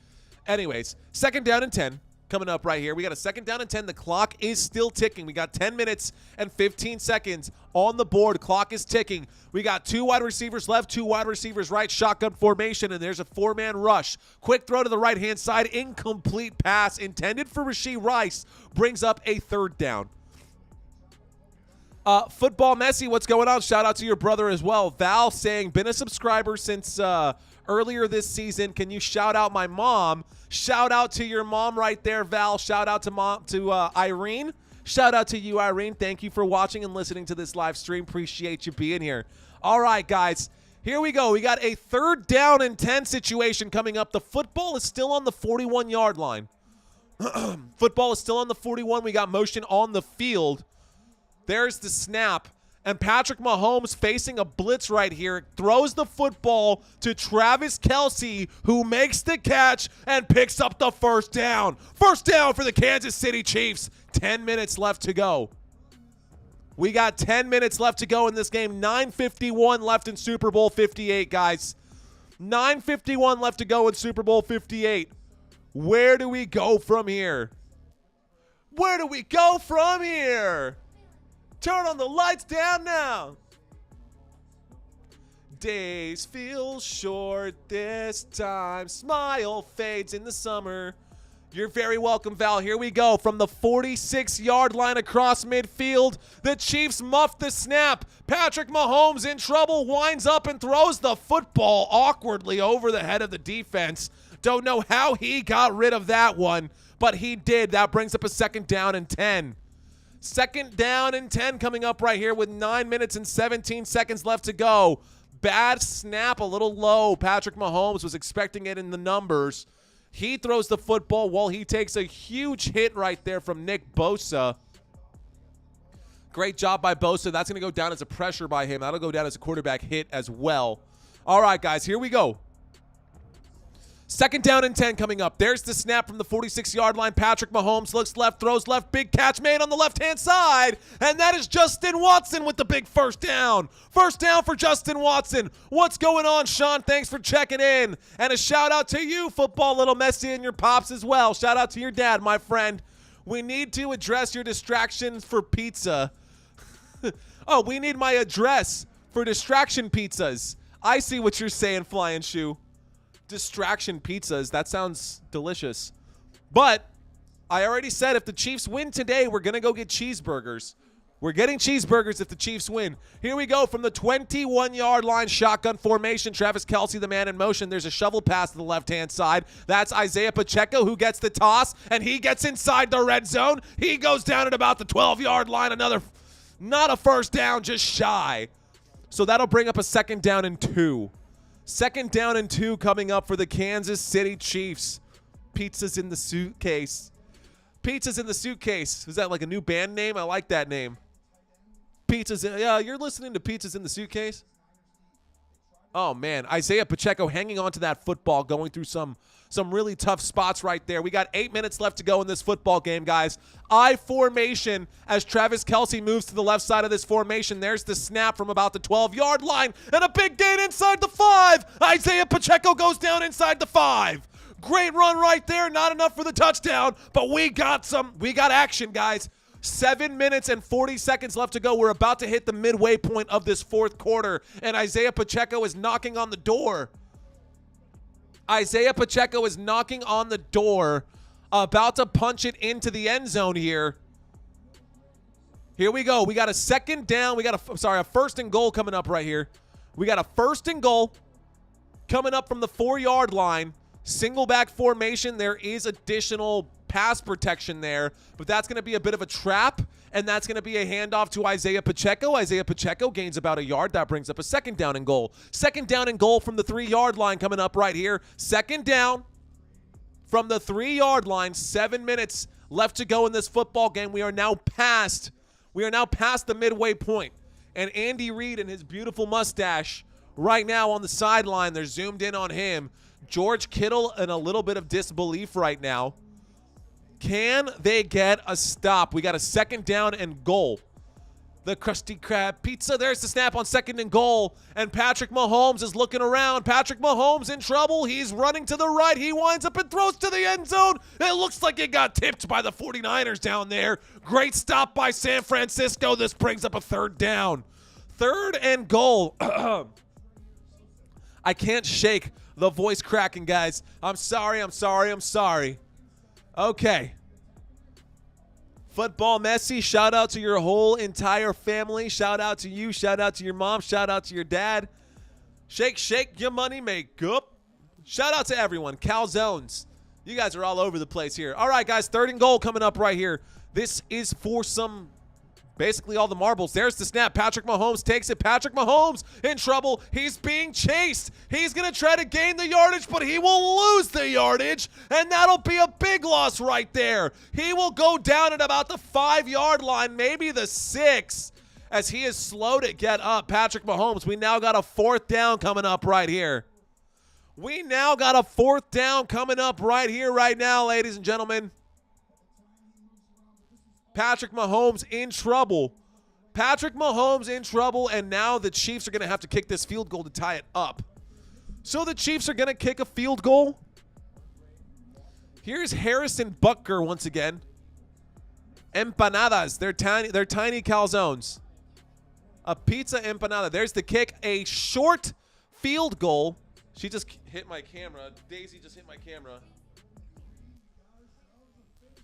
Anyways, 2nd down and 10 coming up right here. We got a 2nd down and 10. The clock is still ticking. We got 10 minutes and 15 seconds on the board. Clock is ticking. We got 2 wide receivers left, 2 wide receivers right. Shotgun formation, and there's a 4-man rush. Quick throw to the right-hand side. Incomplete pass intended for Rashee Rice. Brings up a 3rd down. Football Messi, what's going on? Shout out to your brother as well. Val saying, been a subscriber since earlier this season. Can you shout out my mom? Shout out to your mom right there, Val. Shout out to Irene. Shout out to you, Irene. Thank you for watching and listening to this live stream. Appreciate you being here. All right, guys. Here we go. We got a 3rd down and 10 situation coming up. The football is still on the 41-yard line. Football is still on the 41. We got motion on the field. There's the snap, And Patrick Mahomes facing a blitz right here, throws the football to Travis Kelce, who makes the catch and picks up the first down. First down for the Kansas City Chiefs. 10 minutes left to go. We got 10 minutes left to go in this game. 9:51 left in Super Bowl 58, guys. 9:51 left to go in Super Bowl 58. Where do we go from here? Where do we go from here? Turn on the lights down now. Days feel short this time. Smile fades in the summer. You're very welcome, Val. Here we go. From the 46-yard line across midfield, the Chiefs muff the snap. Patrick Mahomes in trouble, winds up and throws the football awkwardly over the head of the defense. Don't know how he got rid of that one, but he did. That brings up a 2nd down and 10. 2nd down and 10 coming up right here with 9 minutes and 17 seconds left to go. Bad snap, a little low. Patrick Mahomes was expecting it in the numbers. He throws the football while he takes a huge hit right there from Nick Bosa. Great job by Bosa. That's going to go down as a pressure by him. That'll go down as a quarterback hit as well. All right, guys, here we go. 2nd down and 10 coming up. There's the snap from the 46-yard line. Patrick Mahomes looks left, throws left. Big catch made on the left-hand side. And that is Justin Watson with the big first down. First down for Justin Watson. What's going on, Sean? Thanks for checking in. And a shout-out to you, football little Messi, and your pops as well. Shout-out to your dad, my friend. We need to address your distractions for pizza. Oh, we need my address for distraction pizzas. I see what you're saying, Flying Shoe. Distraction pizzas. That sounds delicious. But I already said if the Chiefs win today, we're going to go get cheeseburgers. We're getting cheeseburgers if the Chiefs win. Here we go from the 21-yard line, shotgun formation. Travis Kelce, the man in motion. There's a shovel pass to the left-hand side. That's Isaiah Pacheco who gets the toss, and he gets inside the red zone. He goes down at about the 12-yard line. Another, not a first down, just shy. So that'll bring up a 2nd down and 2. 2nd down and 2 coming up for the Kansas City Chiefs. Pizzas in the suitcase. Pizzas in the suitcase. Is that like a new band name? I like that name. Pizzas in, yeah, you're listening to Pizzas in the Suitcase? Oh, man. Isaiah Pacheco hanging on to that football, going through some really tough spots right there. We got 8 minutes left to go in this football game, guys. I formation as Travis Kelce moves to the left side of this formation. There's the snap from about the 12-yard line, and a big gain inside the 5. Isaiah Pacheco goes down inside the 5. Great run right there. Not enough for the touchdown, but we got action, guys. 7 minutes and 40 seconds left to go. We're about to hit the midway point of this 4th quarter, and Isaiah Pacheco is knocking on the door. Isaiah Pacheco is knocking on the door, about to punch it into the end zone here. Here we go. We got a 2nd down. We got a 1st and goal coming up right here. We got a 1st and goal coming up from the 4-yard line. Single back formation. There is additional pass protection there, but that's going to be a bit of a trap, and that's going to be a handoff to Isaiah Pacheco. Isaiah Pacheco gains about a yard. That brings up a 2nd down and goal. 2nd down and goal from the 3-yard line coming up right here. 2nd down from the 3-yard line. 7 minutes left to go in this football game. We are now past the midway point, and Andy Reid and his beautiful mustache right now on the sideline. They're zoomed in on him. George Kittle in a little bit of disbelief right now. Can they get a stop? We got a 2nd down and goal. The Krusty Krab pizza. There's the snap on 2nd and goal. And Patrick Mahomes is looking around. Patrick Mahomes in trouble. He's running to the right. He winds up and throws to the end zone. It looks like it got tipped by the 49ers down there. Great stop by San Francisco. This brings up a 3rd down. 3rd and goal. I can't shake the voice cracking, guys. I'm sorry. Okay. Football Messi, shout out to your whole entire family. Shout out to you. Shout out to your mom. Shout out to your dad. Shake your money makeup. Shout out to everyone. Calzones. You guys are all over the place here. All right, guys, 3rd and goal coming up right here. This is for basically all the marbles. There's the snap. Patrick Mahomes takes it. Patrick Mahomes in trouble. He's being chased. He's going to try to gain the yardage, but he will lose the yardage, and that'll be a big loss right there. He will go down at about the 5-yard line, maybe the 6, as he is slow to get up. Patrick Mahomes, we now got a 4th down coming up right here. We now got a 4th down coming up right here, right now, ladies and gentlemen. Patrick Mahomes in trouble. Patrick Mahomes in trouble, and now the Chiefs are going to have to kick this field goal to tie it up. So the Chiefs are going to kick a field goal. Here's Harrison Butker once again. Empanadas. They're tiny calzones. A pizza empanada. There's the kick. A short field goal. She just hit my camera. Daisy just hit my camera.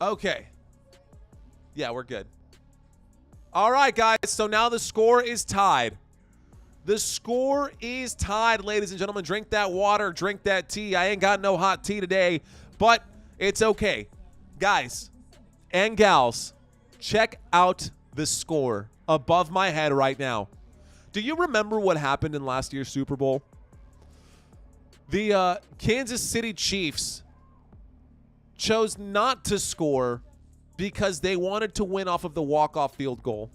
Okay. Yeah, we're good. All right, guys. So now the score is tied. The score is tied, ladies and gentlemen. Drink that water. Drink that tea. I ain't got no hot tea today, but it's okay. Guys and gals, check out the score above my head right now. Do you remember what happened in last year's Super Bowl? The Kansas City Chiefs chose not to score because they wanted to win off of the walk-off field goal.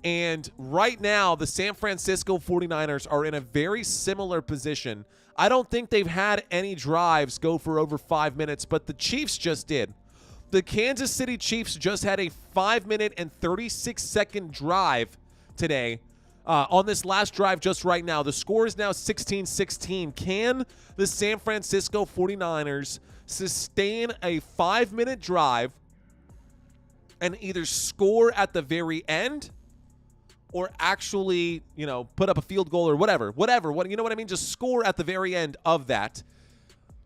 And right now, the San Francisco 49ers are in a very similar position. I don't think they've had any drives go for over 5 minutes, but the Chiefs just did. The Kansas City Chiefs just had a 5-minute and 36-second drive today. On this last drive just right now, the score is now 16-16. Can the San Francisco 49ers sustain a 5-minute drive and either score at the very end or actually, you know, put up a field goal or whatever, you know what I mean? Just score at the very end of that.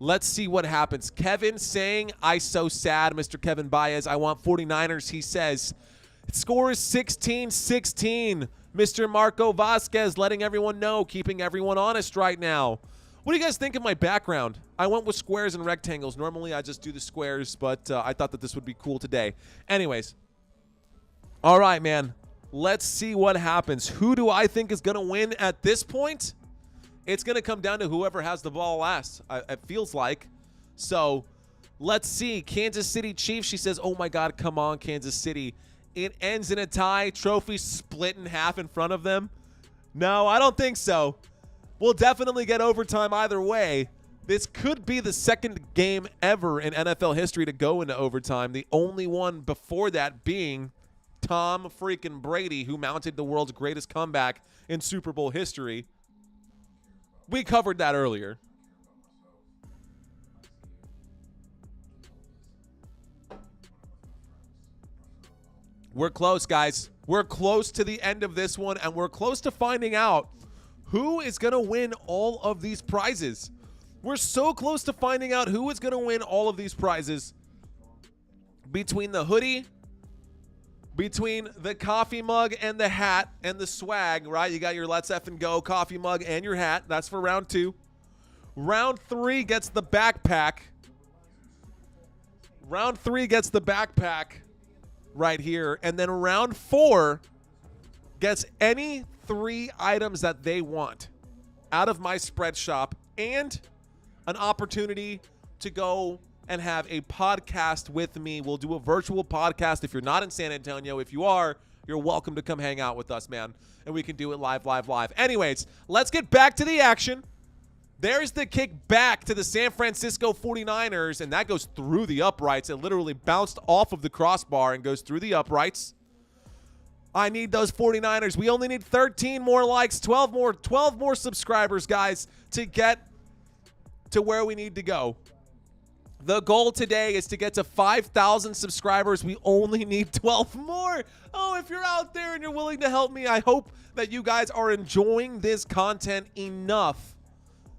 Let's see what happens. Kevin saying, I so sad, Mr. Kevin Baez. I want 49ers. He says, score is 16-16. Mr. Marco Vasquez letting everyone know, keeping everyone honest right now. What do you guys think of my background? I went with squares and rectangles. Normally, I just do the squares, but I thought that this would be cool today. Anyways. All right, man. Let's see what happens. Who do I think is going to win at this point? It's going to come down to whoever has the ball last, it feels like. So, let's see. Kansas City Chiefs, she says, oh, my God, come on, Kansas City. It ends in a tie. Trophy split in half in front of them. No, I don't think so. We'll definitely get overtime either way. This could be the second game ever in NFL history to go into overtime. The only one before that being Tom freaking Brady, who mounted the world's greatest comeback in Super Bowl history. We covered that earlier. We're close, guys. We're close to the end of this one, and we're close to finding out who is going to win all of these prizes. We're so close to finding out who is going to win all of these prizes. Between the hoodie, between the coffee mug and the hat and the swag, right? You got your Let's Effing Go coffee mug and your hat. That's for round 2. Round 3 gets the backpack. Round 3 gets the backpack right here. And then round 4 gets any 3 items that they want out of my spread shop and an opportunity to go and have a podcast with me. We'll do a virtual podcast if you're not in San Antonio. If you are, you're welcome to come hang out with us, man. And we can do it live. Anyways, let's get back to the action. There's the kick back to the San Francisco 49ers, and that goes through the uprights. It literally bounced off of the crossbar and goes through the uprights. I need those 49ers. We only need 13 more likes, 12 more subscribers, guys, to get to where we need to go. The goal today is to get to 5,000 subscribers. We only need 12 more. Oh, if you're out there and you're willing to help me, I hope that you guys are enjoying this content enough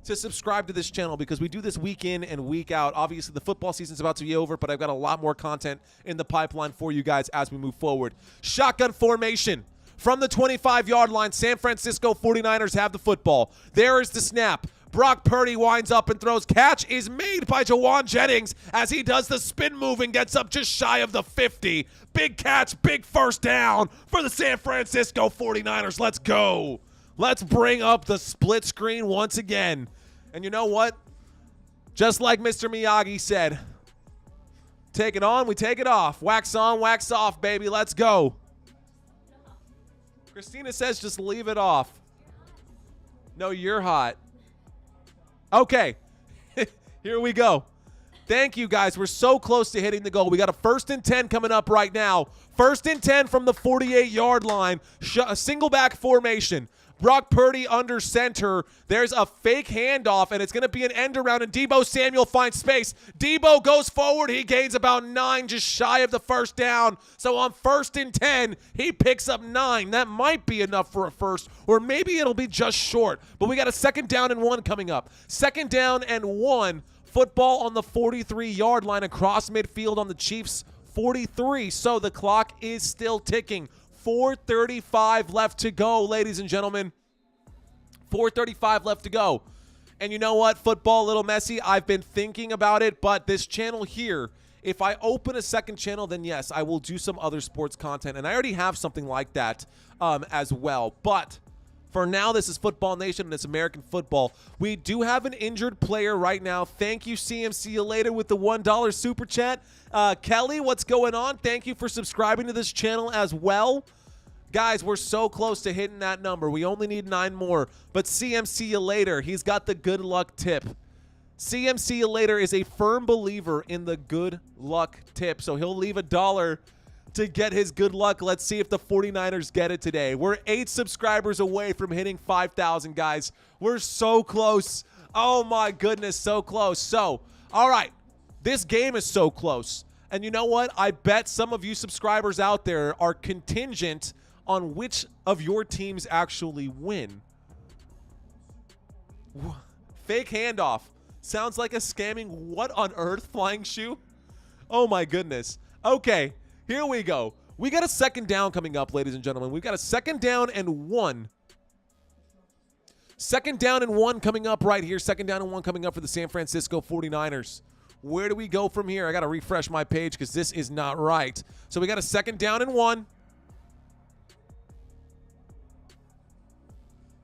to subscribe to this channel, because we do this week in and week out. Obviously, the football season's about to be over, but I've got a lot more content in the pipeline for you guys as we move forward. Shotgun formation. From the 25-yard line, San Francisco 49ers have the football. There is the snap. Brock Purdy winds up and throws. Catch is made by Jawan Jennings as he does the spin move and gets up just shy of the 50. Big catch, big first down for the San Francisco 49ers. Let's go. Let's bring up the split screen once again. And you know what? Just like Mr. Miyagi said, take it on, we take it off. Wax on, wax off, baby. Let's go. Christina says just leave it off. No, you're hot. Okay. Here we go. Thank you, guys. We're so close to hitting the goal. We got a 1st and 10 coming up right now. 1st and 10 from the 48-yard line. A single back formation. Brock Purdy under center. There's a fake handoff, and it's going to be an end around, and Deebo Samuel finds space. Deebo goes forward. He gains about 9, just shy of the 1st down. So on 1st and 10, he picks up 9. That might be enough for a first, or maybe it'll be just short. But we got a 2nd down and 1 coming up. 2nd down and 1. Football on the 43-yard line across midfield on the Chiefs' 43. So the clock is still ticking. 4:35 left to go, ladies and gentlemen. 4:35 left to go. And you know what? Football, a little messy. I've been thinking about it, but this channel here, if I open a 2nd channel, then yes, I will do some other sports content. And I already have something like that as well. But for now, this is Football Nation and it's American football. We do have an injured player right now. Thank you, CMC you later, with the $1 super chat. Kelly, what's going on? Thank you for subscribing to this channel as well. Guys, we're so close to hitting that number. We only need 9 more. But CMC you later, he's got the good luck tip. CMC you later is a firm believer in the good luck tip. So he'll leave $1 to get his good luck. Let's see if the 49ers get it today. We're 8 subscribers away from hitting 5,000, guys. We're so close. Oh, my goodness, so close. So, all right, this game is so close. And you know what? I bet some of you subscribers out there are contingent on which of your teams actually win. Fake handoff. Sounds like a scamming what on earth flying shoe? Oh my goodness. Okay, here we go. We got a 2nd down coming up, ladies and gentlemen. We've got a 2nd down and 1. 2nd down and 1 coming up right here. 2nd down and 1 coming up for the San Francisco 49ers. Where do we go from here? I got to refresh my page because this is not right. So we got a 2nd down and 1.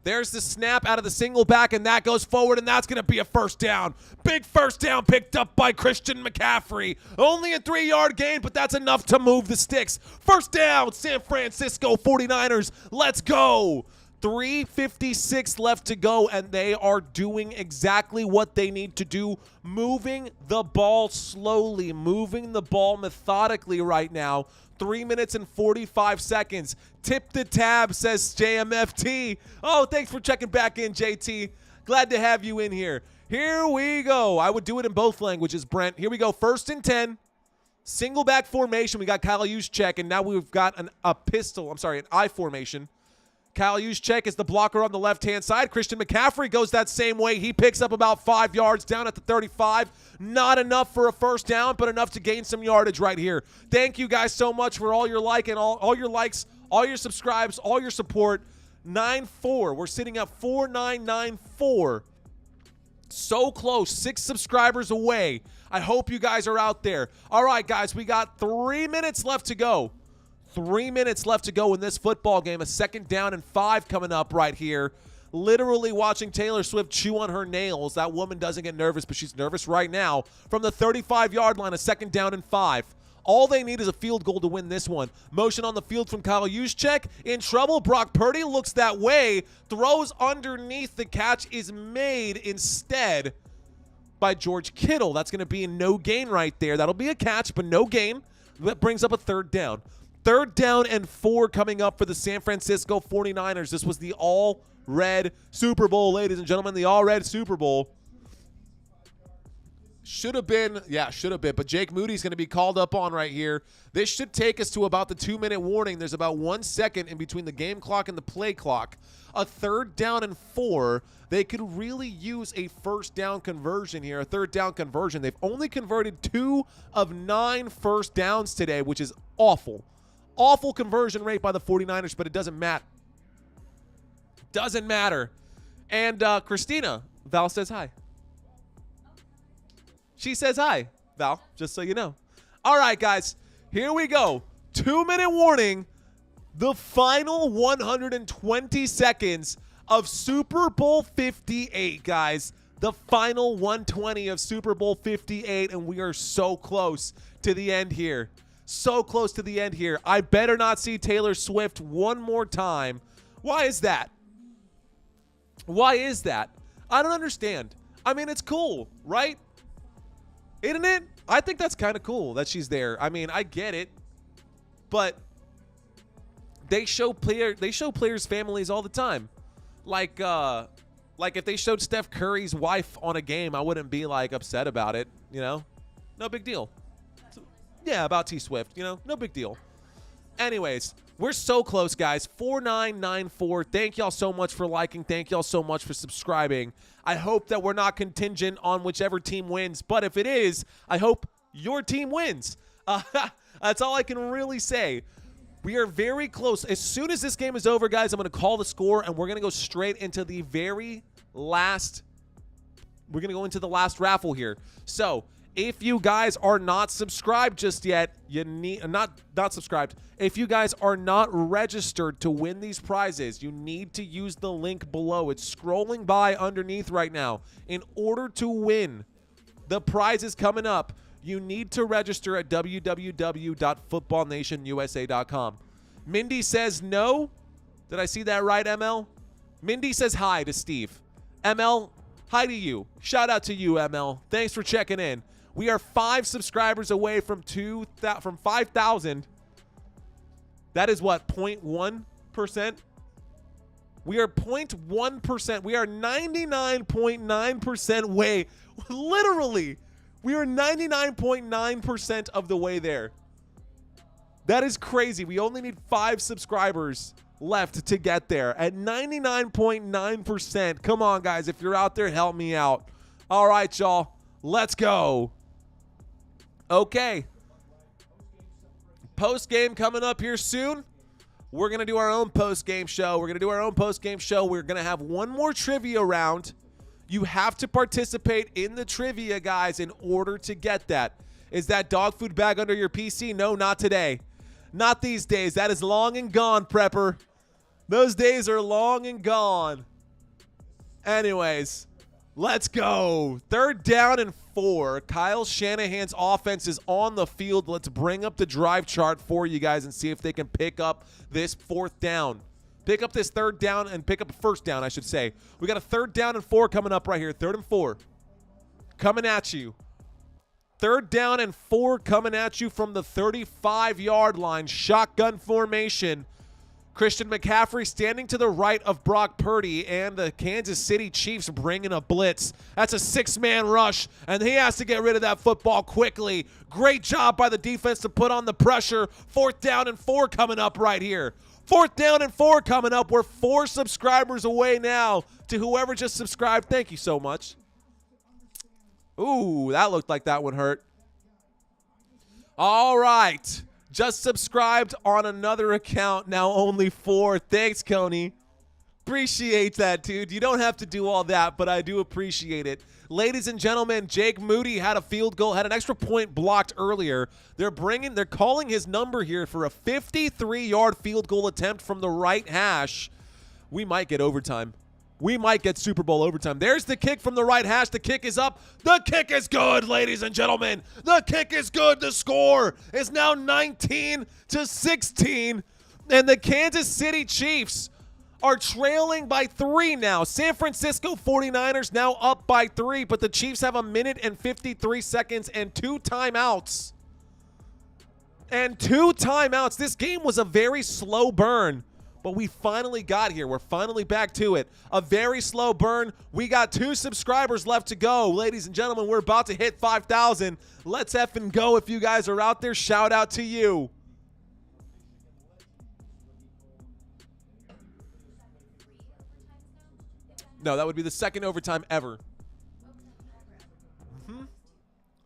There's the snap out of the single back, and that goes forward, and that's going to be a 1st down. Big 1st down picked up by Christian McCaffrey. Only a 3-yard gain, but that's enough to move the sticks. 1st down, San Francisco 49ers. Let's go. 3:56 left to go, and they are doing exactly what they need to do, moving the ball slowly, moving the ball methodically right now. 3 minutes and 45 seconds. Tip the tab, says JMFT. Oh, thanks for checking back in, JT. Glad to have you in here. Here we go. I would do it in both languages, Brent. Here we go. 1st and 10. Single back formation. We got Kyle Juszczyk, and now we've got an I formation. Kyle Juszczyk is the blocker on the left-hand side. Christian McCaffrey goes that same way. He picks up about 5 yards down at the 35. Not enough for a 1st down, but enough to gain some yardage right here. Thank you guys so much for all your like and all your likes, all your subscribes, all your support. 9-4. We're sitting at 4994. So close. 6 subscribers away. I hope you guys are out there. All right, guys, we got 3 minutes left to go. 3 minutes left to go in this football game. A 2nd down and 5 coming up right here. Literally watching Taylor Swift chew on her nails. That woman doesn't get nervous, but she's nervous right now. From the 35-yard line, a 2nd down and 5. All they need is a field goal to win this one. Motion on the field from Kyle Juszczyk. In trouble. Brock Purdy looks that way. Throws underneath. The catch is made instead by George Kittle. That's going to be a no gain right there. That'll be a catch, but no gain. That brings up a 3rd down. 3rd down and 4 coming up for the San Francisco 49ers. This was the all-red Super Bowl, ladies and gentlemen. The all-red Super Bowl. Should have been, but Jake Moody's going to be called up on right here. This should take us to about the 2-minute warning. There's about 1 second in between the game clock and the play clock. A 3rd down and 4. They could really use a 1st down conversion here, a 3rd down conversion. They've only converted 2 of 9 1st downs today, which is awful. Awful conversion rate by the 49ers, but it doesn't matter. Doesn't matter. And Christina, Val says hi. She says hi, Val, just so you know. All right, guys, here we go. 2-minute warning. The final 120 seconds of Super Bowl 58, guys. The final 120 of Super Bowl 58, and we are so close to the end here. So close to the end here. I better not see Taylor Swift one more time. Why is that? Why is that? I don't understand. I mean, it's cool, right? Isn't it? I think that's kind of cool that she's there. I mean, I get it. But they show players' families all the time. Like if they showed Steph Curry's wife on a game, I wouldn't be like upset about it, you know? No big deal. Yeah, about T Swift, you know? No big deal. Anyways, we're so close, guys. 4994. Thank y'all so much for liking. Thank y'all so much for subscribing. I hope that we're not contingent on whichever team wins, but if it is, I hope your team wins. That's all I can really say. We are very close. As soon as this game is over, guys, I'm going to call the score, and we're going to go straight into the very last. We're going to go into the last raffle here. So if you guys are not subscribed just yet, you need not subscribed. If you guys are not registered to win these prizes, you need to use the link below. It's scrolling by underneath right now. In order to win the prizes coming up, you need to register at www.footballnationusa.com. Mindy says no. Did I see that right, ML? Mindy says hi to Steve. ML, hi to you. Shout out to you, ML. Thanks for checking in. We are 5 subscribers away from 5,000. That is what, 0.1%? We are 0.1%. We are 99.9% way. Literally, we are 99.9% of the way there. That is crazy. We only need 5 subscribers left to get there at 99.9%. Come on, guys. If you're out there, help me out. All right, y'all. Let's go. Okay. Post-game coming up here soon. We're going to do our own post-game show. We're going to have one more trivia round. You have to participate in the trivia, guys, in order to get that. Is that dog food bag under your PC? No, not today. Not these days. That is long and gone, prepper. Those days are long and gone. Anyways, let's go. 3rd down and 4. Kyle Shanahan's offense is on the field. Let's bring up the drive chart for you guys and see if they can pick up this 4th down. Pick up this 3rd down and pick up a 1st down, I should say. We got a 3rd down and 4 coming up right here. 3rd and 4. Coming at you. 3rd down and 4 coming at you from the 35-yard line. Shotgun formation. Christian McCaffrey standing to the right of Brock Purdy, and the Kansas City Chiefs bringing a blitz. That's a 6-man rush, and he has to get rid of that football quickly. Great job by the defense to put on the pressure. 4th down and 4 coming up right here. 4th down and 4 coming up. We're 4 subscribers away now. To whoever just subscribed, thank you so much. Ooh, that looked like that one hurt. All right. Just subscribed on another account. Now only 4. Thanks, Coney. Appreciate that, dude. You don't have to do all that, but I do appreciate it. Ladies and gentlemen, Jake Moody had a field goal, had an extra point blocked earlier. They're calling his number here for a 53-yard field goal attempt from the right hash. We might get overtime. We might get Super Bowl overtime. There's the kick from the right hash. The kick is up. The kick is good, ladies and gentlemen. The kick is good. The score is now 19-16, and the Kansas City Chiefs are trailing by 3 now. San Francisco 49ers now up by 3, but the Chiefs have 1 minute and 53 seconds and 2 timeouts. This game was a very slow burn, but we finally got here. We're finally back to it. A very slow burn. We got 2 subscribers left to go. Ladies and gentlemen, we're about to hit 5,000. Let's effing go. If you guys are out there, shout out to you. No, that would be the 2nd overtime ever.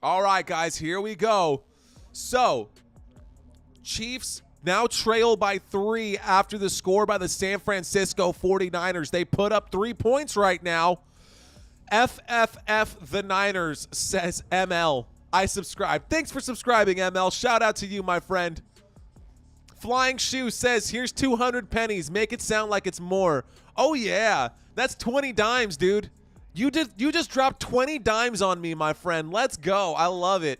All right, guys, here we go. So, Chiefs now trail by 3 after the score by the San Francisco 49ers. They put up 3 points right now. FFF the Niners, says ML. I subscribe. Thanks for subscribing, ML. Shout out to you, my friend. Flying Shoe says, here's 200 pennies. Make it sound like it's more. Oh, yeah. That's 20 dimes, dude. You just dropped 20 dimes on me, my friend. Let's go. I love it.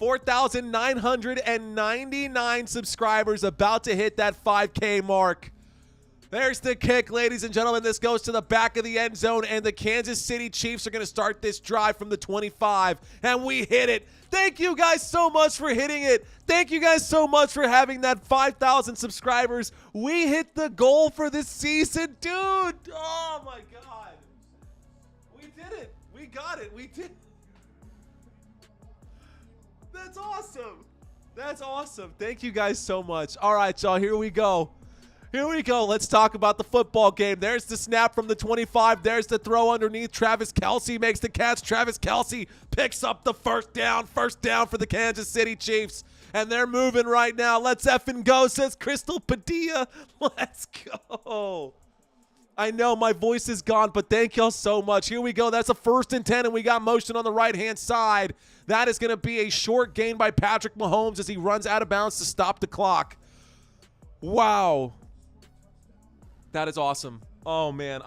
4,999 subscribers, about to hit that 5K mark. There's the kick, ladies and gentlemen. This goes to the back of the end zone, and the Kansas City Chiefs are going to start this drive from the 25, and we hit it. Thank you guys so much for hitting it. Thank you guys so much for having that 5,000 subscribers. We hit the goal for this season, dude. Oh, my God. We did it. We got it. We did. That's awesome. That's awesome. Thank you guys so much. All right, y'all, here we go. Here we go. Let's talk about the football game. There's the snap from the 25. There's the throw underneath. Travis Kelce makes the catch. Travis Kelce picks up the first down. First down for the Kansas City Chiefs. And they're moving right now. Let's effing go, says Crystal Padilla. Let's go. I know my voice is gone, but thank y'all so much. Here we go. That's a 1st and 10, and we got motion on the right-hand side. That is going to be a short gain by Patrick Mahomes as he runs out of bounds to stop the clock. Wow. That is awesome. Oh, man.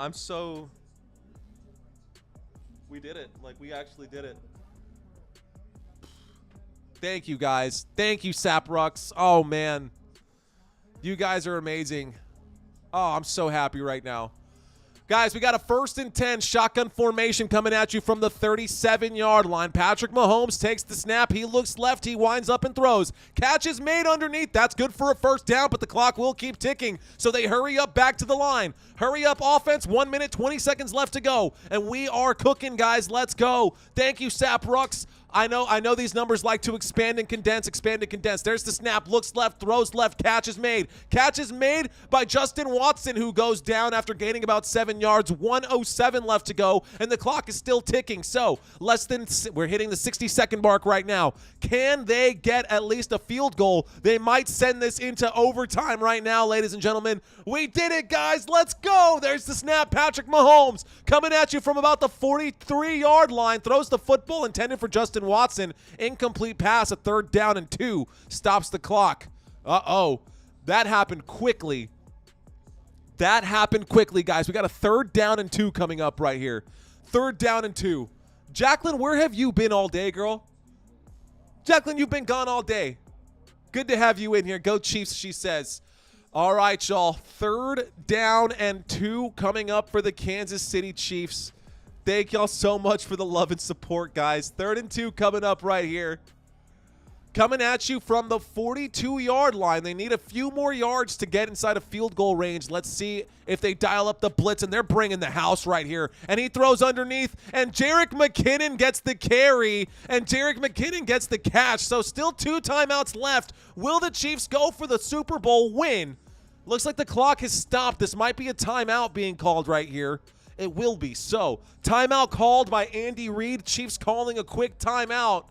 We did it. Like, we actually did it. Thank you, guys. Thank you, Saprux. Oh, man. You guys are amazing. Oh, I'm so happy right now. Guys, we got a 1st and 10 shotgun formation coming at you from the 37-yard line. Patrick Mahomes takes the snap. He looks left. He winds up and throws. Catch is made underneath. That's good for a 1st down, but the clock will keep ticking. So they hurry up back to the line. Hurry up offense. 1 minute, 20 seconds left to go. And we are cooking, guys. Let's go. Thank you, Saprux. I know these numbers like to expand and condense, expand and condense. There's the snap, looks left, throws left, catch is made. Catch is made by Justin Watson, who goes down after gaining about 7 yards. 1:07 left to go, and the clock is still ticking. So we're hitting the 60-second mark right now. Can they get at least a field goal? They might send this into overtime right now, ladies and gentlemen. We did it, guys. Let's go. There's the snap. Patrick Mahomes coming at you from about the 43-yard line. Throws the football intended for Justin Watson. Incomplete pass, a 3rd down and 2. Stops the clock. Uh-oh. That happened quickly. That happened quickly, guys. We got a 3rd down and 2 coming up right here. 3rd down and 2. Jacqueline, where have you been all day, girl? Jacqueline, you've been gone all day. Good to have you in here. Go Chiefs, she says. All right, y'all. 3rd down and 2 coming up for the Kansas City Chiefs. Thank y'all so much for the love and support, guys. 3rd and 2 coming up right here. Coming at you from the 42-yard line. They need a few more yards to get inside of field goal range. Let's see if they dial up the blitz, and they're bringing the house right here. And he throws underneath, and Jerick McKinnon gets the carry, and Jerick McKinnon gets the catch. So still 2 timeouts left. Will the Chiefs go for the Super Bowl win? Looks like the clock has stopped. This might be a timeout being called right here. It will be. So, timeout called by Andy Reid. Chiefs calling a quick timeout.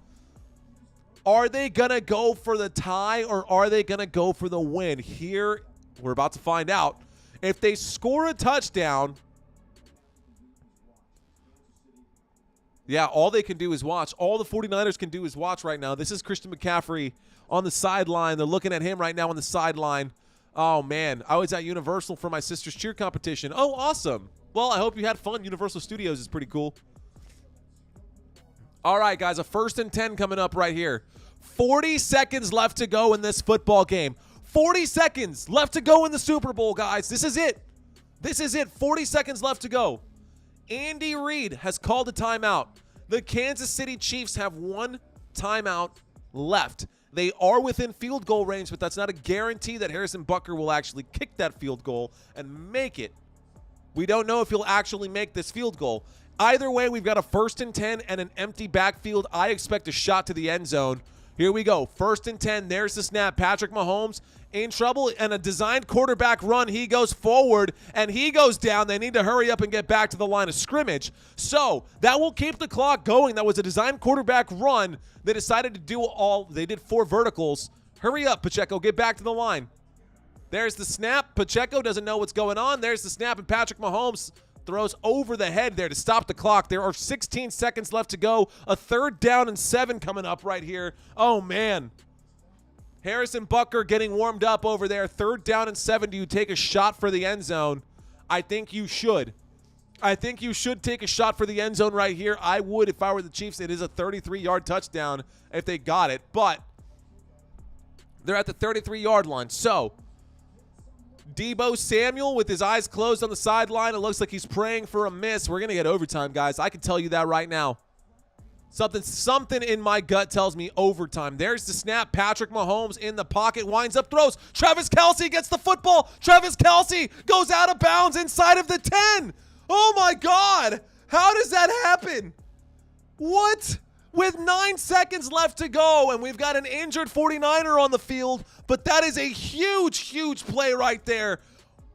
Are they going to go for the tie, or are they going to go for the win? Here, we're about to find out. If they score a touchdown, yeah, all they can do is watch. All the 49ers can do is watch right now. This is Christian McCaffrey on the sideline. They're looking at him right now on the sideline. Oh, man. I was at Universal for my sister's cheer competition. Oh, awesome. Well, I hope you had fun. Universal Studios is pretty cool. All right, guys, a 1st and 10 coming up right here. 40 seconds left to go in this football game. 40 seconds left to go in the Super Bowl, guys. This is it. This is it. 40 seconds left to go. Andy Reid has called a timeout. The Kansas City Chiefs have 1 timeout left. They are within field goal range, but that's not a guarantee that Harrison Butker will actually kick that field goal and make it. We don't know if he'll actually make this field goal. Either way, we've got a 1st and 10 and an empty backfield. I expect a shot to the end zone. Here we go. 1st and 10. There's the snap. Patrick Mahomes in trouble, and a designed quarterback run. He goes forward, and he goes down. They need to hurry up and get back to the line of scrimmage. So that will keep the clock going. That was a designed quarterback run. They decided to do they did 4 verticals. Hurry up, Pacheco. Get back to the line. There's the snap. Pacheco doesn't know what's going on. There's the snap, and Patrick Mahomes throws over the head there to stop the clock. There are 16 seconds left to go. A 3rd down and 7 coming up right here. Oh, man. Harrison Butker getting warmed up over there. 3rd down and 7. Do you take a shot for the end zone? I think you should. I think you should take a shot for the end zone right here. I would if I were the Chiefs. It is a 33-yard touchdown if they got it, but they're at the 33-yard line. So Deebo Samuel with his eyes closed on the sideline. It looks like he's praying for a miss. We're going to get overtime, guys. I can tell you that right now. Something in my gut tells me overtime. There's the snap. Patrick Mahomes in the pocket, winds up, throws. Travis Kelce gets the football. Travis Kelce goes out of bounds inside of the 10. Oh, my God. How does that happen? What? With 9 seconds left to go, and we've got an injured 49er on the field, but that is a huge, huge play right there.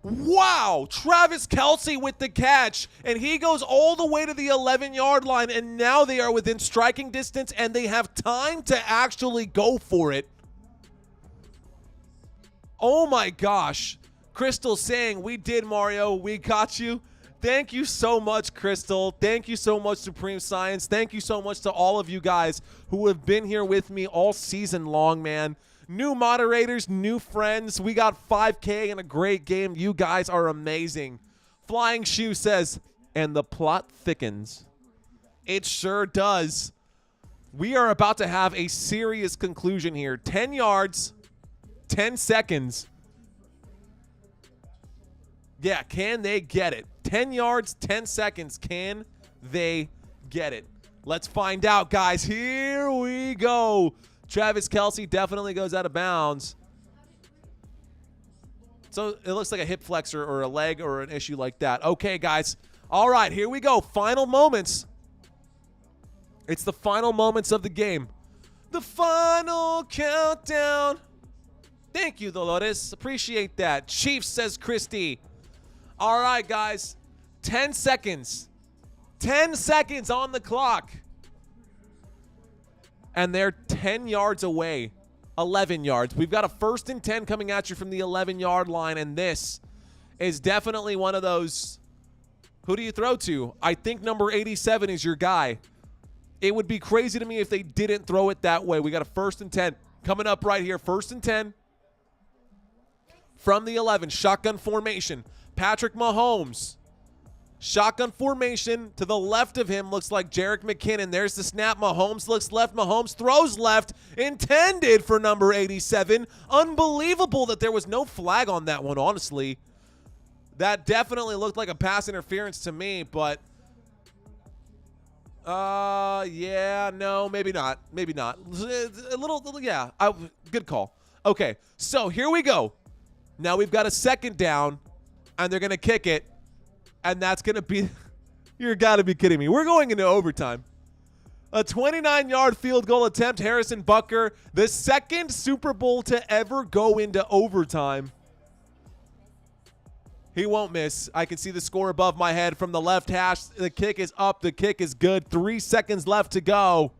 Wow, Travis Kelce with the catch, and he goes all the way to the 11-yard line, and now they are within striking distance, and they have time to actually go for it. Oh, my gosh. Crystal saying, we did, Mario. We got you. Thank you so much, Crystal. Thank you so much, Supreme Science. Thank you so much to all of you guys who have been here with me all season long, man. New moderators, new friends. We got 5K and a great game. You guys are amazing. Flying Shoe says, and the plot thickens. It sure does. We are about to have a serious conclusion here. 10 yards, 10 seconds. Yeah, can they get it? 10 yards, 10 seconds. Can they get it? Let's find out, guys. Here we go. Travis Kelce definitely goes out of bounds. So it looks like a hip flexor or a leg or an issue like that. Okay, guys. All right, here we go. Final moments. It's the final moments of the game. The final countdown. Thank you, Dolores. Appreciate that. Chiefs, says Christy. All right, guys. 10 seconds. 10 seconds on the clock. And they're 10 yards away. 11 yards. We've got a 1st and 10 coming at you from the 11-yard line, and this is definitely one of those. Who do you throw to? I think number 87 is your guy. It would be crazy to me if they didn't throw it that way. We got a 1st and 10 coming up right here. 1st and 10 from the 11. Shotgun formation. Patrick Mahomes. Shotgun formation. To the left of him looks like Jerick McKinnon. There's the snap. Mahomes looks left. Mahomes throws left. Intended for number 87. Unbelievable that there was no flag on that one, honestly. That definitely looked like a pass interference to me, but yeah, no, maybe not. Maybe not. A little yeah. Good call. Okay, so here we go. Now we've got a 2nd down, and they're going to kick it. And that's going to be – you're got to be kidding me. We're going into overtime. A 29-yard field goal attempt. Harrison Butker, the 2nd Super Bowl to ever go into overtime. He won't miss. I can see the score above my head from the left hash. The kick is up. The kick is good. 3 seconds left to go.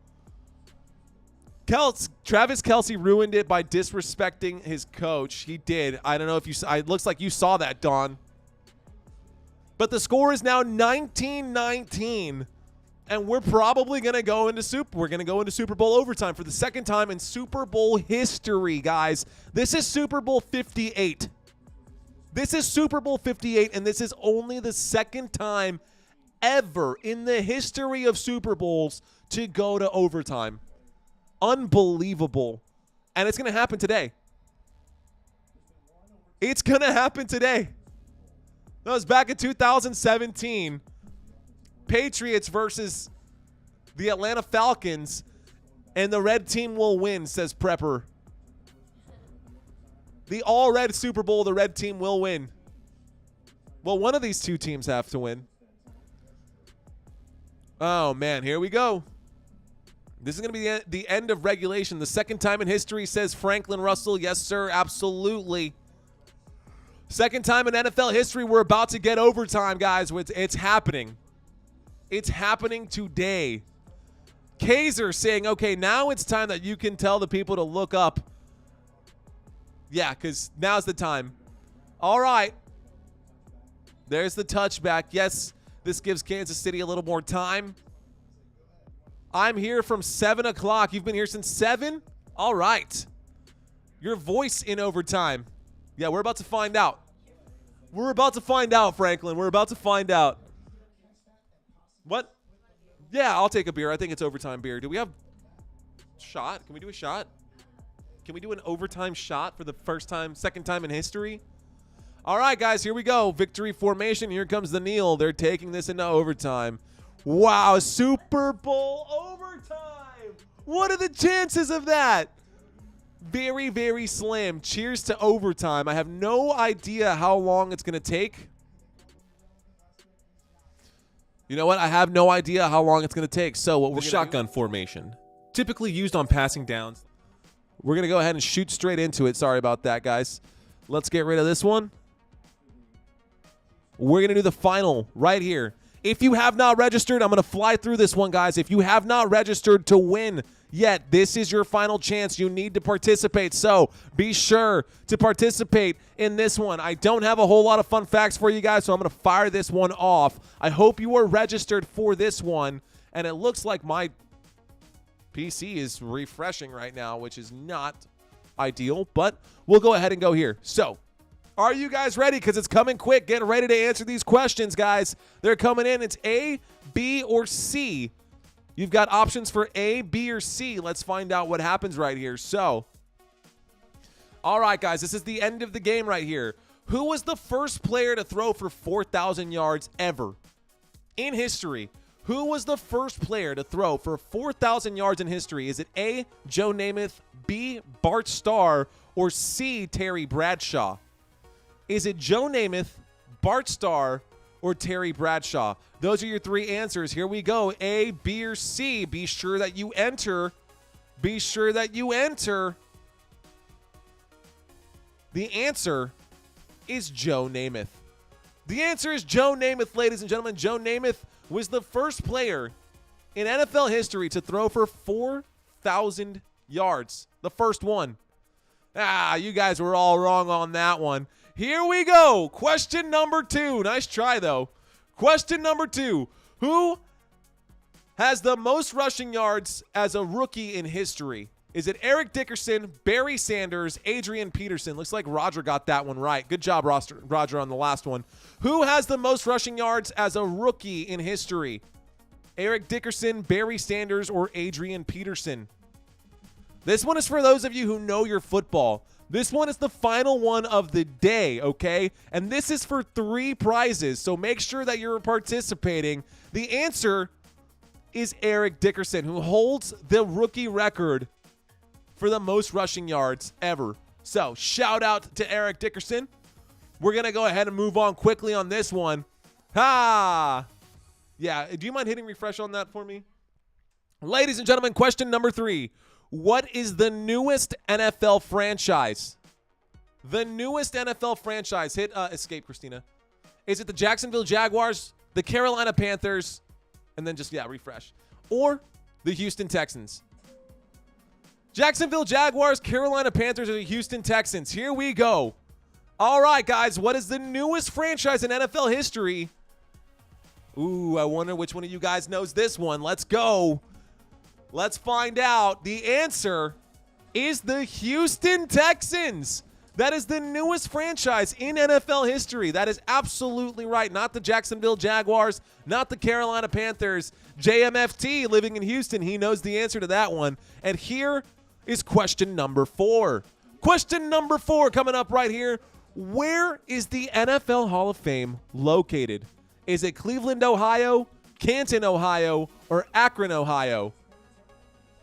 Travis Kelce ruined it by disrespecting his coach. He did. I don't know if you – it looks like you saw that, Don. But the score is now 19-19, and we're probably going to go into Super Bowl overtime for the 2nd time in Super Bowl history, guys. This is Super Bowl 58. This is Super Bowl 58, and this is only the 2nd time ever in the history of Super Bowls to go to overtime. Unbelievable. And it's going to happen today. It's going to happen today. That was back in 2017. Patriots versus the Atlanta Falcons, and the red team will win, says Prepper. The all-red Super Bowl, the red team will win. Well, one of these two teams have to win. Oh, man, here we go. This is going to be the end of regulation. The 2nd time in history, says Franklin Russell. Yes, sir, absolutely. 2nd time in NFL history, we're about to get overtime, guys. It's happening. It's happening today. Kaiser saying, okay, now it's time that you can tell the people to look up. Yeah, because now's the time. All right. There's the touchback. Yes, this gives Kansas City a little more time. I'm here from 7 o'clock. You've been here since 7? All right. Your voice in overtime. Yeah, we're about to find out. We're about to find out, Franklin. We're about to find out. What? Yeah, I'll take a beer. I think it's overtime beer. Do we have shot? Can we do a shot? Can we do an overtime shot for the second time in history? All right, guys, here we go. Victory formation. Here comes the kneel. They're taking this into overtime. Wow, Super Bowl overtime. What are the chances of that? Very, very slim. Cheers to overtime. I have no idea how long it's going to take. You know what? I have no idea how long it's going to take. So what we're shotgun formation, typically used on passing downs. We're going to go ahead and shoot straight into it. Sorry about that, guys. Let's get rid of this one. We're going to do the final right here. If you have not registered, I'm going to fly through this one, guys. If you have not registered to win yet, this is your final chance. You need to participate, so be sure to participate in this one. I don't have a whole lot of fun facts for you guys, so I'm going to fire this one off. I hope you are registered for this one, and it looks like my PC is refreshing right now, which is not ideal, but we'll go ahead and go here. So, are you guys ready? Because it's coming quick. Get ready to answer these questions, guys. They're coming in. It's A, B, or C. You've got options for A, B, or C. Let's find out what happens right here. So, all right, guys, this is the end of the game right here. Who was the first player to throw for 4,000 yards ever in history? Who was the first player to throw for 4,000 yards in history? Is it A, Joe Namath, B, Bart Starr, or C, Terry Bradshaw? Is it Joe Namath, Bart Starr, or Terry Bradshaw? Those are your three answers. Here we go. A, B, or C. Be sure that you enter. Be sure that you enter. The answer is Joe Namath. The answer is Joe Namath, ladies and gentlemen. Joe Namath was the first player in NFL history to throw for 4,000 yards. The first one. You guys were all wrong on that one. Here we go. Question number 2. Nice try, though. Question number 2. Who has the most rushing yards as a rookie in history? Is it Eric Dickerson, Barry Sanders, Adrian Peterson? Looks like Roger got that one right. Good job, Roger, on the last one. Who has the most rushing yards as a rookie in history? Eric Dickerson, Barry Sanders, or Adrian Peterson? This one is for those of you who know your football. This one is the final one of the day, okay? And this is for 3 prizes, so make sure that you're participating. The answer is Eric Dickerson, who holds the rookie record for the most rushing yards ever. So, shout out to Eric Dickerson. We're going to go ahead and move on quickly on this one. Yeah, do you mind hitting refresh on that for me? Ladies and gentlemen, question number 3. What is the newest NFL franchise? The newest NFL franchise. Hit escape, Christina. Is it the Jacksonville Jaguars, the Carolina Panthers, and then just, refresh, or the Houston Texans? Jacksonville Jaguars, Carolina Panthers, or the Houston Texans? Here we go. All right, guys, what is the newest franchise in NFL history? Ooh, I wonder which one of you guys knows this one. Let's go. Let's find out. The answer is the Houston Texans. That is the newest franchise in NFL history. That is absolutely right. Not the Jacksonville Jaguars, not the Carolina Panthers. JMFT living in Houston, he knows the answer to that one. And here is question number 4. Question number 4 coming up right here. Where is the NFL Hall of Fame located? Is it Cleveland, Ohio, Canton, Ohio, or Akron, Ohio?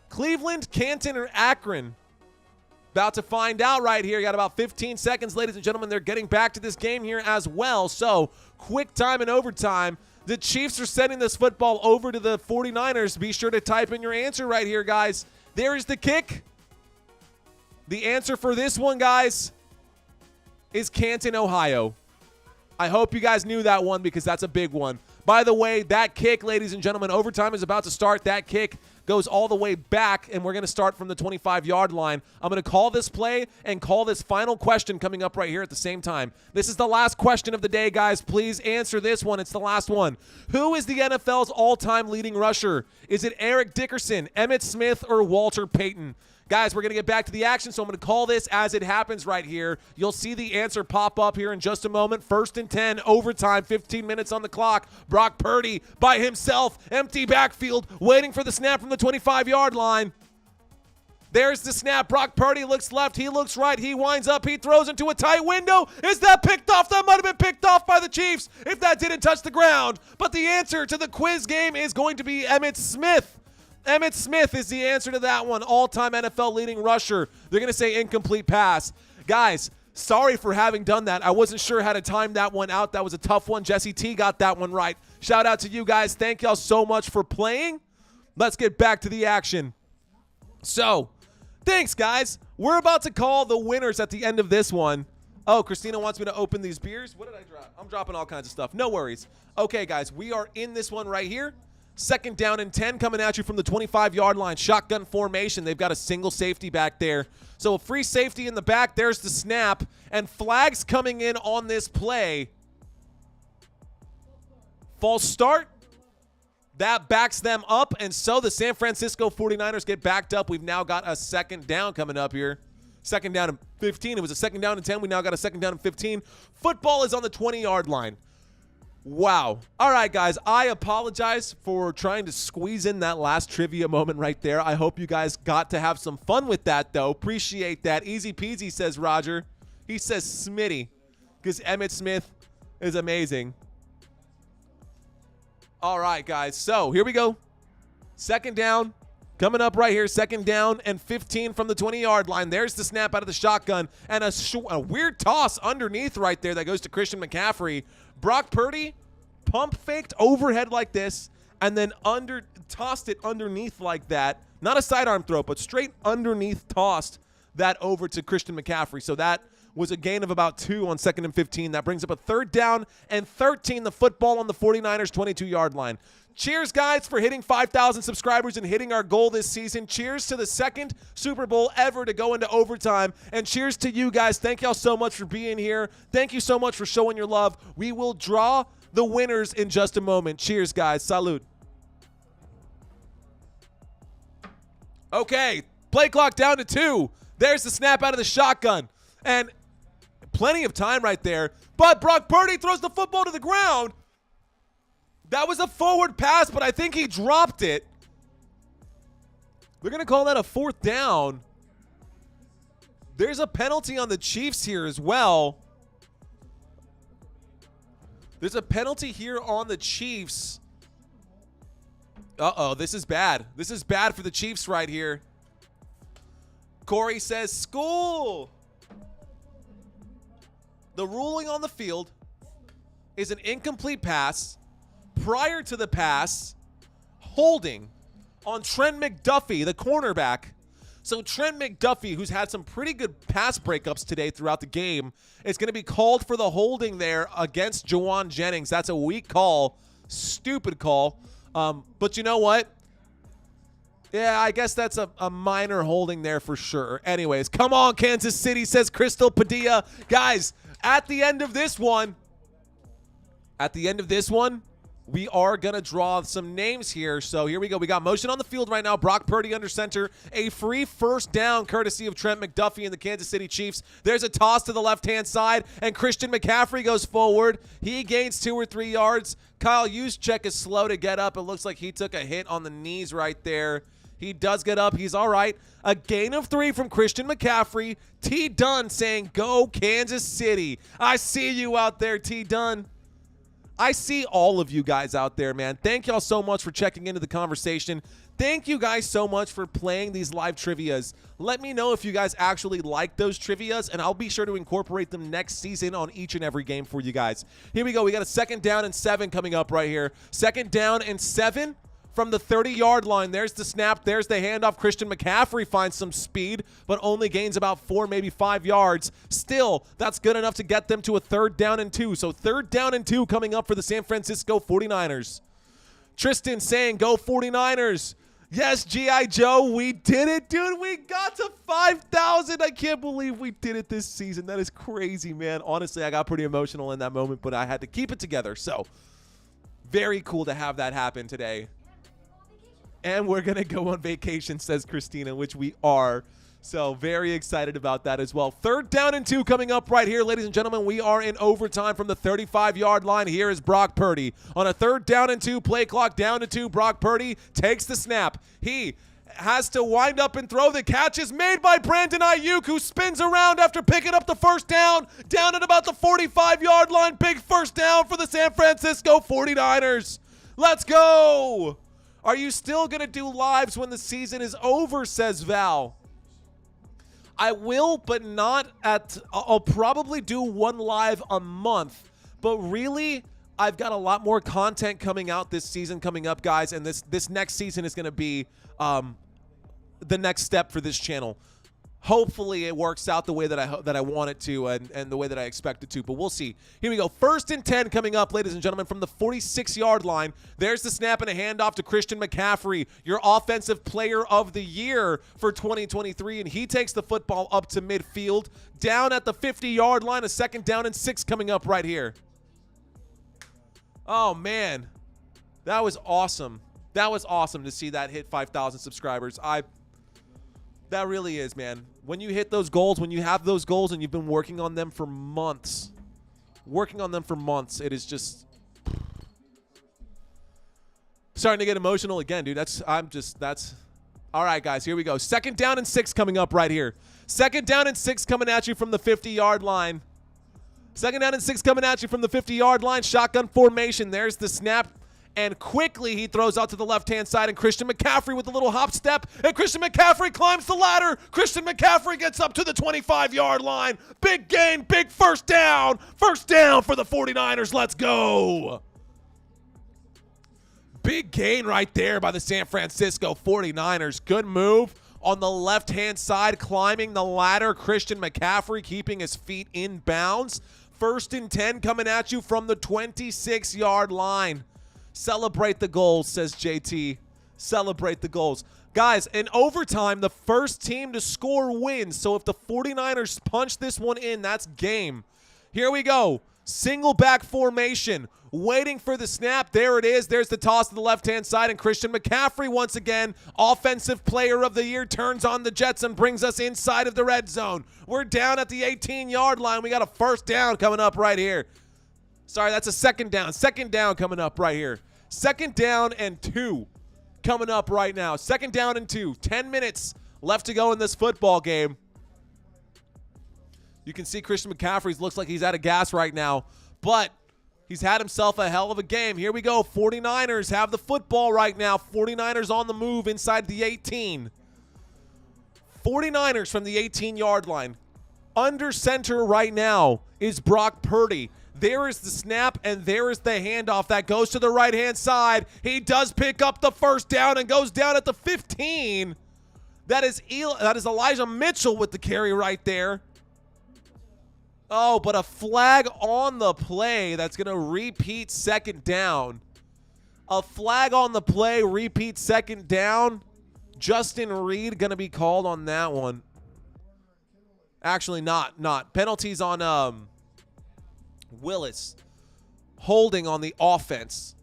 Cleveland, Canton, or Akron? About to find out right here. You got about 15 seconds, ladies and gentlemen. They're getting back to this game here as well. So, quick time and overtime. The Chiefs are sending this football over to the 49ers. Be sure to type in your answer right here, guys. There is the kick. The answer for this one, guys, is Canton, Ohio. I hope you guys knew that one because that's a big one. By the way, that kick, ladies and gentlemen, overtime is about to start. That kick goes all the way back, and we're going to start from the 25-yard line. I'm going to call this play and call this final question coming up right here at the same time. This is the last question of the day, guys. Please answer this one. It's the last one. Who is the NFL's all-time leading rusher? Is it Eric Dickerson, Emmitt Smith, or Walter Payton? Guys, we're going to get back to the action, so I'm going to call this as it happens right here. You'll see the answer pop up here in just a moment. 1st and 10, overtime, 15 minutes on the clock. Brock Purdy by himself, empty backfield, waiting for the snap from the 25-yard line. There's the snap. Brock Purdy looks left. He looks right. He winds up. He throws into a tight window. Is that picked off? That might have been picked off by the Chiefs if that didn't touch the ground. But the answer to the quiz game is going to be Emmitt Smith. Emmitt Smith is the answer to that one. All-time NFL leading rusher. They're going to say incomplete pass. Guys, sorry for having done that. I wasn't sure how to time that one out. That was a tough one. Jesse T got that one right. Shout out to you guys. Thank y'all so much for playing. Let's get back to the action. So, thanks, guys. We're about to call the winners at the end of this one. Oh, Christina wants me to open these beers. What did I drop? I'm dropping all kinds of stuff. No worries. Okay, guys, we are in this one right here. 2nd down and 10 coming at you from the 25-yard line. Shotgun formation. They've got a single safety back there. So a free safety in the back. There's the snap. And flags coming in on this play. False start. That backs them up. And so the San Francisco 49ers get backed up. We've now got a 2nd down coming up here. 2nd down and 15. It was a 2nd down and 10. We now got a 2nd down and 15. Football is on the 20-yard line. Wow. All right, guys, I apologize for trying to squeeze in that last trivia moment right there. I hope you guys got to have some fun with that, though. Appreciate that. Easy peasy, says Roger. He says Smitty because Emmitt Smith is amazing. All right, guys, so here we go. 2nd down coming up right here. 2nd down and 15 from the 20-yard line. There's the snap out of the shotgun and a weird toss underneath right there that goes to Christian McCaffrey. Brock Purdy pump faked overhead like this and then tossed it underneath like that. Not a sidearm throw, but straight underneath tossed that over to Christian McCaffrey. So that was a gain of about 2 on 2nd and 15. That brings up a 3rd down and 13. The football on the 49ers 22-yard line. Cheers, guys, for hitting 5,000 subscribers and hitting our goal this season. Cheers to the 2nd Super Bowl ever to go into overtime. And cheers to you guys. Thank y'all so much for being here. Thank you so much for showing your love. We will draw the winners in just a moment. Cheers, guys. Salud. Okay, play clock down to 2. There's the snap out of the shotgun. And plenty of time right there. But Brock Purdy throws the football to the ground. That was a forward pass, but I think he dropped it. We're going to call that a 4th down. There's a penalty on the Chiefs here as well. There's a penalty here on the Chiefs. Uh-oh, this is bad. This is bad for the Chiefs right here. Corey says, school. The ruling on the field is an incomplete pass. Prior to the pass, holding on Trent McDuffie, the cornerback. So Trent McDuffie, who's had some pretty good pass breakups today throughout the game, is going to be called for the holding there against Jawan Jennings. That's a weak call. Stupid call. But you know what? Yeah, I guess that's a minor holding there for sure. Anyways, come on, Kansas City, says Crystal Padilla. Guys, at the end of this one, we are going to draw some names here. So here we go. We got motion on the field right now. Brock Purdy under center. A free 1st down courtesy of Trent McDuffie and the Kansas City Chiefs. There's a toss to the left-hand side, and Christian McCaffrey goes forward. He gains 2 or 3 yards. Kyle Juszczyk is slow to get up. It looks like he took a hit on the knees right there. He does get up. He's all right. A gain of 3 from Christian McCaffrey. T. Dunn saying, go Kansas City. I see you out there, T. Dunn. I see all of you guys out there, man. Thank y'all so much for checking into the conversation. Thank you guys so much for playing these live trivias. Let me know if you guys actually like those trivias, and I'll be sure to incorporate them next season on each and every game for you guys. Here we go. We got a 2nd down and 7 coming up right here. 2nd down and 7 from the 30-yard line. There's the snap. There's the handoff. Christian McCaffrey finds some speed, but only gains about 4, maybe 5 yards. Still, that's good enough to get them to a 3rd down and 2. So 3rd down and 2 coming up for the San Francisco 49ers. Tristan saying, go 49ers. Yes, G.I. Joe, we did it, dude. We got to 5,000. I can't believe we did it this season. That is crazy, man. Honestly, I got pretty emotional in that moment, but I had to keep it together. So very cool to have that happen today. And we're going to go on vacation, says Christina, which we are. So very excited about that as well. 3rd down and 2 coming up right here, ladies and gentlemen. We are in overtime from the 35-yard line. Here is Brock Purdy. On a 3rd down and 2, play clock down to 2. Brock Purdy takes the snap. He has to wind up and throw. The catch is made by Brandon Aiyuk, who spins around after picking up the 1st down at about the 45-yard line. Big 1st down for the San Francisco 49ers. Let's go. Are you still going to do lives when the season is over, says Val. I will, but not I'll probably do one live a month. But really, I've got a lot more content coming out this season coming up, guys. And this next season is going to be the next step for this channel. Hopefully it works out the way that I want it to and the way that I expect it to, but we'll see. Here we go. 1st and 10 coming up, ladies and gentlemen, from the 46-yard line. There's the snap and a handoff to Christian McCaffrey, your offensive player of the year for 2023, and he takes the football up to midfield. Down at the 50-yard line, a 2nd down and 6 coming up right here. Oh, man. That was awesome. That was awesome to see that hit 5,000 subscribers. That really is, man. When you hit those goals, when you have those goals and you've been working on them for months, it is just starting to get emotional again, dude. That's all right, guys. Here we go. 2nd down and 6 coming up right here. 2nd down and 6 coming at you from the 50-yard line. 2nd down and 6 coming at you from the 50-yard line. Shotgun formation. There's the snap. And quickly he throws out to the left-hand side, and Christian McCaffrey with a little hop step, and Christian McCaffrey climbs the ladder. Christian McCaffrey gets up to the 25-yard line. Big gain, big 1st down. 1st down for the 49ers. Let's go. Big gain right there by the San Francisco 49ers. Good move on the left-hand side, climbing the ladder. Christian McCaffrey keeping his feet in bounds. 1st and 10 coming at you from the 26-yard line. Celebrate the goals, says JT. Celebrate the goals. Guys, in overtime, the first team to score wins. So if the 49ers punch this one in, that's game. Here we go. Single back formation. Waiting for the snap. There it is. There's the toss to the left-hand side. And Christian McCaffrey, once again, offensive player of the year, turns on the Jets and brings us inside of the red zone. We're down at the 18-yard line. We got a 1st down coming up right here. Sorry, that's a 2nd down. 2nd down coming up right here. 2nd down and 2 coming up right now. 2nd down and 2. 10 minutes left to go in this football game. You can see Christian McCaffrey looks like he's out of gas right now, but he's had himself a hell of a game. Here we go. 49ers have the football right now. 49ers on the move inside the 18. 49ers from the 18-yard line. Under center right now is Brock Purdy. There is the snap, and there is the handoff that goes to the right-hand side. He does pick up the 1st down and goes down at the 15. That is Elijah Mitchell with the carry right there. Oh, but a flag on the play that's going to repeat 2nd down. A flag on the play, repeat 2nd down. Justin Reed going to be called on that one. Actually, not. Penalties on Willis. Holding on the offense.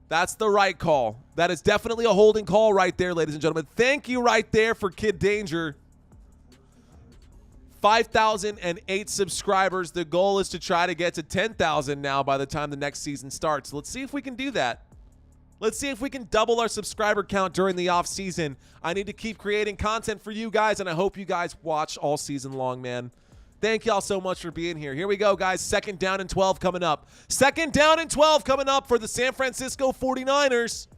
That's the right call. That is definitely a holding call right there, ladies and gentlemen. Thank you right there for Kid Danger. 5,008 subscribers. The goal is to try to get to 10,000 now by the time the next season starts. Let's see if we can do that. Let's see if we can double our subscriber count during the off season. I need to keep creating content for you guys, and I hope you guys watch all season long, man. Thank y'all so much for being here. Here we go, guys. 2nd down and 12 coming up. 2nd down and 12 coming up for the San Francisco 49ers.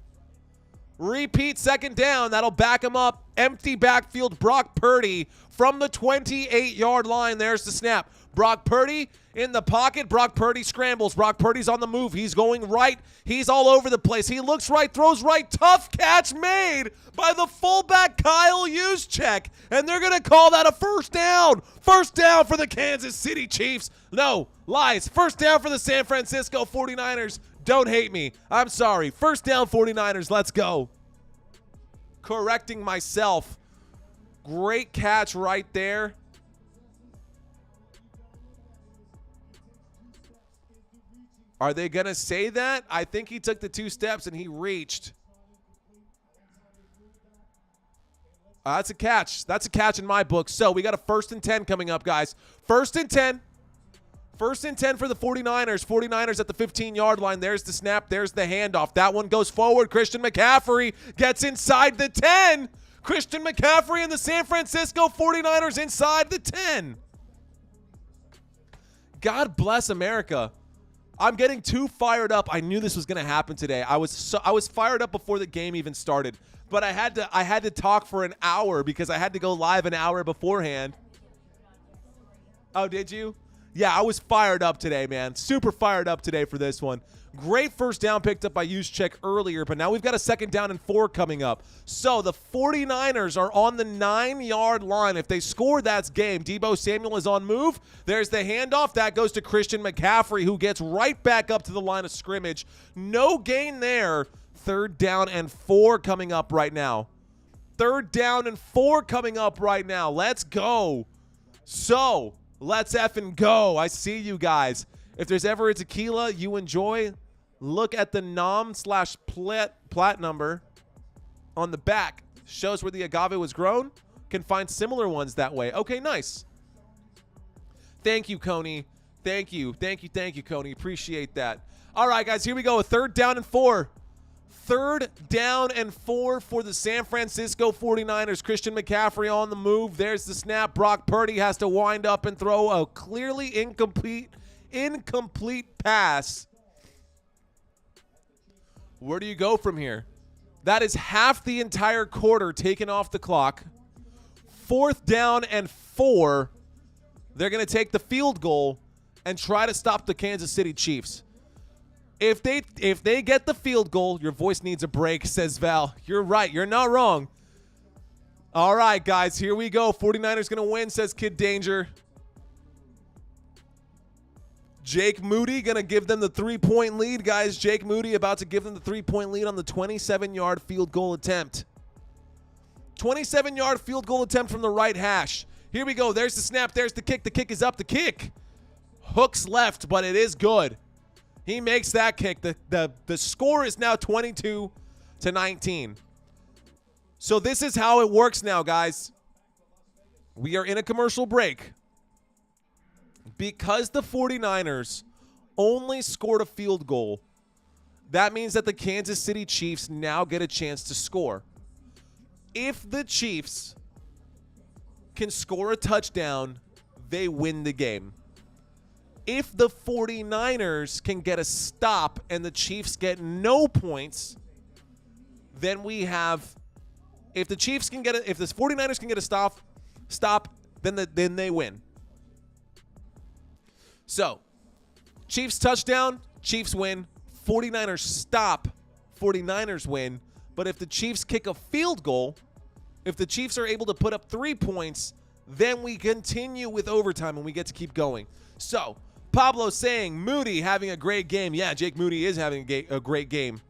Repeat 2nd down. That'll back him up. Empty backfield. Brock Purdy from the 28-yard line. There's the snap. Brock Purdy in the pocket. Brock Purdy scrambles. Brock Purdy's on the move. He's going right. He's all over the place. He looks right, throws right. Tough catch made by the fullback Kyle Juszczyk. And they're going to call that a 1st down. 1st down for the Kansas City Chiefs. No, lies. 1st down for the San Francisco 49ers. Don't hate me. I'm sorry. 1st down 49ers. Let's go. Correcting myself. Great catch right there. Are they going to say that? I think he took the 2 steps and he reached. That's a catch. That's a catch in my book. So we got a 1st and 10 coming up, guys. 1st and 10. 1st and 10 for the 49ers. 49ers at the 15-yard line. There's the snap. There's the handoff. That one goes forward. Christian McCaffrey gets inside the 10. Christian McCaffrey and the San Francisco 49ers inside the 10. God bless America. I'm getting too fired up. I knew this was going to happen today. I was fired up before the game even started. But I had to talk for an hour because I had to go live an hour beforehand. Oh, did you? Yeah, I was fired up today, man. Super fired up today for this one. Great first down picked up by Juszczyk earlier, but now we've got a 2nd down and 4 coming up. So the 49ers are on the 9-yard line. If they score, that's game. Deebo Samuel is on move. There's the handoff. That goes to Christian McCaffrey, who gets right back up to the line of scrimmage. No gain there. 3rd down and 4 coming up right now. 3rd down and 4 coming up right now. Let's go. So, let's effing go. I see you guys. If there's ever a tequila you enjoy, look at the nom/plat number on the back. Shows where the agave was grown. Can find similar ones that way. Okay, nice. Thank you, Coney. Thank you, Coney. Appreciate that. All right, guys, here we go. A 3rd down and 4. 3rd down and 4 for the San Francisco 49ers. Christian McCaffrey on the move. There's the snap. Brock Purdy has to wind up and throw a clearly incomplete pass. Where do you go from here? That is half the entire quarter taken off the clock. 4th down and 4. They're going to take the field goal and try to stop the Kansas City Chiefs. If they get the field goal, your voice needs a break, says Val. You're right. You're not wrong. All right, guys, here we go. 49ers going to win, says Kid Danger. Jake Moody going to give them the 3-point lead, guys. Jake Moody about to give them the 3-point lead on the 27-yard field goal attempt. 27-yard field goal attempt from the right hash. Here we go. There's the snap. There's the kick. The kick is up. The kick hooks left, but it is good. He makes that kick. The score is now 22-19. So this is how it works now, guys. We are in a commercial break. Because the 49ers only scored a field goal, that means that the Kansas City Chiefs now get a chance to score. If the Chiefs can score a touchdown, they win the game. If the 49ers can get a stop and the Chiefs get no points, then we have, if the 49ers can get a stop, then they win. So, Chiefs touchdown, Chiefs win. 49ers stop, 49ers win. But if the Chiefs kick a field goal, if the Chiefs are able to put up 3 points, then we continue with overtime and we get to keep going. So, Pablo saying, Moody having a great game. Yeah, Jake Moody is having a great game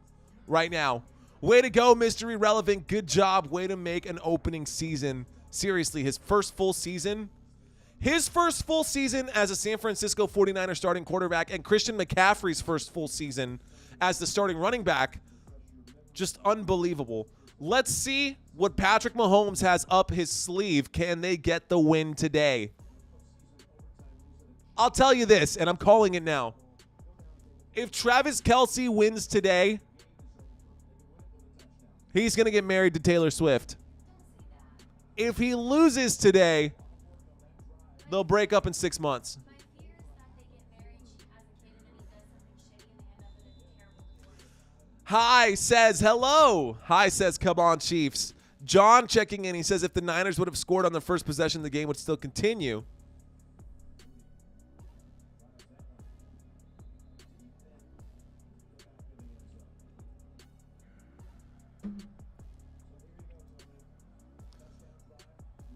right now. Way to go, Mystery Relevant. Good job. Way to make an opening season. Seriously, his first full season. His first full season as a San Francisco 49er starting quarterback and Christian McCaffrey's first full season as the starting running back. Just unbelievable. Let's see what Patrick Mahomes has up his sleeve. Can they get the win today? I'll tell you this, and I'm calling it now. If Travis Kelce wins today, he's going to get married to Taylor Swift. If he loses today, they'll break up in 6 months. Hi says hello. Hi says come on Chiefs. John checking in. He says if the Niners would have scored on the first possession, the game would still continue.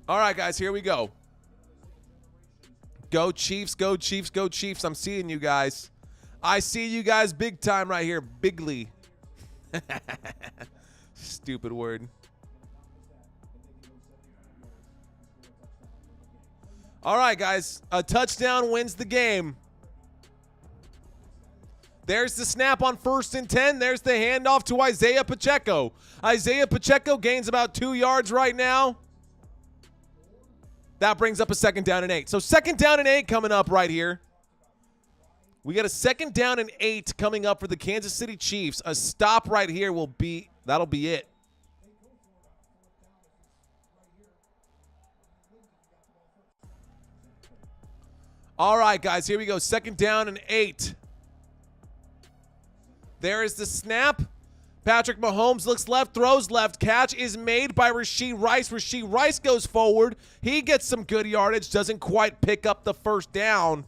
All right, guys, here we go. Go Chiefs, go Chiefs, go Chiefs. I'm seeing you guys. I see you guys big time right here. Bigly. Stupid word. All right, guys. A touchdown wins the game. There's the snap on 1st and 10. There's the handoff to Isaiah Pacheco. Isaiah Pacheco gains about 2 yards right now. That brings up a 2nd down and 8. So 2nd down and 8 coming up right here. We got a 2nd down and 8 coming up for the Kansas City Chiefs. A stop right here that'll be it. All right, guys, here we go. 2nd down and 8. There is the snap. Patrick Mahomes looks left, throws left. Catch is made by Rashee Rice. Rashee Rice goes forward. He gets some good yardage. Doesn't quite pick up the 1st down.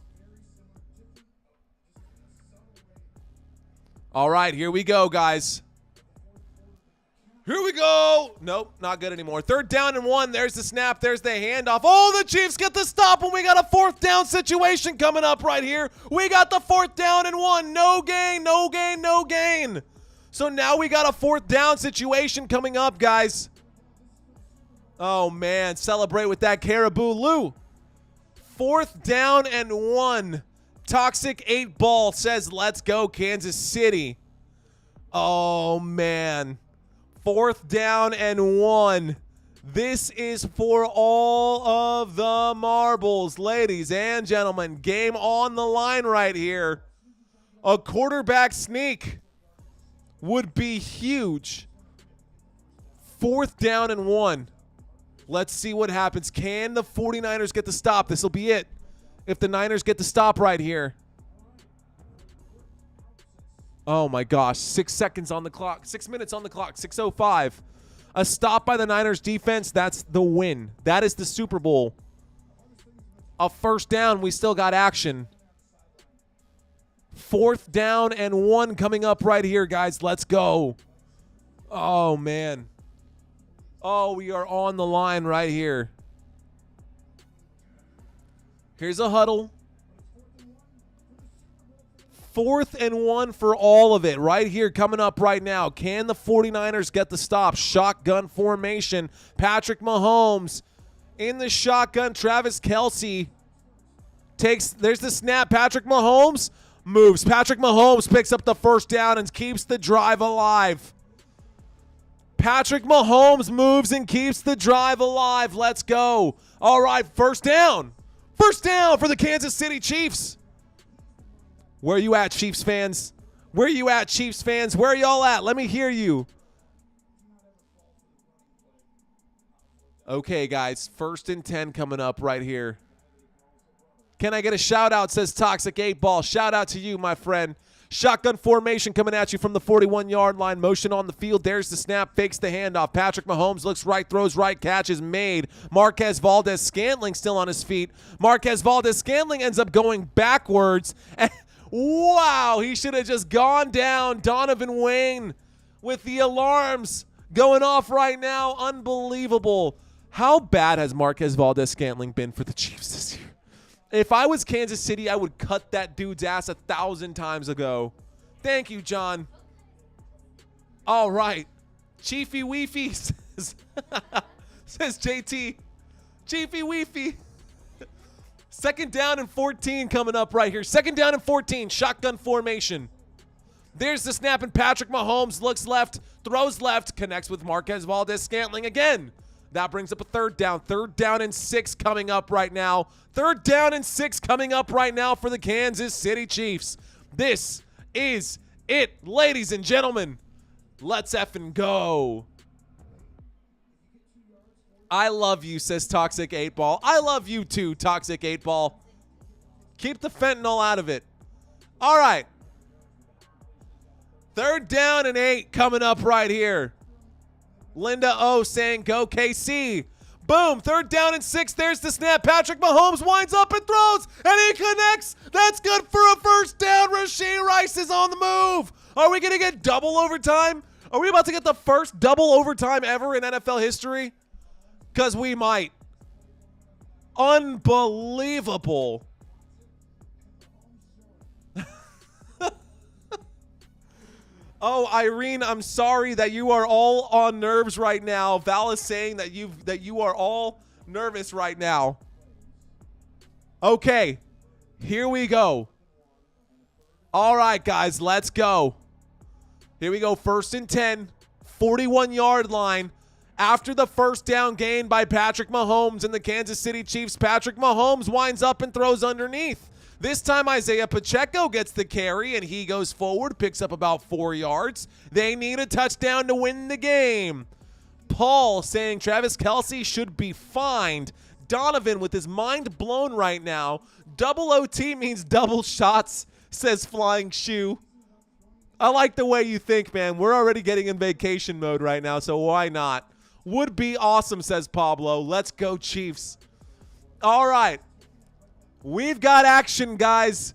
All right, here we go, guys. Here we go. Nope, not good anymore. 3rd down and 1. There's the snap. There's the handoff. Oh, the Chiefs get the stop, and we got a 4th down situation coming up right here. We got the 4th down and 1. No gain, no gain, no gain. So now we got a 4th down situation coming up, guys. Oh, man. Celebrate with that Caribou Lou. 4th down and 1. Toxic 8 Ball says, let's go, Kansas City. Oh, man. 4th down and 1. This is for all of the marbles, ladies and gentlemen. Game on the line right here. A quarterback sneak would be huge. 4th down and 1. Let's see what happens. Can the 49ers get the stop? This will be it. If the Niners get the stop right here. Oh, my gosh. 6 seconds on the clock. 6 minutes on the clock. 6:05. A stop by the Niners defense. That's the win. That is the Super Bowl. A 1st down. We still got action. 4th down and 1 coming up right here, guys. Let's go. Oh, man. Oh, we are on the line right here. Here's a huddle. 4th and 1 for all of it right here coming up right now. Can the 49ers get the stop? Shotgun formation. Patrick Mahomes in the shotgun. Travis Kelce there's the snap. Patrick Mahomes moves. Patrick Mahomes picks up the 1st down and keeps the drive alive. Patrick Mahomes moves and keeps the drive alive. Let's go. All right, 1st down. 1st down for the Kansas City Chiefs. Where you at, Chiefs fans? Where you at, Chiefs fans? Where y'all at? Let me hear you. Okay, guys. 1st and 10 coming up right here. Can I get a shout out, says Toxic 8 Ball. Shout out to you, my friend. Shotgun formation coming at you from the 41-yard line. Motion on the field. There's the snap. Fakes the handoff. Patrick Mahomes looks right, throws right. Catch is made. Marquez Valdes-Scantling still on his feet. Marquez Valdes-Scantling ends up going backwards. And wow, he should have just gone down. Donovan Wayne with the alarms going off right now. Unbelievable. How bad has Marquez Valdes-Scantling been for the Chiefs this year? If I was Kansas City, I would cut that dude's ass 1,000 times ago. Thank you, John. All right. Chiefy Weefy says JT. Chiefy Weefy. 2nd down and 14 coming up right here. 2nd down and 14. Shotgun formation. There's the snap, and Patrick Mahomes looks left, throws left, connects with Marquez Valdes-Scantling again. That brings up a 3rd down. 3rd down and 6 coming up right now. 3rd down and 6 coming up right now for the Kansas City Chiefs. This is it, ladies and gentlemen. Let's effing go. I love you, says Toxic 8 Ball. I love you too, Toxic 8 Ball. Keep the fentanyl out of it. All right. 3rd down and 8 coming up right here. Linda O saying, go KC. Boom. 3rd down and 6. There's the snap. Patrick Mahomes winds up and throws, and he connects. That's good for a 1st down. Rashee Rice is on the move. Are we going to get double overtime? Are we about to get the first double overtime ever in NFL history? Because we might. Unbelievable. Oh, Irene, I'm sorry that you are all on nerves right now. Val is saying that you are all nervous right now. Okay, here we go. All right, guys, let's go. Here we go, 1st and 10, 41-yard line. After the first down gain by Patrick Mahomes and the Kansas City Chiefs, Patrick Mahomes winds up and throws underneath. This time Isaiah Pacheco gets the carry, and he goes forward, picks up about 4 yards. They need a touchdown to win the game. Paul saying Travis Kelce should be fined. Donovan with his mind blown right now. Double OT means double shots, says Flying Shoe. I like the way you think, man. We're already getting in vacation mode right now, so why not? Would be awesome, says Pablo. Let's go, Chiefs. All right. We've got action, guys.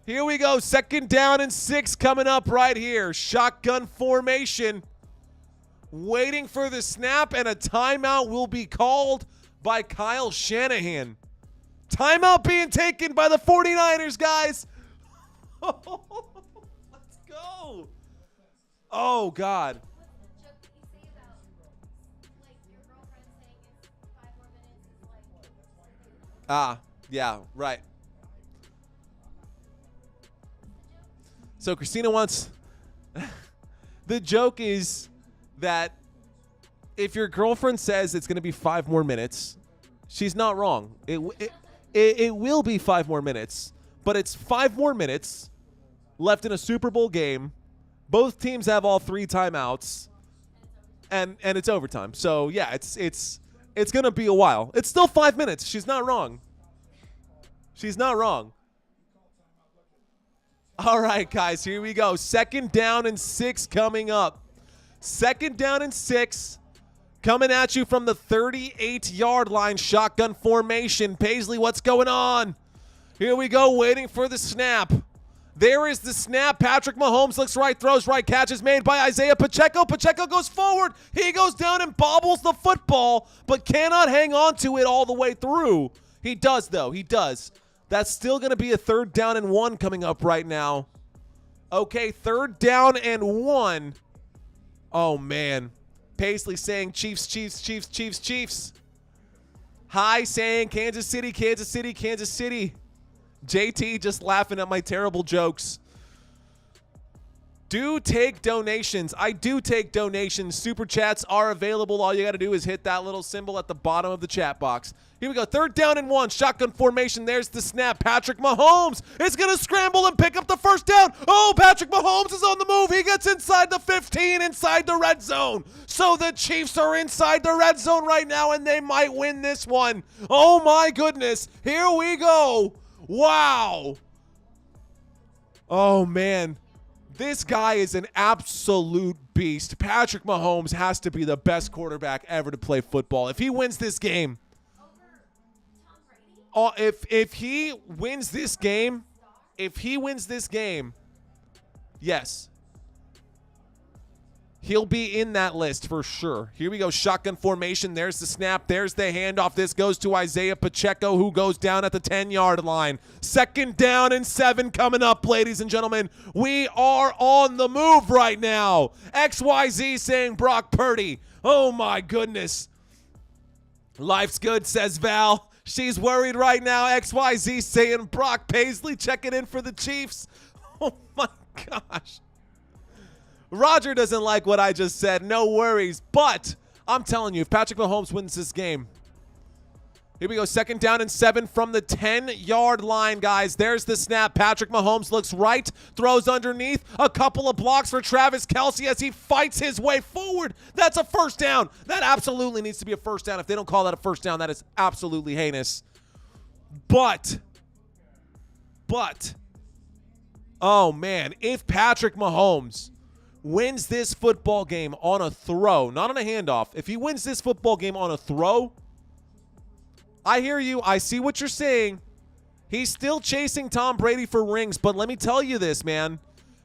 Here we go. 2nd down and 6 coming up right here. Shotgun formation. Waiting for the snap, and a timeout will be called by Kyle Shanahan. Timeout being taken by the 49ers, guys. Let's go. Oh, God. Yeah, right. So Christina wants the joke is that if your girlfriend says it's going to be 5 more minutes, she's not wrong. It will be 5 more minutes, but it's 5 more minutes left in a Super Bowl game. Both teams have all 3 timeouts, and it's overtime. So yeah, it's going to be a while. It's still 5 minutes. She's not wrong. She's not wrong. All right, guys, here we go. 2nd down and 6 coming up. 2nd down and 6 coming at you from the 38-yard line. Shotgun formation. Paisley, what's going on? Here we go, waiting for the snap. There is the snap. Patrick Mahomes looks right, throws right. Catch is made by Isaiah Pacheco. Pacheco goes forward. He goes down and bobbles the football, but cannot hang on to it all the way through. He does, though. He does. That's still going to be a 3rd down and 1 coming up right now. Okay, 3rd down and 1. Oh, man. Paisley saying Chiefs, Chiefs, Chiefs, Chiefs, Chiefs. Hi saying Kansas City, Kansas City, Kansas City. JT just laughing at my terrible jokes. Do take donations. I do take donations. Super chats are available. All you got to do is hit that little symbol at the bottom of the chat box. Here we go. 3rd down and 1. Shotgun formation. There's the snap. Patrick Mahomes is going to scramble and pick up the 1st down. Oh, Patrick Mahomes is on the move. He gets inside the 15, inside the red zone. So the Chiefs are inside the red zone right now, and they might win this one. Oh, my goodness. Here we go. Wow. Oh, man. This guy is an absolute beast. Patrick Mahomes has to be the best quarterback ever to play football. If he wins this game, if he wins this game, yes, he'll be in that list for sure. Here we go, shotgun formation. There's the snap. There's the handoff. This goes to Isaiah Pacheco, who goes down at the 10-yard line. 2nd down and 7 coming up, ladies and gentlemen. We are on the move right now. XYZ saying Brock Purdy. Oh, my goodness. Life's good, says Val. She's worried right now. XYZ saying Brock Paisley checking in for the Chiefs. Oh, my gosh. Roger doesn't like what I just said. No worries. But I'm telling you, if Patrick Mahomes wins this game, here we go. 2nd down and 7 from the 10-yard line, guys. There's the snap. Patrick Mahomes looks right, throws underneath. A couple of blocks for Travis Kelce as he fights his way forward. That's a 1st down. That absolutely needs to be a 1st down. If they don't call that a 1st down, that is absolutely heinous. But, oh, man, if Patrick Mahomes wins this football game on a throw, not on a handoff, if he wins this football game on a throw, I hear you. I see what you're saying. He's still chasing Tom Brady for rings, but let me tell you this, man.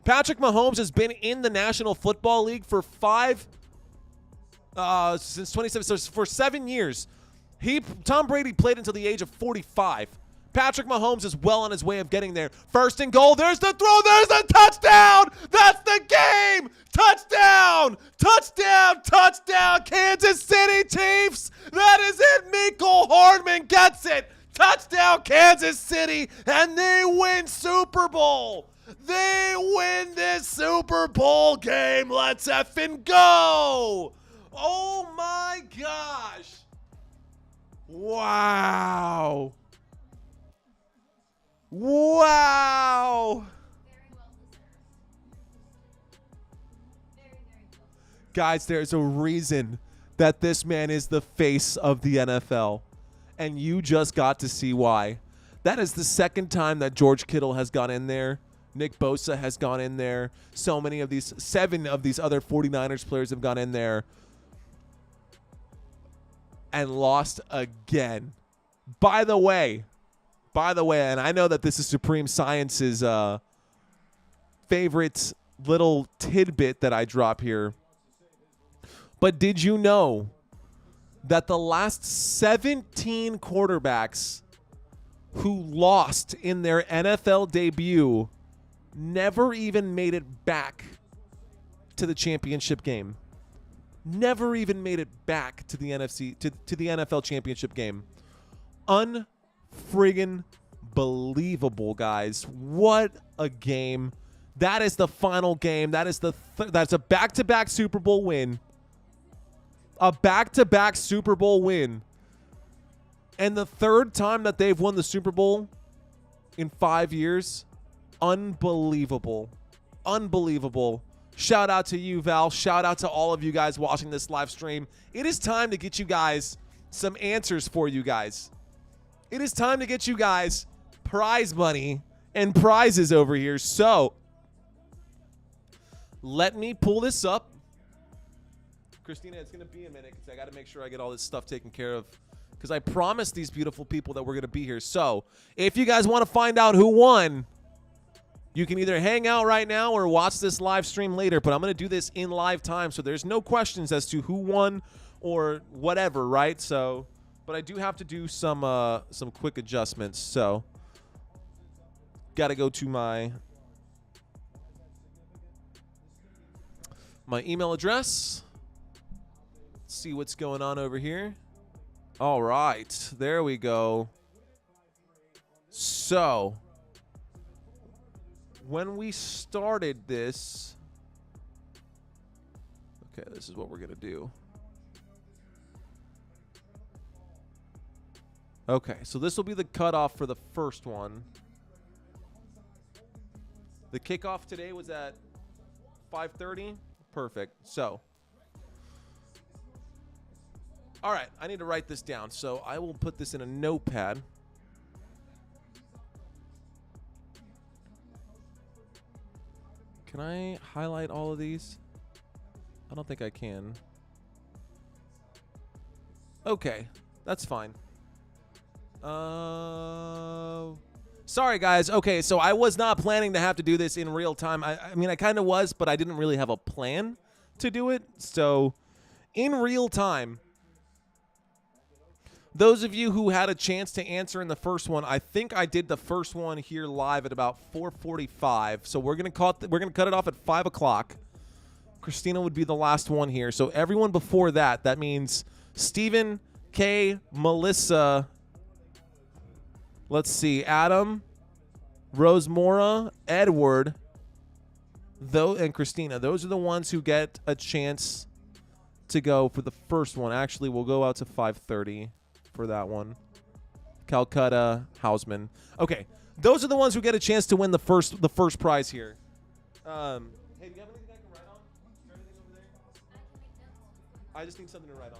Patrick Mahomes has been in the National Football League for since 27, so for 7 years. Tom Brady played until the age of 45. Patrick Mahomes is well on his way of getting there. 1st and goal. There's the throw. There's the touchdown. That's the game. Touchdown. Touchdown. Touchdown. Kansas City Chiefs. That is it. Mecole Hardman gets it. Touchdown, Kansas City. And they win Super Bowl. They win this Super Bowl game. Let's effing go. Oh my gosh. Wow. Wow. Guys, there's a reason that this man is the face of the NFL. And you just got to see why. That is the second time that George Kittle has gone in there. Nick Bosa has gone in there. So many of these, 7 of these other 49ers players have gone in there and lost again. By the way, and I know that this is Supreme Science's favorite little tidbit that I drop here, but did you know that the last 17 quarterbacks who lost in their NFL debut never even made it back to the championship game? Never even made it back to the to the NFL championship game. Unfriggin' believable, guys. What a game. That is the final game. That is that's a back-to-back Super Bowl win. A back-to-back Super Bowl win. And the third time that they've won the Super Bowl in 5 years. Unbelievable. Unbelievable. Shout out to you, Val. Shout out to all of you guys watching this live stream. It is time to get you guys some answers for you guys. It is time to get you guys prize money and prizes over here. So let me pull this up. Christina, it's going to be a minute because I got to make sure I get all this stuff taken care of because I promised these beautiful people that we're going to be here. So if you guys want to find out who won, you can either hang out right now or watch this live stream later, but I'm going to do this in live time, so there's no questions as to who won or whatever, right? So, but I do have to do some quick adjustments. So, got to go to my email address. See what's going on over here. All right, there we go. So, when we started this, okay, this is what we're going to do. Okay, so this will be the cutoff for the first one. The kickoff today was at 5:30. Perfect. So, all right, I need to write this down. So I will put this in a notepad. Can I highlight all of these? I don't think I can. Okay, that's fine. Sorry, guys. Okay, so I was not planning to have to do this in real time. I mean, I kind of was, but I didn't really have a plan to do it. So, in real time, those of you who had a chance to answer in the first one, I think I did the first one here live at about 4:45. So we're gonna cut it off at 5 o'clock. Christina would be the last one here. So everyone before that, that means Steven, Kay, Melissa. Let's see, Adam, Rosemora, Edward, and Christina. Those are the ones who get a chance to go for the first one. Actually, we'll go out to 5:30 for that one. Calcutta, Hausman. Okay, those are the ones who get a chance to win the first prize here. Hey, do you have anything I can write on? Is there anything over there? I just need something to write on.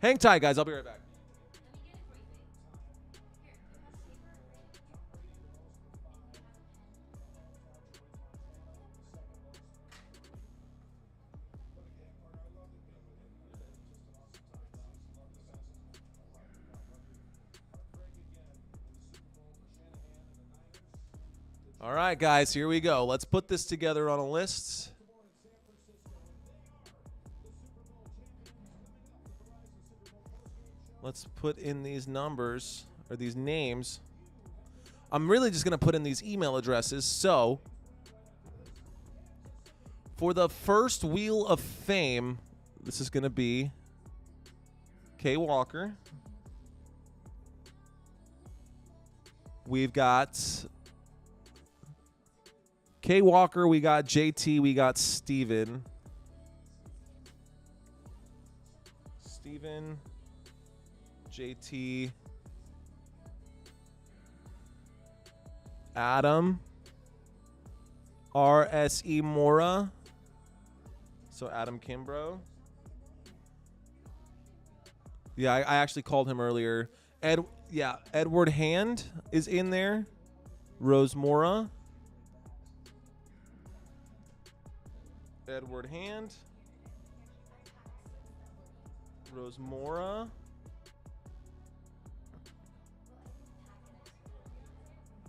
Hang tight, guys. I'll be right back. All right, guys, here we go. Let's put this together on a list. Let's put in these numbers, or these names. I'm really just going to put in these email addresses. So, for the first Wheel of Fame, this is going to be Kay Walker. We've got Kay Walker, we got JT, we got Steven. Steven, JT, Adam, RSE Mora. So Adam Kimbrough. Yeah, I actually called him earlier. Edward Hand is in there. Rose Mora. Edward Hand. Rose Mora.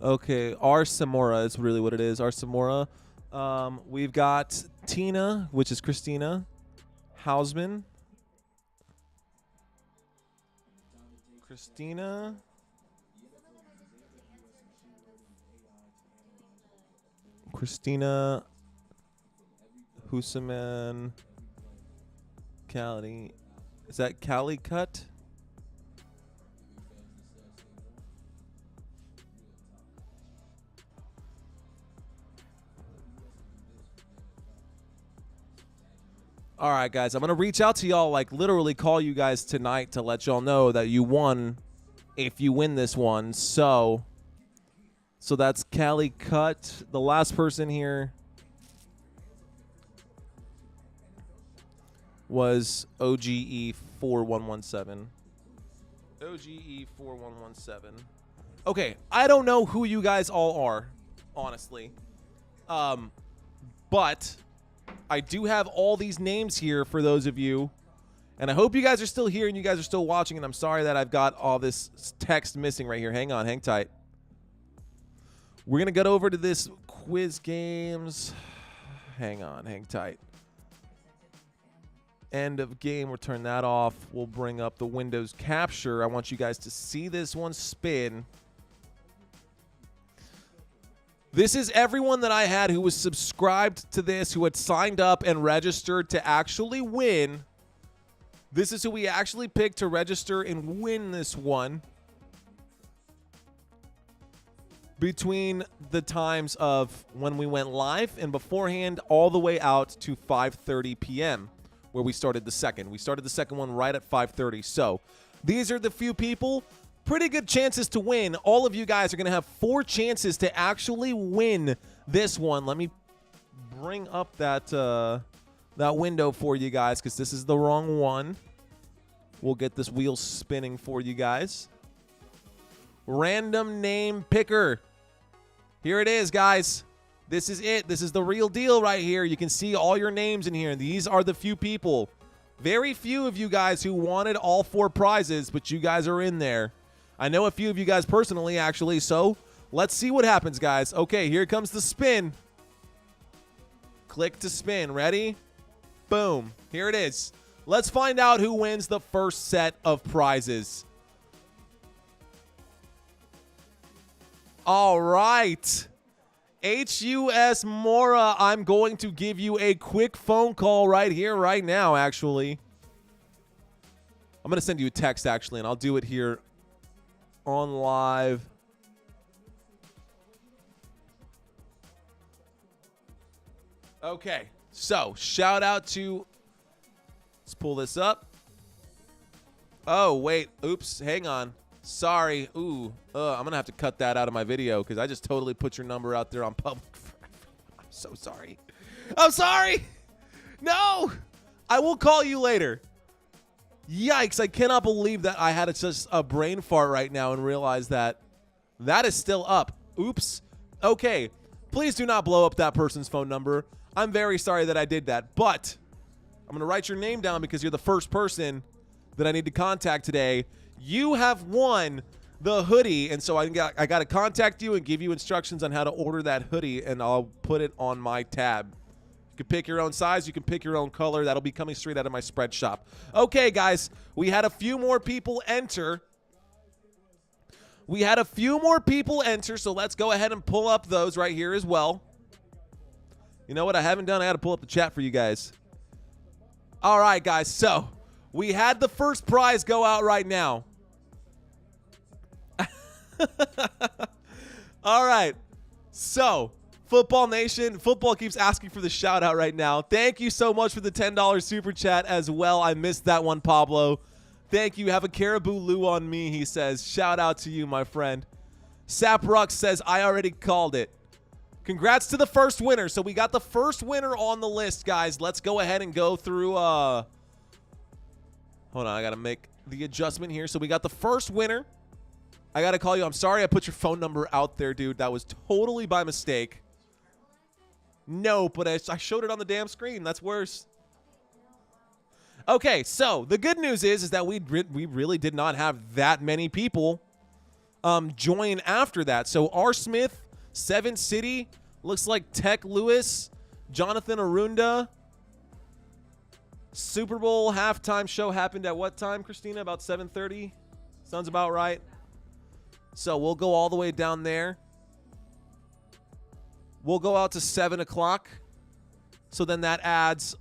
Okay, R. Samora is really what it is. R. Samora. We've got Tina, which is Christina Hausman. Christina. Christina Husaman. Cali. Is that Calicut? All right, guys, I'm going to reach out to y'all, like literally call you guys tonight to let y'all know that you won if you win this one. So that's Cali Cut. The last person here was OGE 4117. OGE 4117. Okay, I don't know who you guys all are, honestly. But I do have all these names here for those of you. And I hope you guys are still here and you guys are still watching. And I'm sorry that I've got all this text missing right here. Hang on, hang tight. We're going to get over to this quiz games. Hang on, hang tight. End of game. We'll turn that off. We'll bring up the Windows capture. I want you guys to see this one spin. This is everyone that I had who was subscribed to this, who had signed up and registered to actually win. This is who we actually picked to register and win this one. Between the times of when we went live and beforehand all the way out to 5:30 p.m. where we started the second. We started the second one right at 5:30. So these are the few people. Pretty good chances to win. All of you guys are going to have 4 chances to actually win this one. Let me bring up that window for you guys because this is the wrong one. We'll get this wheel spinning for you guys. Random name picker. Here it is, guys. This is it. This is the real deal right here. You can see all your names in here. These are the few people. Very few of you guys who wanted all 4 prizes, but you guys are in there. I know a few of you guys personally, actually, so let's see what happens, guys. Okay, here comes the spin. Click to spin. Ready? Boom. Here it is. Let's find out who wins the first set of prizes. All right. HUS Mora, I'm going to give you a quick phone call right here, right now, actually. I'm going to send you a text, actually, and I'll do it here on live. Okay, so shout out to, let's pull this up. Oh, wait, oops, hang on. Sorry, I'm going to have to cut that out of my video because I just totally put your number out there on public. I'm so sorry. I'm sorry. No, I will call you later. Yikes, I cannot believe that I had just a brain fart right now and realize that that is still up. Oops. Okay, please do not blow up that person's phone number. I'm very sorry that I did that, but I'm going to write your name down because you're the first person that I need to contact today. You have won the hoodie, and so I got to contact you and give you instructions on how to order that hoodie, and I'll put it on my tab. You can pick your own size. You can pick your own color. That'll be coming straight out of my spread shop. Okay, guys, we had a few more people enter. So let's go ahead and pull up those right here as well. You know what I haven't done? I got to pull up the chat for you guys. All right, guys, so we had the first prize go out right now. All right, so Football Nation, football keeps asking for the shout out right now. Thank you so much for the $10 super chat as well. I missed that one, Pablo. Thank you. Have a caribou Lou on me, he says. Shout out to you, my friend. Saprux says, I already called it. Congrats to the first winner. So we got the first winner on the list, guys. Let's go ahead and go through. Hold on, I got to make the adjustment here. So we got the first winner. I got to call you. I'm sorry I put your phone number out there, dude. That was totally by mistake. No, but I showed it on the damn screen. That's worse. Okay, so the good news is that we really did not have that many people join after that. So R. Smith, 7 City, looks like Tech Lewis, Jonathan Arunda. Super Bowl halftime show happened at what time, Christina? About 7:30? Sounds about right. So we'll go all the way down there. We'll go out to 7 o'clock. So then that adds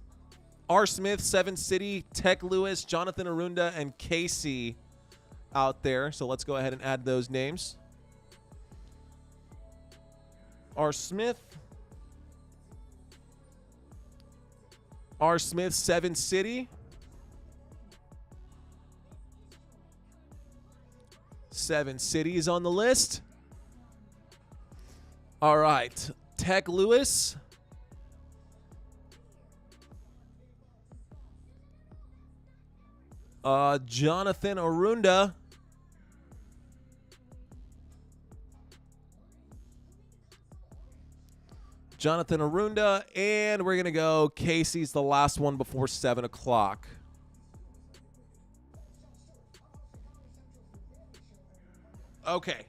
R. Smith, 7 City, Tech Lewis, Jonathan Arunda, and Casey out there. So let's go ahead and add those names. R. Smith. R. Smith, 7 City. 7 cities on the list. All right. Tech Lewis. Jonathan Arunda. Jonathan Arunda. And we're going to go Casey's the last one before 7 o'clock. Okay.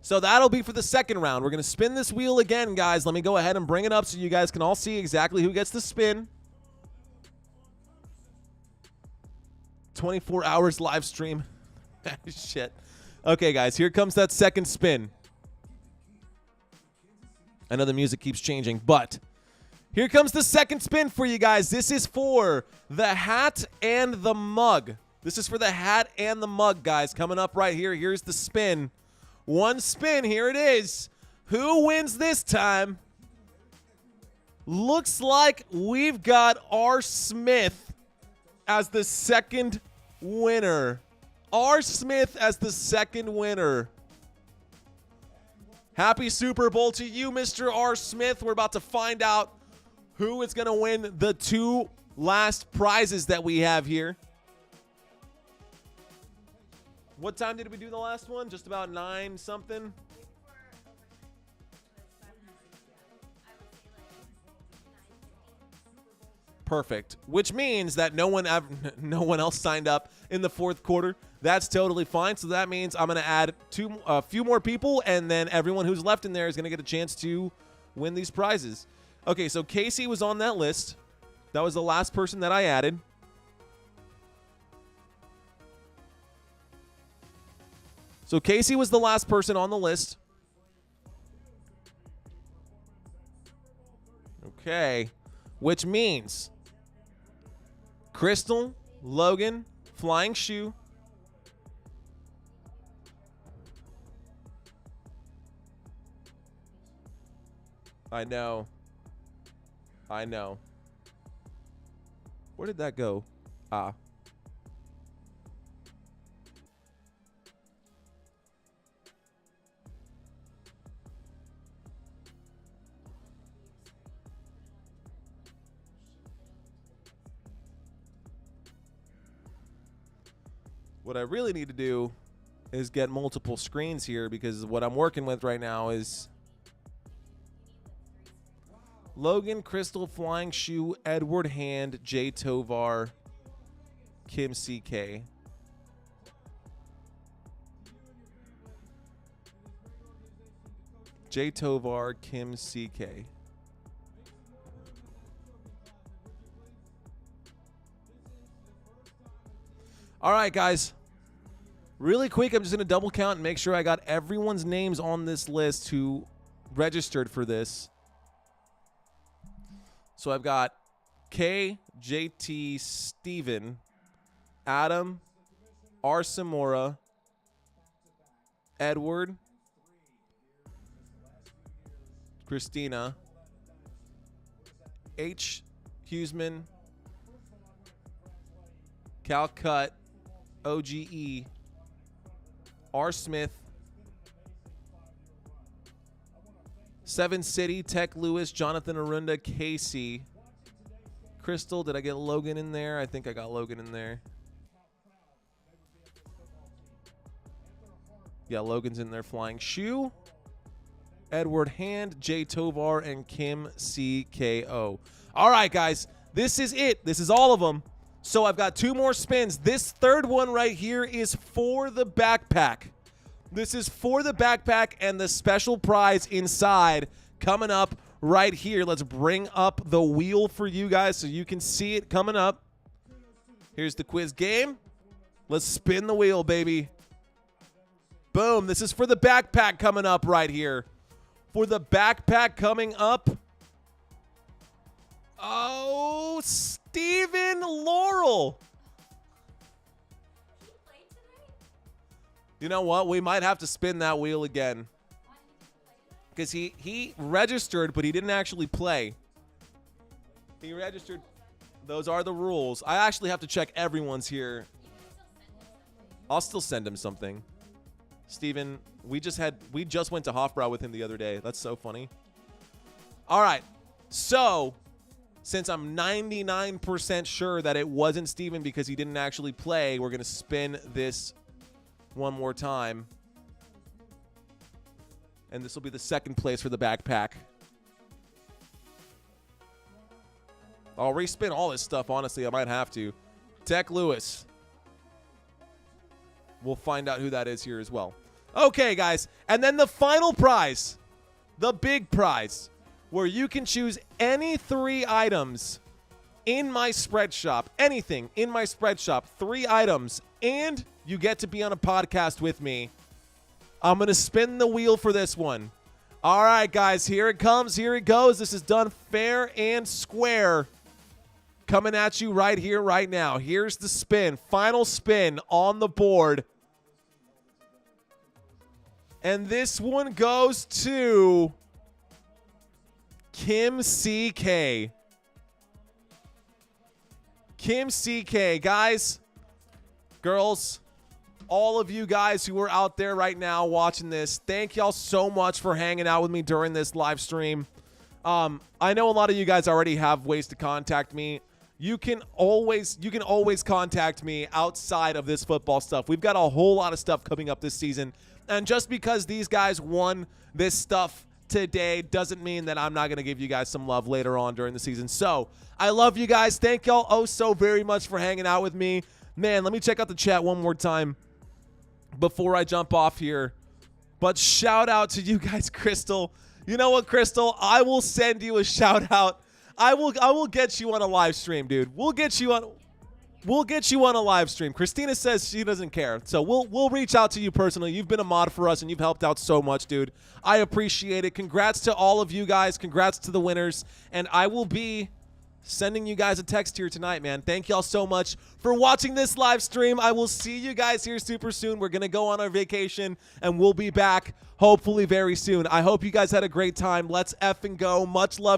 So that'll be for the second round. We're going to spin this wheel again, guys. Let me go ahead and bring it up so you guys can all see exactly who gets the spin. 24 hours live stream. Shit. Okay, guys, here comes that second spin. I know the music keeps changing, but here comes the second spin for you guys. This is for the hat and the mug. This is for the hat and the mug, guys. Coming up right here. Here's the spin. One spin. Here it is. Who wins this time? Looks like we've got R. Smith as the second winner. R. Smith as the second winner. Happy Super Bowl to you, Mr. R. Smith. We're about to find out who is going to win the 2 last prizes that we have here. What time did we do the last one? Just about 9 something? Perfect. Which means that no one else signed up in the fourth quarter. That's totally fine. So that means I'm going to add a few more people, and then everyone who's left in there is going to get a chance to win these prizes. Okay, so Casey was on that list. That was the last person that I added. So Casey was the last person on the list. Okay. Which means Crystal, Logan, Flying Shoe, I know. Where did that go? Ah. What I really need to do is get multiple screens here, because what I'm working with right now is Logan, Crystal, Flying Shoe, Edward Hand, Jay Tovar, Kim CK. Jay Tovar, Kim CK. All right, guys. Really quick, I'm just going to double count and make sure I got everyone's names on this list who registered for this. So I've got K, JT, Steven, Adam, R. Samora, Edward, Christina, H. Huseman, Calcut, OGE, R. Smith, 7 City, Tech Lewis, Jonathan Arunda, Casey, Crystal. Did I get Logan in there? I think I got Logan in there. Yeah, Logan's in there. Flying Shoe, Edward Hand, Jay Tovar, and Kim CKO. All right, guys, this is it. This is all of them. So I've got 2 more spins. This third one right here is for the backpack. This is for the backpack and the special prize inside coming up right here. Let's bring up the wheel for you guys so you can see it coming up. Here's the quiz game. Let's spin the wheel, baby. Boom. This is for the backpack coming up right here. For the backpack coming up. Oh, Stephen Laurel. You know what? We might have to spin that wheel again. Because he registered, but he didn't actually play. He registered. Those are the rules. I actually have to check everyone's here. I'll still send him something. Steven, we just went to Hofbrau with him the other day. That's so funny. All right. So, since I'm 99% sure that it wasn't Steven because he didn't actually play, we're going to spin this one more time. And this will be the second place for the backpack. I'll respin all this stuff, honestly. I might have to. Tech Lewis. We'll find out who that is here as well. Okay, guys. And then the final prize. The big prize. Where you can choose any 3 items in my spread shop. Anything in my spread shop. 3 items. And you get to be on a podcast with me. I'm going to spin the wheel for this one. All right, guys. Here it comes. Here it goes. This is done fair and square. Coming at you right here, right now. Here's the spin. Final spin on the board. And this one goes to Kim CK. Kim CK. Guys, girls, all of you guys who are out there right now watching this, thank y'all so much for hanging out with me during this live stream. I know a lot of you guys already have ways to contact me. You can always contact me outside of this football stuff. We've got a whole lot of stuff coming up this season. And just because these guys won this stuff today doesn't mean that I'm not going to give you guys some love later on during the season. So I love you guys. Thank y'all oh so very much for hanging out with me. Man, let me check out the chat one more time before I jump off here. But shout out to you guys, Crystal. You know what, Crystal? I will send you a shout out. I will get you on a live stream, dude. We'll get you on a live stream. Christina says she doesn't care. So we'll reach out to you personally. You've been a mod for us and you've helped out so much, dude. I appreciate it. Congrats to all of you guys. Congrats to the winners. And I will be sending you guys a text here tonight, man. Thank y'all so much for watching this live stream. I will see you guys here super soon. We're going to go on our vacation and we'll be back hopefully very soon. I hope you guys had a great time. Let's effing go. Much love.